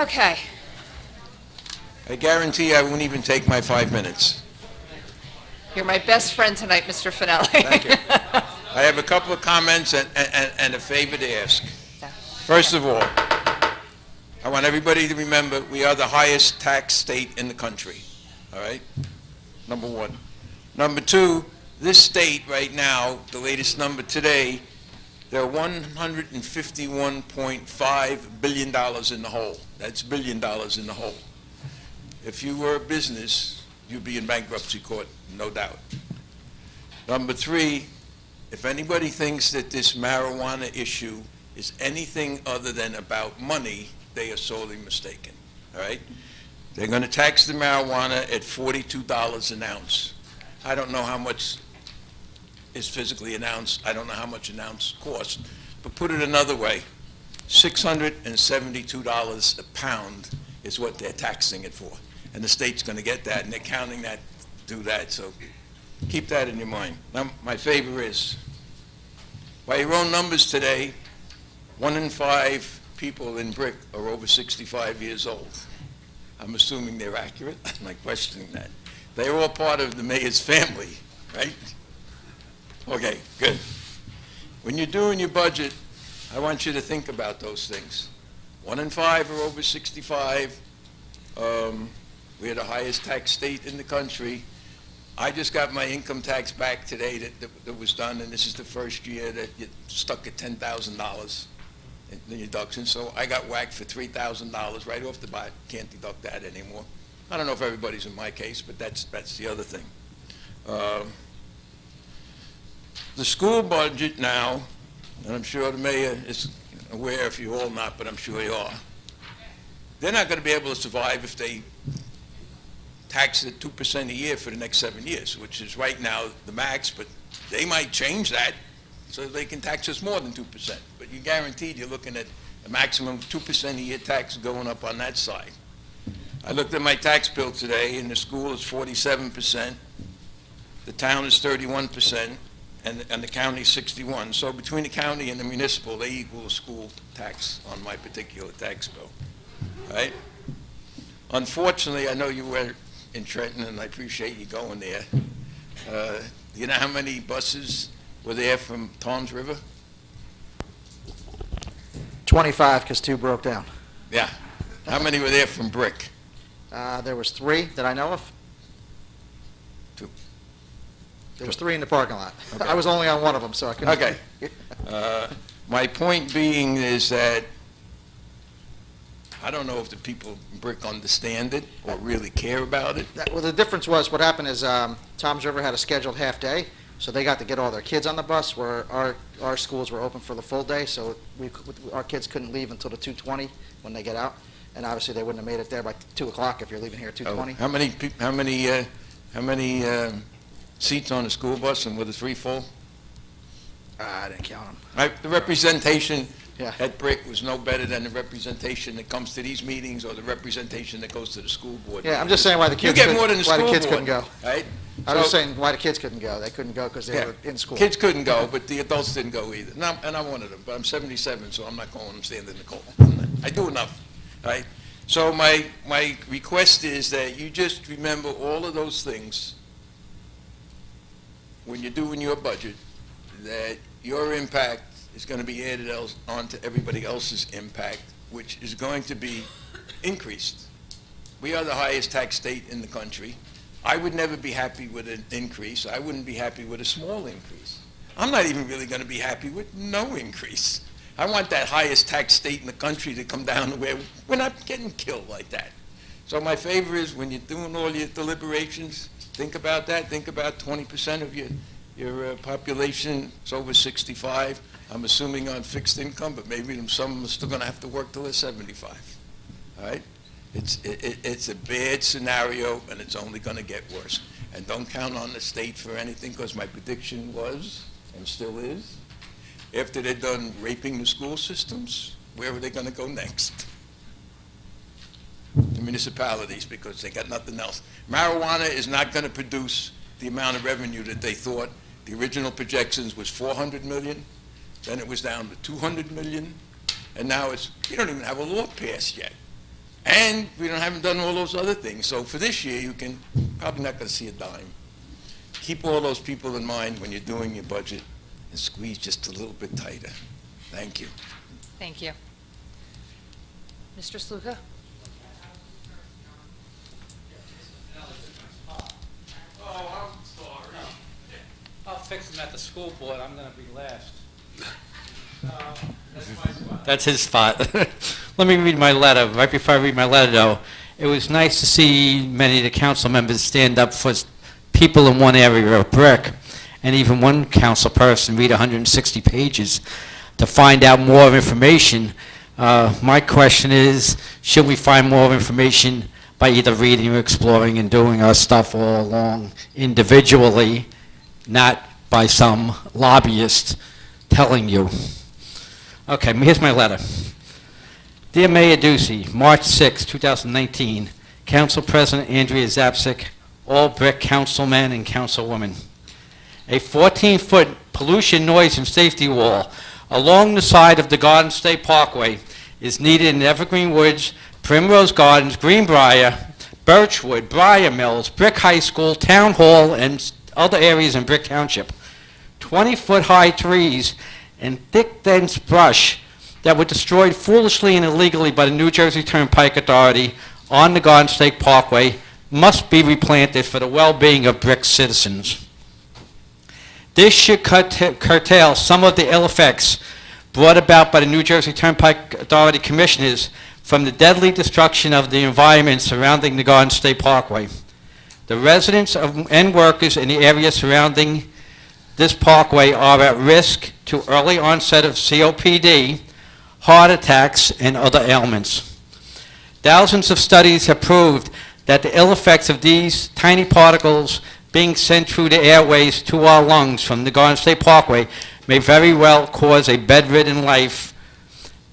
Speaker 1: Okay.
Speaker 7: I guarantee I won't even take my 5 minutes.
Speaker 1: You're my best friend tonight, Mr. Finelli.
Speaker 7: Thank you. I have a couple of comments and a favor to ask. First of all, I want everybody to remember we are the highest tax state in the country, all right? Number one. Number two, this state right now, the latest number today, they're $151.5 billion in the hole. That's $1 billion in the hole. If you were a business, you'd be in bankruptcy court, no doubt. Number three, if anybody thinks that this marijuana issue is anything other than about money, they are sorely mistaken, all right? They're going to tax the marijuana at $42 an ounce. I don't know how much is physically an ounce. I don't know how much an ounce costs. But put it another way, $672 a pound is what they're taxing it for. And the state's going to get that, and they're counting that, do that. So keep that in your mind. Now, my favor is, by your own numbers today, 1 in 5 people in Brick are over 65 years old. I'm assuming they're accurate. I'm not questioning that. They're all part of the mayor's family, right? Okay, good. When you're doing your budget, I want you to think about those things. 1 in 5 are over 65. We're the highest tax state in the country. I just got my income tax back today that was done, and this is the first year that you stuck at $10,000 in the deduction. So I got whacked for $3,000 right off the bat. Can't deduct that anymore. I don't know if everybody's in my case, but that's the other thing. The school budget now, and I'm sure the mayor is aware, if you're all not, but I'm sure you are, they're not going to be able to survive if they tax it 2% a year for the next 7 years, which is right now the max, but they might change that so they can tax us more than 2%. But you're guaranteed you're looking at a maximum of 2% a year tax going up on that side. I looked at my tax bill today, and the school is 47%, the town is 31%, and the county is 61%. So between the county and the municipal, they equal the school tax on my particular tax bill, right? Unfortunately, I know you were in Trenton, and I appreciate you going there. You know how many buses were there from Tom's River?
Speaker 22: 25, because 2 broke down.
Speaker 7: Yeah. How many were there from Brick?
Speaker 22: There was 3 that I know of.
Speaker 7: 2.
Speaker 22: There was 3 in the parking lot.
Speaker 7: Okay.
Speaker 22: I was only on one of them, so I couldn't.
Speaker 7: Okay. My point being is that I don't know if the people in Brick understand it or really care about it.
Speaker 22: Well, the difference was, what happened is Tom's River had a scheduled half-day, so they got to get all their kids on the bus, where our schools were open for the full day, so our kids couldn't leave until the 2:20 when they get out, and obviously they wouldn't have made it there by 2 o'clock if you're leaving here at 2:20.
Speaker 7: How many seats on the school bus, and were the 3 full?
Speaker 22: I didn't count them.
Speaker 7: The representation
Speaker 22: Yeah.
Speaker 7: at Brick was no better than the representation that comes to these meetings or the representation that goes to the school board.
Speaker 22: Yeah, I'm just saying why the kids
Speaker 7: You get more than the school board.
Speaker 22: couldn't go.
Speaker 7: Right?
Speaker 22: I was just saying why the kids couldn't go. They couldn't go because they
Speaker 7: Yeah.
Speaker 22: were in school.
Speaker 7: Kids couldn't go, but the adults didn't go either. And I'm one of them, but I'm 77, so I'm not going and standing in the cold. I do enough, right? So my request is that you just remember all of those things when you're doing your budget, that your impact is going to be added on to everybody else's impact, which is going to be increased. We are the highest tax state in the country. I would never be happy with an increase. I wouldn't be happy with a small increase. I'm not even really going to be happy with no increase. I want that highest tax state in the country to come down to where we're not getting killed like that. So my favor is, when you're doing all your deliberations, think about that. Think about 20% of your population is over 65. I'm assuming on fixed income, but maybe some of them are still going to have to work till they're 75. All right? It's a bad scenario, and it's only going to get worse. And don't count on the state for anything, because my prediction was, and still is, after they're done raping the school systems, where are they going to go next? The municipalities, because they got nothing else. Marijuana is not going to produce the amount of revenue that they thought. The original projections was 400 million, then it was down to 200 million, and now you don't even have a law passed yet. And we haven't done all those other things. So for this year, you can, probably not going to see a dime. Keep all those people in mind when you're doing your budget and squeeze just a little bit tighter. Thank you.
Speaker 1: Thank you. Mr. Sluka?
Speaker 10: Oh, I'm sorry. I'll fix him at the school board, I'm gonna be last. That's his spot. Let me read my letter. Right before I read my letter, though, it was nice to see many of the council members stand up for people in one area of Brick, and even one council person read 160 pages to find out more information. My question is, should we find more information by either reading or exploring and doing our stuff all along individually, not by some lobbyist telling you? Okay, here's my letter. Dear Mayor Ducey, March 6, 2019, Council President Andrea Zapsik, all Brick councilmen and councilwomen. A 14-foot pollution, noise, and safety wall along the side of the Garden State Parkway is needed in Evergreen Woods, Primrose Gardens, Greenbrier, Birchwood, Briar Mills, Brick High School, Town Hall, and other areas in Brick Township. 20-foot high trees and thick, dense brush that were destroyed foolishly and illegally by the New Jersey Turnpike Authority on the Garden State Parkway must be replanted for the well-being of Brick citizens. This should curtail some of the ill effects brought about by the New Jersey Turnpike Authority commissioners from the deadly destruction of the environment surrounding the Garden State Parkway. The residents and workers in the area surrounding this parkway are at risk to early onset of COPD, heart attacks, and other ailments. Thousands of studies have proved that the ill effects of these tiny particles being sent through the airways to our lungs from the Garden State Parkway may very well cause a bedridden life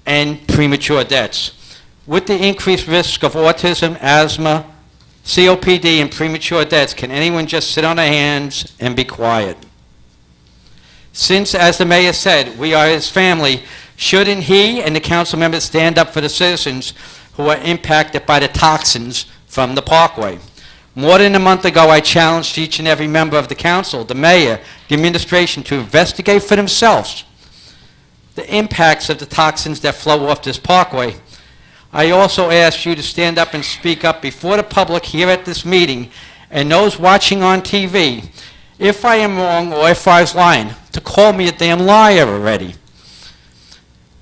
Speaker 10: and premature deaths. With the increased risk of autism, asthma, COPD, and premature deaths, can anyone just sit on their hands and be quiet? Since, as the mayor said, we are his family, shouldn't he and the council members stand up for the citizens who are impacted by the toxins from the parkway? More than a month ago, I challenged each and every member of the council, the mayor, the administration, to investigate for themselves the impacts of the toxins that flow off this parkway. I also asked you to stand up and speak up before the public here at this meeting and those watching on TV. If I am wrong or if I was lying, to call me a damn liar already.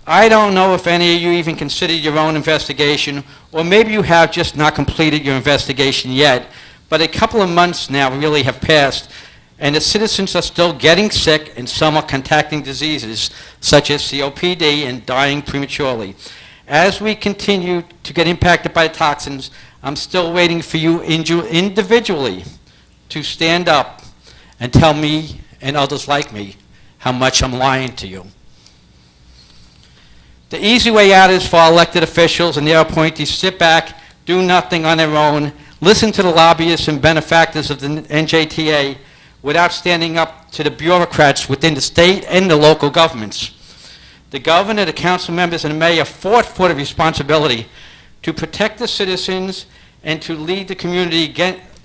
Speaker 10: I don't know if any of you even considered your own investigation, or maybe you have just not completed your investigation yet, but a couple of months now really have passed, and the citizens are still getting sick, and some are contracting diseases such as COPD and dying prematurely. As we continue to get impacted by toxins, I'm still waiting for you individually to stand up and tell me and others like me how much I'm lying to you. The easy way out is for elected officials and their appointees to sit back, do nothing on their own, listen to the lobbyists and benefactors of the NJTA without standing up to the bureaucrats within the state and the local governments. The governor, the council members, and the mayor fought for the responsibility to protect the citizens and to lead the community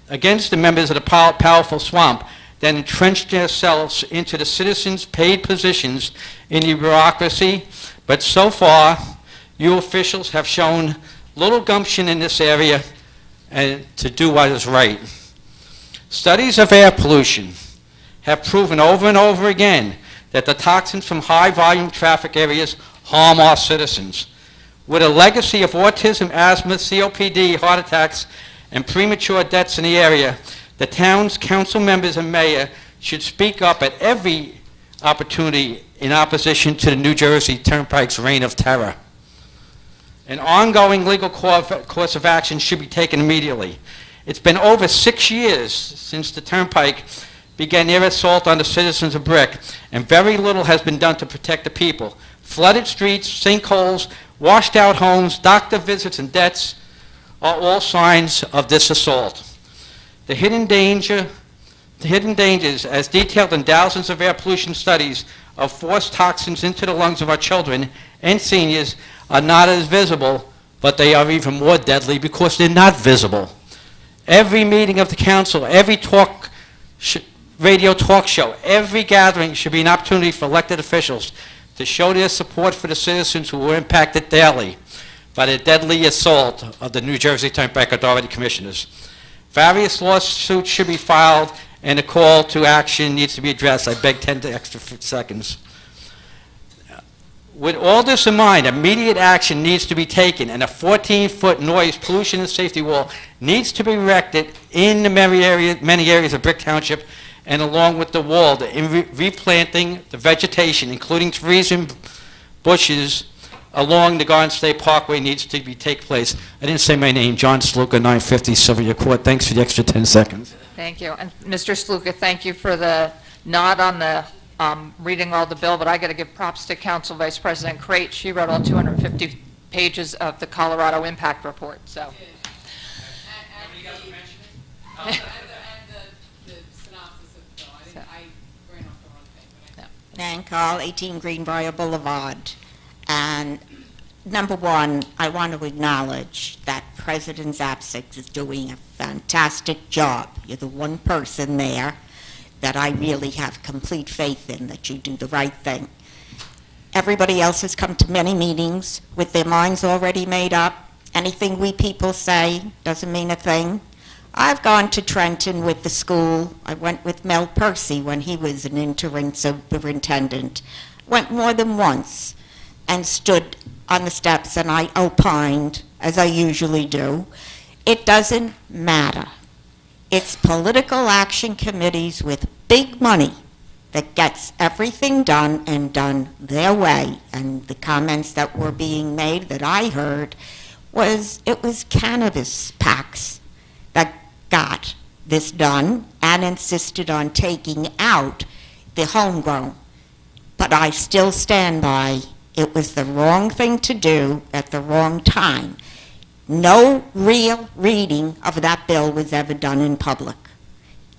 Speaker 10: against the members of the powerful swamp that entrenched themselves into the citizens' paid positions in the bureaucracy. But so far, you officials have shown little gumption in this area and to do what is right. Studies of air pollution have proven over and over again that the toxins from high-volume traffic areas harm our citizens. With a legacy of autism, asthma, COPD, heart attacks, and premature deaths in the area, the town's council members and mayor should speak up at every opportunity in opposition to the New Jersey Turnpike's reign of terror. An ongoing legal course of action should be taken immediately. It's been over 6 years since the Turnpike began their assault on the citizens of Brick, and very little has been done to protect the people. Flooded streets, sinkholes, washed out homes, doctor visits, and deaths are all signs of this assault. The hidden dangers, as detailed in thousands of air pollution studies of forced toxins into the lungs of our children and seniors, are not as visible but they are even more deadly because they're not visible. Every meeting of the council, every radio talk show, every gathering should be an opportunity for elected officials to show their support for the citizens who were impacted daily by the deadly assault of the New Jersey Turnpike Authority Commissioners. Various lawsuits should be filed, and a call to action needs to be addressed. I beg 10 extra seconds. With all this in mind, immediate action needs to be taken, and a 14-foot noise pollution and safety wall needs to be erected in the many areas of Brick Township, and along with the wall, replanting the vegetation, including trees and bushes, along the Garden State Parkway needs to take place. I didn't say my name, John Sluka, 950 Sylvia Court. Thanks for the extra 10 seconds.
Speaker 1: Thank you. And Mr. Sluka, thank you for the nod on the reading all the bill, but I got to give props to Council Vice President Crate. She wrote all 250 pages of the Colorado Impact Report, so.
Speaker 4: Nan Carl, 18 Greenbrier Boulevard. And number one, I want to acknowledge that President Zapsik is doing a fantastic job. You're the one person there that I really have complete faith in, that you do the right thing. Everybody else has come to many meetings with their minds already made up. Anything we people say doesn't mean a thing. I've gone to Trenton with the school. I went with Mel Percy when he was an interim superintendent. Went more than once and stood on the steps and I opined, as I usually do. It doesn't matter. It's political action committees with big money that gets everything done and done their way. And the comments that were being made that I heard was it was cannabis packs that got this done and insisted on taking out the homegrown. But I still stand by it was the wrong thing to do at the wrong time. No real reading of that bill was ever done in public.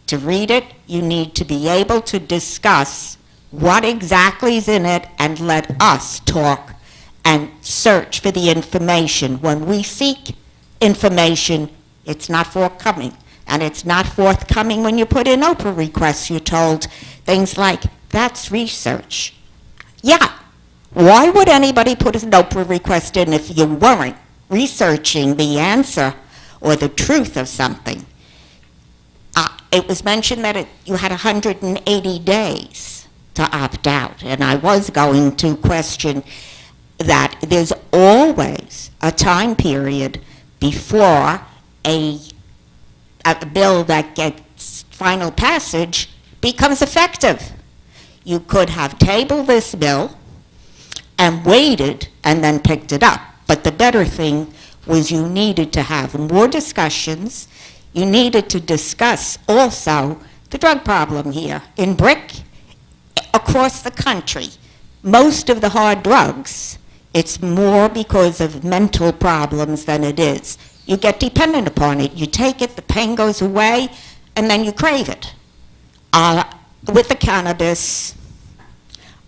Speaker 4: To read it, you need to be able to discuss what exactly is in it and let us talk and search for the information. When we seek information, it's not forthcoming. And it's not forthcoming when you put in Oprah requests. You're told things like, that's research. Yeah, why would anybody put an Oprah request in if you weren't researching the answer or the truth of something? It was mentioned that you had 180 days to opt out, and I was going to question that there's always a time period before a bill that gets final passage becomes effective. You could have tabled this bill and waited and then picked it up. But the better thing was you needed to have more discussions. You needed to discuss also the drug problem here. In Brick, across the country, most of the hard drugs, it's more because of mental problems than it is. You get dependent upon it. You take it, the pain goes away, and then you crave it. With the cannabis,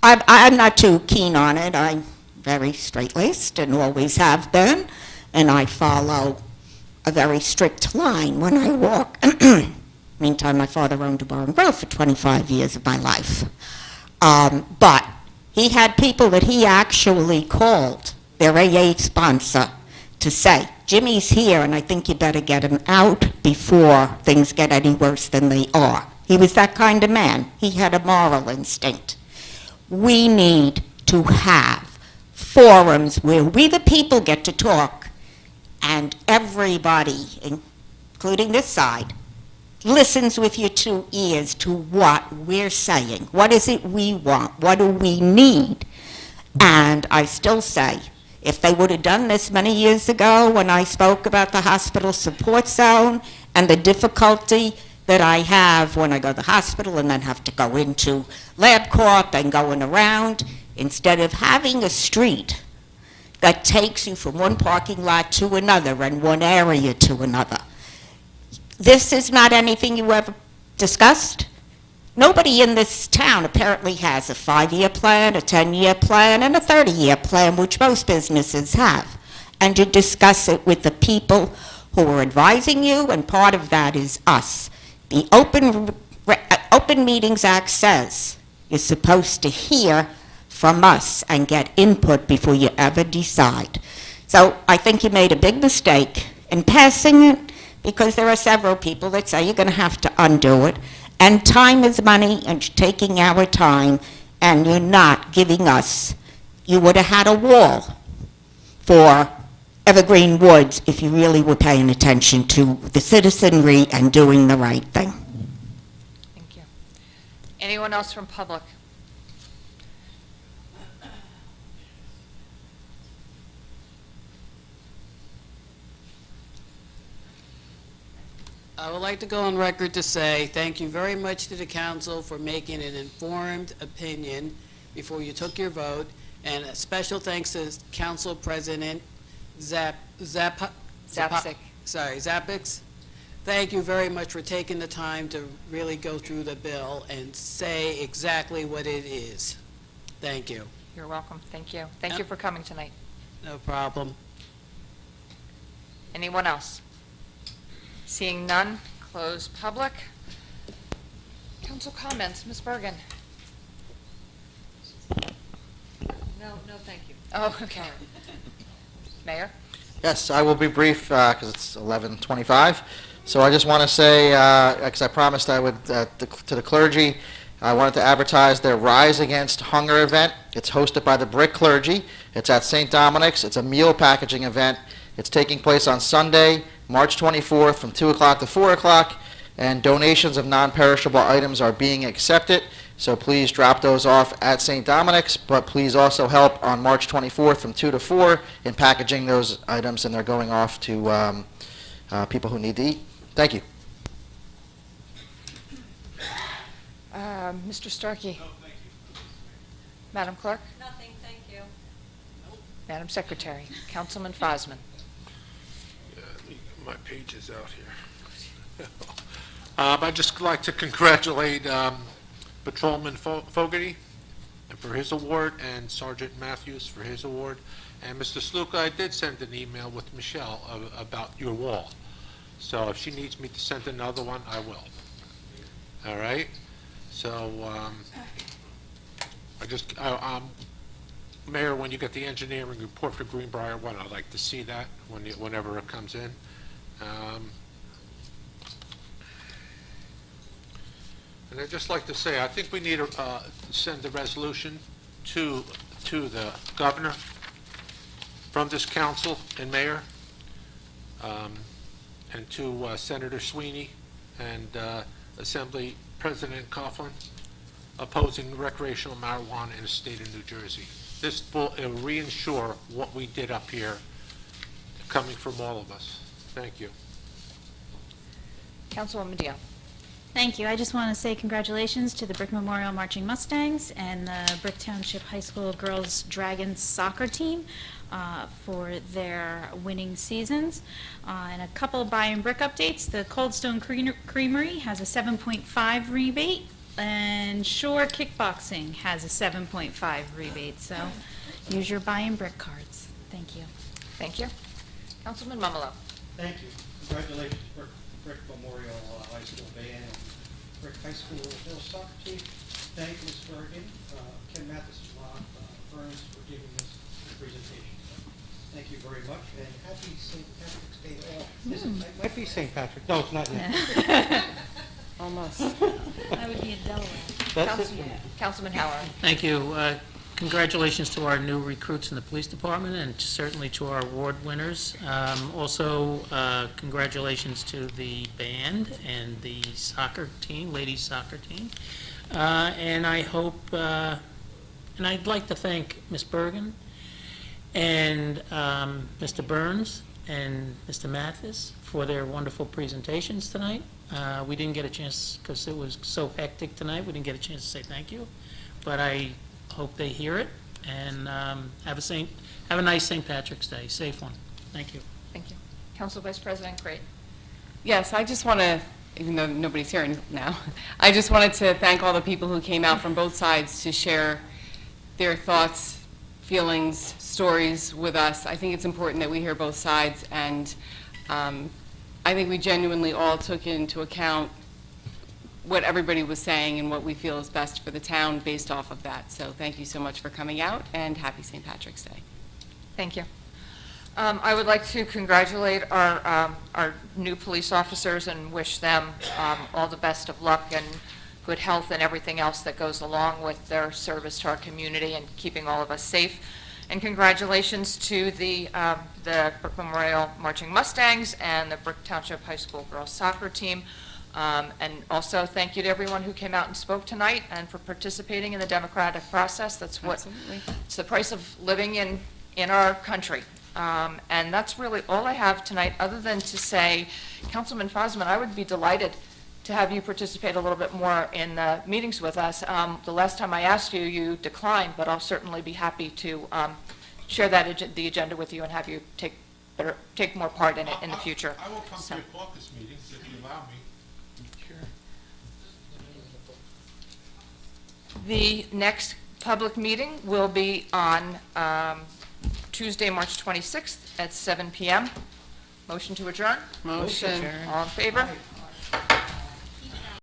Speaker 4: I'm not too keen on it. I'm very straight-laced and always have been, and I follow a very strict line when I walk. Meantime, my father owned a bar and grill for 25 years of my life. But he had people that he actually called their AA sponsor to say, Jimmy's here, and I think you better get him out before things get any worse than they are. He was that kind of man. He had a moral instinct. We need to have forums where we the people get to talk, and everybody, including this side, listens with your two ears to what we're saying. What is it we want? What do we need? And I still say, if they would have done this many years ago when I spoke about the hospital support zone and the difficulty that I have when I go to the hospital and then have to go into LabCorp and going around, instead of having a street that takes you from one parking lot to another and one area to another. This is not anything you ever discussed. Nobody in this town apparently has a 5-year plan, a 10-year plan, and a 30-year plan, which most businesses have. and you discuss it with the people who are advising you, and part of that is us. The Open Meetings Act says you're supposed to hear from us and get input before you ever decide. So I think you made a big mistake in passing it, because there are several people that say you're going to have to undo it, and time is money, and you're taking our time, and you're not giving us. You would have had a wall for Evergreen Woods if you really were paying attention to the citizenry and doing the right thing.
Speaker 1: Thank you. Anyone else from public?
Speaker 15: I would like to go on record to say thank you very much to the council for making an informed opinion before you took your vote, and a special thanks to Council President Zapsik. Thank you very much for taking the time to really go through the bill and say exactly what it is. Thank you.
Speaker 1: You're welcome. Thank you. Thank you for coming tonight.
Speaker 15: No problem.
Speaker 1: Anyone else? Seeing none, close public. Council comments, Ms. Bergen.
Speaker 9: No, thank you.
Speaker 1: Oh, okay. Mayor?
Speaker 22: Yes, I will be brief because it's 11:25. So I just want to say, because I promised I would, to the clergy, I wanted to advertise their Rise Against Hunger event. It's hosted by the Brick Clergy. It's at St. Dominic's. It's a meal packaging event. It's taking place on Sunday, March 24th from 2 o'clock to 4 o'clock, and donations of non-perishable items are being accepted. So please drop those off at St. Dominic's, but please also help on March 24th from 2 to 4 in packaging those items, and they're going off to people who need to eat. Thank you.
Speaker 1: Mr. Starkey? Madam Clerk?
Speaker 2: Nothing, thank you.
Speaker 1: Madam Secretary? Councilman Fosman?
Speaker 18: My page is out here. I'd just like to congratulate Patrolman Fogarty for his award, and Sergeant Matthews for his award. And Mr. Sluka, I did send an email with Michelle about your wall. So if she needs me to send another one, I will. All right? So Mayor, when you get the engineering report for Greenbrier 1, I'd like to see that whenever it comes in. And I'd just like to say, I think we need to send a resolution to the governor from this council and mayor, and to Senator Sweeney and Assembly President Coughlin, opposing recreational marijuana in the state of New Jersey. This will reinsure what we did up here, coming from all of us. Thank you.
Speaker 1: Councilwoman Dion?
Speaker 19: Thank you. I just want to say congratulations to the Brick Memorial Marching Mustangs and the Brick Township High School Girls Dragons soccer team for their winning seasons. And a couple of buy and brick updates. The Cold Stone Creamery has a 7.5 rebate, and Shore Kickboxing has a 7.5 rebate. So use your buy and brick cards. Thank you.
Speaker 1: Thank you. Councilman Mumolo?
Speaker 8: Thank you. Congratulations, Brick Memorial High School band, Brick High School girls soccer team. Thank you, Ms. Bergen, Ken Mathis, Rob Burns for giving this presentation. Thank you very much, and happy St. Patrick's Day to all. It might be St. Patrick. No, it's not yet. Almost.
Speaker 19: That would be in Delaware.
Speaker 8: That's it.
Speaker 1: Councilman Howard?
Speaker 14: Thank you. Congratulations to our new recruits in the police department, and certainly to our award winners. Also, congratulations to the band and the soccer team, ladies soccer team. And I hope, and I'd like to thank Ms. Bergen and Mr. Burns and Mr. Mathis for their wonderful presentations tonight. We didn't get a chance, because it was so hectic tonight, we didn't get a chance to say thank you. But I hope they hear it, and have a nice St. Patrick's Day, safe one. Thank you.
Speaker 1: Thank you. Council Vice President Crate?
Speaker 13: Yes, I just want to, even though nobody's here now, I just wanted to thank all the people who came out from both sides to share their thoughts feelings, stories with us. I think it's important that we hear both sides, and I think we genuinely all took into account what everybody was saying and what we feel is best for the town based off of that. So thank you so much for coming out, and happy St. Patrick's Day.
Speaker 1: Thank you. I would like to congratulate our new police officers and wish them all the best of luck and good health and everything else that goes along with their service to our community and keeping all of us safe. And congratulations to the Brick Memorial Marching Mustangs and the Brick Township High School girls soccer team. And also thank you to everyone who came out and spoke tonight and for participating in the democratic process. That's what, it's the price of living in our country. And that's really all I have tonight, other than to say, Councilman Fosman, I would be delighted to have you participate a little bit more in the meetings with us. The last time I asked you, you declined, but I'll certainly be happy to share the agenda with you and have you take more part in it in the future.
Speaker 18: I will come to your caucus meetings if you allow me.
Speaker 1: The next public meeting will be on Tuesday, March 26th at 7 p.m. Motion to adjourn?
Speaker 13: Motion.
Speaker 1: All in favor?